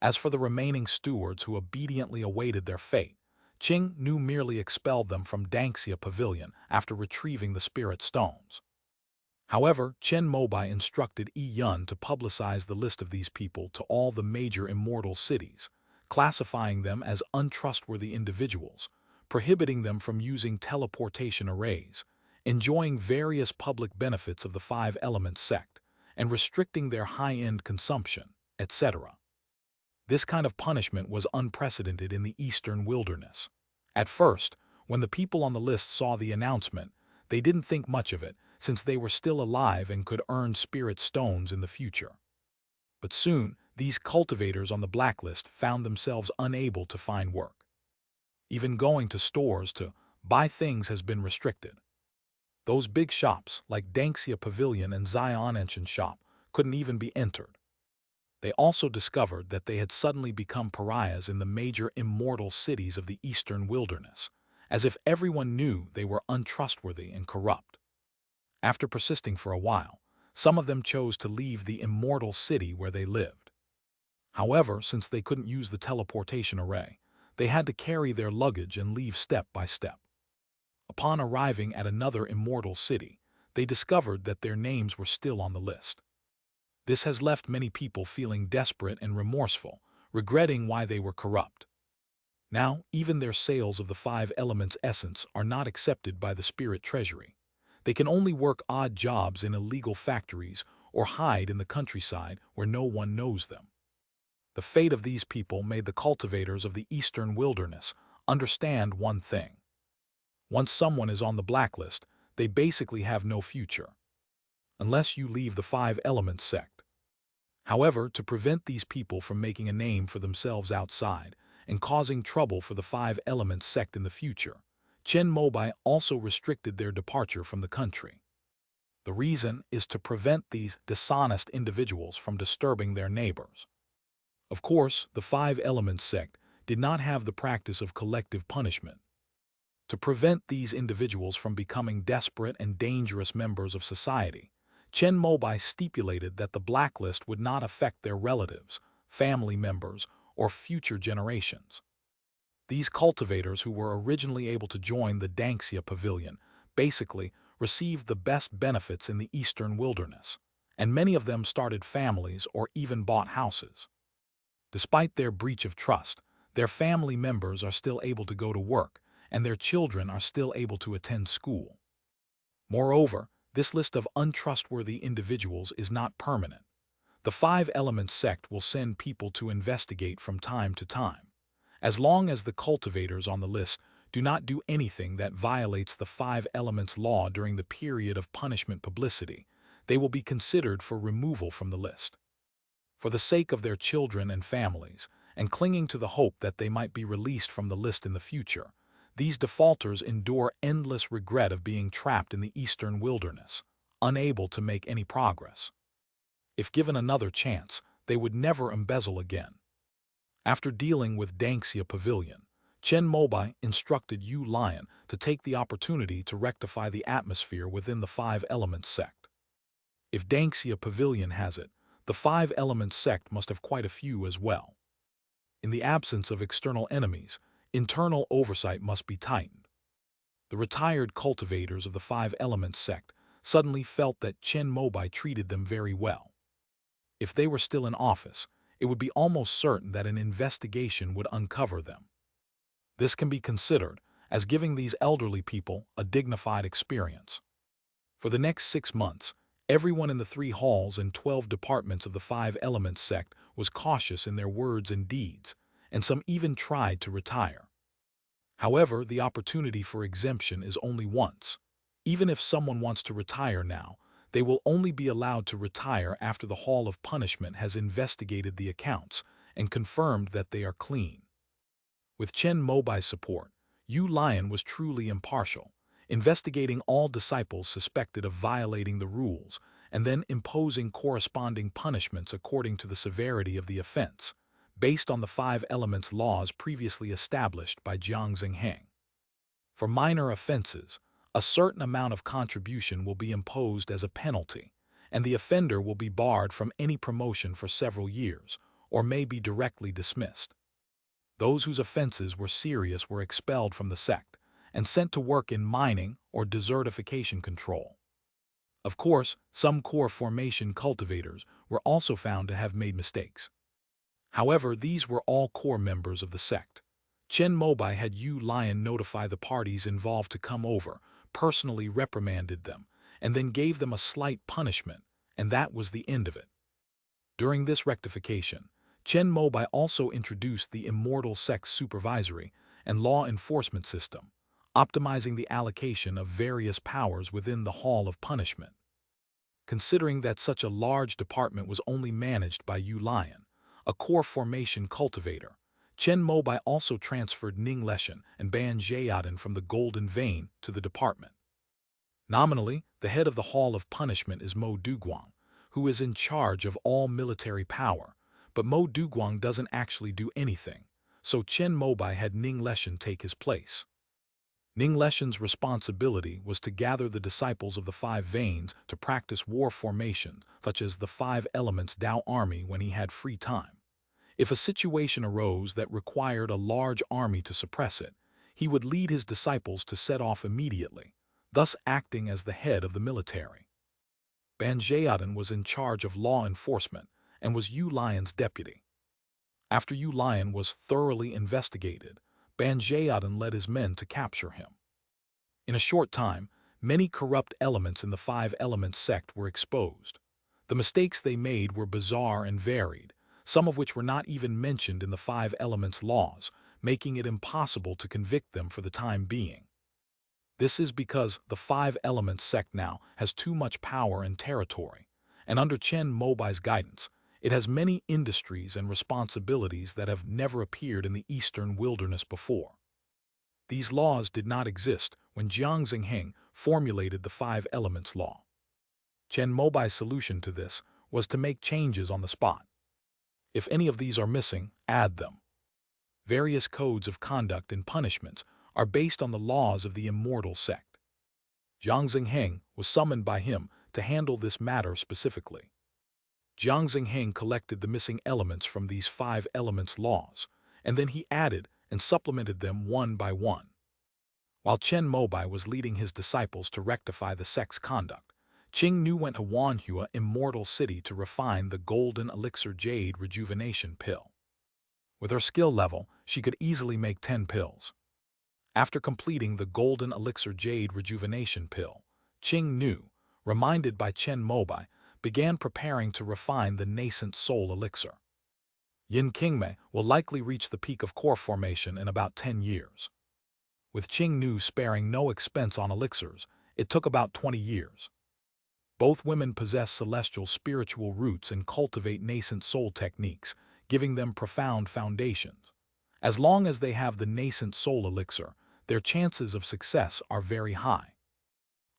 As for the remaining stewards who obediently awaited their fate, Qingnu merely expelled them from Danxia Pavilion after retrieving the spirit stones. However, Chen Mobai instructed Yi Yun to publicize the list of these people to all the major immortal cities, classifying them as untrustworthy individuals, prohibiting them from using teleportation arrays, enjoying various public benefits of the Five Elements sect, and restricting their high-end consumption, etc. This kind of punishment was unprecedented in the Eastern Wilderness. At first, when the people on the list saw the announcement, they didn't think much of it, since they were still alive and could earn spirit stones in the future. But soon, these cultivators on the blacklist found themselves unable to find work. Even going to stores to buy things has been restricted. Those big shops, like Danxia Pavilion and Xi'an Shop, couldn't even be entered. They also discovered that they had suddenly become pariahs in the major immortal cities of the Eastern Wilderness, as if everyone knew they were untrustworthy and corrupt. After persisting for a while, some of them chose to leave the immortal city where they lived. However, since they couldn't use the teleportation array, they had to carry their luggage and leave step by step. Upon arriving at another immortal city, they discovered that their names were still on the list. This has left many people feeling desperate and remorseful, regretting why they were corrupt. Now, even their sales of the Five Elements essence are not accepted by the spirit treasury. They can only work odd jobs in illegal factories or hide in the countryside where no one knows them. The fate of these people made the cultivators of the Eastern Wilderness understand one thing. Once someone is on the blacklist, they basically have no future, unless you leave the Five Elements sect. However, to prevent these people from making a name for themselves outside and causing trouble for the Five Elements sect in the future, Chen Mobai also restricted their departure from the country. The reason is to prevent these dishonest individuals from disturbing their neighbors. Of course, the Five Elements sect did not have the practice of collective punishment. To prevent these individuals from becoming desperate and dangerous members of society, Chen Mobai stipulated that the blacklist would not affect their relatives, family members, or future generations. These cultivators who were originally able to join the Danxia Pavilion basically received the best benefits in the eastern wilderness, and many of them started families or even bought houses. Despite their breach of trust, their family members are still able to go to work, and their children are still able to attend school. Moreover, this list of untrustworthy individuals is not permanent. The Five Elements sect will send people to investigate from time to time. As long as the cultivators on the list do not do anything that violates the Five Elements law during the period of punishment publicity, they will be considered for removal from the list. For the sake of their children and families, and clinging to the hope that they might be released from the list in the future, these defaulters endure endless regret of being trapped in the eastern wilderness, unable to make any progress. If given another chance, they would never embezzle again. After dealing with Danxia Pavilion, Chen Mobai instructed Yu Lion to take the opportunity to rectify the atmosphere within the Five Elements sect. If Danxia Pavilion has it, the Five Elements sect must have quite a few as well. In the absence of external enemies, internal oversight must be tightened. The retired cultivators of the Five Elements sect suddenly felt that Chen Mobai treated them very well. If they were still in office, it would be almost certain that an investigation would uncover them. This can be considered as giving these elderly people a dignified experience. For the next 6 months, everyone in the 3 halls and 12 departments of the Five Elements sect was cautious in their words and deeds, and some even tried to retire. However, the opportunity for exemption is only once. Even if someone wants to retire now, they will only be allowed to retire after the Hall of Punishment has investigated the accounts and confirmed that they are clean. With Chen Mobai's support, Yu Lion was truly impartial, investigating all disciples suspected of violating the rules and then imposing corresponding punishments according to the severity of the offense, based on the Five Elements laws previously established by Jiang Xingheng. For minor offenses, a certain amount of contribution will be imposed as a penalty, and the offender will be barred from any promotion for several years, or may be directly dismissed. Those whose offenses were serious were expelled from the sect and sent to work in mining or desertification control. Of course, some core formation cultivators were also found to have made mistakes. However, these were all core members of the sect. Chen Mobai had Yu Lion notify the parties involved to come over, personally reprimanded them, and then gave them a slight punishment, and that was the end of it. During this rectification, Chen Mobai also introduced the immortal sect supervisory and law enforcement system, optimizing the allocation of various powers within the Hall of Punishment. Considering that such a large department was only managed by Yu Lion, a core formation cultivator, Chen Mobai also transferred Ning Leshan and Ban Jiadan from the Golden Vein to the department. Nominally, the head of the Hall of Punishment is Mo Duguang, who is in charge of all military power, but Mo Duguang doesn't actually do anything, so Chen Mobai had Ning Leshan take his place. Ning Leshan's responsibility was to gather the disciples of the Five Veins to practice war formation, such as the Five Elements Dao Army when he had free time. If a situation arose that required a large army to suppress it, he would lead his disciples to set off immediately, thus acting as the head of the military. Ban Jiadan was in charge of law enforcement and was Yu Lion's deputy. After Yu Lion was thoroughly investigated, Ban Jiadan led his men to capture him. In a short time, many corrupt elements in the Five Elements sect were exposed. The mistakes they made were bizarre and varied, some of which were not even mentioned in the Five Elements laws, making it impossible to convict them for the time being. This is because the Five Elements sect now has too much power and territory, and under Chen Mobai's guidance, it has many industries and responsibilities that have never appeared in the eastern wilderness before. These laws did not exist when Jiang Xingheng formulated the Five Elements Law. Chen Mobai's solution to this was to make changes on the spot. If any of these are missing, add them. Various codes of conduct and punishments are based on the laws of the immortal sect. Jiang Xingheng was summoned by him to handle this matter specifically. Jiang Xingheng collected the missing elements from these Five Elements laws, and then he added and supplemented them one by one. While Chen Mobai was leading his disciples to rectify the sect's conduct, Qing Nu went to Wanhua Immortal City to refine the Golden Elixir Jade Rejuvenation Pill. With her skill level, she could easily make 10 pills. After completing the Golden Elixir Jade Rejuvenation Pill, Qing Nu, reminded by Chen Mobai, began preparing to refine the nascent soul elixir. Yin Qingmei will likely reach the peak of core formation in about 10 years. With Qing Nu sparing no expense on elixirs, it took about 20 years. Both women possess celestial spiritual roots and cultivate nascent soul techniques, giving them profound foundations. As long as they have the nascent soul elixir, their chances of success are very high.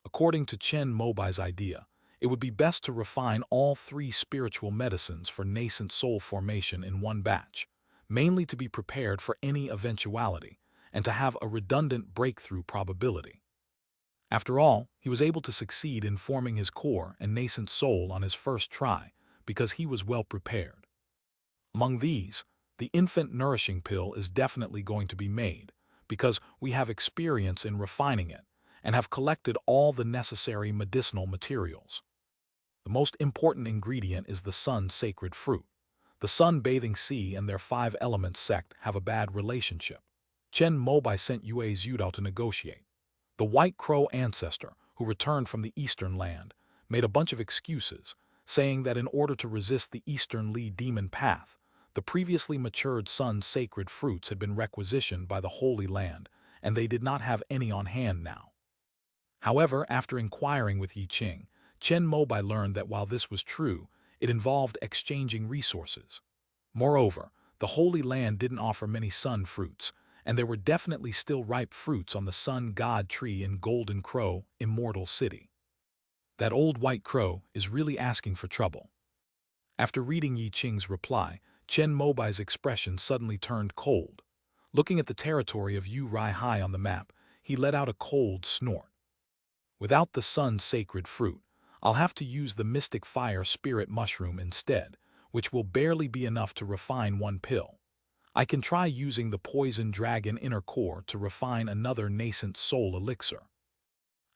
According to Chen Mobai's idea, it would be best to refine all three spiritual medicines for nascent soul formation in one batch, mainly to be prepared for any eventuality and to have a redundant breakthrough probability. After all, he was able to succeed in forming his core and nascent soul on his first try because he was well prepared. Among these, the infant nourishing pill is definitely going to be made because we have experience in refining it and have collected all the necessary medicinal materials. The most important ingredient is the sun's sacred fruit. The sun-bathing sea and their Five Elements sect have a bad relationship. Chen Mobai sent Yue Zhudao to negotiate. The White Crow ancestor, who returned from the eastern land, made a bunch of excuses, saying that in order to resist the eastern Li demon path, the previously matured sun's sacred fruits had been requisitioned by the Holy Land, and they did not have any on hand now. However, after inquiring with Yi Qing, Chen Mobai learned that while this was true, it involved exchanging resources. Moreover, the Holy Land didn't offer many sun fruits, and there were definitely still ripe fruits on the sun god tree in Golden Crow, Immortal City. That old white crow is really asking for trouble. After reading Yi Qing's reply, Chen Mobai's expression suddenly turned cold. Looking at the territory of Yu Rai Hai on the map, he let out a cold snort. Without the sun's sacred fruit, I'll have to use the mystic fire spirit mushroom instead, which will barely be enough to refine one pill. I can try using the poison dragon inner core to refine another nascent soul elixir.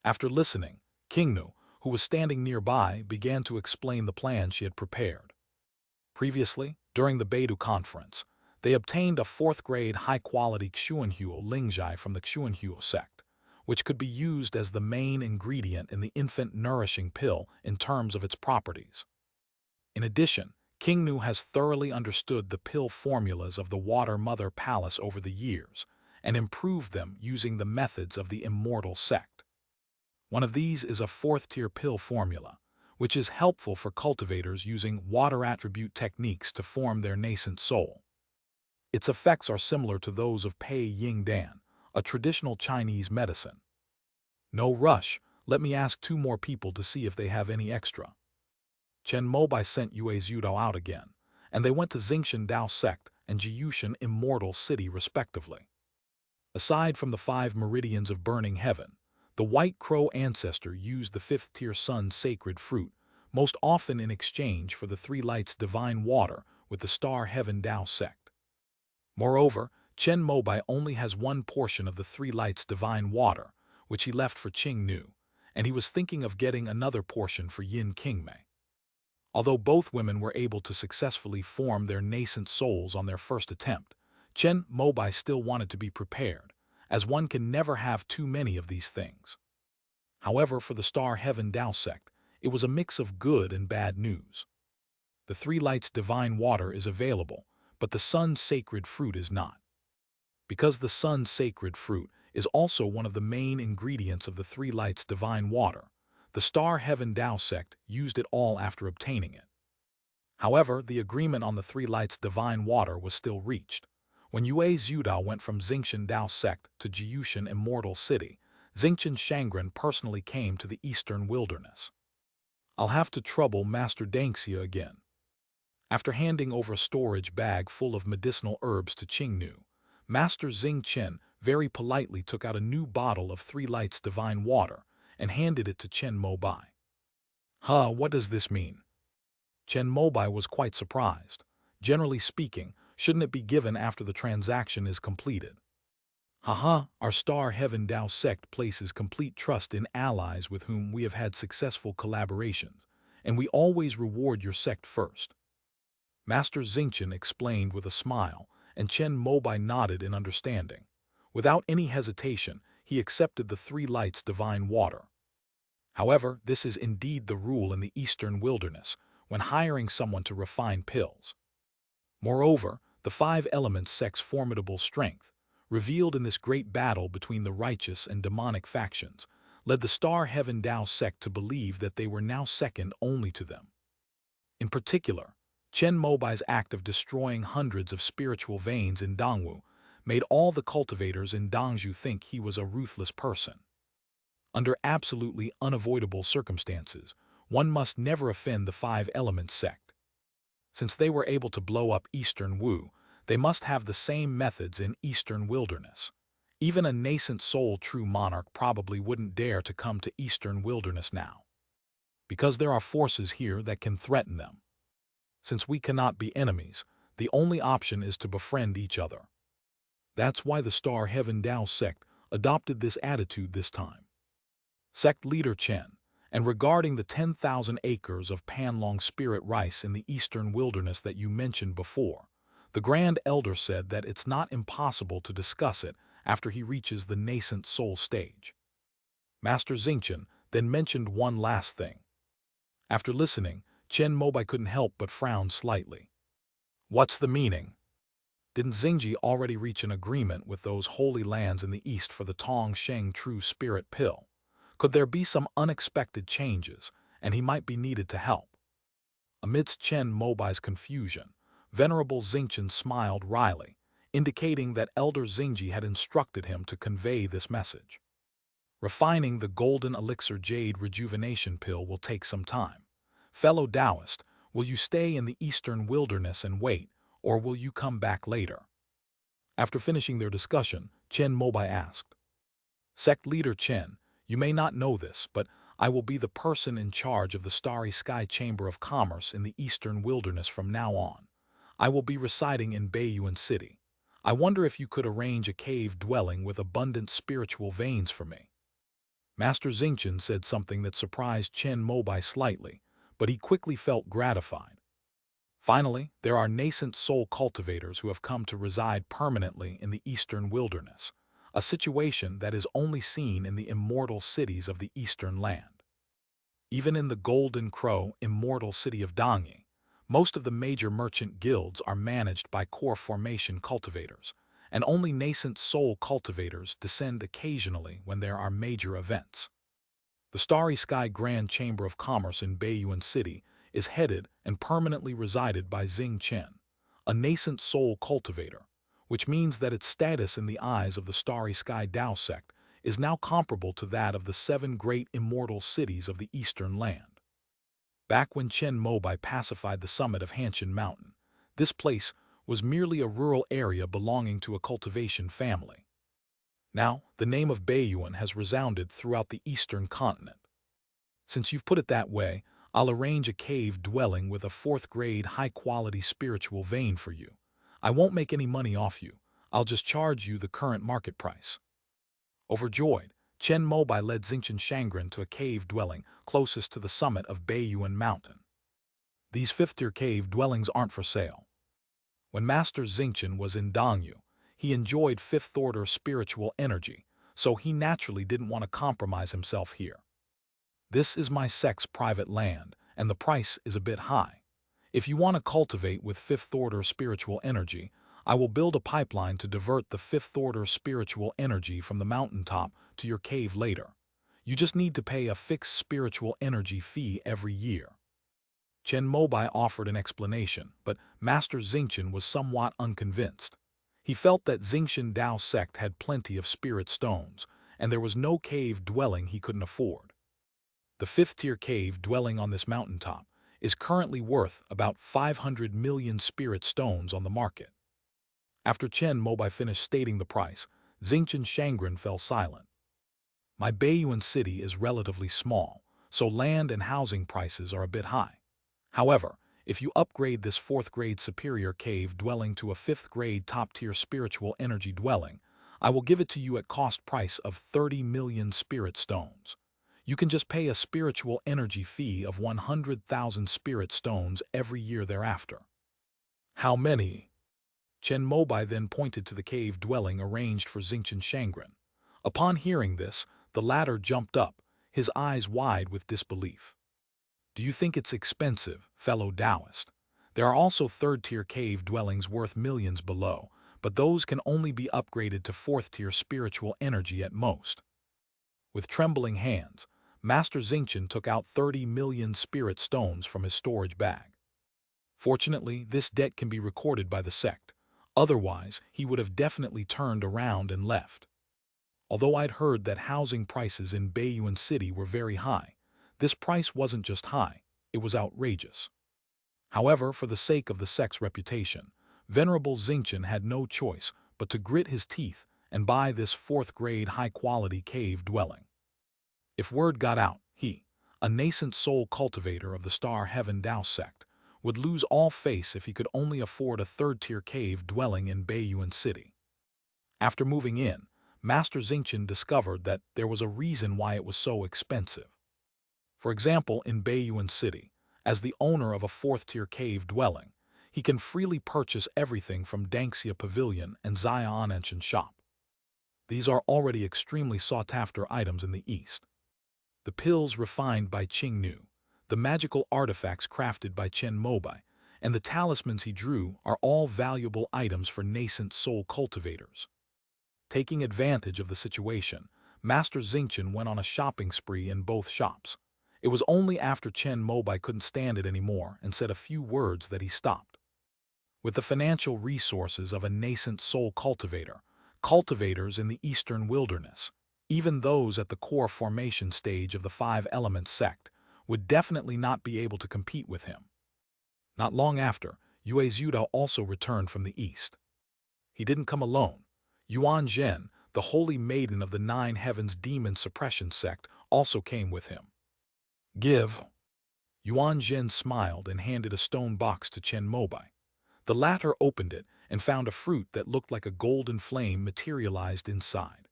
After listening, Qingnu, who was standing nearby, began to explain the plan she had prepared. Previously, during the Beidou conference, they obtained a 4th-grade high-quality Xuanhuo Lingjai from the Xuanhuo sect, which could be used as the main ingredient in the infant nourishing pill in terms of its properties. In addition, Qingnu has thoroughly understood the pill formulas of the Water Mother Palace over the years and improved them using the methods of the immortal sect. One of these is a 4th-tier pill formula, which is helpful for cultivators using water attribute techniques to form their nascent soul. Its effects are similar to those of Pei Ying Dan, a traditional Chinese medicine. No rush, let me ask 2 more people to see if they have any extra. Chen Mobai sent Yue Zhudao out again, and they went to Xingshan Dao sect and Jiyushan Immortal City respectively. Aside from the 5 meridians of burning heaven, the White Crow ancestor used the 5th-tier sun's sacred fruit, most often in exchange for the 3 lights divine water with the Star Heaven Dao sect. Moreover, Chen Mobai only has 1 portion of the 3 lights divine water, which he left for Qing Nu, and he was thinking of getting another portion for Yin Qingmei. Although both women were able to successfully form their nascent souls on their first attempt, Chen Mobai still wanted to be prepared, as one can never have too many of these things. However, for the Star Heaven Dao sect, it was a mix of good and bad news. The 3 lights divine water is available, but the sun's sacred fruit is not. Because the sun's sacred fruit is also one of the main ingredients of the Three Lights divine water. The Star Heaven Tao sect used it all after obtaining it. However, the agreement on the Three Lights divine water was still reached. When Yue Zhudao went from Xingqian Dao sect to Jiyushan Immortal City, Xingqian Shangren personally came to the eastern wilderness. I'll have to trouble Master Dengxia again. After handing over a storage bag full of medicinal herbs to Qingnu, Master Xing Chen very politely took out a new bottle of Three Lights divine water and handed it to Chen Mobai. What does this mean? Chen Mobai was quite surprised. Generally speaking, shouldn't it be given after the transaction is completed? Our Star Heaven Dao sect places complete trust in allies with whom we have had successful collaborations, and we always reward your sect first. Master Xingqian explained with a smile, and Chen Mobai nodded in understanding. Without any hesitation, he accepted the Three Lights divine water. However, this is indeed the rule in the eastern wilderness when hiring someone to refine pills. Moreover, the Five Elements sect's formidable strength, revealed in this great battle between the righteous and demonic factions, led the Star Heaven Dao sect to believe that they were now second only to them. In particular, Chen Mobai's act of destroying hundreds of spiritual veins in Dongwu made all the cultivators in Dongzhou think he was a ruthless person. Under absolutely unavoidable circumstances, one must never offend the Five Elements sect. Since they were able to blow up Eastern Wu, they must have the same methods in Eastern Wilderness. Even a nascent soul true monarch probably wouldn't dare to come to Eastern Wilderness now, because there are forces here that can threaten them. Since we cannot be enemies, the only option is to befriend each other. That's why the Star Heaven Dao sect adopted this attitude this time. Sect leader Chen, and regarding the 10,000 acres of Panlong spirit rice in the eastern wilderness that you mentioned before, the Grand Elder said that it's not impossible to discuss it after he reaches the nascent soul stage. Master Xingqian then mentioned one last thing. After listening, Chen Mobai couldn't help but frown slightly. What's the meaning? Didn't Xingji already reach an agreement with those holy lands in the east for the Tong Sheng True Spirit Pill? Could there be some unexpected changes, and he might be needed to help? Amidst Chen Mobai's confusion, Venerable Xingqian smiled wryly, indicating that Elder Xingji had instructed him to convey this message. Refining the Golden Elixir Jade Rejuvenation Pill will take some time. Fellow Taoist, will you stay in the eastern wilderness and wait, or will you come back later? After finishing their discussion, Chen Mobai asked. Sect leader Chen, you may not know this, but I will be the person in charge of the Starry Sky Chamber of Commerce in the eastern wilderness from now on. I will be residing in Baiyuan City. I wonder if you could arrange a cave dwelling with abundant spiritual veins for me. Master Xingqian said something that surprised Chen Mobai slightly, but he quickly felt gratified. Finally, there are nascent soul cultivators who have come to reside permanently in the eastern wilderness, a situation that is only seen in the immortal cities of the eastern land. Even in the Golden Crow immortal city of Dongyi, most of the major merchant guilds are managed by core formation cultivators, and only nascent soul cultivators descend occasionally when there are major events. The Starry Sky Grand Chamber of Commerce in Baiyuan City is headed and permanently resided by Xing Chen, a nascent soul cultivator, which means that its status in the eyes of the Starry Sky Dao sect is now comparable to that of the 7 great immortal cities of the eastern land. Back when Chen Mobai pacified the summit of Hanshan Mountain, this place was merely a rural area belonging to a cultivation family. Now, the name of Baiyuan has resounded throughout the eastern continent. Since you've put it that way, I'll arrange a cave dwelling with a 4th-grade high-quality spiritual vein for you. I won't make any money off you. I'll just charge you the current market price. Overjoyed, Chen Mobai led Xingqian Shangren to a cave dwelling closest to the summit of Baiyuan Mountain. These 5th-tier cave dwellings aren't for sale. When Master Xingqian was in Dongyu, he enjoyed 5th-order spiritual energy, so he naturally didn't want to compromise himself here. This is my sect's private land, and the price is a bit high. If you want to cultivate with 5th-order spiritual energy, I will build a pipeline to divert the fifth-order spiritual energy from the mountaintop to your cave later. You just need to pay a fixed spiritual energy fee every year." Chen Mobai offered an explanation, but Master Xingqian was somewhat unconvinced. He felt that Xingqian Dao sect had plenty of spirit stones, and there was no cave dwelling he couldn't afford. The fifth-tier cave dwelling on this mountaintop is currently worth about 500 million spirit stones on the market. After Chen Mobai finished stating the price, Xingqian Shangren fell silent. "My Baiyuan city is relatively small, so land and housing prices are a bit high. However, if you upgrade this fourth-grade superior cave dwelling to a fifth-grade top-tier spiritual energy dwelling, I will give it to you at cost price of 30 million spirit stones. You can just pay a spiritual energy fee of 100,000 spirit stones every year thereafter." "How many?" Chen Mobai then pointed to the cave dwelling arranged for Xingqian Shangren. Upon hearing this, the latter jumped up, his eyes wide with disbelief. "Do you think it's expensive, fellow Taoist? There are also third-tier cave dwellings worth millions below, but those can only be upgraded to fourth-tier spiritual energy at most." With trembling hands, Master Xingqian took out 30 million spirit stones from his storage bag. Fortunately, this debt can be recorded by the sect. Otherwise, he would have definitely turned around and left. Although I'd heard that housing prices in Baiyuan City were very high, this price wasn't just high, it was outrageous. However, for the sake of the sect's reputation, Venerable Xingqian had no choice but to grit his teeth and buy this fourth-grade high-quality cave dwelling. If word got out, he, a nascent soul cultivator of the Star Heaven Dao sect, would lose all face if he could only afford a third-tier cave dwelling in Baiyuan City. After moving in, Master Xingqian discovered that there was a reason why it was so expensive. For example, in Baiyuan City, as the owner of a fourth-tier cave dwelling, he can freely purchase everything from Dangxia Pavilion and Zion Ancient Shop. These are already extremely sought-after items in the East. The pills refined by Qing Nu, the magical artifacts crafted by Chen Mobai, and the talismans he drew are all valuable items for nascent soul cultivators. Taking advantage of the situation, Master Xingqian went on a shopping spree in both shops. It was only after Chen Mobai couldn't stand it anymore and said a few words that he stopped. With the financial resources of a nascent soul cultivator, cultivators in the Eastern Wilderness, even those at the core formation stage of the five-element sect, would definitely not be able to compete with him. Not long after, Yue Zhudao also returned from the east. He didn't come alone. Yuan Zhen, the holy maiden of the Nine Heavens Demon Suppression sect, also came with him. "Give." Yuan Zhen smiled and handed a stone box to Chen Mobai. The latter opened it and found a fruit that looked like a golden flame materialized inside.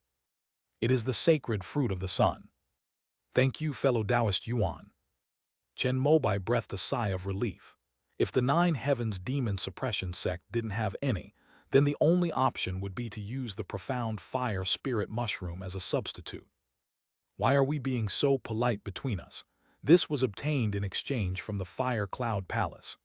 "It is the sacred fruit of the sun." "Thank you, fellow Taoist Yuan." Chen Mobai breathed a sigh of relief. If the Nine Heavens Demon Suppression sect didn't have any, then the only option would be to use the profound fire spirit mushroom as a substitute. "Why are we being so polite between us? This was obtained in exchange from the Fire Cloud Palace."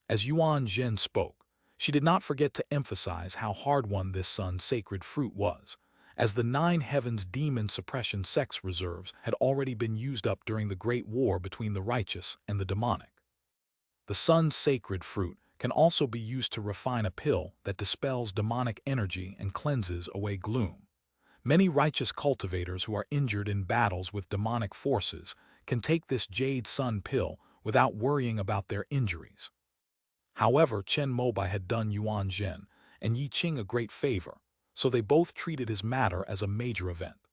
As Yuan Zhen spoke, she did not forget to emphasize how hard-won this sun's sacred fruit was, as the Nine Heavens Demon Suppression sect's reserves had already been used up during the Great War between the righteous and the demonic. The sun's sacred fruit can also be used to refine a pill that dispels demonic energy and cleanses away gloom. Many righteous cultivators who are injured in battles with demonic forces can take this Jade Sun pill without worrying about their injuries. However, Chen Mobai had done Yuan Zhen and Yi Qing a great favor, so they both treated his matter as a major event.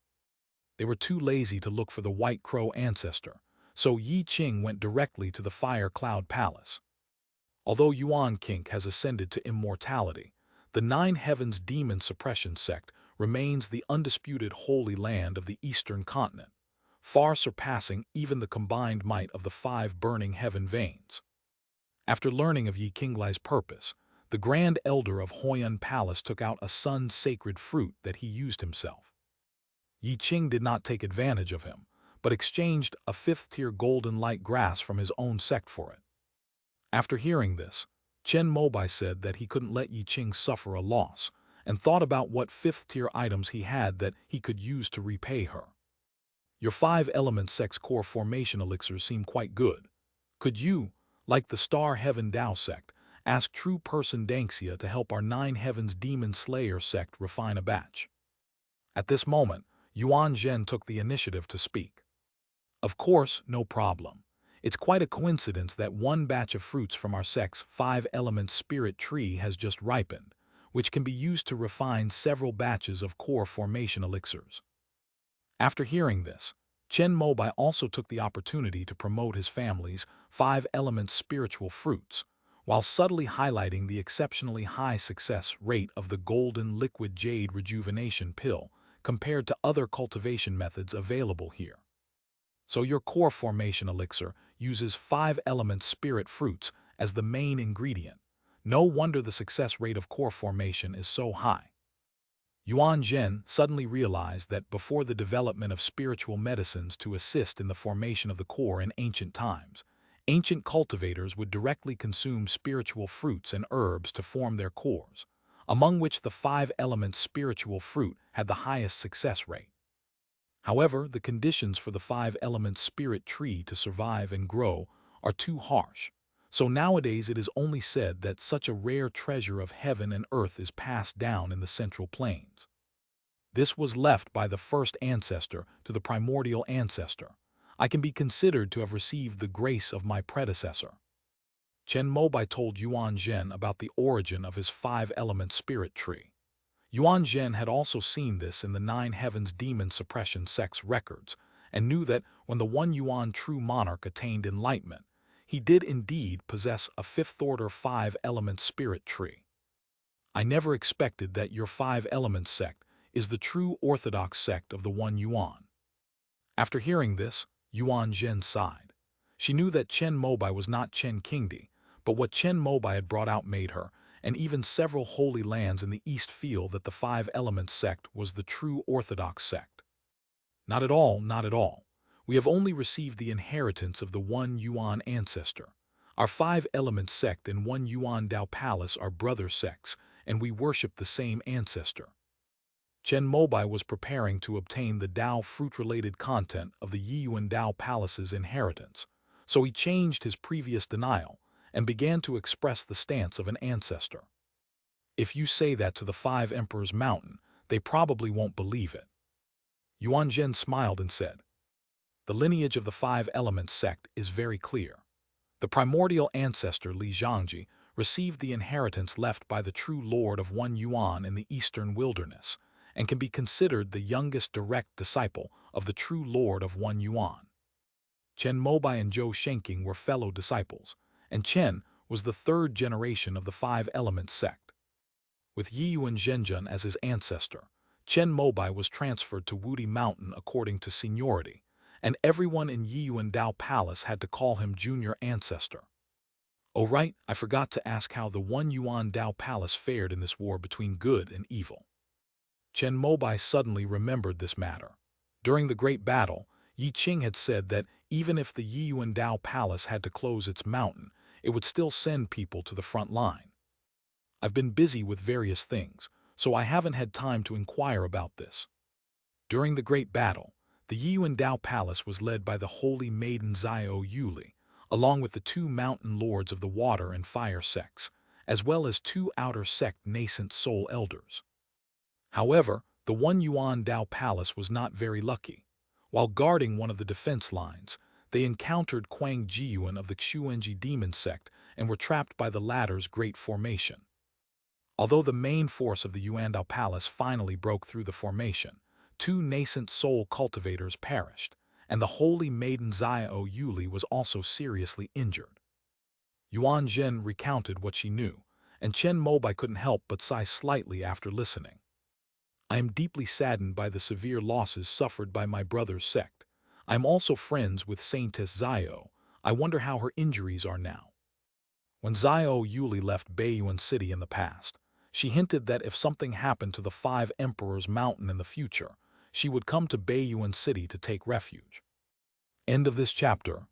They were too lazy to look for the White Crow ancestor, so Yi Qing went directly to the Fire Cloud Palace. Although Yuan Qing has ascended to immortality, the Nine Heavens Demon Suppression sect remains the undisputed holy land of the Eastern continent, far surpassing even the combined might of the five burning heaven veins. After learning of Yi Qinglai's purpose, the Grand Elder of Huoyuan Palace took out a sun's sacred fruit that he used himself. Yi Qing did not take advantage of him, but exchanged a fifth-tier golden light grass from his own sect for it. After hearing this, Chen Mobai said that he couldn't let Yi Qing suffer a loss, and thought about what fifth-tier items he had that he could use to repay her. Your 5-element sect's core formation elixirs seem quite good. Could you, like the Star Heaven Tao sect, ask true person Dangxia to help our 9 Heavens Demon Slayer sect refine a batch? At this moment, Yuan Zhen took the initiative to speak. Of course, no problem. It's quite a coincidence that one batch of fruits from our sect's 5-element spirit tree has just ripened, which can be used to refine several batches of core formation elixirs. After hearing this, Chen Mobai also took the opportunity to promote his family's 5-element spiritual fruits, while subtly highlighting the exceptionally high success rate of the golden liquid jade rejuvenation pill compared to other cultivation methods available here. So your core formation elixir uses 5-element spirit fruits as the main ingredient. No wonder the success rate of core formation is so high. Yuan Zhen suddenly realized that before the development of spiritual medicines to assist in the formation of the core in ancient times, ancient cultivators would directly consume spiritual fruits and herbs to form their cores, among which the 5-element spiritual fruit had the highest success rate. However, the conditions for the 5-element spirit tree to survive and grow are too harsh, so nowadays it is only said that such a rare treasure of heaven and earth is passed down in the central plains. This was left by the first ancestor to the primordial ancestor. I can be considered to have received the grace of my predecessor. Chen Mobai told Yuan Zhen about the origin of his 5-element spirit tree. Yuan Zhen had also seen this in the 9 Heavens Demon Suppression sect's records, and knew that when the one Yuan true monarch attained enlightenment, he did indeed possess a 5th-order 5-element spirit tree. I never expected that your 5-element sect is the true orthodox sect of the one Yuan. After hearing this, Yuan Zhen sighed. She knew that Chen Mobai was not Chen Qingdi, but what Chen Mobai had brought out made her, and even several holy lands in the East feel that the 5-element sect was the true orthodox sect. Not at all, not at all. We have only received the inheritance of the one Yuan ancestor. Our 5-element sect and one Yuan Dao Palace are brother sects, and we worship the same ancestor. Chen Mobai was preparing to obtain the Dao fruit-related content of the Yiyuan Dao Palace's inheritance, so he changed his previous denial and began to express the stance of an ancestor. If you say that to the 5 Emperors Mountain, they probably won't believe it. Yuan Zhen smiled and said, the lineage of the 5-element sect is very clear. The primordial ancestor Li Zhangji received the inheritance left by the true lord of one Yuan in the eastern wilderness, and can be considered the youngest direct disciple of the true lord of one Yuan. Chen Mobai and Zhou Shenqing were fellow disciples, and Chen was the 3rd generation of the 5-element sect. With Yiyuan Zhenjun as his ancestor, Chen Mobai was transferred to Wudi Mountain according to seniority, and everyone in Yiyuan Dao Palace had to call him junior ancestor. Oh right, I forgot to ask how the one Yuan Dao Palace fared in this war between good and evil. Chen Mobai suddenly remembered this matter. During the Great Battle, Yi Qing had said that even if the Yiyuan Dao Palace had to close its mountain, it would still send people to the front line. I've been busy with various things, so I haven't had time to inquire about this. During the Great Battle, the Yiyuan Dao Palace was led by the holy maiden Zhao Yuli, along with the 2 mountain lords of the water and fire sects, as well as 2 outer sect nascent soul elders. However, the one Yuan Dao Palace was not very lucky. While guarding one of the defense lines, they encountered Kuang Jiyuan of the Xuanji demon sect and were trapped by the latter's great formation. Although the main force of the Yuan Dao Palace finally broke through the formation, 2 nascent soul cultivators perished, and the holy maiden Zhao Yuli was also seriously injured. Yuan Zhen recounted what she knew, and Chen Mobai couldn't help but sigh slightly after listening. I am deeply saddened by the severe losses suffered by my brother's sect. I am also friends with Saintess Zhao. I wonder how her injuries are now. When Zhao Yuli left Baiyuan City in the past, she hinted that if something happened to the 5 Emperors Mountain in the future, she would come to Baiyuan City to take refuge. End of this chapter.